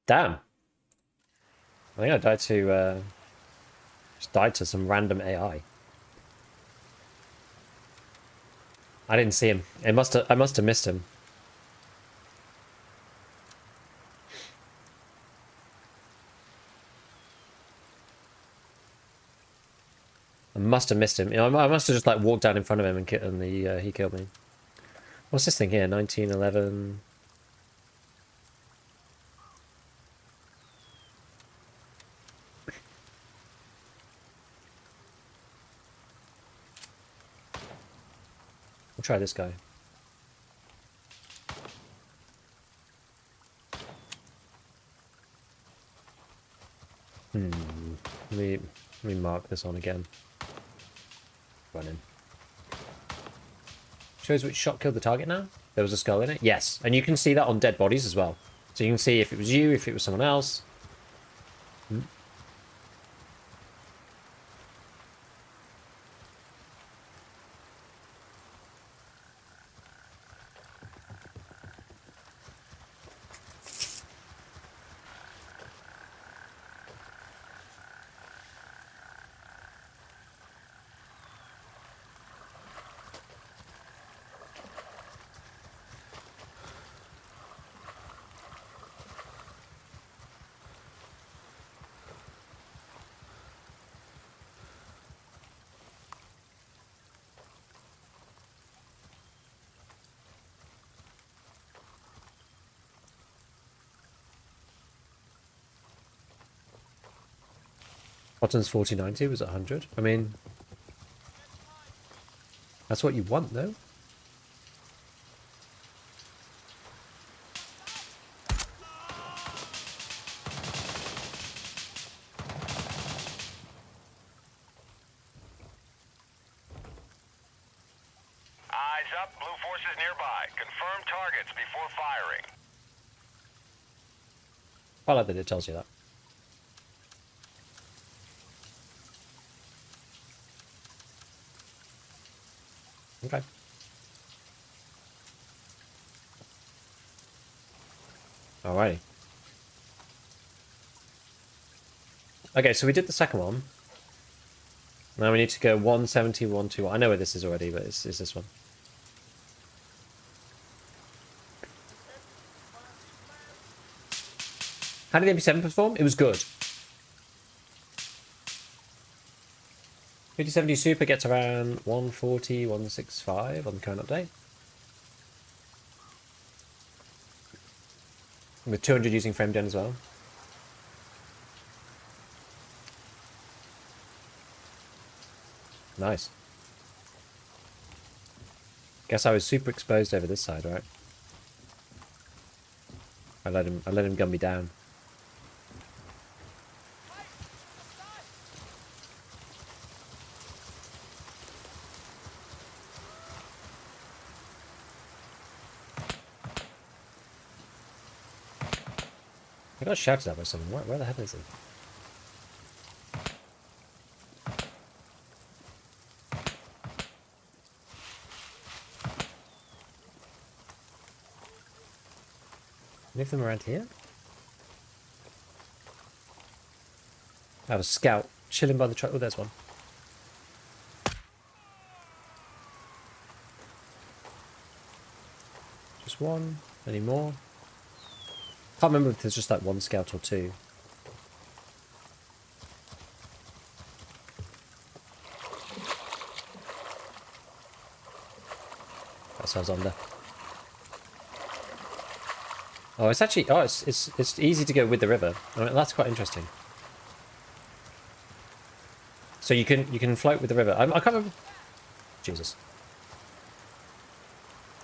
Damn. I think I died to just died to some random AI. I didn't see him. I must have missed him. I must have missed him. You know, I must have just like walked down in front of him and he killed me. What's this thing here? 1911. We'll try this guy. Let me mark this on again. Run in. Shows which shot killed the target now. There was a skull in it. Yes, and you can see that on dead bodies as well. So you can see if it was you, if it was someone else. Botton's 4090 was at 100. I mean, that's what you want, though. Eyes up, blue forces nearby. Confirm targets before firing. I like that it tells you that. Okay. Alrighty. Okay, so we did the second one. Now we need to go 170, 121. I know where this is already, but it's this one. How did the MP7 perform? It was good. 5070 Super gets around 140, 165 on the current update. With 200 using frame gen as well. Nice. Guess I was super exposed over this side, right? I let him gun me down. I got shouted at by someone. Where the hell is he? Any of them around here? I have a scout chilling by the truck. Oh, there's one. Just one. Any more? Can't remember if there's just like one scout or two. ourselves under. Oh, it's actually... Oh, it's easy to go with the river. I mean, that's quite interesting. So you can float with the river. I can't remember... Jesus.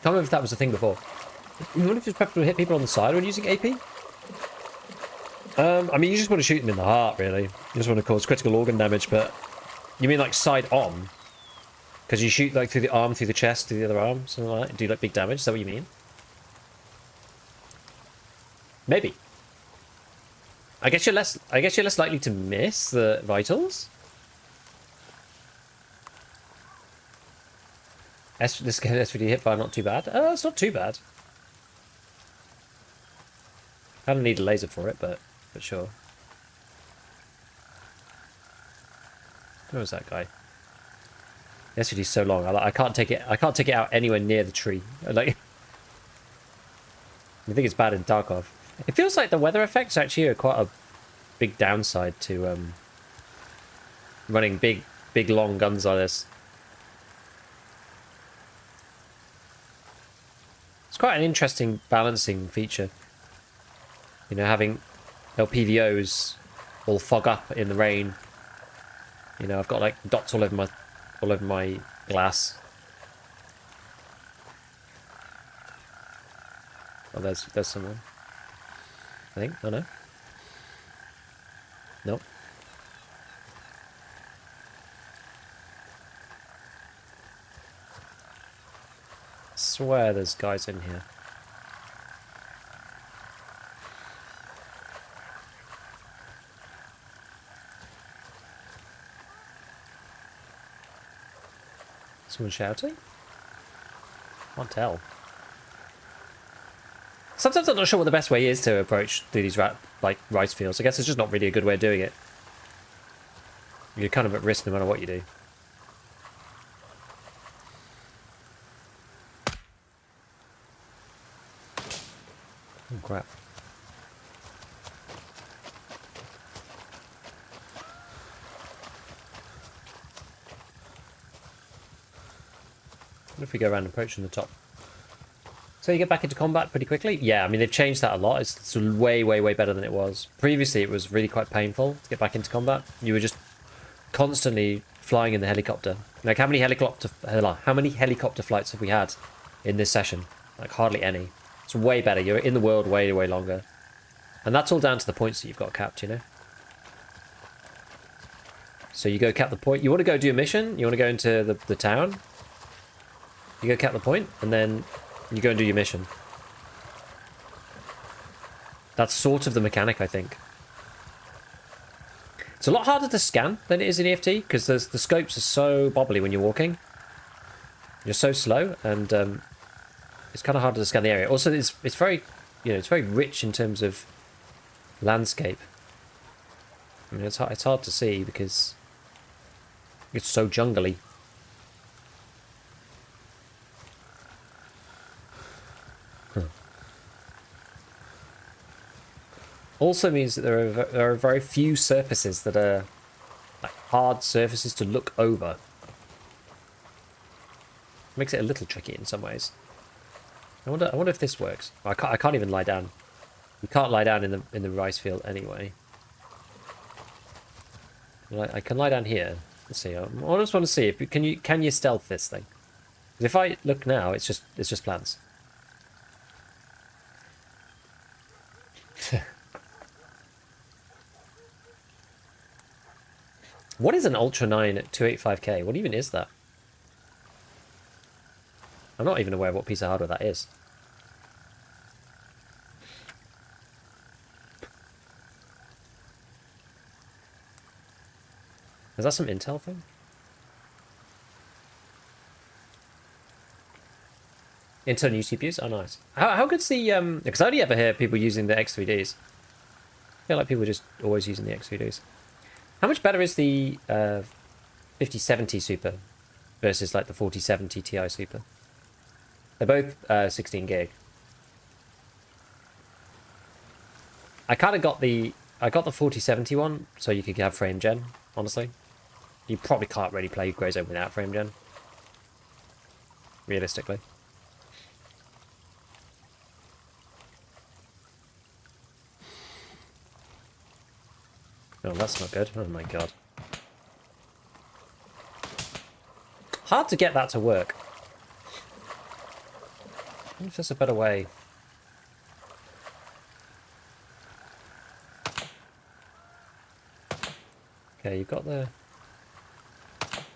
Can't remember if that was a thing before. I wonder if it's preferable to hit people on the side when using AP? I mean, you just want to shoot them in the heart, really. You just want to cause critical organ damage, but... You mean like side on? Because you shoot like through the arm, through the chest, through the other arm, something like that. Do like big damage? Is that what you mean? Maybe. I guess you're less likely to miss the vitals. This SVD hipfire not too bad. It's not too bad. Kind of need a laser for it, but sure. Where was that guy? The SVD's so long. I can't take it. I can't take it out anywhere near the tree. Like, I think it's bad in Tarkov. It feels like the weather effects actually are quite a big downside to running big long guns like this. It's quite an interesting balancing feature. You know, having LPVOs all fog up in the rain. You know, I've got like dots all over my glass. Oh, there's someone. I think. Oh no. Nope. I swear there's guys in here. Someone shouting? Can't tell. Sometimes I'm not sure what the best way is to approach through these rice fields. I guess it's just not really a good way of doing it. You're kind of at risk no matter what you do. Oh crap. What if we go around approaching the top? So you get back into combat pretty quickly? Yeah, I mean, they've changed that a lot. It's way better than it was. Previously, it was really quite painful to get back into combat. You were just constantly flying in the helicopter. Like, how many helicopter flights have we had in this session? Like, hardly any. It's way better. You're in the world way longer. And that's all down to the points that you've got capped, you know? So you go cap the point. You want to go do a mission? You want to go into the town? You go cap the point, and then you go and do your mission. That's sort of the mechanic, I think. It's a lot harder to scan than it is in EFT, because the scopes are so bobbly when you're walking. You're so slow, and it's kind of harder to scan the area. Also, it's very, it's very rich in terms of landscape. I mean, it's hard to see because it's so jungly. Also means that there are very few surfaces that are like hard surfaces to look over. Makes it a little tricky in some ways. I wonder if this works. I can't even lie down. You can't lie down in the rice field anyway. I can lie down here. Let's see. I just want to see if can you stealth this thing? Because if I look now, it's just plants. What is an Ultra 9 at 285k? What even is that? I'm not even aware of what piece of hardware that is. Is that some Intel thing? Intel new CPUs? Oh, nice. How good's the... Because I only ever hear people using the X3Ds. I feel like people are just always using the X3Ds. How much better is the 5070 Super versus like the 4070 Ti Super? They're both 16 gig. I kind of got the 4070 one so you could have frame gen, honestly. You probably can't really play Grey Zone without frame gen. Realistically. Oh, that's not good. Oh my god. Hard to get that to work. I wonder if there's a better way. Okay, you've got the...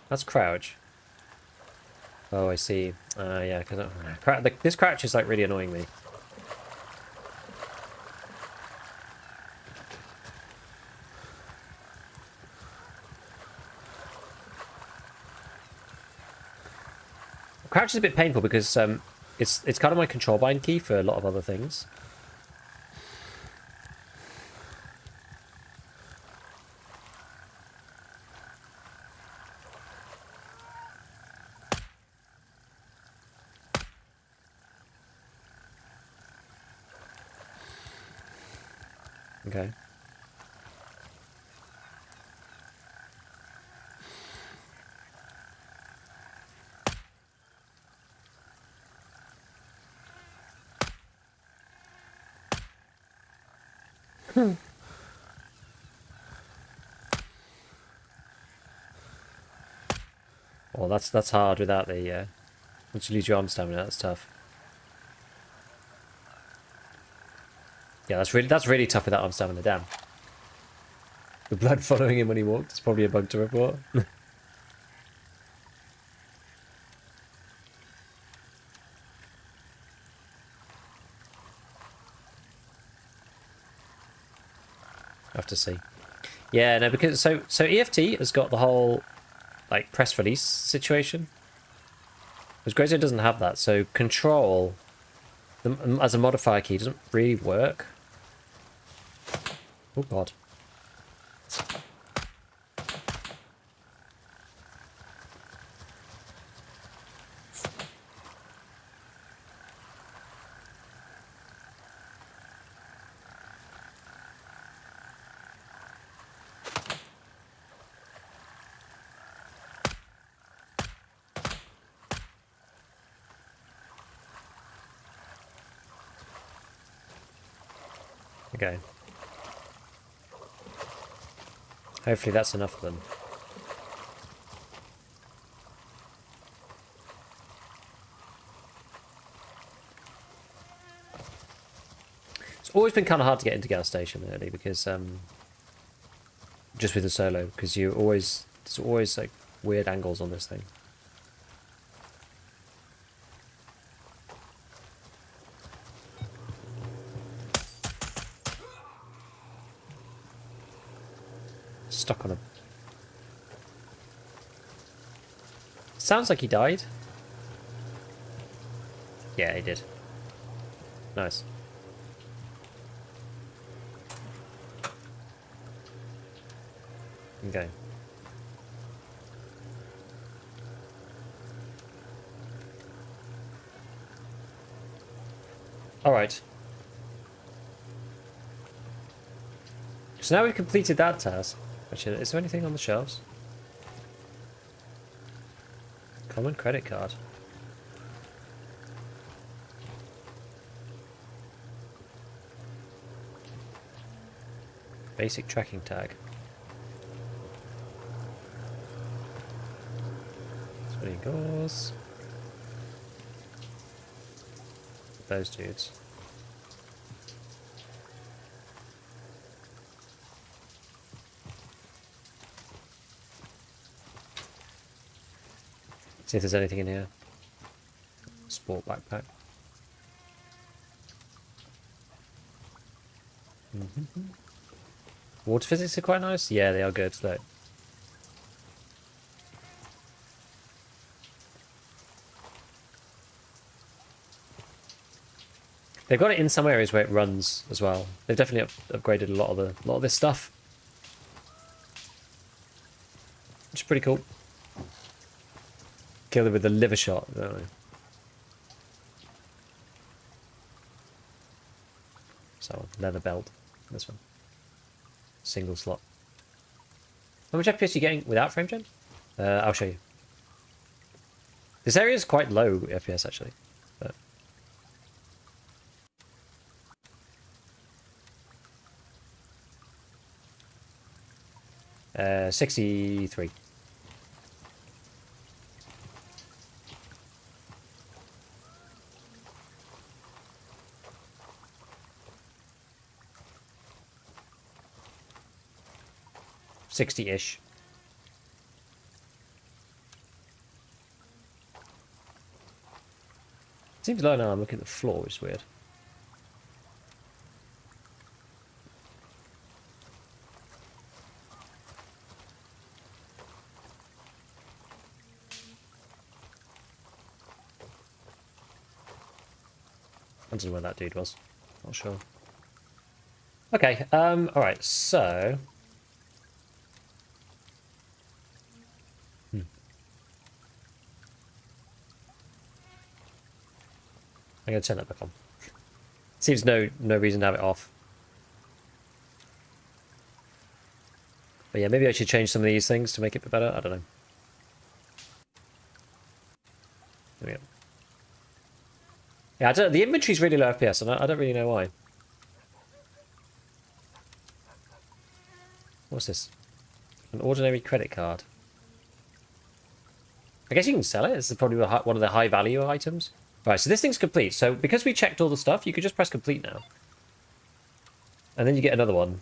That's crouch. Oh, I see. Yeah, because this crouch is like really annoying me. Crouch is a bit painful because it's kind of my control bind key for a lot of other things. Okay. Well, that's hard without the once you lose your arm stamina, that's tough. Yeah, that's really tough without arm stamina. Damn. The blood following him when he walked is probably a bug to report. I have to see. Yeah, no, because so EFT has got the whole like press release situation. Whereas Grazo doesn't have that, so control as a modifier key doesn't really work. Oh god. Okay. Hopefully that's enough of them. It's always been kind of hard to get into gas station early because just with the solo, because there's always like weird angles on this thing. Stuck on him. Sounds like he died. Yeah, he did. Nice. Okay. Alright. So now we've completed that task. Actually, is there anything on the shelves? Common credit card. Basic tracking tag. That's where he goes. Those dudes. See if there's anything in here. Sport backpack. Water physics are quite nice. Yeah, they are good. Look. They've got it in some areas where it runs as well. They've definitely upgraded a lot of this stuff, which is pretty cool. Kill them with the liver shot. Don't they? So leather belt. This one. Single slot. How much FPS are you getting without frame gen? I'll show you. This area is quite low FPS actually. But 63. $60-ish. Seems low now. I'm looking at the floor, which is weird. I don't know where that dude was. Not sure. Okay, alright, so... I'm going to turn that back on. Seems no reason to have it off. But yeah, maybe I should change some of these things to make it better. I don't know. There we go. Yeah, the inventory's really low FPS, and I don't really know why. What's this? An ordinary credit card. I guess you can sell it. This is probably one of the high value items. Right, so this thing's complete. So because we checked all the stuff, you could just press complete now. And then you get another one.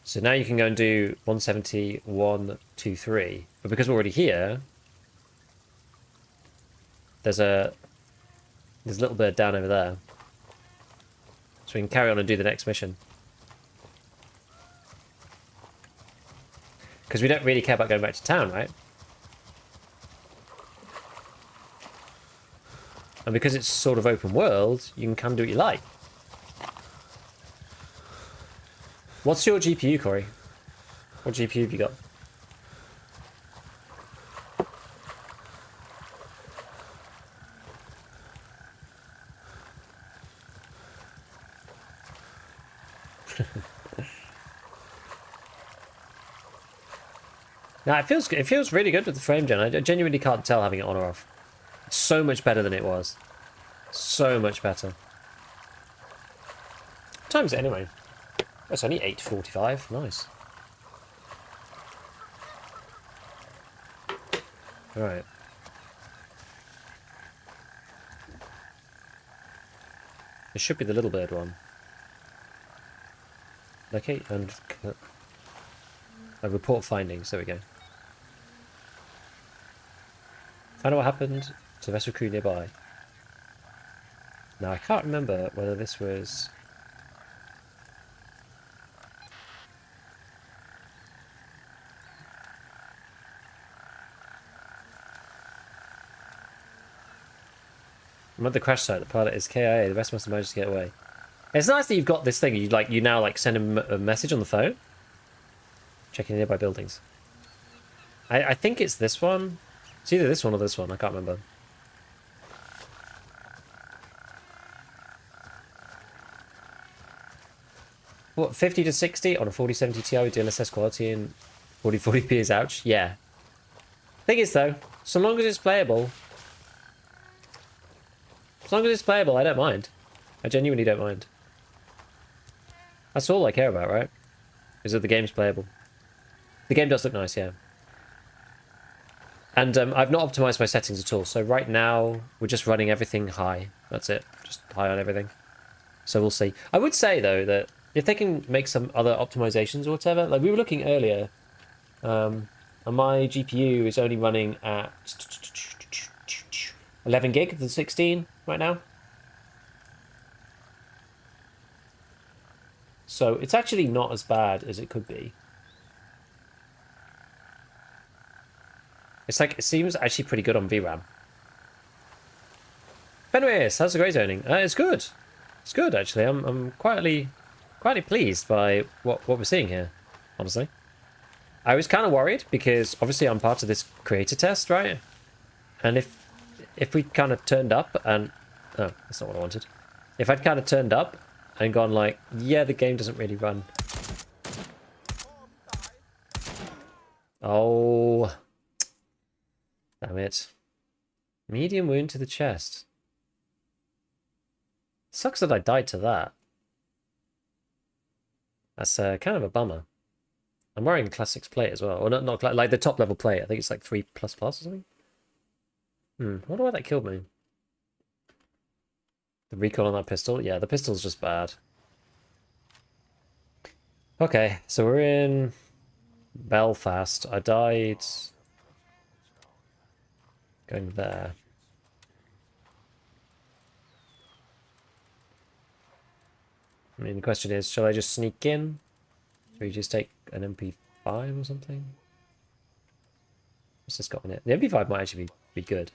So now you can go and do 170, 1, 2, 3. But because we're already here, there's a little bird down over there. So we can carry on and do the next mission. Because we don't really care about going back to town, right? And because it's sort of open world, you can come do what you like. What's your GPU, Corey? What GPU have you got? Now it feels really good with the frame gen. I genuinely can't tell having it on or off. It's so much better than it was. So much better. What time is it anyway? Oh, it's only 8:45. Nice. Alright. It should be the little bird one. Okay, and report findings. There we go. Find out what happened to vessel crew nearby. Now I can't remember whether this was... I'm at the crash site. The pilot is KIA. The rest must have managed to get away. It's nice that you've got this thing. You now send him a message on the phone. Checking nearby buildings. I think it's this one. It's either this one or this one. I can't remember. What, 50 to 60 on a 4070 Ti with DLSS quality and 4040p is ouch? Yeah. Thing is though, so long as it's playable. As long as it's playable, I don't mind. I genuinely don't mind. That's all I care about, right? Is that the game's playable. The game does look nice, yeah. And I've not optimized my settings at all. So right now, we're just running everything high. That's it. Just high on everything. So we'll see. I would say, though, that if they can make some other optimizations or whatever, like we were looking earlier, and my GPU is only running at 11 gig than 16 right now. So it's actually not as bad as it could be. It's like, it seems actually pretty good on VRAM. Anyways, how's the grey zoning? It's good. It's good, actually. I'm quietly pleased by what we're seeing here, honestly. I was kind of worried because obviously I'm part of this creator test, right? And if we kind of turned up and... Oh, that's not what I wanted. If I'd kind of turned up and gone like, yeah, the game doesn't really run. Oh... Damn it. Medium wound to the chest. Sucks that I died to that. That's kind of a bummer. I'm wearing Classics plate as well. Or not like the top level plate. I think it's like 3++ or something. I wonder why that killed me. The recoil on that pistol? Yeah, the pistol's just bad. Okay, so we're in Belfast. I died going there. I mean, the question is, shall I just sneak in? Should we just take an MP5 or something? What's this got in it? The MP5 might actually be good.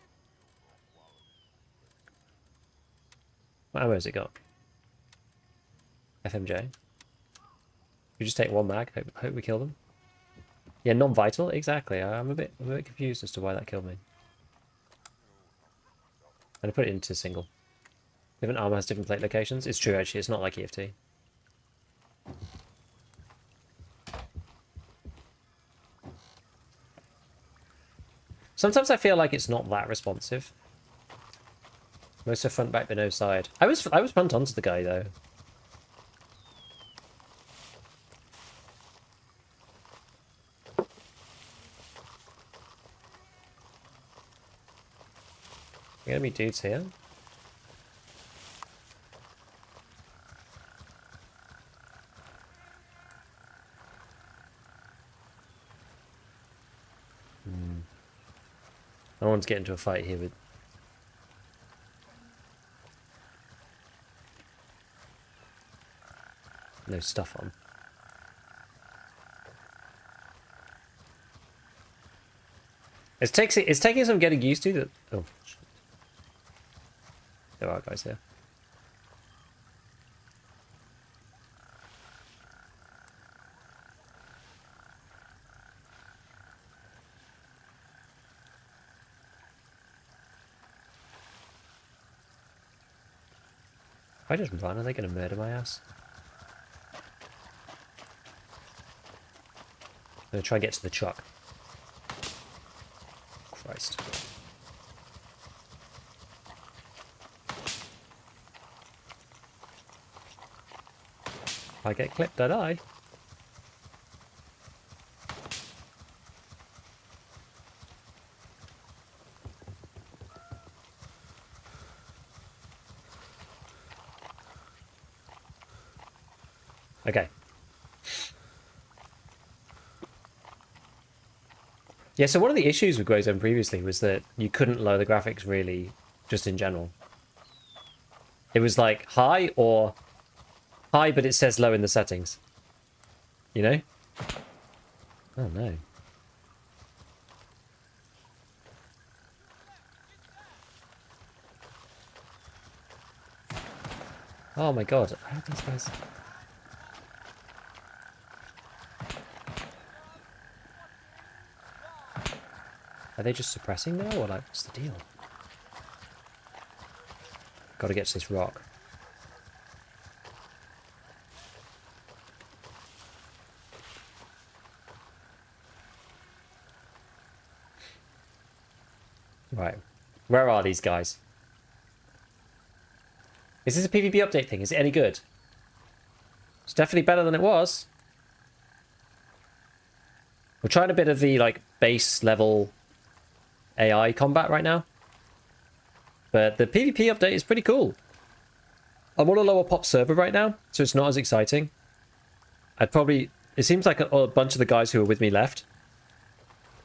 What ammo has it got? FMJ. We just take one mag. Hope we kill them. Yeah, non-vital. Exactly. I'm a bit confused as to why that killed me. And I put it into single. Different armor has different plate locations. It's true, actually. It's not like EFT. Sometimes I feel like it's not that responsive. Most are front, back, but no side. I was front onto the guy though. Enemy dudes here. I don't want to get into a fight here with... no stuff on. It's taking some getting used to that. Oh, shit. There are guys here. If I just run, are they going to murder my ass? I'm going to try and get to the truck. Christ. If I get clipped, I die. Okay. Yeah, so one of the issues with Grey Zone previously was that you couldn't lower the graphics really, just in general. It was like high or high, but it says low in the settings. You know? Oh no. Oh my god, how are these guys... Are they just suppressing now, or like, what's the deal? Gotta get to this rock. Right. Where are these guys? Is this a PvP update thing? Is it any good? It's definitely better than it was. We're trying a bit of the, like, base level AI combat right now. But the PvP update is pretty cool. I'm on a lower pop server right now, so it's not as exciting. I'd probably... It seems like a bunch of the guys who are with me left.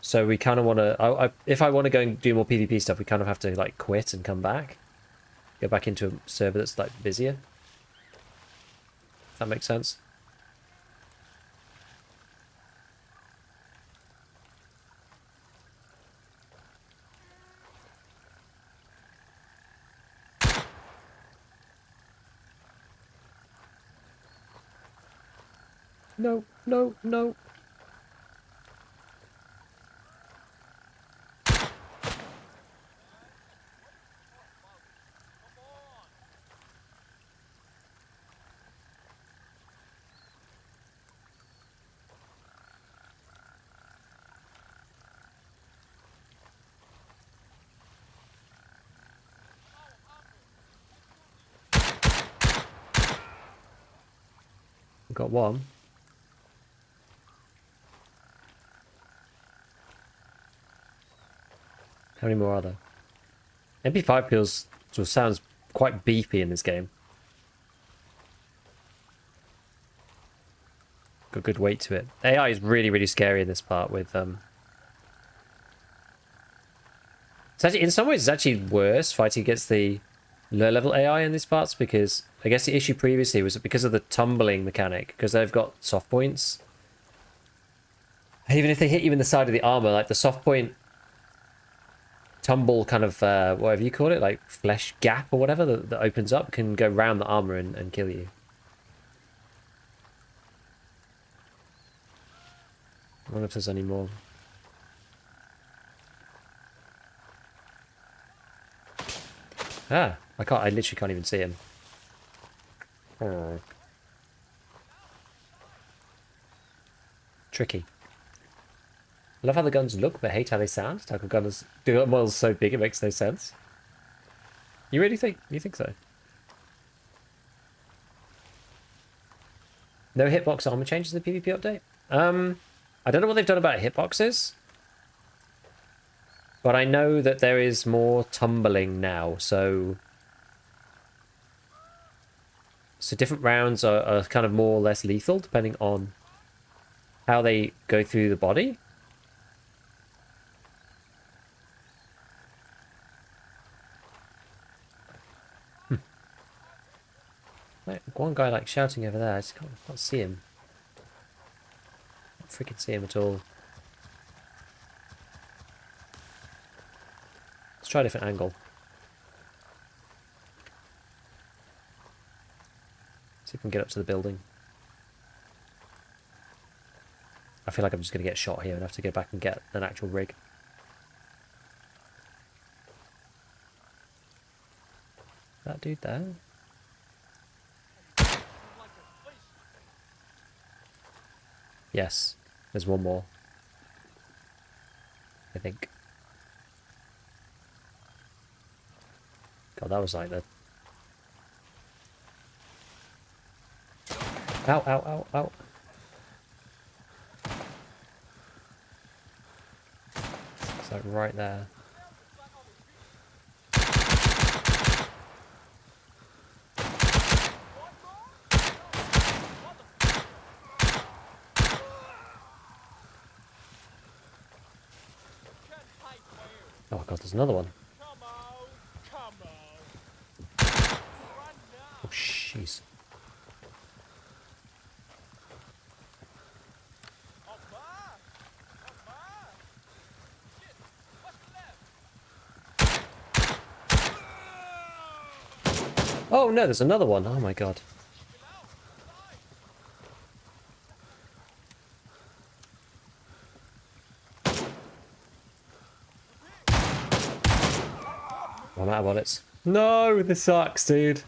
So we kind of want to... if I want to go and do more PvP stuff, we kind of have to, like, quit and come back. Go back into a server that's, like, busier. If that makes sense. No, no, no. Got one. How many more are there? MP5 feels sort of sounds quite beefy in this game. Got good weight to it. AI is really, really scary in this part with it's actually, in some ways, it's actually worse fighting against the low-level AI in these parts, because I guess the issue previously was that because of the tumbling mechanic, because they've got soft points, even if they hit you in the side of the armor, like the soft point tumble kind of, whatever you call it, like flesh gap or whatever that opens up, can go round the armor and kill you. I wonder if there's any more. Ah, I literally can't even see him. Oh. Tricky. I love how the guns look, but hate how they sound. Type of gun is the model's so big it makes no sense. You really think so? No hitbox armor changes in the PvP update? I don't know what they've done about hitboxes. But I know that there is more tumbling now, so different rounds are kind of more or less lethal, depending on how they go through the body. Like, one guy like shouting over there, I just can't see him. Can't freaking see him at all. Let's try a different angle. See if we can get up to the building. I feel like I'm just going to get shot here and have to go back and get an actual rig. That dude there? Yes, there's one more. I think. God, that was like the... Ow, ow, ow, ow. It's like right there. Oh god, there's another one. Oh, jeez. Oh no, there's another one. Oh my god. I'm out of bullets. No, this sucks, dude.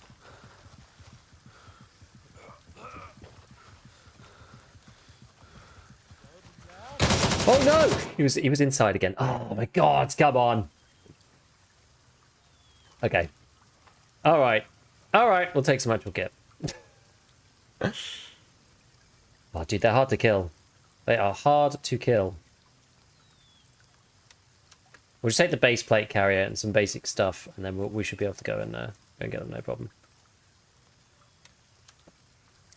Oh no! He was inside again. Oh my god, come on. Okay. Alright. Alright, we'll take some actual kit. Oh dude, they're hard to kill. They are hard to kill. We'll just take the base plate carrier and some basic stuff, and then we should be able to go and get them, no problem.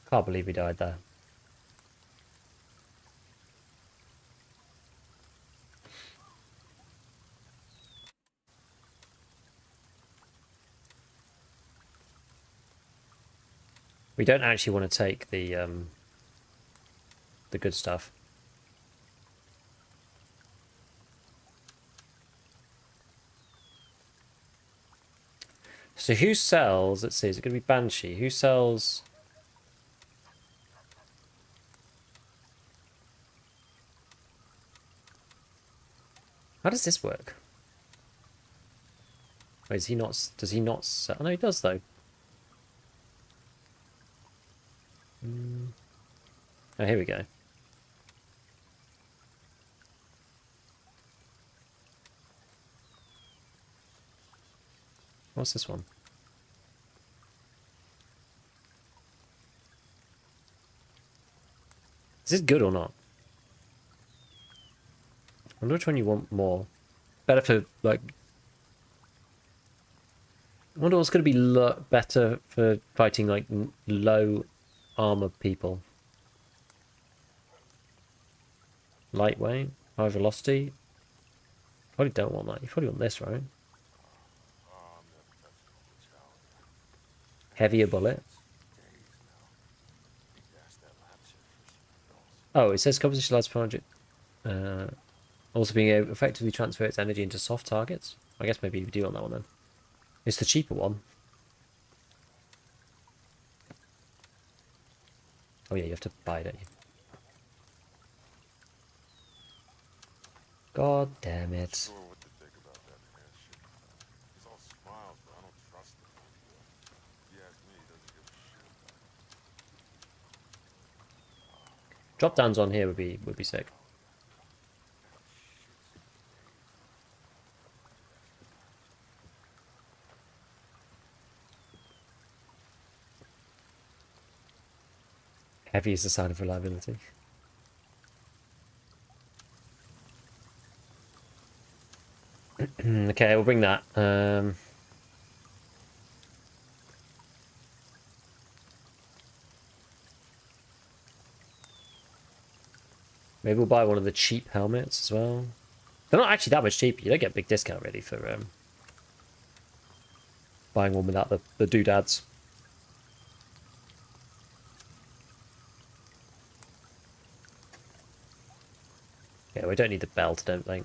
Can't believe we died there. We don't actually want to take the good stuff. So who sells, let's see, is it going to be Banshee? Who sells... How does this work? Wait, is he not, does he not sell? No, he does though. Oh, here we go. What's this one? Is this good or not? I wonder which one you want more. better for like. I wonder what's going to be better for fighting like low armor people. Lightweight, high velocity. Probably don't want that. You probably want this, right? Heavier bullet. Oh, it says composition large project. Also being able to effectively transfer its energy into soft targets. I guess maybe you do want that one then. It's the cheaper one. Oh yeah, you have to buy it, don't you? God damn it. Sure what to think about that ass shit. He's all smiles, but I don't trust him. If you ask me, he doesn't give a shit. Drop downs on here would be sick. Heavy is a sign of reliability. Okay, we'll bring that. Maybe we'll buy one of the cheap helmets as well. They're not actually that much cheaper. You don't get a big discount really for buying one without the doodads. Yeah, we don't need the belt, I don't think.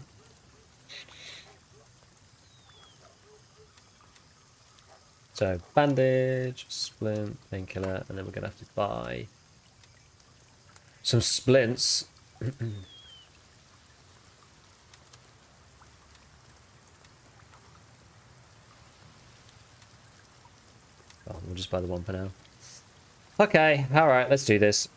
So, bandage, splint, painkiller, and then we're going to have to buy some splints. Oh, we'll just buy the one for now. Okay, alright, let's do this.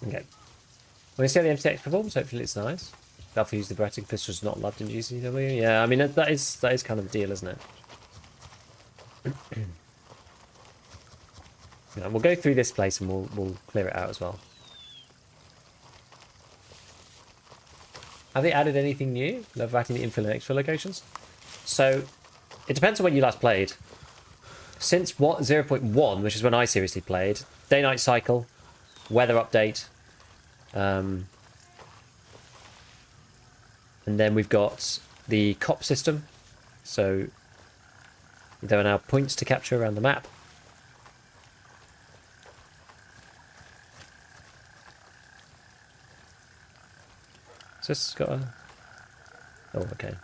Okay. When you see how the MTX performs, hopefully it's nice. Alpha use the Bretic pistol is not loved in GCW. Yeah, I mean that is kind of the deal, isn't it? Yeah, we'll go through this place and we'll clear it out as well. Have they added anything new? Love adding the infill and exfil locations. So it depends on when you last played. Since 0.1, which is when I seriously played, day-night cycle, weather update. And then we've got the COP system. So there are now points to capture around the map. So this has got a... Oh, okay.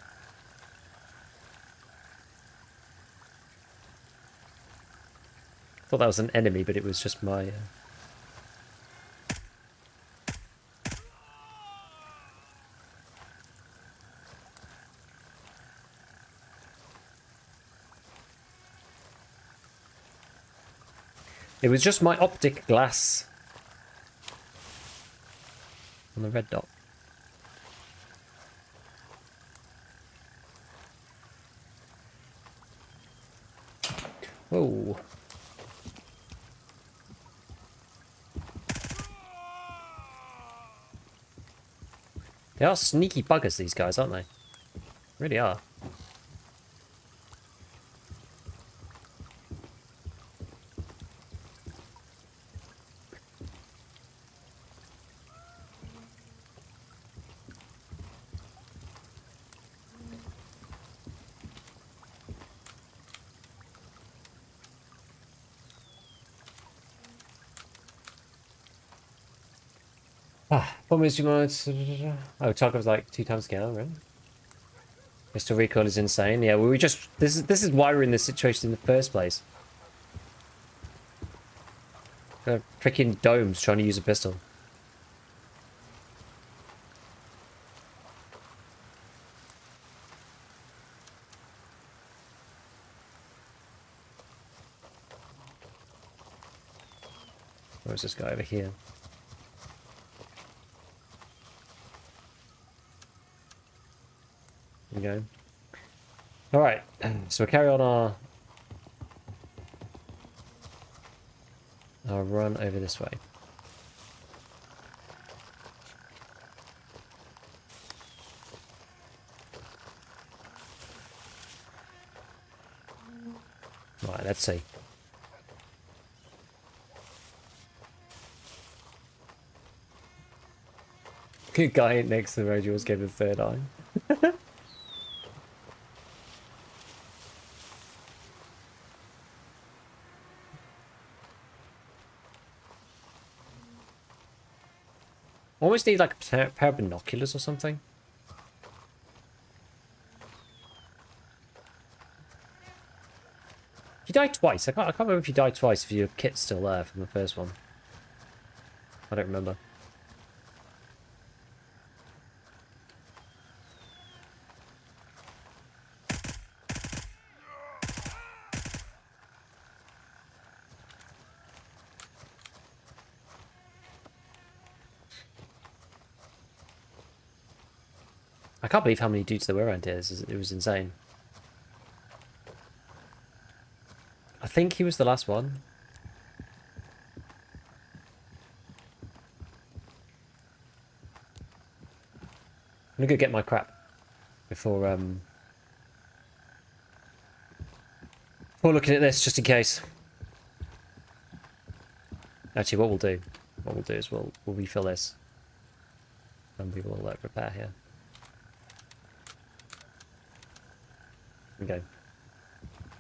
Thought that was an enemy, but it was just my... It was just my optic glass on the red dot. Whoa. They are sneaky buggers, these guys, aren't they? Really are. What was you might? Oh, Tarkov's like 2 times scale, right? Pistol recoil is insane. Yeah, well, we just this is why we're in this situation in the first place. Freaking domes trying to use a pistol. Where's this guy over here? There we go. Alright, so we'll carry on our I'll run over this way. Right, let's see. Good guy next to the road yours gave a third eye. Almost need like a pair of binoculars or something. You died twice. I can't remember if you died twice if your kit's still there from the first one. I don't remember. I can't believe how many dudes there were around here. It was insane. I think he was the last one. I'm gonna go get my crap before looking at this, just in case. Actually, what we'll do is we'll refill this, and we will repair here. Okay.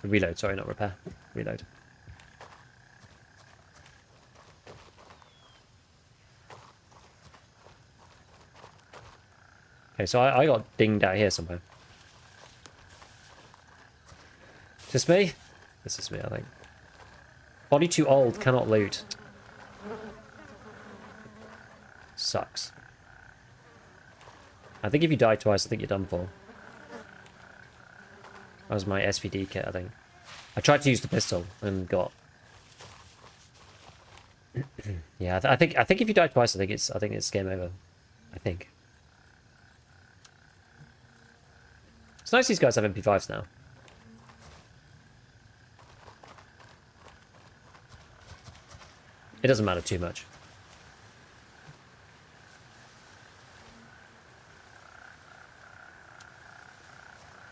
Reload, sorry, not repair. Reload. Okay, so I got dinged out here somewhere. Just me? This is me, I think. Body too old, cannot loot. Sucks. I think if you die twice, I think you're done for. That was my SVD kit, I think. I tried to use the pistol and got. Yeah, I think if you die twice, I think it's game over. I think. It's nice these guys have MP5s now. It doesn't matter too much.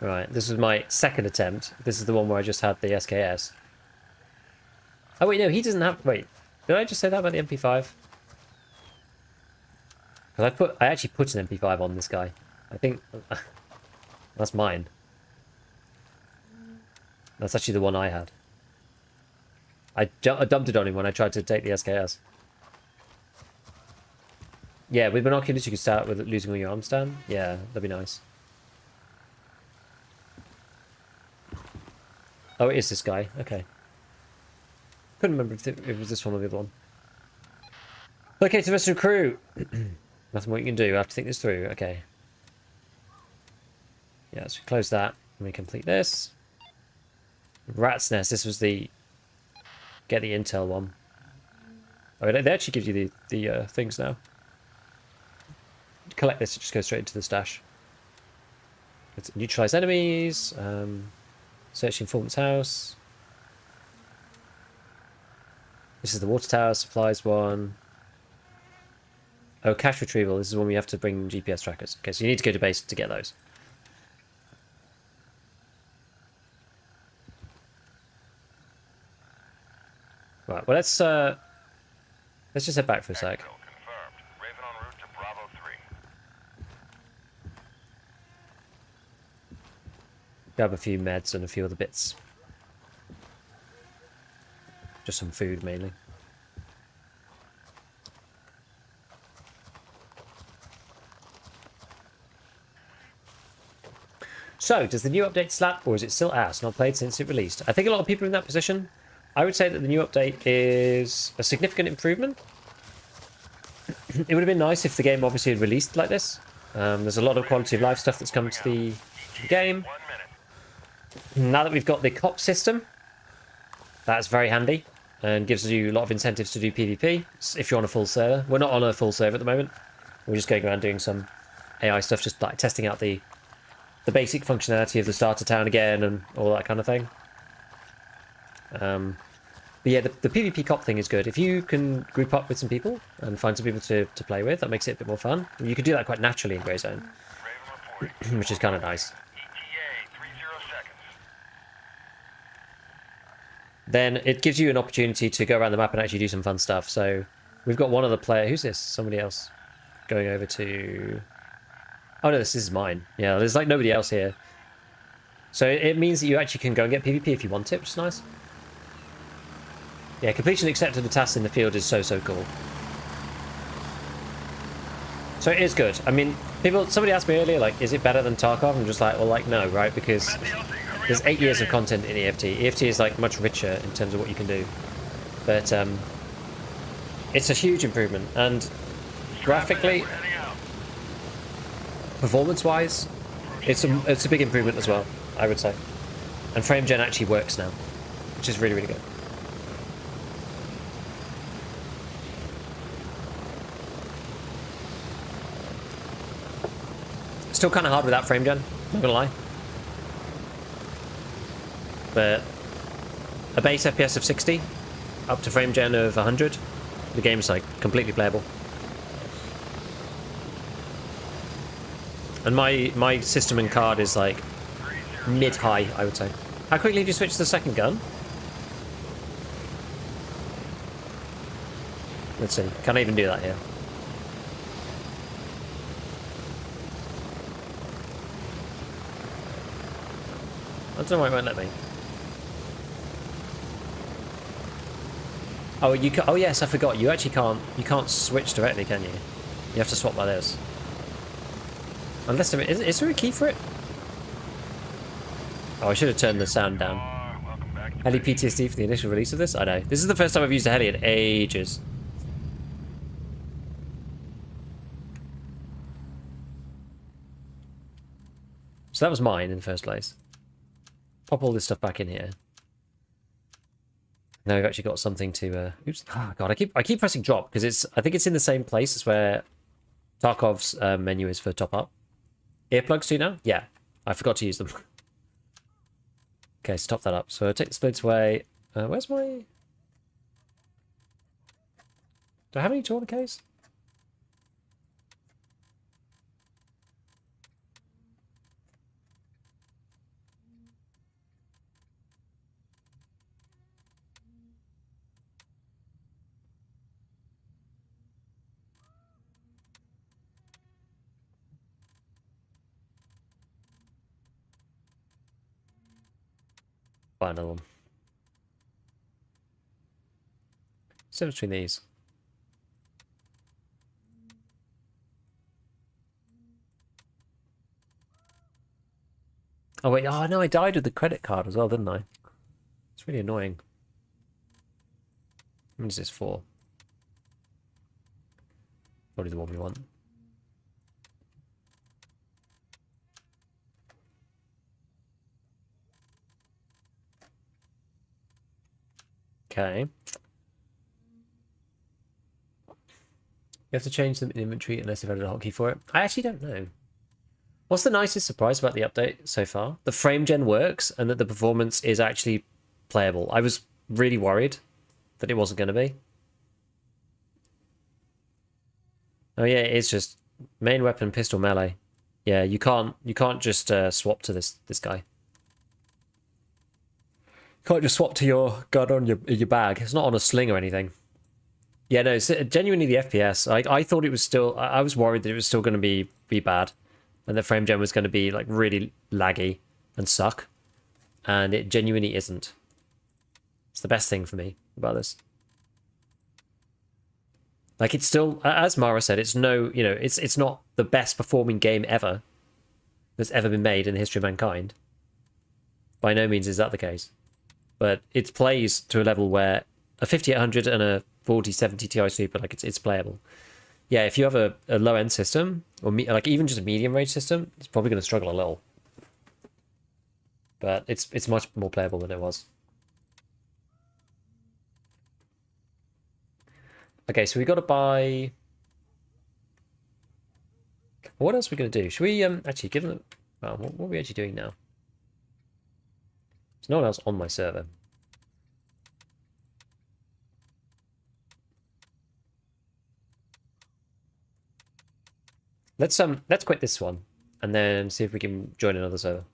Right, this was my second attempt. This is the one where I just had the SKS. Oh wait, no, he doesn't have... Wait, did I just say that about the MP5? Because I actually put an MP5 on this guy. I think... That's mine. That's actually the one I had. I dumped it on him when I tried to take the SKS. Yeah, with binoculars you could start with losing all your arms down. Yeah, that'd be nice. Oh, it is this guy. Okay. Couldn't remember if it was this one or the other one. Okay, to the rest of the crew. Nothing more you can do. I have to think this through. Okay. Yeah, so we close that and we complete this. Rat's Nest. This was the get the intel one. Oh, they actually give you the things now. Collect this. It just goes straight into the stash. It's neutralize enemies. Search informant's house. This is the water tower, supplies one. Oh, cache retrieval. This is when we have to bring GPS trackers. Okay, so you need to go to base to get those. Right, well let's just head back for a sec. Confirmed. Raven en route to Bravo 3. Grab a few meds and a few other bits. Just some food mainly. So, does the new update slap, or is it still ass? Not played since it released. I think a lot of people are in that position. I would say that the new update is a significant improvement. It would have been nice if the game obviously had released like this. There's a lot of quality of life stuff that's come to the game. 1 minute. Now that we've got the cop system, that's very handy and gives you a lot of incentives to do PvP if you're on a full server. We're not on a full server at the moment. We're just going around doing some AI stuff, just like testing out the basic functionality of the starter town again and all that kind of thing. The But yeah, the PvP cop thing is good. If you can group up with some people and find some people to play with, that makes it a bit more fun. You could do that quite naturally in Grey Zone, Raven reporting. which is kind of nice. ETA 30 seconds. Then it gives you an opportunity to go around the map and actually do some fun stuff. So we've got one other player. Who's this? Somebody else going over to... Oh no, this is mine. Yeah, there's like nobody else here. So it means that you actually can go and get PvP if you want it, which is nice. Yeah, completion accepted the tasks in the field is so cool. So it is good. I mean, somebody asked me earlier, like, is it better than Tarkov? I'm just like, well, like, no, right? Because there's 8 years of content in EFT. EFT is like much richer in terms of what you can do. But it's a huge improvement, and graphically, performance-wise, it's a big improvement as well, I would say. And frame gen actually works now, which is really good. Still kind of hard without frame gen, not gonna lie. But a base FPS of 60 up to frame gen of 100, the game's like completely playable. And my system and card is like mid-high, I would say. How quickly do you switch to the second gun? Let's see. Can I even do that here? I don't know why it won't let me. Oh, you can. Oh yes, I forgot. You actually can't. You can't switch directly, can you? You have to swap by this. Unless there is there a key for it? Oh, I should have turned the sound down. Heli PTSD for the initial release of this? I know. This is the first time I've used a heli in ages. So that was mine in the first place. Pop all this stuff back in here. Now we've actually got something to. Oops! Oh god, I keep pressing drop because I think it's in the same place as where Tarkov's menu is for top up. Earplugs too now? Yeah, I forgot to use them. Okay, so top that up. So I'll take the splits away. Where's my? Do I have any tourniquets? Buy another one. What's between these? Oh wait, oh no, I died with the credit card as well, didn't I? It's really annoying. What is this for? Probably the one we want. Okay. You have to change them in inventory unless you've added a hotkey for it. I actually don't know. What's the nicest surprise about the update so far? The frame gen works and that the performance is actually playable. I was really worried that it wasn't going to be. Oh yeah, it's just main weapon, pistol, melee. Yeah, you can't just swap to this guy. Can't just swap to your gun on your bag. It's not on a sling or anything. Yeah, no, it's genuinely the FPS. I thought it was still... I was worried that it was still going to be bad. And the frame gen was going to be like really laggy and suck. And it genuinely isn't. It's the best thing for me about this. Like it's still... As Mara said, it's no... You know, it's not the best performing game ever that's ever been made in the history of mankind. By no means is that the case. But it plays to a level where a 5800 and a 4070 Ti Super, like it's playable. Yeah, if you have a low-end system, or like even just a medium-range system, it's probably going to struggle a little. But it's much more playable than it was. Okay, so we got to buy... What else are we going to do? Should we actually give them... Well, what are we actually doing now? There's no one else on my server. Let's quit this one and then see if we can join another server.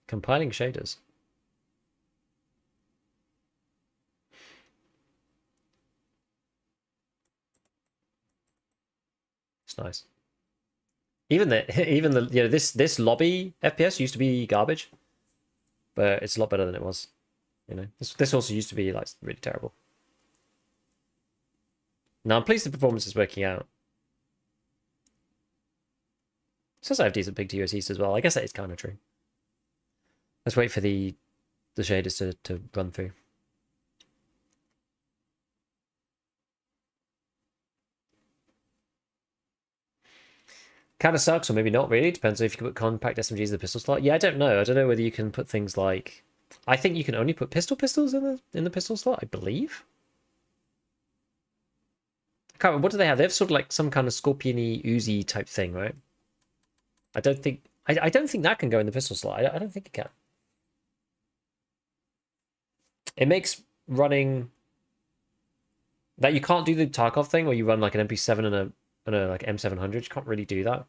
Compiling shaders. It's nice. Even the you know this lobby FPS used to be garbage, but it's a lot better than it was. You know, this also used to be like really terrible. Now I'm pleased the performance is working out. It says I have decent ping to US East as well. I guess that is kind of true. Let's wait for the shaders to run through. Kind of sucks, or maybe not really. Depends on if you can put compact SMGs in the pistol slot. Yeah, I don't know. I don't know whether you can put things like... I think you can only put pistols in the pistol slot, I believe. I can't remember. What do they have? They have sort of like some kind of scorpion-y, Uzi type thing, right? I don't think... I don't think that can go in the pistol slot. I don't think it can. It makes running... That you can't do the Tarkov thing where you run like an MP7 and a like M700. You can't really do that.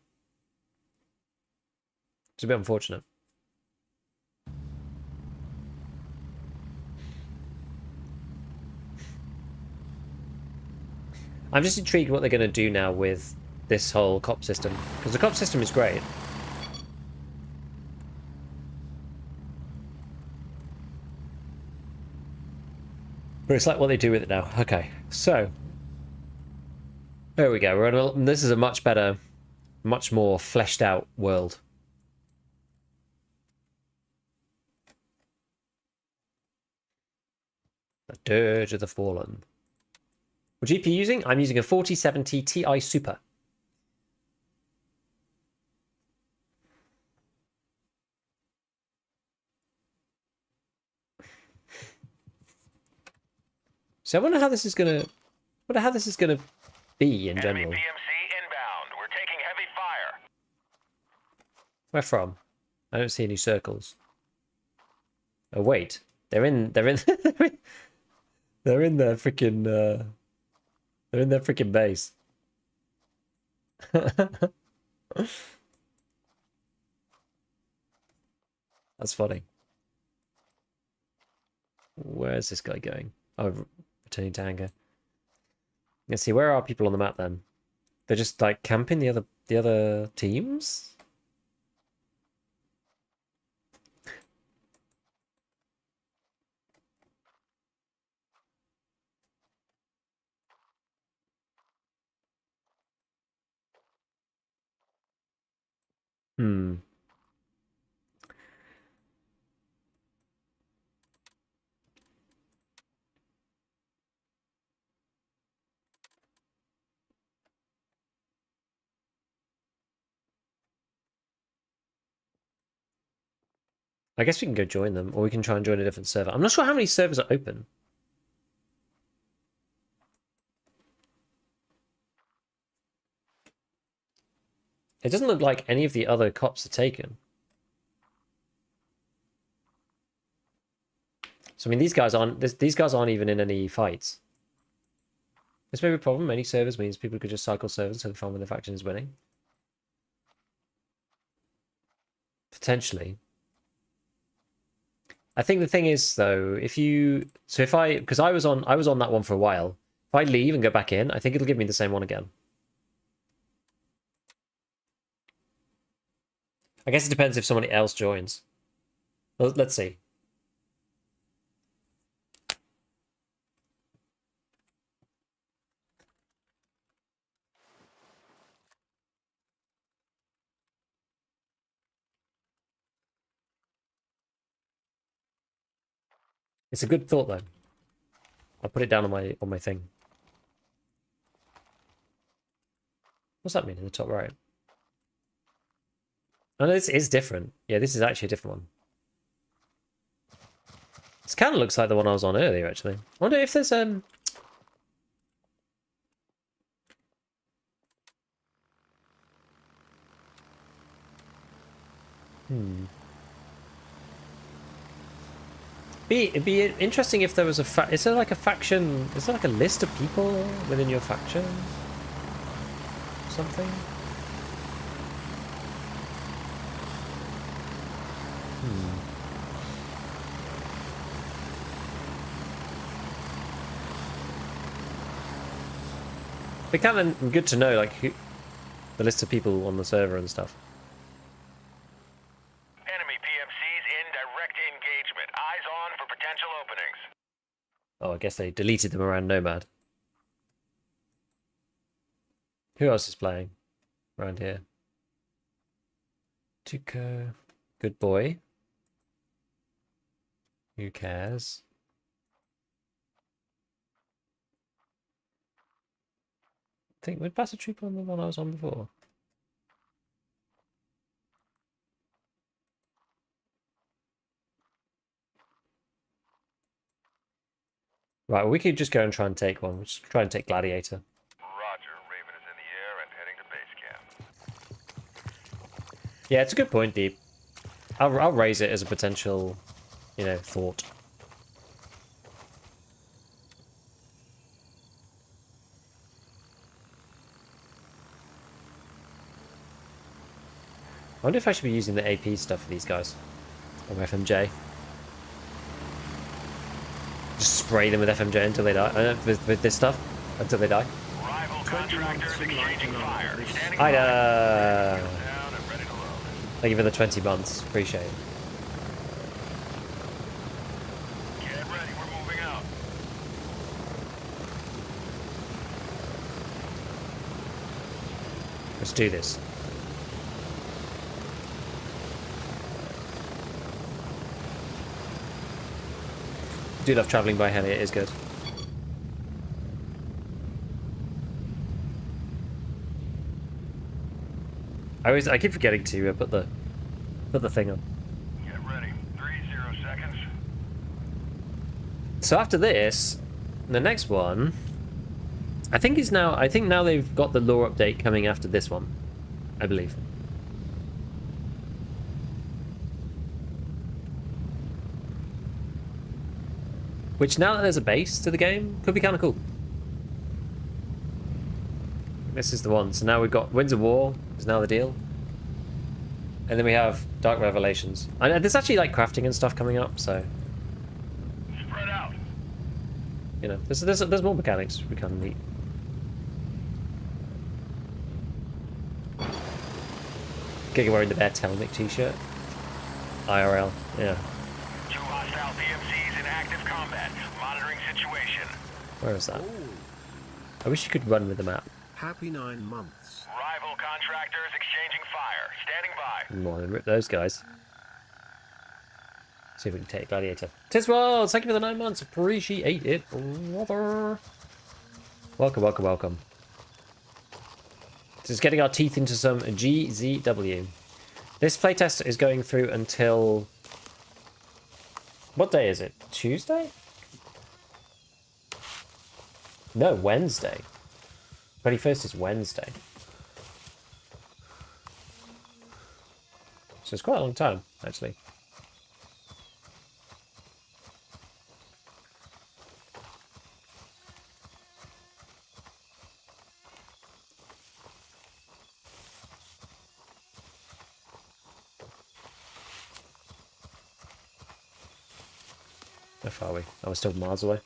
It's a bit unfortunate. I'm just intrigued what they're going to do now with this whole cop system, because the cop system is great. But it's like what they do with it now. Okay, so there we go. This is a much better, much more fleshed out world. The Dirge of the Fallen. What GPU using? I'm using a 4070 Ti Super. So I wonder how this is gonna be in general. Enemy PMC inbound. We're taking heavy fire. Where from? I don't see any circles. Oh wait, they're in they're in their freaking they're in their freaking base. That's funny. Where is this guy going? Oh, returning to hangar. Let's see, where are people on the map then? They're just like camping the other teams? Hmm. I guess we can go join them, or we can try and join a different server. I'm not sure how many servers are open. It doesn't look like any of the other cops are taken. So I mean, these guys aren't even in any fights. This may be a problem. Many servers means people could just cycle servers until they find when the faction is winning. Potentially. I think the thing is though, because I was on that one for a while. If I leave and go back in, I think it'll give me the same one again. I guess it depends if somebody else joins. Let's see. It's a good thought though. I'll put it down on my thing. What's that mean in the top right? Oh, no, this is different. Yeah, this is actually a different one. This kind of looks like the one I was on earlier, actually. I wonder if there's It'd be interesting if there was is there like a faction? Is there like a list of people within your faction? Something. Be kind of good to know, like, the list of people on the server and stuff. Enemy PMCs in direct engagement. Eyes on for potential openings. Oh, I guess they deleted them around Nomad. Who else is playing around here? Tuco. Good boy. Who cares? I think we'd pass a troop on the one I was on before. Right, well, we could just go and try and take one. We'll just try and take Gladiator. Roger. Raven is in the air and heading to base camp. Yeah, it's a good point, Deep. I'll raise it as a potential, you know, thought. I wonder if I should be using the AP stuff for these guys. Or FMJ. Just spray them with FMJ until they die. With this stuff. Until they die. Rival contractors exchanging fire. Standing Hi by. there. Down and ready to load. Thank you for the 20 months. Appreciate it. Get ready. We're moving out. Let's do this. I do love travelling by heli, it is good. I keep forgetting to put the thing on. Get ready. 30 seconds. So after this, the next one, I think now they've got the lore update coming after this one, I believe. Which, now that there's a base to the game, could be kind of cool. This is the one. So now we've got Winds of War is now the deal. And then we have Dark Revelations. And there's actually like crafting and stuff coming up, so... Spread out. You know, there's more mechanics we kind of need. Giga wearing the Bear Telnic t-shirt. IRL, yeah. 2 hostile PMCs in active combat. Monitoring situation. Where is that? I wish you could run with the map. Happy 9 months. Rival contractors exchanging fire. Standing by. More than rip those guys. See if we can take Gladiator. Tiswell, thank you for the 9 months. Appreciate it, brother. Welcome, welcome, welcome. Just getting our teeth into some GZW. This playtest is going through until... What day is it? Tuesday? No, Wednesday. 21st is Wednesday. So it's quite a long time, actually. How far are we? Oh, we're still miles away.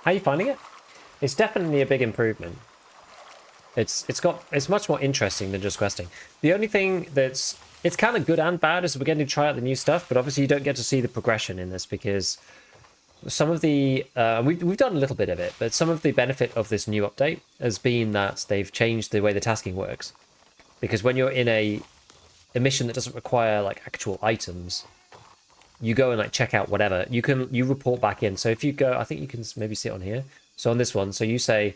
How are you finding it? It's definitely a big improvement. It's much more interesting than just questing. The only thing it's kind of good and bad is we're getting to try out the new stuff, but obviously you don't get to see the progression in this because some of the we've done a little bit of it, but some of the benefit of this new update has been that they've changed the way the tasking works. Because when you're in a mission that doesn't require like actual items, you go and like check out whatever, you report back in. So if you go, I think you can maybe see it on here. So on this one, so you say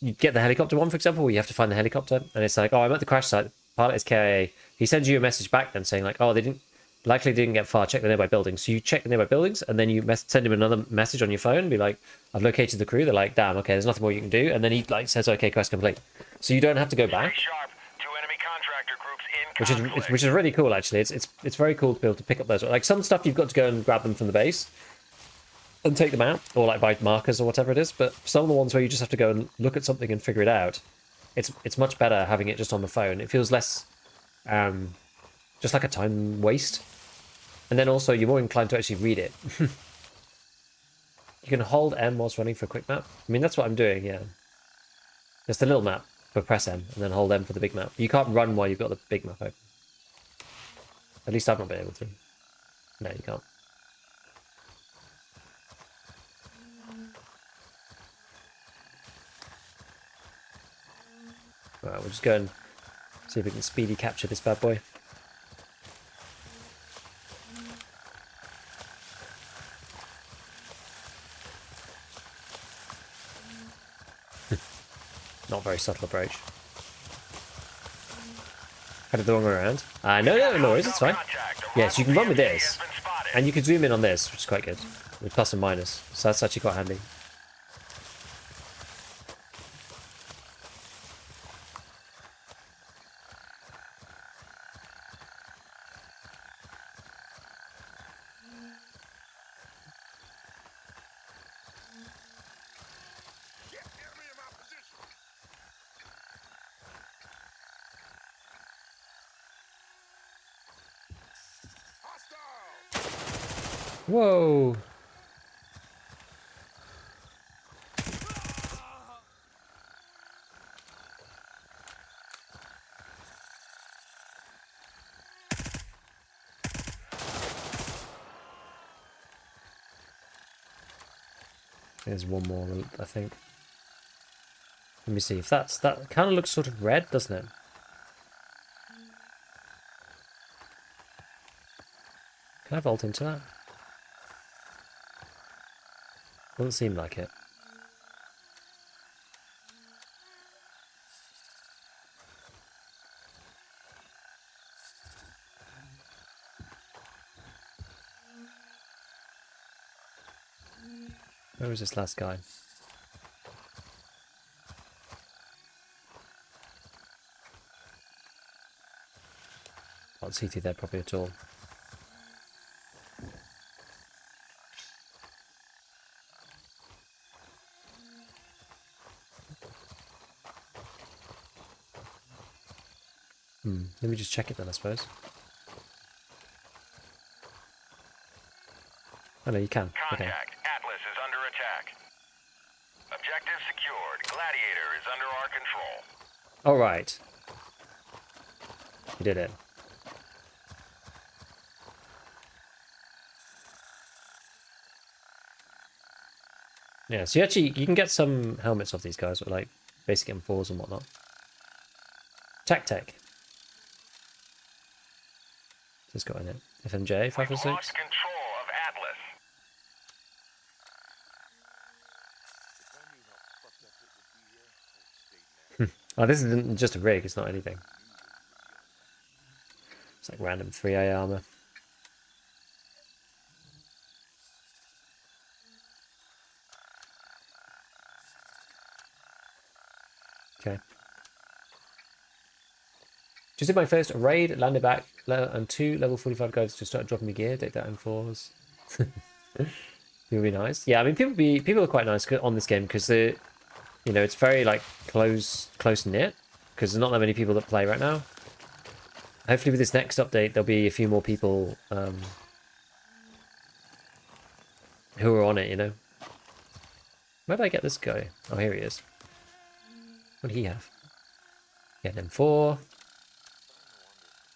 you get the helicopter one, for example, where you have to find the helicopter, and it's like, oh, I'm at the crash site, the pilot is KIA. He sends you a message back then saying like, oh, they didn't, Likely didn't get far, check the nearby buildings. So you check the nearby buildings, and then you send him another message on your phone, and be like, I've located the crew. They're like, damn, okay, there's nothing more you can do. And then he like says, okay, quest complete. So you don't have to go back. Stay sharp. 2 enemy contractor groups in conflict. Which is really cool, actually. It's very cool to be able to pick up those. Like, some stuff you've got to go and grab them from the base and take them out, or like by markers or whatever it is. But some of the ones where you just have to go and look at something and figure it out, it's much better having it just on the phone. It feels less just like a time waste. And then also, you're more inclined to actually read it. You can hold M whilst running for a quick map. I mean, that's what I'm doing, yeah. It's the little map, but press M, and then hold M for the big map. You can't run while you've got the big map open. At least I've not been able to. No, you can't. Alright, we'll just go and see if we can speedy capture this bad boy. Not very subtle approach. Headed the wrong way around. No worries, it's fine. Yes, you can run with this. And you can zoom in on this, which is quite good. With plus and minus. So that's actually quite handy. Whoa! There's one more, I think. Let me see if that kind of looks sort of red, doesn't it? Can I vault into that? Doesn't seem like it. Where was this last guy? Can't see through there properly at all. Let me just check it then, I suppose. Oh no, you can. Okay. Contact. Atlas is under attack. Objective secured. Gladiator is under our control. Alright. You did it. Yeah, so you can get some helmets off these guys with like basic M4s and whatnot. Tech. Just got in it. FMJ, 5 or 6. Lost control of Atlas. Oh, this isn't just a rig, it's not anything. It's like random 3A armor. Okay. Just did my first raid, landed back, and 2 level 45 guys to start dropping me gear, take that M4s. It'll be nice. Yeah, I mean, people are quite nice on this game because you know, it's very like close knit because there's not that many people that play right now. Hopefully, with this next update, there'll be a few more people who are on it. You know, where did I get this guy? Oh, here he is. What did he have? He had M4.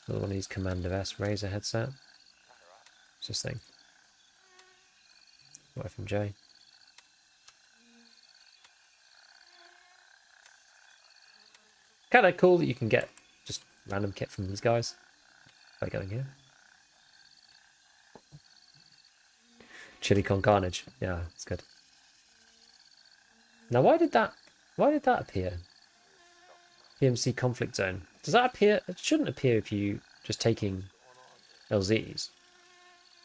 Another one of these Commander S Razor headset. What's this thing? What FMJ? Kind of cool that you can get just random kit from these guys by going here. Chili con carnage. Yeah, it's good. Now, why did that appear? PMC conflict zone. Does that appear? It shouldn't appear if you just taking LZs.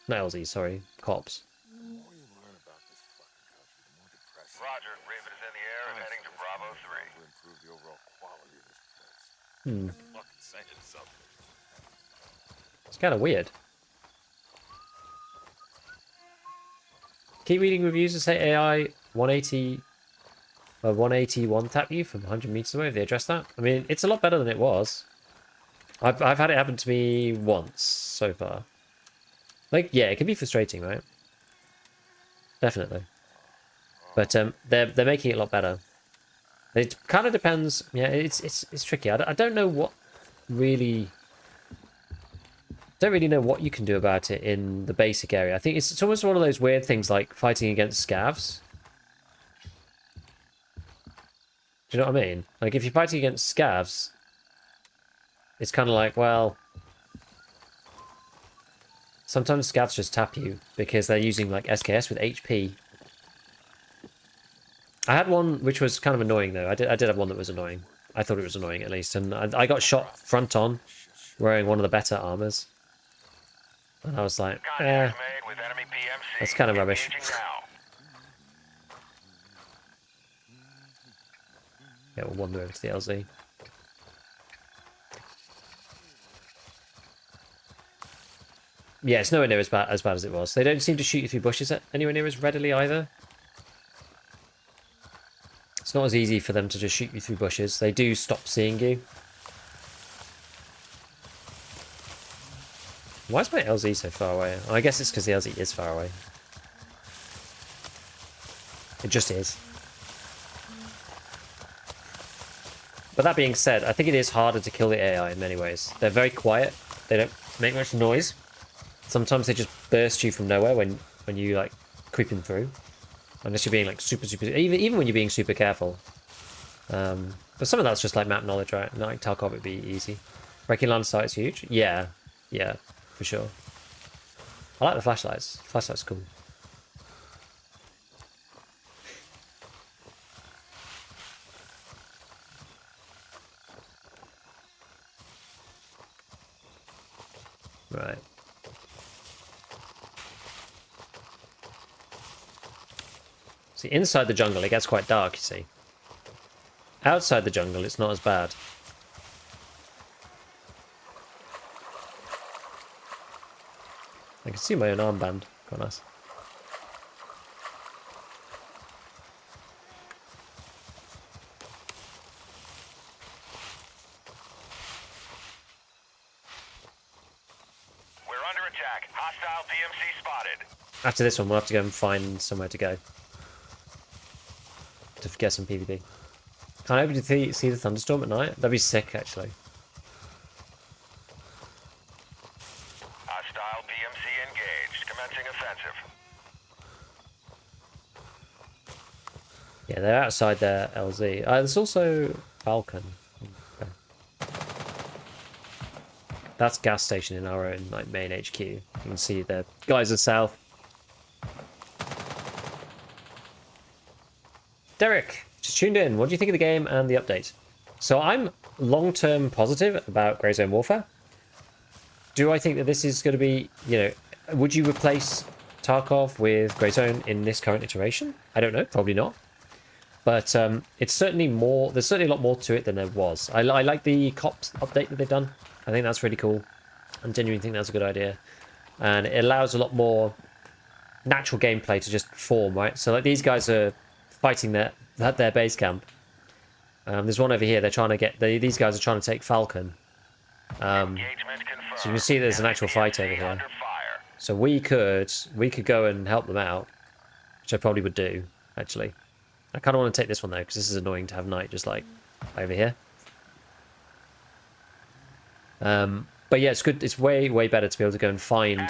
Not LZs, sorry. Cops. The more you learn about this fucking country, the more depressing. Roger, Raven is in the air and heading to Bravo 3. To improve the overall quality of this place. Hmm. Fucking saying something. It's kind of weird. Keep reading reviews that say AI 180 181 tap you from 100 meters away. Have they addressed that? I mean, it's a lot better than it was. I've had it happen to me once so far. Like, yeah, it can be frustrating, right? Definitely. But they're making it a lot better. It kind of depends. Yeah, it's tricky. I don't know what really. Don't really know what you can do about it in the basic area. I think it's almost one of those weird things like fighting against scavs. Do you know what I mean? Like, if you're fighting against scavs, it's kind of like, well, sometimes scavs just tap you because they're using, like, SKS with HP. I had one which was kind of annoying, though. I did have one that was annoying. I thought it was annoying, at least. And I got shot front on, wearing one of the better armors. And I was like, Contact made with enemy PMC. that's kind of rubbish. Engaging now. Yeah, we'll wander over to the LZ. Yeah, it's nowhere near as bad as it was. They don't seem to shoot you through bushes anywhere near as readily either. It's not as easy for them to just shoot you through bushes. They do stop seeing you. Why is my LZ so far away? Oh, I guess it's because the LZ is far away. It just is. But that being said, I think it is harder to kill the AI in many ways. They're very quiet. They don't make much noise. Sometimes they just burst you from nowhere when you like creeping through. Unless you're being like super even when you're being super careful. But some of that's just like map knowledge, right? Not like Tarkov would be easy. Breaking line of sight is huge. Yeah, for sure. I like the flashlights. Flashlights cool. Right. See, inside the jungle, it gets quite dark, you see. Outside the jungle, it's not as bad. I can see my own armband. Quite nice. We're under attack. Hostile PMC spotted. After this one, we'll have to go and find somewhere to go. To get some PvP. Can't hope to see the thunderstorm at night. That'd be sick, actually. Hostile PMC engaged. Commencing offensive. Yeah, they're outside their LZ. There's also Falcon. Okay. That's gas station in our own like main HQ. You can see the guys are south. Derek, just tuned in. What do you think of the game and the update? So I'm long-term positive about Grey Zone Warfare. Do I think that this is going to be, would you replace Tarkov with Grey Zone in this current iteration? I don't know, probably not. But it's certainly more, there's certainly a lot more to it than there was. I like the cops update that they've done. I think that's really cool. I genuinely think that's a good idea. And it allows a lot more natural gameplay to just form, right? So like these guys are fighting at their base camp. There's one over here. They're trying to get these guys are trying to take Falcon. So you can see there's an actual fight over here. So we could go and help them out, which I probably would do actually. I kind of want to take this one though because this is annoying to have night just like over here. But yeah, it's good. It's way better to be able to go and find.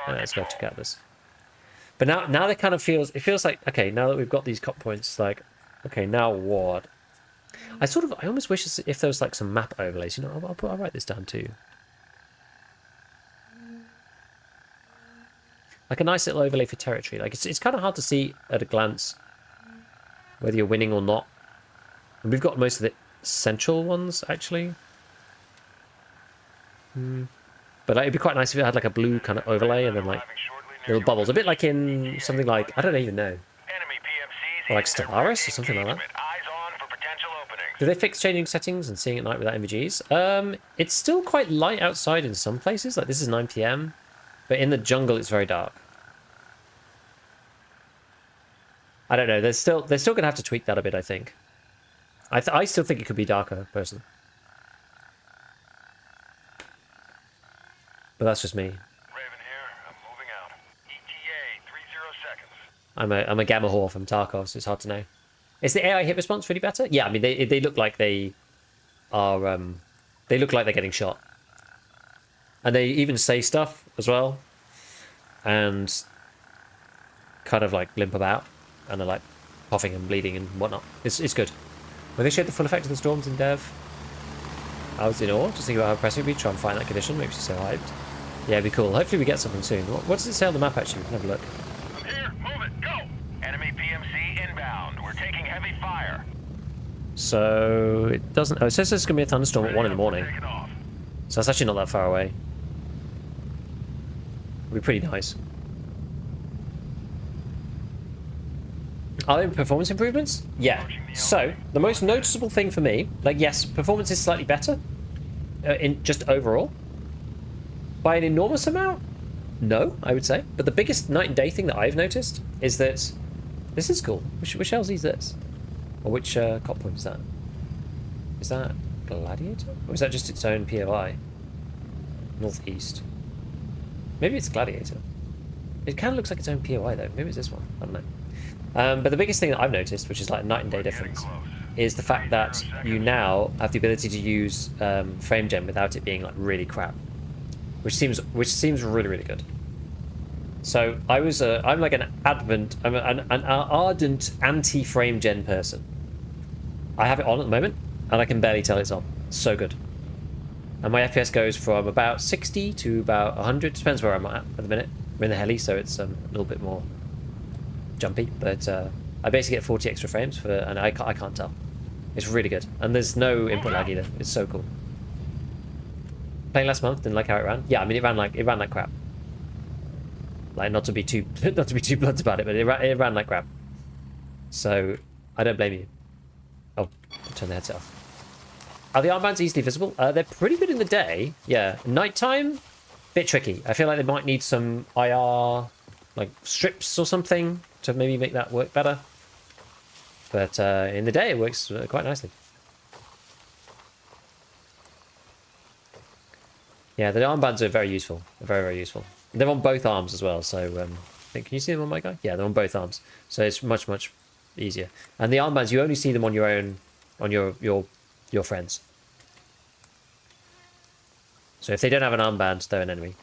Let's go to Atlas. But now it kind of feels, it feels like, okay, now that we've got these cop points, like, okay, now what? I almost wish if there was like some map overlays, I'll write this down too. Like a nice little overlay for territory. Like it's kind of hard to see at a glance whether you're winning or not. And we've got most of the central ones actually. But like, it'd be quite nice if it had like a blue kind of overlay and then like little bubbles, a bit like in something like, I don't even know, Enemy PMCs or like in direct Stellaris or something like that. engagement. Eyes on for potential openings. Do they fix changing settings and seeing at night without MVGs? It's still quite light outside in some places. Like this is 9 PM, but in the jungle it's very dark. I don't know. They're still gonna have to tweak that a bit. I think. I still think it could be darker, personally. But that's just me. Raven here. I'm moving out. ETA 30 seconds. I'm a gamma whore from Tarkov, so it's hard to know. Is the AI hit response really better? Yeah, I mean they look like they are they look like they're getting shot, and they even say stuff as well, and kind of like limp about, and they're like coughing and bleeding and whatnot. It's good. When they showed the full effect of the storms in Dev, I was in awe. Just think about how impressive it'd be to try and find that condition. Makes you so hyped. Yeah, it'd be cool. Hopefully we get something soon. What does it say on the map actually? We can have a look. I'm here. Move it. Go. Enemy PMC inbound. We're taking heavy fire. So it doesn't. Oh, it says there's gonna be a thunderstorm at 1 in the morning. Take it off. So that's actually not that far away. It'd be pretty nice. Are there performance improvements? Yeah. So the most noticeable thing for me, like yes, performance is slightly better in just overall. By an enormous amount? No, I would say. But the biggest night and day thing that I've noticed is that this is cool. Which LZ is this? Or which cop point is that? Is that Gladiator? Or is that just its own POI? Northeast. Maybe it's Gladiator. It kind of looks like its own POI though. Maybe it's this one. I don't know. But the biggest thing that I've noticed, which is like night and day difference, is the fact that you now have the ability to use frame gen without it being like really crap, which seems really really good. So I'm like an ardent anti-frame gen person. I have it on at the moment, and I can barely tell it's on. It's so good. And my FPS goes from about 60 to about 100. Depends where I'm at the minute. I'm in the heli, so it's a little bit more jumpy, but I basically get 40 extra frames for, and I can't tell. It's really good, and there's no input lag either. It's so cool. Playing last month, didn't like how it ran. Yeah, I mean it ran like crap. Like not to be too blunt about it, but it ran like crap. So I don't blame you. Oh, I'll turn the headset off. Are the armbands easily visible? They're pretty good in the day. Yeah, nighttime, bit tricky. I feel like they might need some IR like strips or something to maybe make that work better. But in the day, it works quite nicely. Yeah, the armbands are very useful. They're very, very useful. They're on both arms as well, so can you see them on my guy? Yeah, they're on both arms, so it's much, much easier. And the armbands, you only see them on your own, on your friends. So if they don't have an armband, they're an enemy.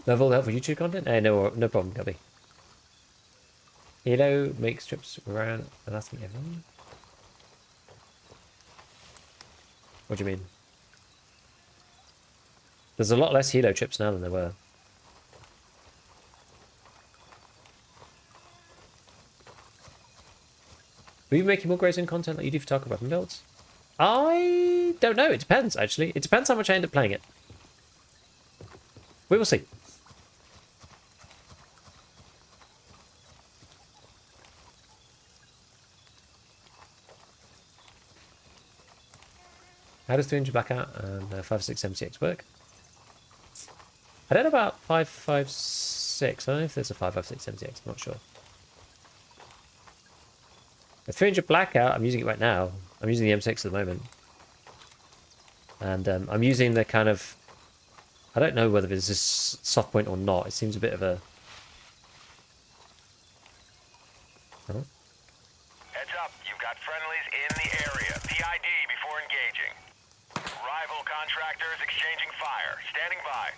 Love all the helpful YouTube content? No problem, Gubby. Halo makes trips around and that's me. What do you mean? There's a lot less Halo trips now than there were. Will you be making more Grayzone content like you do for Tarkov weapon builds? I don't know. It depends, actually. It depends how much I end up playing it. We will see. How does 300 blackout and 5.6 work? I don't know about 5.56. I don't know if there's a 5.56 MTX. I'm not sure. The 300 blackout, I'm using it right now. I'm using the M6 at the moment. And I'm using the kind of... I don't know whether this is soft point or not. It seems a bit of a... Oh. Heads up, you've got friendlies in the area. PID before engaging. Rival contractors exchanging fire. Standing by.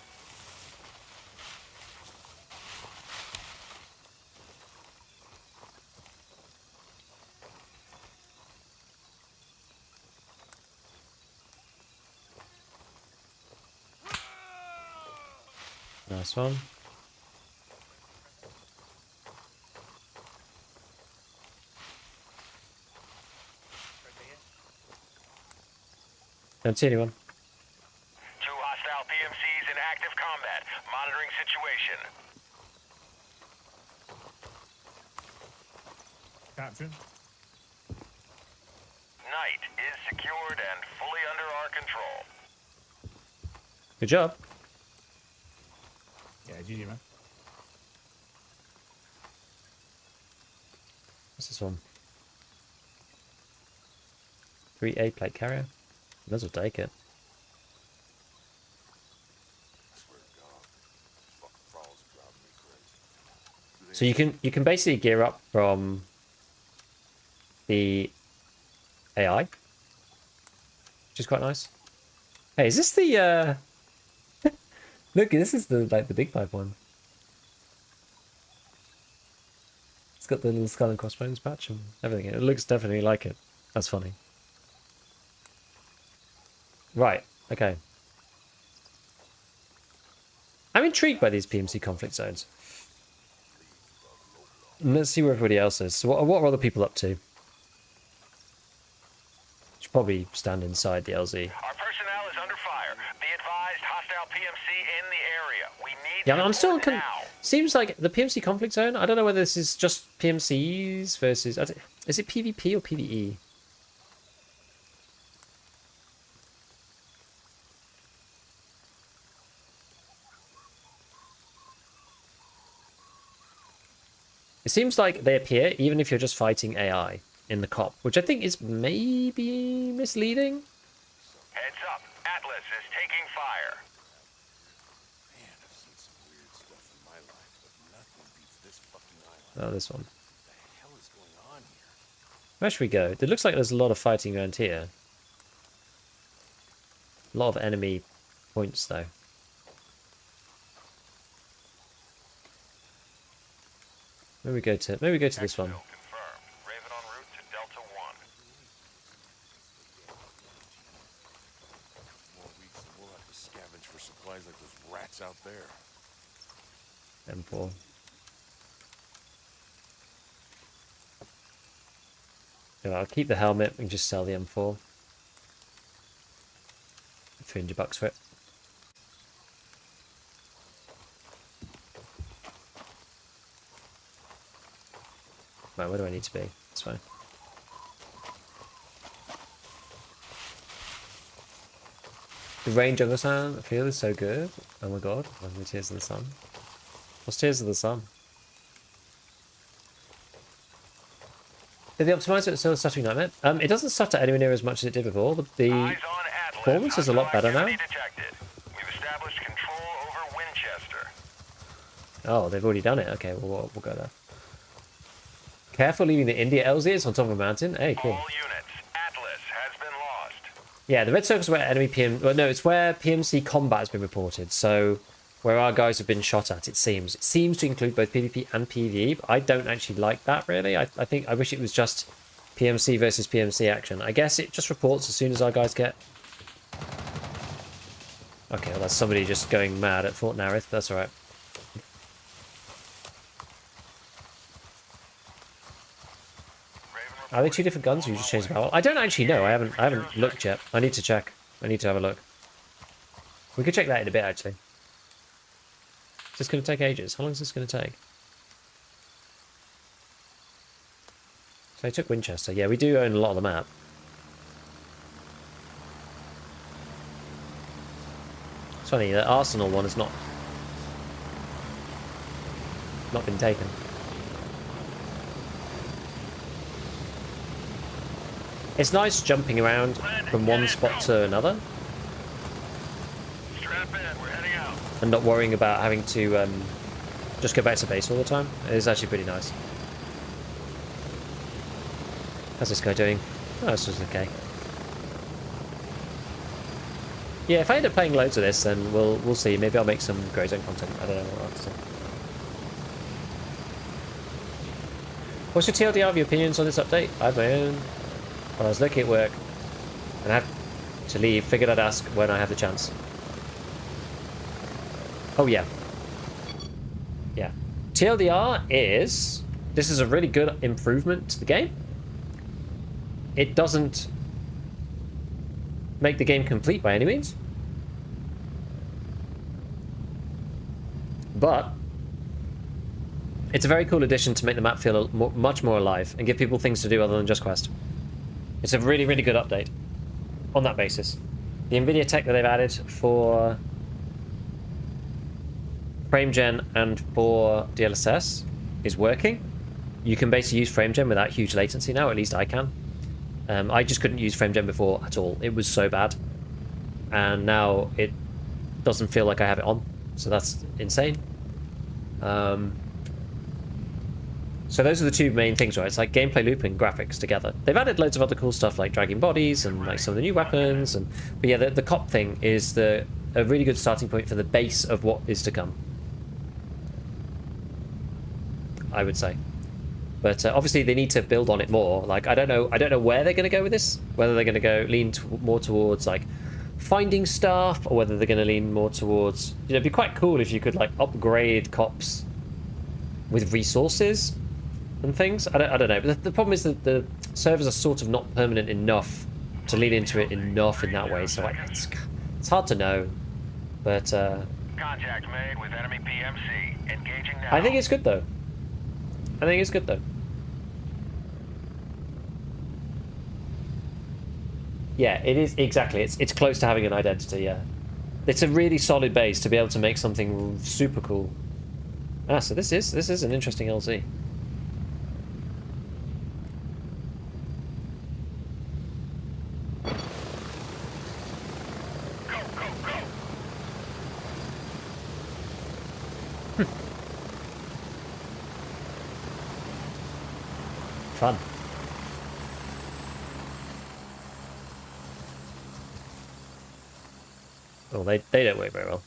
Nice one. Don't see anyone. Nomad, monitoring situation. Captain. Night is secured and fully under our control. Good job. Yeah, GG, man. What's this one? 3A plate carrier. Might as well take it. I swear to God, fucking falls are driving me crazy. So you can basically gear up from the AI, which is quite nice. Hey, is this the look, this is the like the big pipe one. It's got the little skull and crossbones patch and everything. It looks definitely like it. That's funny. Right, okay. I'm intrigued by these PMC conflict zones. And let's see where everybody else is. So what are other people up to? Should probably stand inside the LZ. Our personnel is under fire. Be advised, hostile PMC in the area. We need Yeah, I'm still support now. seems like the PMC conflict zone. I don't know whether this is just PMCs versus. Is it PvP or PvE? It seems like they appear even if you're just fighting AI in the COP, which I think is maybe misleading. Heads up. Atlas is taking fire. Man, I've seen some weird stuff in my life, but nothing beats this fucking island. Oh, this one. What the hell is going on here? Where should we go? It looks like there's a lot of fighting around here. A lot of enemy points, though. Maybe we go to this one. Confirmed. Raven en route to Delta 1. More weeks and we'll have to scavenge for supplies like those rats out there. M4. Yeah, I'll keep the helmet and just sell the M4. $300 for it. Right, where do I need to be? That's fine. The range of the sun, I feel is so good. Oh my god, like the Tears of the Sun. What's Tears of the Sun? Did they optimize it still stuttering nightmare? It doesn't stutter anywhere near as much as it did before. The Eyes on Atlas. performance is a lot better now. Activity detected. We've established control over Winchester. Oh, they've already done it. Okay, well, we'll go there. Careful leaving the India LZ. It's on top of a mountain. Hey, cool. All units. Atlas has been lost. Yeah, the red circle's where enemy PM... Well, no, it's where PMC combat has been reported. So, where our guys have been shot at, it seems. It seems to include both PvP and PvE, but I don't actually like that, really. I think I wish it was just PMC versus PMC action. I guess it just reports as soon as our guys get... Okay, well, that's somebody just going mad at Fort Narith. That's alright. Are they two different guns or you just changed the barrel? I don't actually know. I haven't looked yet. I need to check. I need to have a look. We could check that in a bit, actually. Is this going to take ages? How long is this going to take? So I took Winchester. Yeah, we do own a lot of the map. It's funny, the Arsenal one has not been taken. It's nice jumping around from one spot to another. Strap in. We're heading out. And not worrying about having to just go back to base all the time. It is actually pretty nice. How's this guy doing? Oh, this is okay. Yeah, if I end up playing loads of this, then we'll see. Maybe I'll make some Grey Zone content. I don't know what I'll have to say. What's your TLDR of your opinions on this update? I have my own. When I was looking at work and I had to leave, figured I'd ask when I have the chance. Oh yeah. Yeah. TLDR is... This is a really good improvement to the game. It doesn't make the game complete by any means. But it's a very cool addition to make the map feel much more alive and give people things to do other than just quest. It's a really, really good update on that basis. The NVIDIA tech that they've added for FrameGen and for DLSS is working. You can basically use FrameGen without huge latency now, at least I can. I just couldn't use FrameGen before at all. It was so bad. And now it doesn't feel like I have it on. So that's insane. So those are the two main things, right? It's like gameplay loop and graphics together. They've added loads of other cool stuff like dragging bodies and like some of the new weapons. But yeah, the cop thing is a really good starting point for the base of what is to come, I would say. But obviously they need to build on it more. Like I don't know where they're going to go with this. Whether they're going to go lean more towards like finding stuff, or whether they're going to lean more towards, you know, it'd be quite cool if you could like upgrade cops with resources and things. I don't know. But the problem is that the servers are sort of not permanent enough to lean into it enough in that way. So like, it's hard to know. But Contact made with enemy PMC. Engaging now. I think it's good though. Yeah, it is exactly. It's close to having an identity. Yeah, it's a really solid base to be able to make something super cool. Ah, so this is an interesting LZ. Fun. Well, they don't work very well.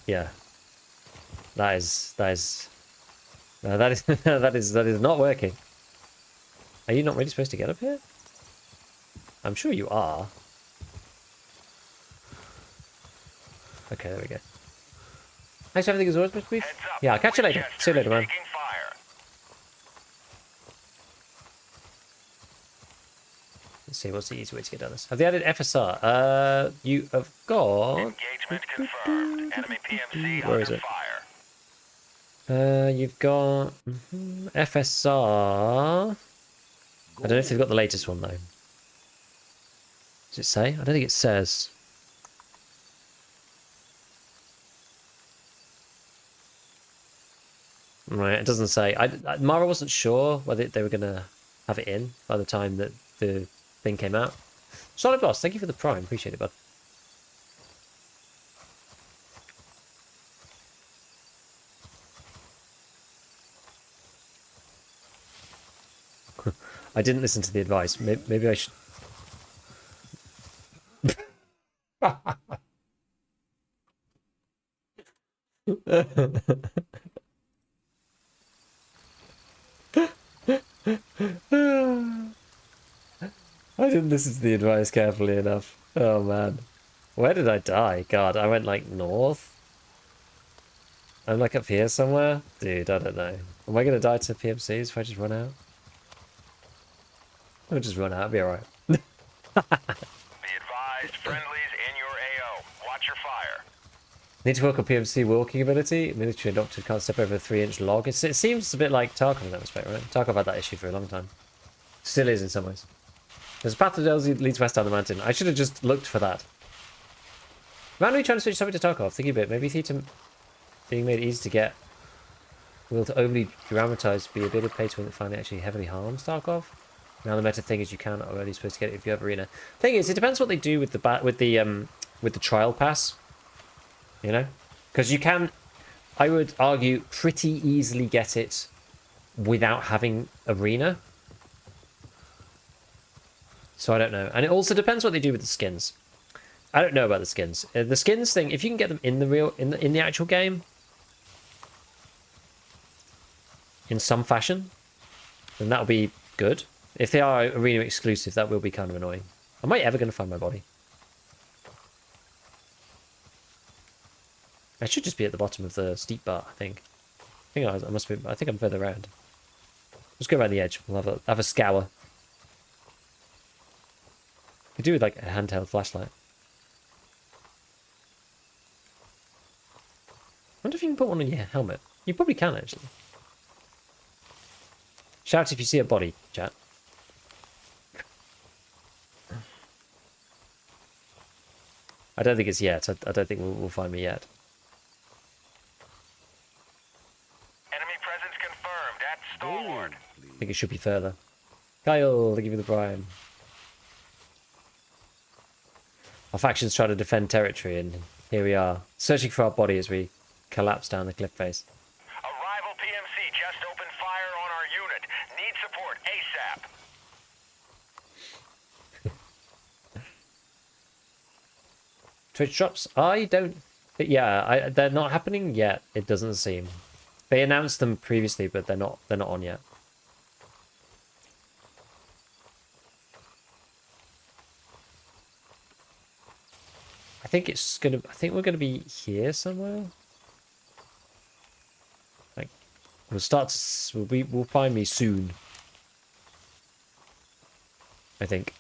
Yeah. That is that is not working. Are you not really supposed to get up here? I'm sure you are. Okay, there we go. Thanks for everything as always, Mr. Beef. Yeah, I'll catch you later. See you later, man. Let's see, what's the easy way to get down this? Have they added FSR? You have got... Engagement confirmed. Enemy PMC Where is under it? fire. You've got... FSR... I don't know if they've got the latest one, though. Does it say? I don't think it says. Right, it doesn't say. Mara wasn't sure whether they were going to have it in by the time that the thing came out. Solid Boss, thank you for the prime. Appreciate it, bud. I didn't listen to the advice. Maybe I should... I didn't listen to the advice carefully enough. Oh man. Where did I die? God, I went like north? I'm like up here somewhere? Dude, I don't know. Am I gonna die to PMCs if I just run out? I'll just run out, I'll be alright. Be advised, friendlies in your AO. Watch your fire. Need to work on PMC walking ability. Military adopted can't step over a 3-inch log. It seems a bit like Tarkov in that respect, right? Tarkov had that issue for a long time. Still is in some ways. There's a path that leads west down the mountain. I should have just looked for that. Randomly trying to switch something to Tarkov. Thinking a bit. Maybe Theta being made easy to get will to overly dramatize be a bit of play to win that finally actually heavily harms Tarkov. Now the meta thing is you can are only supposed to get it if you have arena. Thing is, it depends what they do with the trial pass. You know, because you can, I would argue, pretty easily get it without having arena. So I don't know, and it also depends what they do with the skins. I don't know about the skins. The skins thing, if you can get them in the actual game, in some fashion, then that'll be good. If they are arena exclusive, that will be kind of annoying. Am I ever going to find my body? I should just be at the bottom of the steep bar, I think. I must be. I think I'm further around. Let's go around the edge. We'll have a scour. We do with like a handheld flashlight. you can put one on your helmet. You probably can, actually. Shout if you see a body, chat. I don't think it's yet. I don't think we'll find me yet. Enemy presence confirmed at Stalwart. I think it should be further. Kyle, thank you for the prime. Our factions try to defend territory, and here we are, searching for our body as we collapse down the cliff face. A rival PMC just opened fire on our unit. Need support ASAP. Twitch drops? I don't... Yeah, they're not happening yet, it doesn't seem. They announced them previously, but they're not on yet. I think we're gonna be here somewhere. Like, we'll find me soon. I think.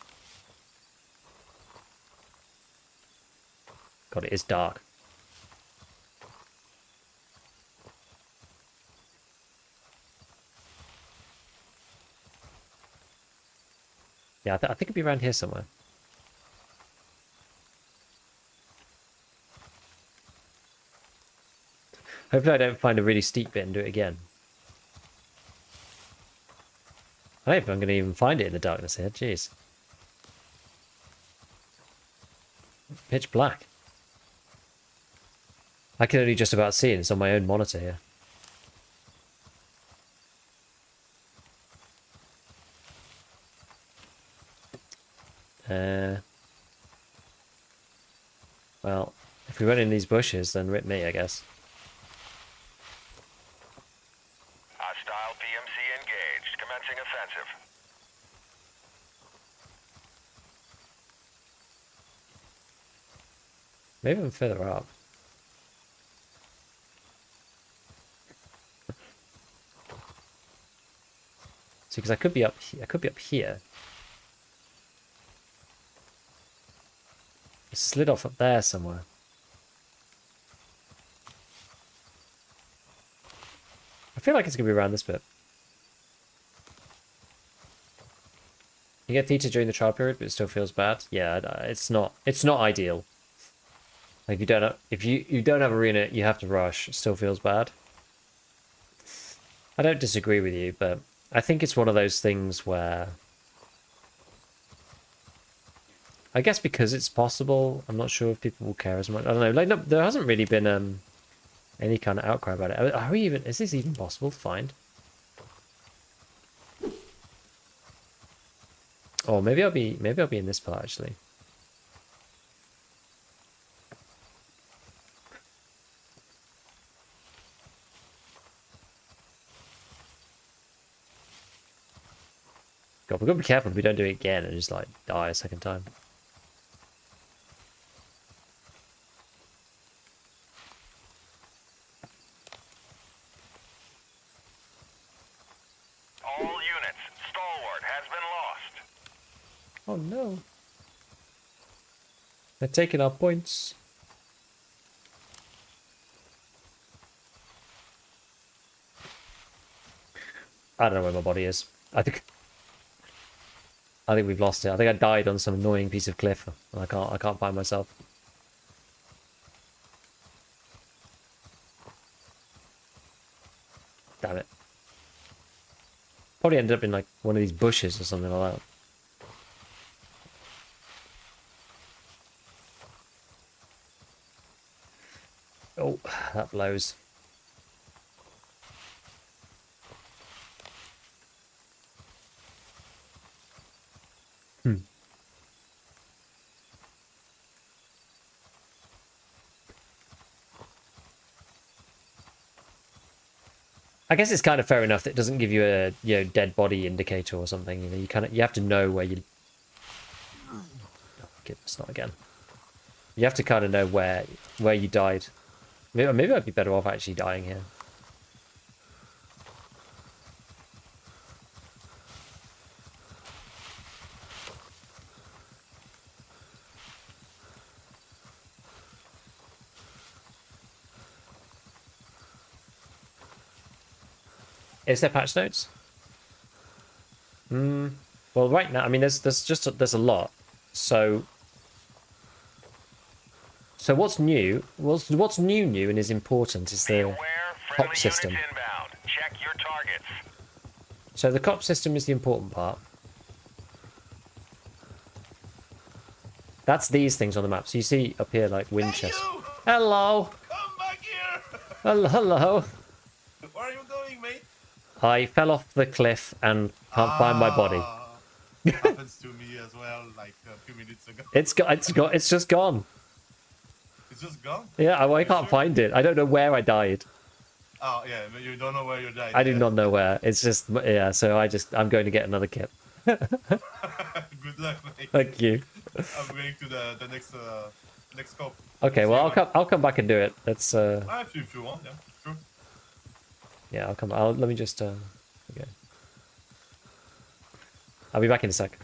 God, it is dark. Yeah, I think it'd be around here somewhere. Hopefully I don't find a really steep bit and do it again. I don't know if I'm going to even find it in the darkness here. Jeez. Pitch black. I can only just about see it. It's on my own monitor here. Well, if we run in these bushes, then rip me, I guess. Hostile PMC engaged. Commencing offensive. Maybe I'm further up. See, because I could be up here. It slid off up there somewhere. I feel like it's gonna be around this bit. You get theta during the trial period, but it still feels bad. Yeah, it's not ideal. Like if you don't have arena, you have to rush. It still feels bad. I don't disagree with you, but I think it's one of those things where I guess because it's possible, I'm not sure if people will care as much. I don't know. Like, no, there hasn't really been any kind of outcry about it. Are we even? Is this even possible to find? Oh, maybe I'll be in this part actually. God, we've got to be careful if we don't do it again and just like die a second time. All units, Stalwart has been lost. Oh no. They're taking our points. I don't know where my body is. I think we've lost it. I think I died on some annoying piece of cliff. I can't find myself. Damn it. Probably ended up in like one of these bushes or something like that. Oh, that blows. I guess it's kind of fair enough that it doesn't give you a dead body indicator or something. You know, you have to know where you. Oh, goodness, not again. You have to kind of know where you died. Maybe I'd be better off actually dying here. Is there patch notes? Well, right now, I mean, there's a lot. So what's new? What's new and is important is Be the aware, cop friendly system. units inbound. Check your targets. So the cop system is the important part. That's these things on the map. So you see up here like Winchester. You! Hello. Come back here! Hello. Where are you going, mate? I fell off the cliff and can't find my body. Happens to me as well, like a few minutes ago. It's just gone. It's just gone? Yeah, I can't sure? find it. I don't know where I died. Oh, yeah, but you don't know where you died. I do not know where. It's just, yeah, so I'm going to get another kit. Good luck, mate. Thank you. I'm going to the next scope. Okay, well, I'll come back and do it. That's, If you want, yeah, sure. yeah, I'll come, let me just, okay. I'll be back in a sec.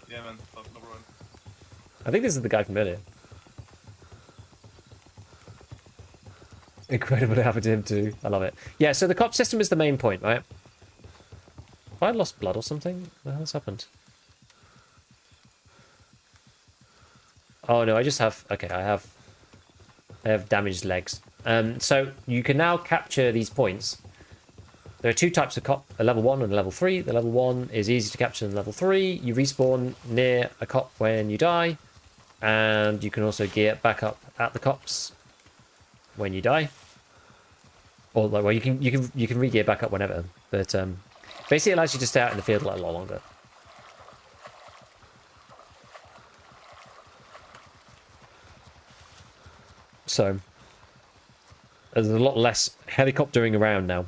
Yeah, man, no problem. I think this is the guy from earlier. Incredible it happened to him too. I love it. Yeah, so the cop system is the main point, right? Have I lost blood or something? What the hell's happened? Oh no, I just have... Okay, I have damaged legs. So you can now capture these points. There are two types of cop, a level 1 and a level 3. The level 1 is easy to capture than level 3. You respawn near a cop when you die. And you can also gear back up at the cops when you die. Or like, well, you can re-gear back up whenever. But basically it allows you to stay out in the field a lot longer. So there's a lot less helicoptering around now.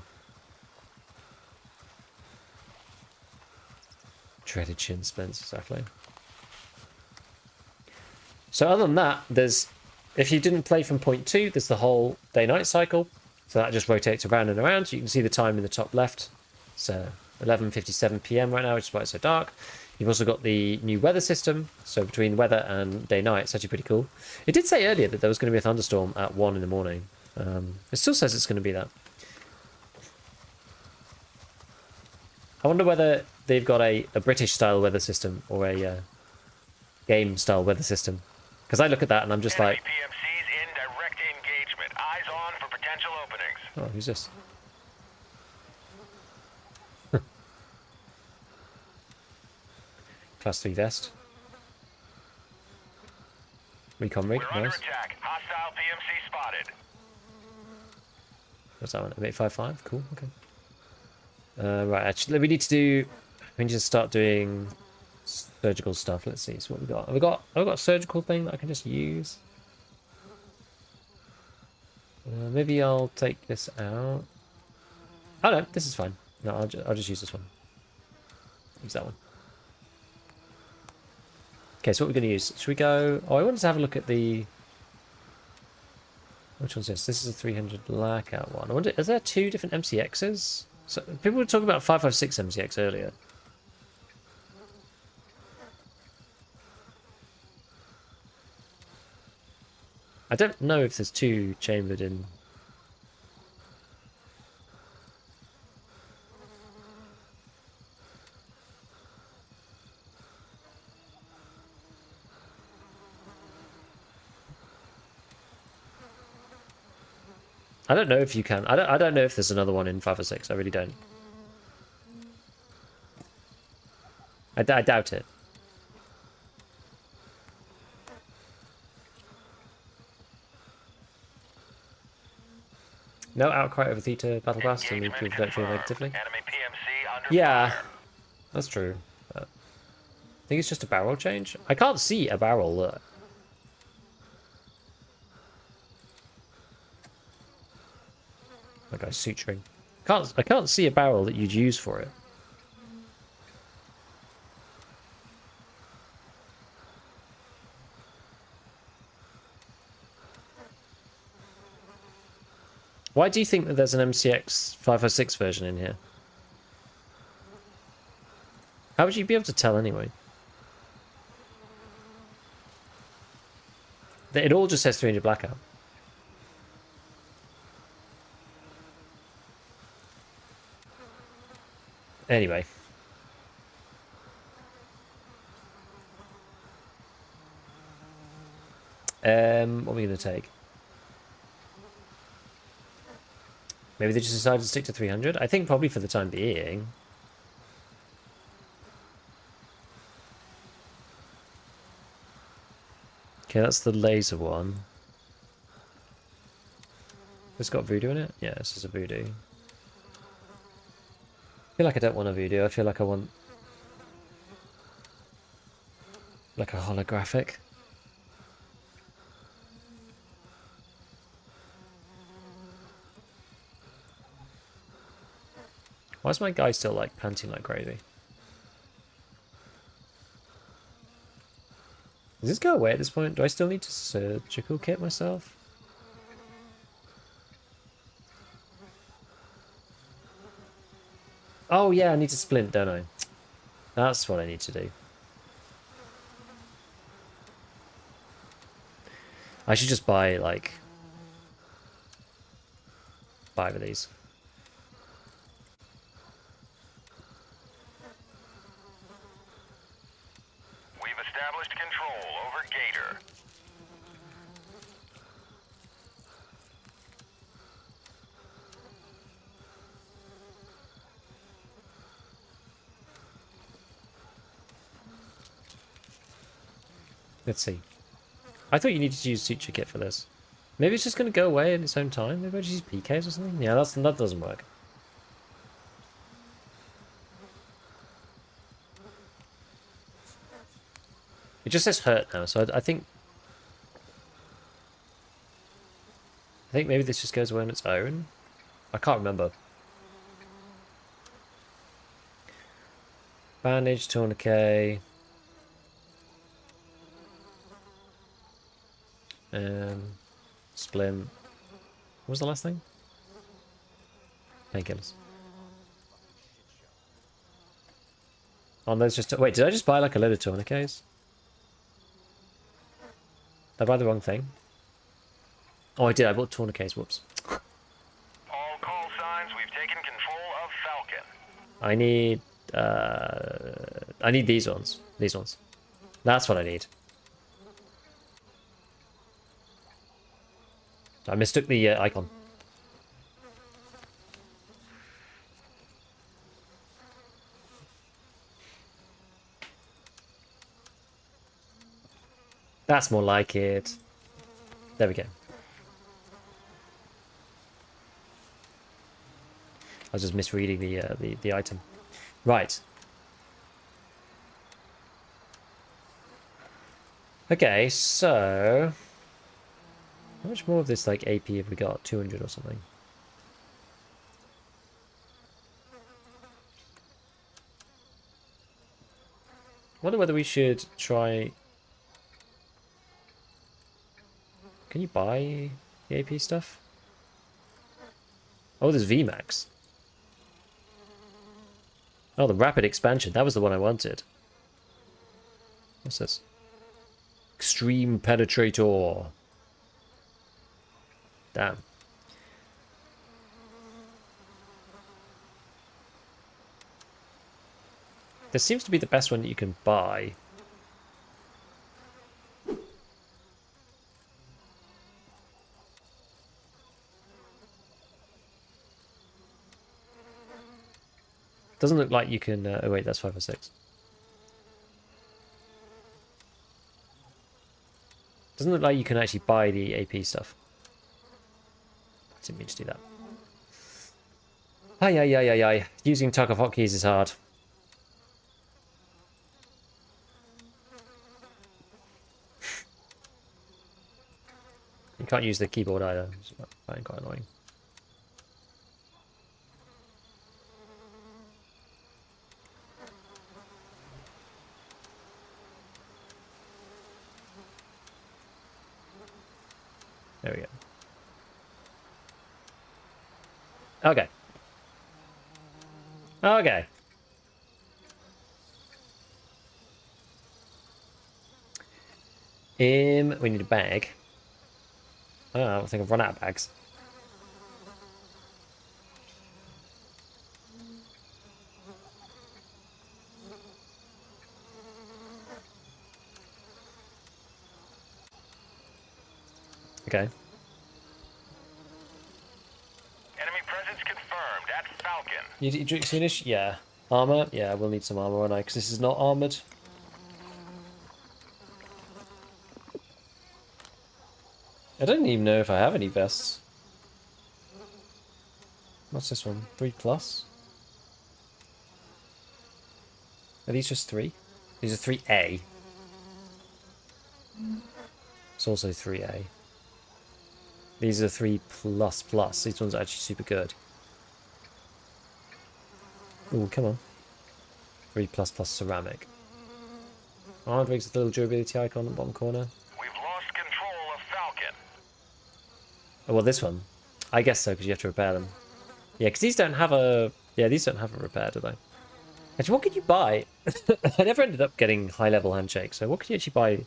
Dreaded shin splints, exactly. So other than that, there's, if you didn't play from point 2, there's the whole day-night cycle. So that just rotates around and around. So you can see the time in the top left. So 11:57 p.m. right now, which is why it's so dark. You've also got the new weather system. So between weather and day-night, it's actually pretty cool. It did say earlier that there was going to be a thunderstorm at 1 in the morning. It still says it's going to be that. I wonder whether they've got a British-style weather system or a game-style weather system. Because I look at that and I'm just Enemy like... PMCs in direct engagement. Eyes on for potential openings. Oh, who's this? Class 3 vest. Recon rig, We're under nice. attack. Hostile PMC spotted. What's that one? 855, cool, okay. Right, actually, we need to start doing surgical stuff. Let's see, so what we got. Have I got a surgical thing that I can just use? Maybe I'll take this out. Oh no, this is fine. No, I'll just use this one. Use that one. Okay, so what we're going to use. Should we go... Oh, I wanted to have a look at the... Which one's this? This is a 300 blackout one. I wonder, is there 2 different MCXs? So people were talking about 556 MCX earlier. I don't know if there's 2 chambered in... I don't know if you can. I don't know if there's another one in 556. I really don't. I doubt it. No outcry over Theta battle pass, and we don't feel negatively. Enemy PMC under Yeah, fire. that's true. But I think it's just a barrel change. I can't see a barrel. Look. That guy's suturing. I can't see a barrel that you'd use for it. Why do you think that there's an MCX 506 version in here? How would you be able to tell anyway? It all just says 300 blackout. Anyway. What are we going to take? Maybe they just decided to stick to 300? I think probably for the time being. Okay, that's the laser one. It's got voodoo in it? Yeah, this is a voodoo. I feel like I don't want a voodoo. I feel like I want... like a holographic. Why is my guy still, like, panting like crazy? Does this go away at this point? Do I still need to surgical kit myself? Oh, yeah, I need to splint, don't I? That's what I need to do. I should just buy, like... 5 of these. We've established control over Gator. Let's see. I thought you needed to use suture kit for this. Maybe it's just going to go away in its own time. Maybe I just use PKs or something. Yeah, that doesn't work. It just says hurt now, so I think maybe this just goes away on its own. I can't remember. Bandage, tourniquet. Splint. What was the last thing? Painkillers. Oh, those just... Wait, did I just buy like a load of tourniquets? Did I buy the wrong thing? Oh, I did. I bought tourniquets. Whoops. All call signs, we've taken control of Falcon. I need these ones. These ones. That's what I need. I mistook the icon. That's more like it. There we go. I was just misreading the item. Right. Okay, so how much more of this like AP have we got? 200 or something. Wonder whether we should try. Can you buy the AP stuff? Oh, there's VMAX. Oh, the rapid expansion. That was the one I wanted. What's this? Extreme Penetrator. Damn. This seems to be the best one that you can buy. Doesn't look like you can... oh wait, that's 5 or 6. Doesn't look like you can actually buy the AP stuff. Didn't mean to do that. Ay. Using tug of hotkeys is hard. You can't use the keyboard either. It's quite annoying. There we go. Okay. Okay. We need a bag. Oh, I think I've run out of bags. Okay. Enemy presence confirmed at Falcon. You drink soonish? Yeah. Armor? Yeah, we'll need some armor, won't I? Because this is not armored. I don't even know if I have any vests. What's this one? 3 plus? Are these just 3? These are 3A. It's also 3A. These are 3 plus plus. These ones are actually super good. Ooh, come on. 3 plus plus ceramic. Armored rigs with a little durability icon in the bottom corner. We've lost control of Falcon. Oh, well, this one. I guess so, because you have to repair them. Yeah, because these don't have a... Yeah, these don't have a repair, do they? Actually, what could you buy? I never ended up getting high-level handshake, so what could you actually buy? Can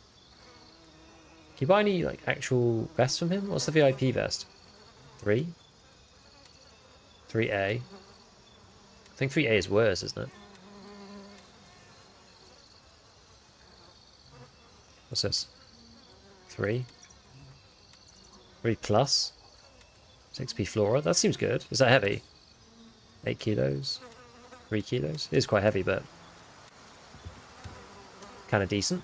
you buy any, like, actual vests from him? What's the VIP vest? 3? 3A. I think 3A is worse, isn't it? What's this? 3? 3 plus? 6p flora? That seems good. Is that heavy? 8 kilos? 3 kilos? It is quite heavy, but kind of decent.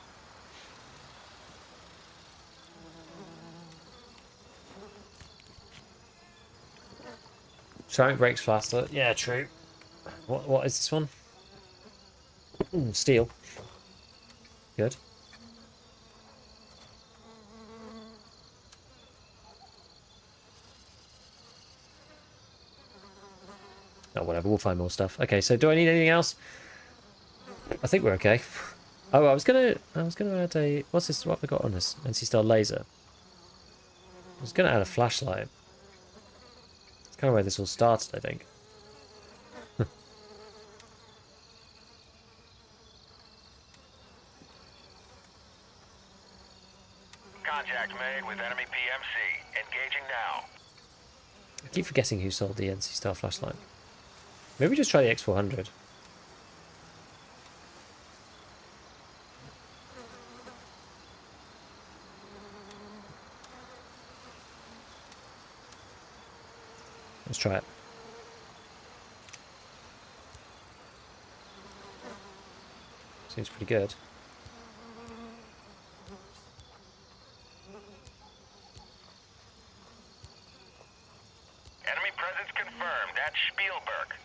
Ceramic breaks faster. Yeah, true. What is this one? Steel. Good. Oh, whatever. We'll find more stuff. Okay, so do I need anything else? I think we're okay. Oh, I was gonna add a... What's this? What have I got on this? NC Star laser. I was gonna add a flashlight. It's kind of where this all started, I think. Contact made with enemy PMC. Engaging now. I keep forgetting who sold the NC Star flashlight. Maybe just try the X400. Let's try it. Seems pretty good. Enemy presence confirmed at Spielberg.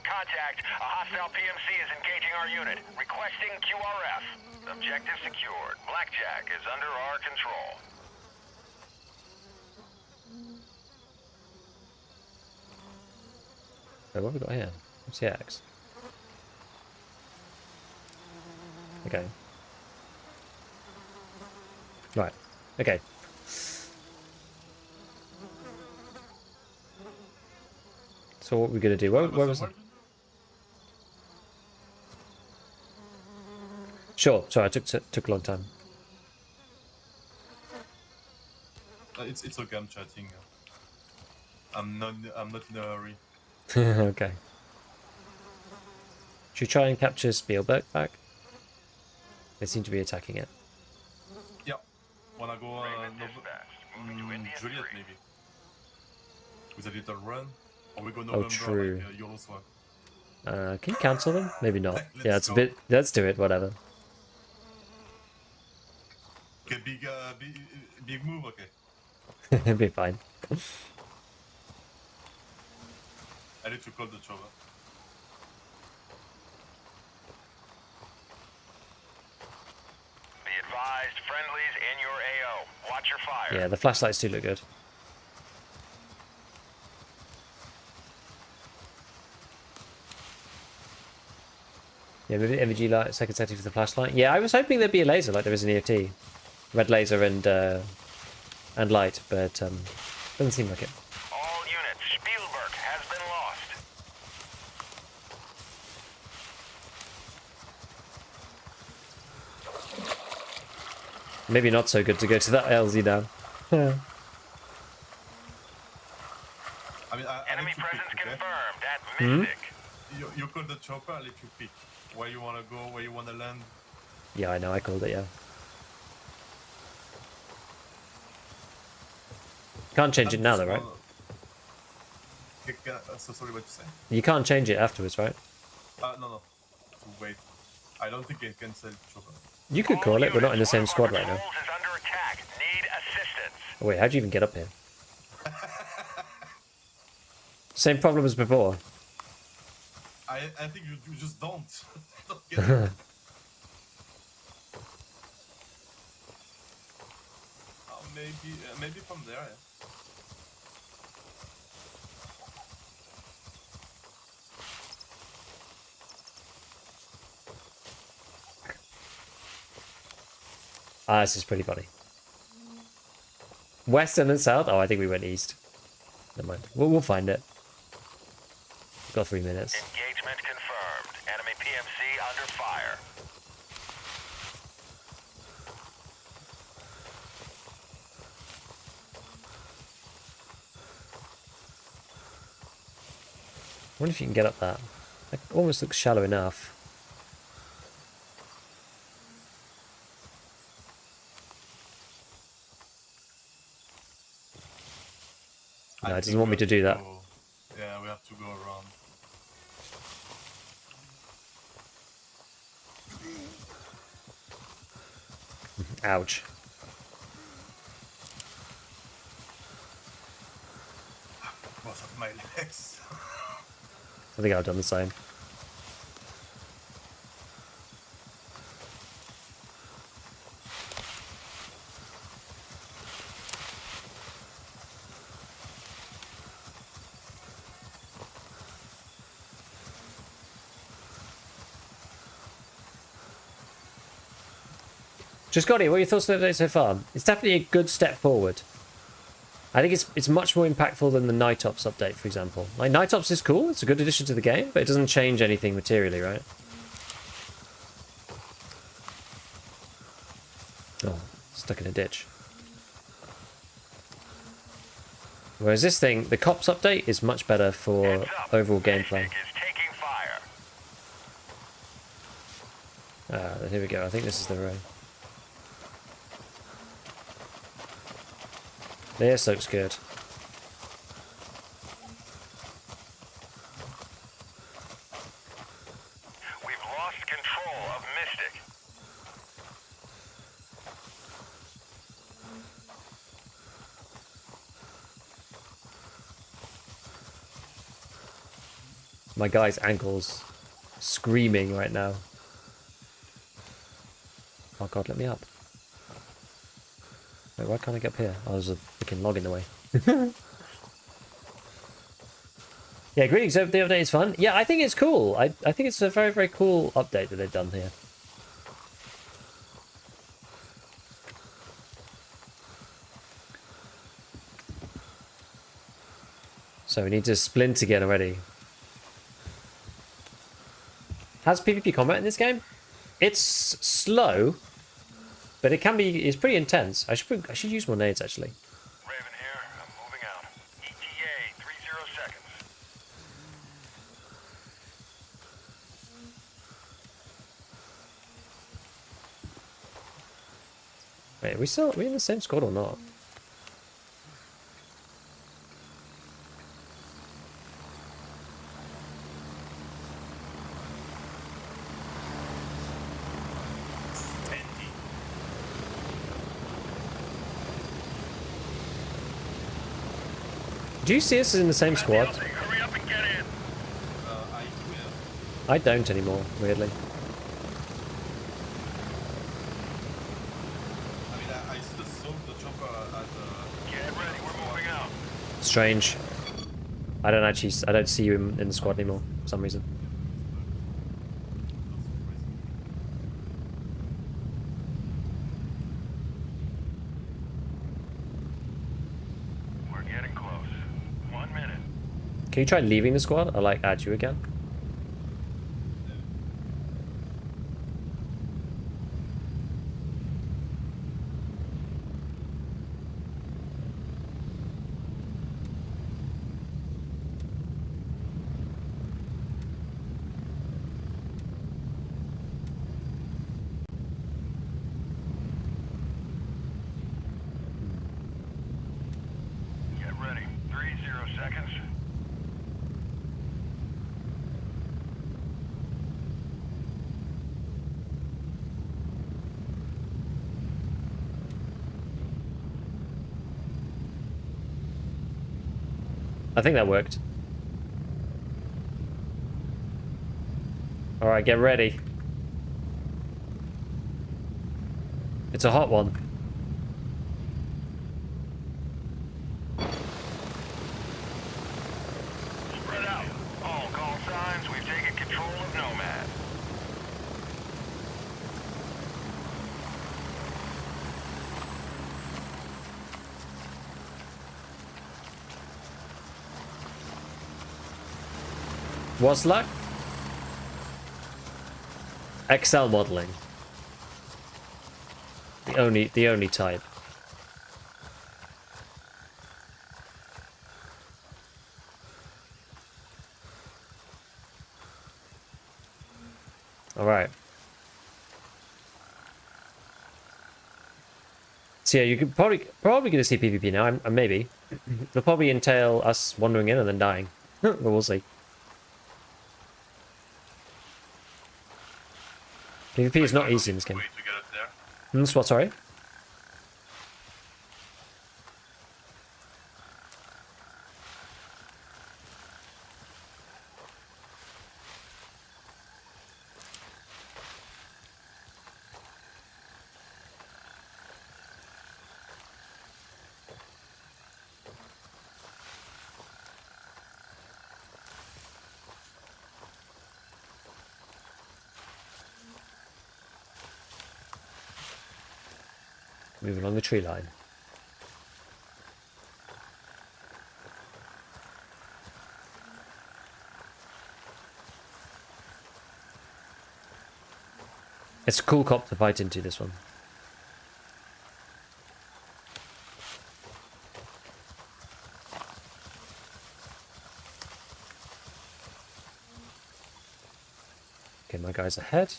Contact. A hostile PMC is engaging our unit. Requesting QRF. Objective secured. Blackjack is under our control. So what have we got here? MCX. Okay. Right. Okay. So what we're gonna do? Where was it? Sure. Sorry, I took a long time. It's okay. I'm chatting. I'm not in a hurry. Okay. Should we try and capture Spielberg back? They seem to be attacking it. Yeah. Wanna go Dispatch. Moving to Indian Juliet Street. maybe with a little run, or we go Oh, November true. like Euro Swap. Can you cancel them? Maybe not. Let's Yeah, it's a go. bit. Let's do it. Whatever. Okay, big move. Okay. It'll be fine. I need to call the chopper. Be advised, friendlies in your AO. Watch your fire. Yeah, the flashlights do look good. Yeah, maybe the MVG light, second setting for the flashlight. Yeah, I was hoping there'd be a laser like there is in EFT. Red laser and light, but doesn't seem like it. All units, Spielberg has been lost. Maybe not so good to go to that LZ now. I mean, I Enemy let you presence pick, okay? confirmed at Mystic. You call the chopper, I'll let you pick where you wanna go, where you wanna land. Yeah, I know. I called it. Yeah. Can't change it now, though, right? So sorry, what you say? You can't change it afterwards, right? No. To wait. I don't think I can sell chopper. You could call it. We're not in the same squad right now. Patrols is under attack. Need assistance. Oh, wait, how'd you even get up here? Same problem as before. I think you just don't. Don't get it. Maybe from there. Yeah. Ah, this is pretty funny. West and then south? Oh, I think we went east. Never mind. We'll find it. We've got 3 minutes. Engagement confirmed. Enemy PMC under fire. I wonder if you can get up that. It almost looks shallow enough. No, it doesn't want me to do that. Yeah, we have to go around. Ouch. Both of my legs. I think I've done the same. Just got it. What are your thoughts on the update so far? It's definitely a good step forward. I think it's much more impactful than the Night Ops update, for example. Like, Night Ops is cool. It's a good addition to the game, but it doesn't change anything materially, right? Oh, stuck in a ditch. Whereas this thing, the Cops update, is much better for overall gameplay. Mystic is taking fire. Here we go. I think this is the road. This looks good. We've lost control of Mystic. My guy's ankle's screaming right now. Oh god, let me up. Wait, why can't I get up here? Oh, there's a freaking log in the way. Yeah, greetings. The update is fun. Yeah, I think it's cool. I think it's a very, very cool update that they've done here. So we need to splint again already. Has PvP combat in this game? It's slow, but it can be. It's pretty intense. I should use more nades actually. Raven here. I'm moving out. ETA 30 seconds. Wait, are we in the same squad or not? Do you see us as in the same squad? Hurry up and get in. I do, yeah. I don't anymore, weirdly. I mean, I still saw the chopper at the... Get ready. We're moving out. Strange. I don't see you in the squad anymore for some reason. We're getting close. 1 minute. Can you try leaving the squad? I'll like add you again. ready. 30 seconds. I think that worked. Alright, get ready. It's a hot one. Spread out. All call signs, we've taken control of Nomad. What's luck? Excel modeling. The only type. All right. So yeah, you could probably going to see PvP now. Maybe it'll probably entail us wandering in and then dying, but we'll see. PvP is not easy in this game. Way to get up there. That's what, sorry? Moving along the tree line. It's a cool cop to fight into, this one. Okay, my guy's ahead.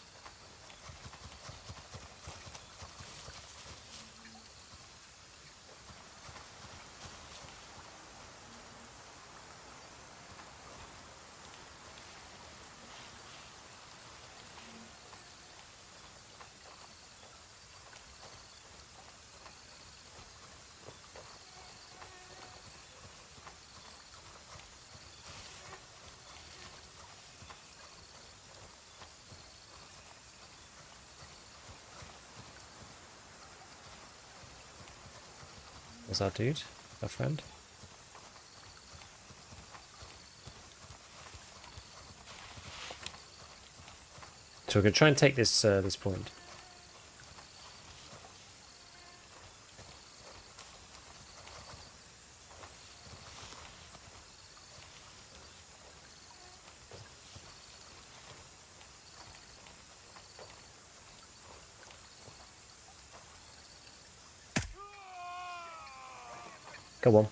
What's our dude? Our friend? So we're gonna try and take this this point. Go on.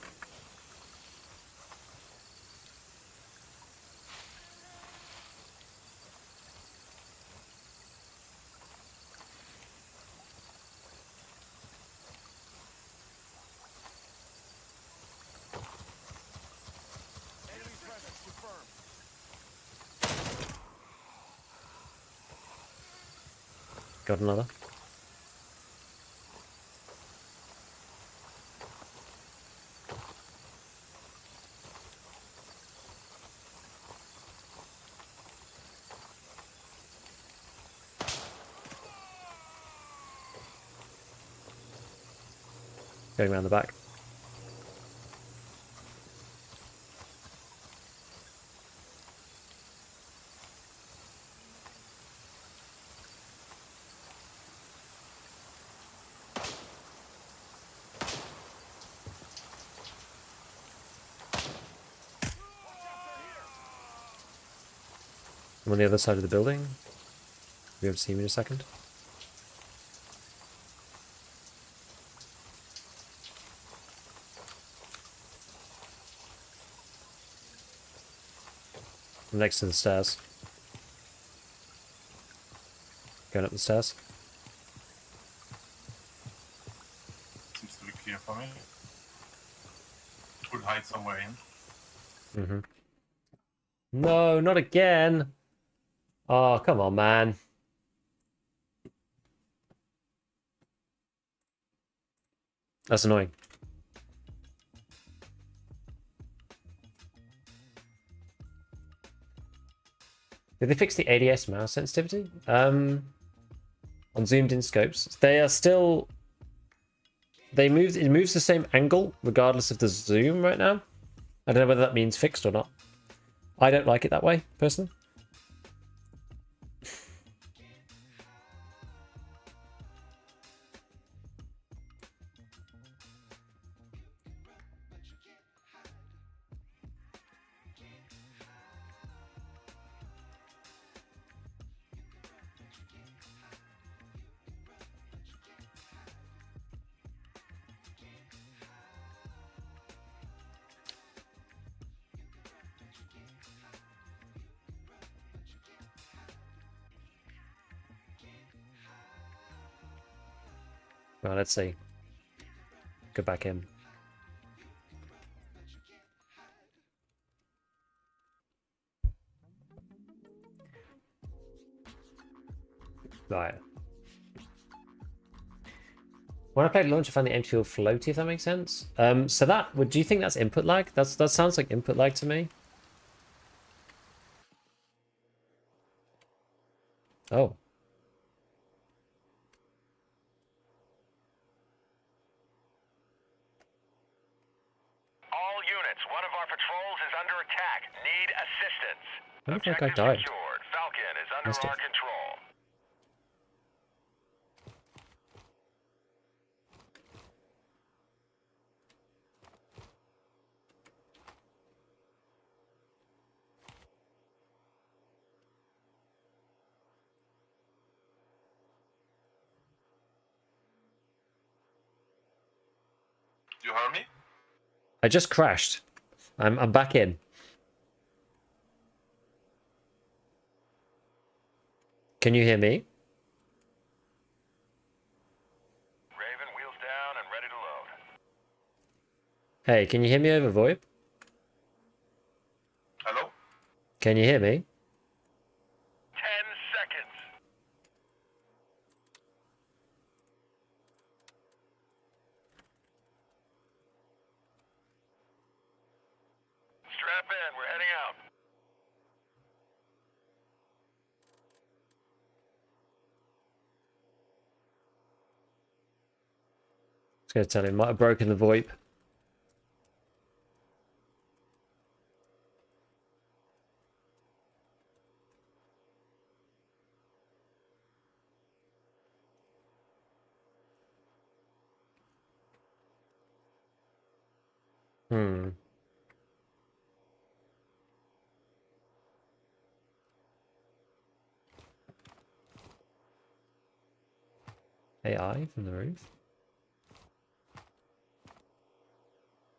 Enemy presence confirmed. Got another. Going around the back. I'm on the other side of the building. You'll be able to see me in a second. I'm next to the stairs. Going up the stairs. Seems to be clear for me. it would hide somewhere in. Mm-hmm. No, not again. Oh, come on, man. That's annoying. Did they fix the ADS mouse sensitivity? On zoomed in scopes. They are still... It moves the same angle regardless of the zoom right now. I don't know whether that means fixed or not. I don't like it that way, personally. Well, let's see. Go back in. Right. When I played launch, I found the empty field floaty, if that makes sense. So that do you think that's input lag? That sounds like input lag to me. Oh. All units, one of our patrols is under attack. Need assistance. I don't think I Objective died. secured. Falcon is under Must have. our control. You heard me? I just crashed. I'm back in. Can you hear me? Raven, wheels down and ready to load. Hey, can you hear me over VoIP? Hello? Can you hear me? 10 seconds. Strap in, we're heading out. Just gonna tell him, might have broken the VoIP. Hmm. AI from the roof?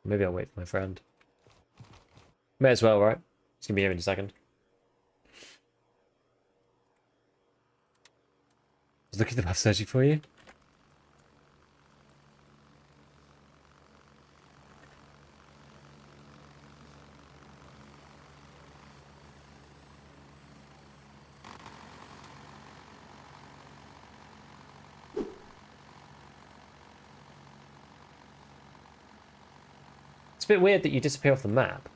Maybe I'll wait for my friend. May as well, right? He's gonna be here in a second. I was looking at the map searching for you. It's a bit weird that you disappear off the map.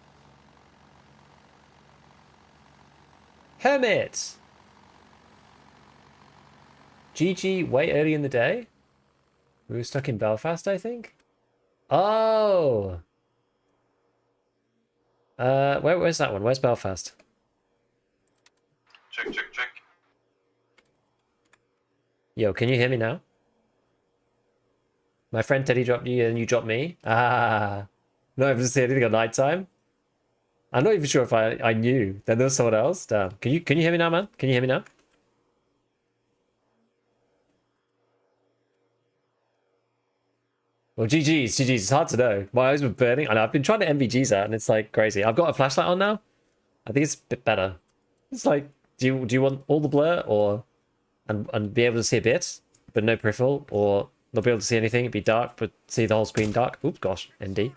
Hermit! GG way early in the day? We were stuck in Belfast, I think? Oh! Where's that one? Where's Belfast? Check, check, check. Yo, can you hear me now? My friend Teddy dropped you and you dropped me? Ah! Not able to see anything at night time? I'm not even sure if I knew. Then there was someone else. Damn. Can you hear me now, man? Can you hear me now? Well, GG's. It's hard to know. My eyes were burning. I know, I've been trying to MVGs out and it's like crazy. I've got a flashlight on now. I think it's a bit better. It's like, do you want all the blur or and be able to see a bit, but no peripheral, or not be able to see anything, it'd be dark, but see the whole screen dark? Oops, gosh, ND.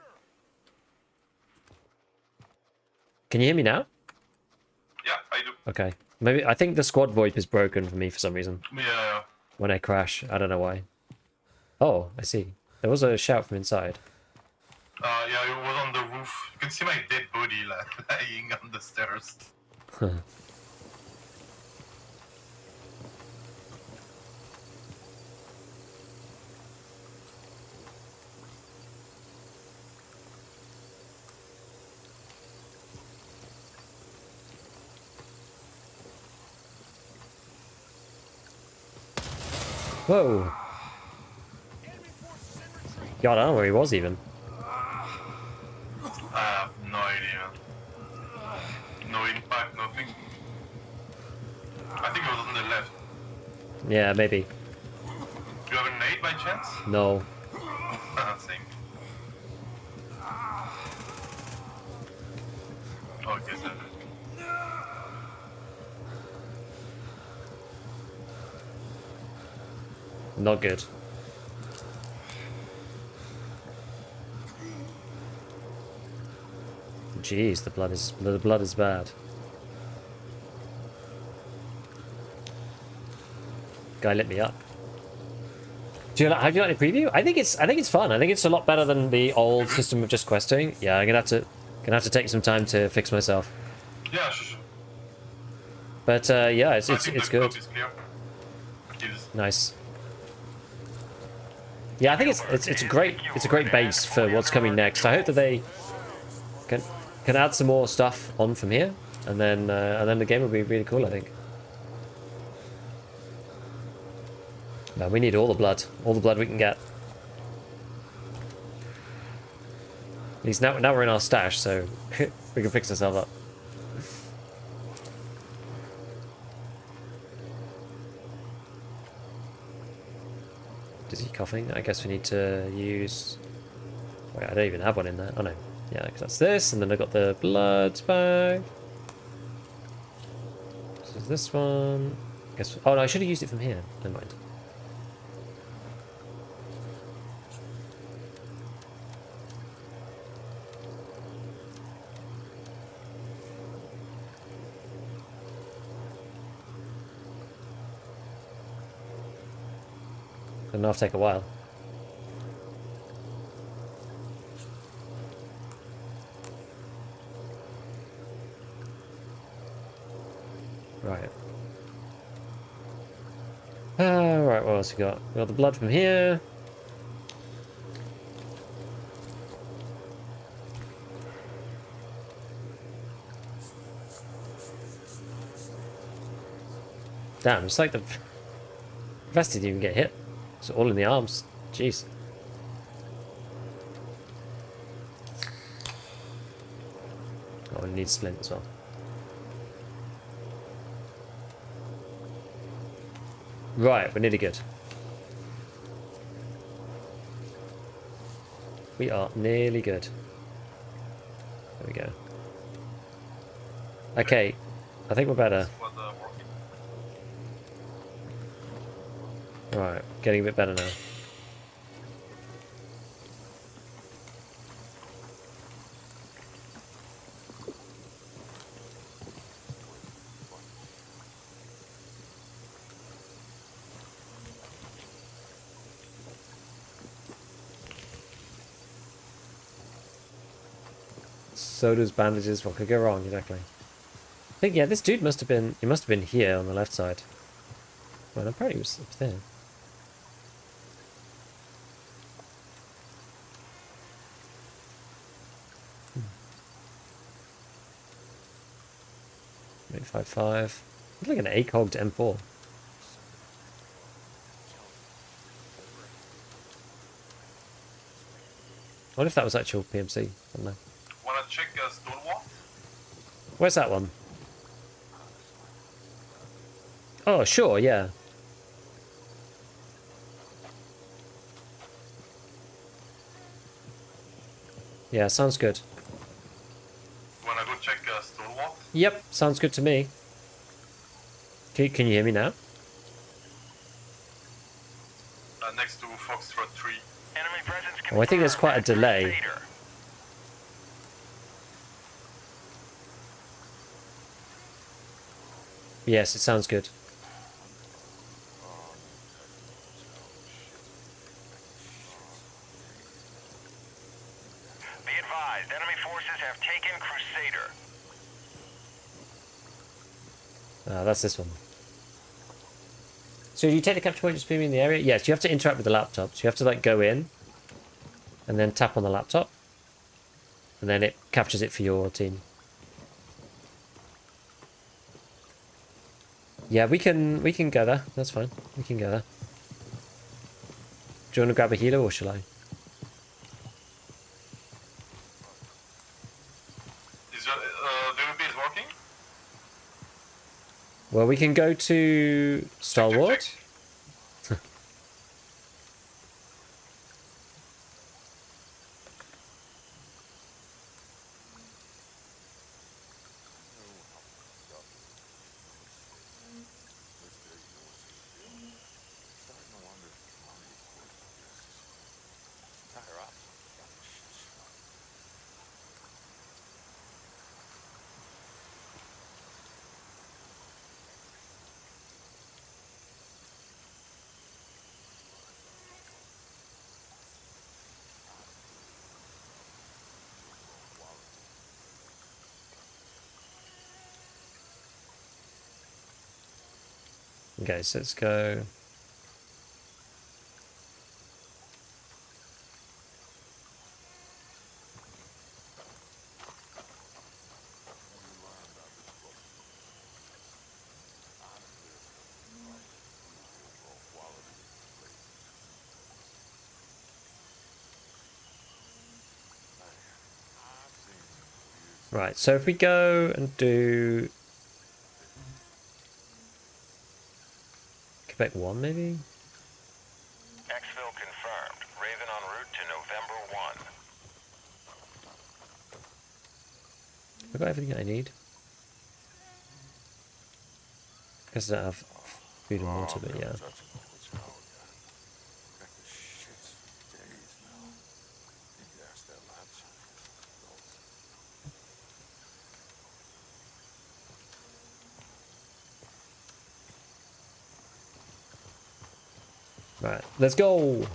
Can you hear me now? Yeah, I do. Okay. Maybe I think the squad VoIP is broken for me for some reason. Yeah. When I crash, I don't know why. Oh, I see. There was a shout from inside. Yeah, it was on the roof. You can see my dead body lying on the stairs. Whoa. God, I don't know where he was even. I have no idea. No impact, nothing. I think it was on the left. Yeah, maybe. Do you have a nade by chance? No. Same. Okay, so. Not good. Jeez, the blood is bad. Guy lit me up. How do you like the preview? I think it's fun. I think it's a lot better than the old system of just questing. Yeah, I'm gonna have to take some time to fix myself. Yeah, sure. But yeah, it's I think the good. code is clear. Nice. Yeah, I think it's a great base for what's coming next. I hope that they can add some more stuff on from here, and then the game will be really cool, I think. No, we need all the blood we can get. At least now we're in our stash, so we can fix ourselves up. Is he coughing? I guess we need to use... Wait, I don't even have one in there. Oh no. Yeah, because that's this, and then I've got the blood bag. This is this one. Oh no, I should have used it from here. Never mind. It'll take a while. Right. Right, what else we got? We got the blood from here. Damn, it's like the vest didn't even get hit. It's all in the arms. Jeez. Oh, we need splint as well. Right, we're nearly good. We are nearly good. There we go. Okay, I think we're better. Right, getting a bit better now. So does bandages. What could go wrong? Exactly. I think, yeah, this dude must have been... He must have been here on the left side. Well, apparently he was up there. Hmm. 855. Looks like an ACOG to M4. I wonder if that was actual PMC. I don't know. Wanna check Stonewall? Where's that one? Oh, sure, yeah. Yeah, sounds good. Wanna go check Stonewall? Yep, sounds good to me. Can you hear me now? Next to Foxtrot 3. Enemy presence Oh, I think there's quite a delay. Yes, it sounds good. Be advised, enemy forces have taken Crusader. That's this one. So you take the capture point just being in the area? Yes, you have to interact with the laptop. So you have to like go in and then tap on the laptop. And then it captures it for your team. Yeah, we can go there. That's fine. We can go there. Do you want to grab a healer or shall I? Is your DVP is working? Well, we can go to Starward. Okay, so let's go. Right, so if we go and do Quebec 1 maybe? Exfil confirmed. Raven en route to November 1. I've got everything I need. I guess I don't have food and water, but yeah. Right, let's go!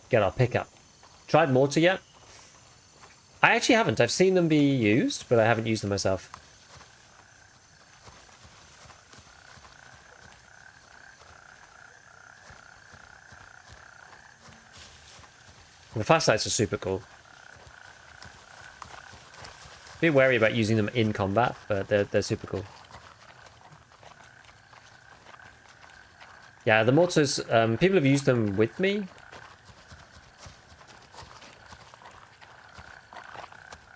Get our pickup. Tried mortar yet? I actually haven't. I've seen them be used, but I haven't used them myself. The flashlights are super cool. Be wary about using them in combat, but they're super cool. Yeah, the mortars, people have used them with me.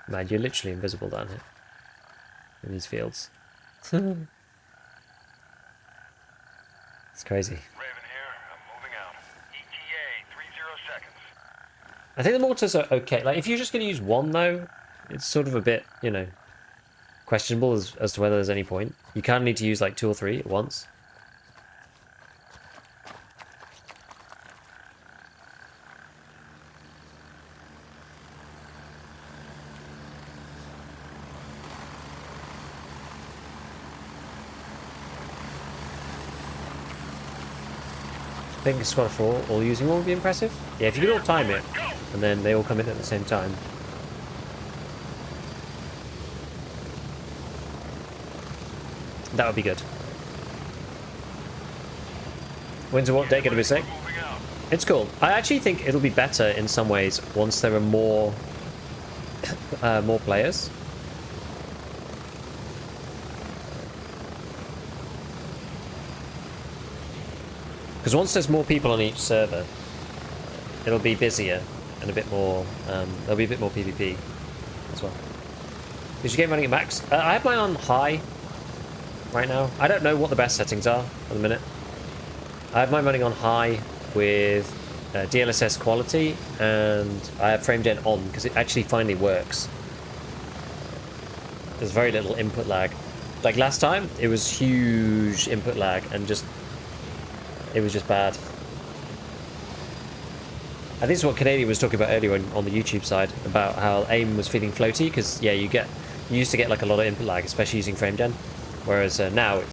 Man, you're literally invisible down here. In these fields. It's crazy. Raven here. I'm moving out. ETA 30 seconds. I think the mortars are okay. Like, if you're just going to use one, though, it's sort of a bit, you know, questionable as to whether there's any point. You kind of need to use, like, 2 or 3 at once. I think squad of 4 all using one would be impressive. Yeah, if you could all time it, and then they all come in at the same time. That would be good. When's the what date going to be sick? It's cool. I actually think it'll be better in some ways once there are more more players. Because once there's more people on each server, it'll be busier and a bit more. There'll be a bit more PvP as well. Is your game running at max? I have mine on high. right now. I don't know what the best settings are at the minute. I have mine running on high with DLSS quality, and I have frame gen on because it actually finally works. There's very little input lag. Like last time, it was huge input lag and it was just bad. I think this is what Canadian was talking about earlier on the YouTube side, about how AIM was feeling floaty, because yeah, you used to get like a lot of input lag, especially using frame gen, whereas now